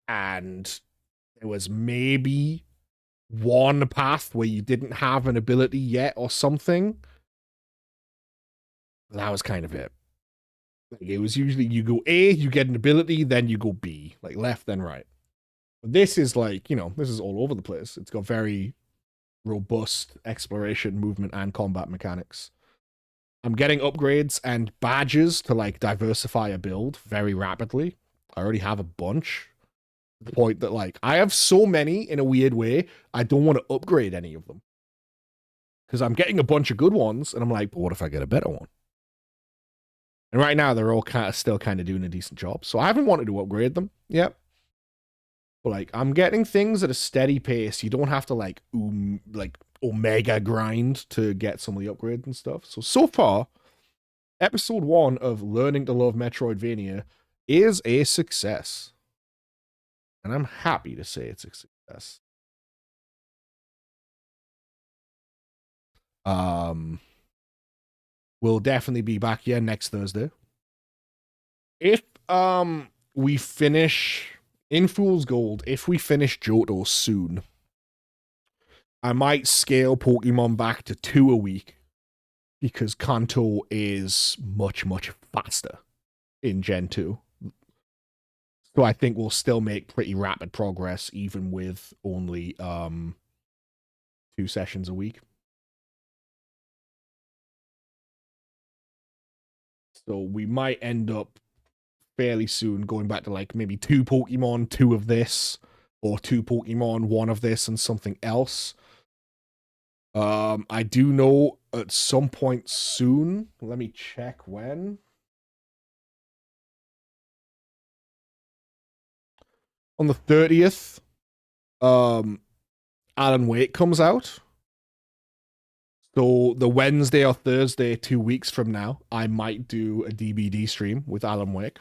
Speaker 1: And there was maybe one path where you didn't have an ability yet or something. That was kind of it. Like, it was usually you go A, you get an ability, then you go B, like left, then right. This is like, you know, this is all over the place. It's got very robust exploration, movement, and combat mechanics. I'm getting upgrades and badges to, like, diversify a build very rapidly. I already have a bunch. To the point that, like, I have so many in a weird way, I don't want to upgrade any of them. Because I'm getting a bunch of good ones, and I'm like, but what if I get a better one? And right now, they're all still kind of doing a decent job. So I haven't wanted to upgrade them yet. But, like, I'm getting things at a steady pace. You don't have to, like omega grind to get some of the upgrades and stuff. So far, episode 1 of Learning to Love Metroidvania is a success. And I'm happy to say it's a success. We'll definitely be back here next Thursday. If we finish in Fool's Gold, if we finish Johto soon, I might scale Pokemon back to 2 a week because Kanto is much, much faster in Gen 2. So I think we'll still make pretty rapid progress even with only 2 sessions a week. So we might end up fairly soon going back to like maybe 2 Pokemon, 2 of this, or 2 Pokemon, 1 of this, and something else. I do know at some point soon, let me check when. On the 30th, Alan Wake comes out. So the Wednesday or Thursday, 2 weeks from now, I might do a DBD stream with Alan Wake.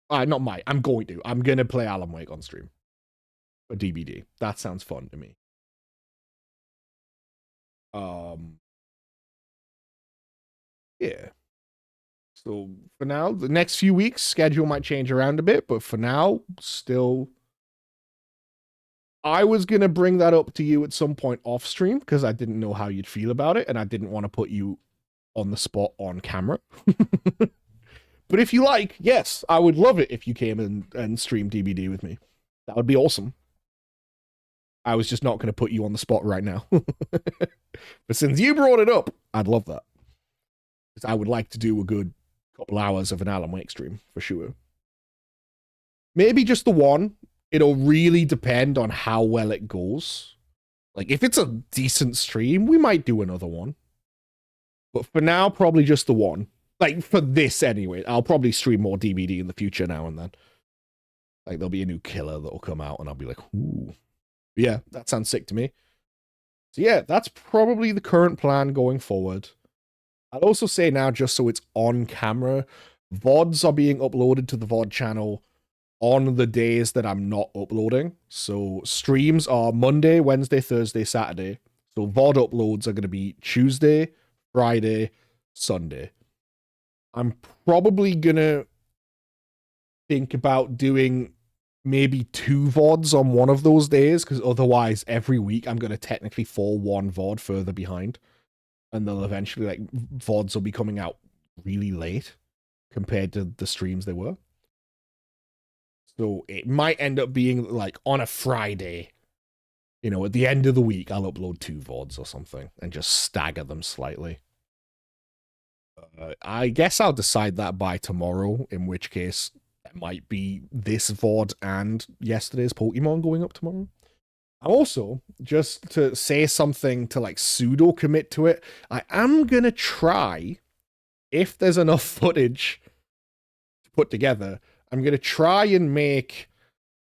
Speaker 1: Not might. I'm going to. I'm going to play Alan Wake on stream. A DBD. That sounds fun to me. Yeah. So for now, the next few weeks, schedule might change around a bit, but for now, still. I was going to bring that up to you at some point off stream because I didn't know how you'd feel about it and I didn't want to put you on the spot on camera. But if you like, yes, I would love it if you came and streamed DBD with me. That would be awesome. I was just not going to put you on the spot right now. But since you brought it up, I'd love that. Because I would like to do a good couple hours of an Alan Wake stream, for sure. Maybe just the one. It'll really depend on how well it goes. Like, if it's a decent stream, we might do another one. But for now, probably just the one. Like, for this anyway. I'll probably stream more DBD in the future now and then. Like, there'll be a new killer that'll come out, and I'll be like, ooh. Yeah, that sounds sick to me. So yeah, that's probably the current plan going forward. I'll also say now, just so it's on camera, VODs are being uploaded to the VOD channel on the days that I'm not uploading. So streams are Monday, Wednesday, Thursday, Saturday. So VOD uploads are going to be Tuesday, Friday, Sunday. I'm probably going to think about doing maybe 2 VODs on one of those days, because otherwise every week I'm going to technically fall 1 VOD further behind. And they'll eventually, like, VODs will be coming out really late compared to the streams they were. So it might end up being, like, on a Friday, you know, at the end of the week, I'll upload 2 VODs or something and just stagger them slightly. I guess I'll decide that by tomorrow, in which case it might be this VOD and yesterday's Pokemon going up tomorrow. I'm also, just to say something to, like, pseudo commit to it, I am going to try, if there's enough footage to put together, I'm going to try and make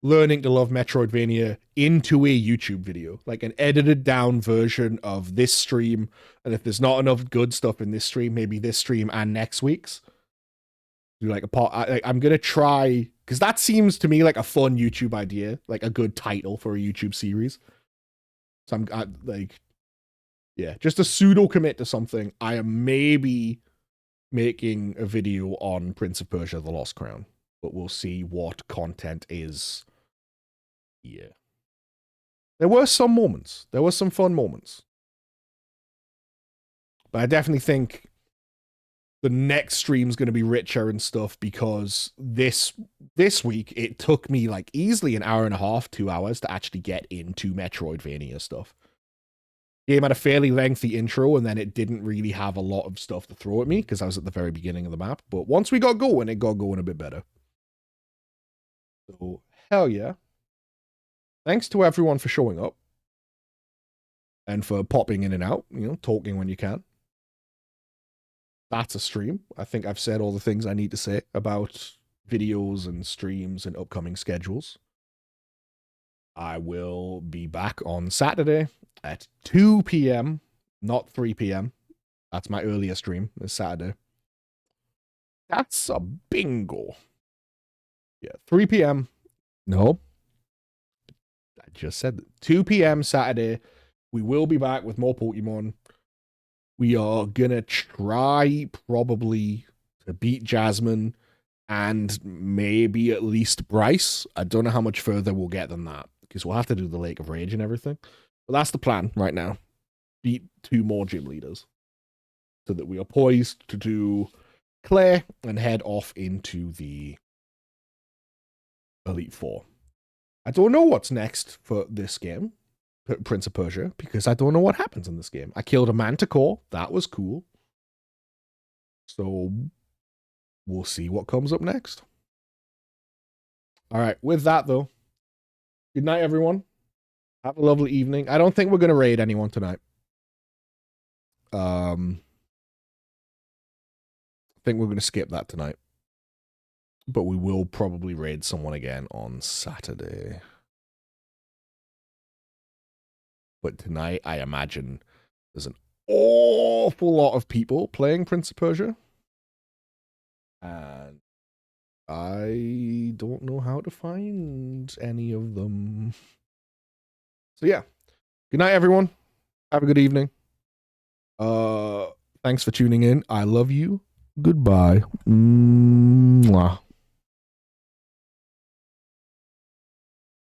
Speaker 1: Learning to Love Metroidvania into a YouTube video, like an edited down version of this stream. And if there's not enough good stuff in this stream, maybe this stream and next week's. Do like a part. I'm going to try, because that seems to me like a fun YouTube idea, like a good title for a YouTube series. So I'm like, yeah, just a pseudo commit to something. I am maybe making a video on Prince of Persia: The Lost Crown, but we'll see what content is. Yeah. There were some moments. There were some fun moments. But I definitely think the next stream's going to be richer and stuff, because this week it took me like easily an hour and a half, 2 hours to actually get into Metroidvania stuff. Game had a fairly lengthy intro, and then it didn't really have a lot of stuff to throw at me because I was at the very beginning of the map. But once we got going, it got going a bit better. So, hell yeah. Thanks to everyone for showing up. And for popping in and out, you know, talking when you can. That's a stream. I think I've said all the things I need to say about videos and streams and upcoming schedules. I will be back on Saturday at 2 p.m., not 3 p.m. That's my earlier stream this Saturday. That's a bingo. Yeah, 3 p.m. No. I just said 2 p.m. Saturday. We will be back with more Pokemon. We are gonna try probably to beat Jasmine and maybe at least Bryce. I don't know how much further we'll get than that, because we'll have to do the Lake of Rage and everything. But that's the plan right now. Beat 2 more gym leaders so that we are poised to do Claire and head off into the Elite Four. I don't know what's next for this game, Prince of Persia, because I don't know what happens in this game. I killed a manticore. That was cool. So we'll see what comes up next. All right. With that, though, good night, everyone. Have a lovely evening. I don't think we're going to raid anyone tonight. I think we're going to skip that tonight. But we will probably raid someone again on Saturday. But tonight, I imagine there's an awful lot of people playing Prince of Persia. And I don't know how to find any of them. So yeah. Good night, everyone. Have a good evening. Thanks for tuning in. I love you. Goodbye. Mwah.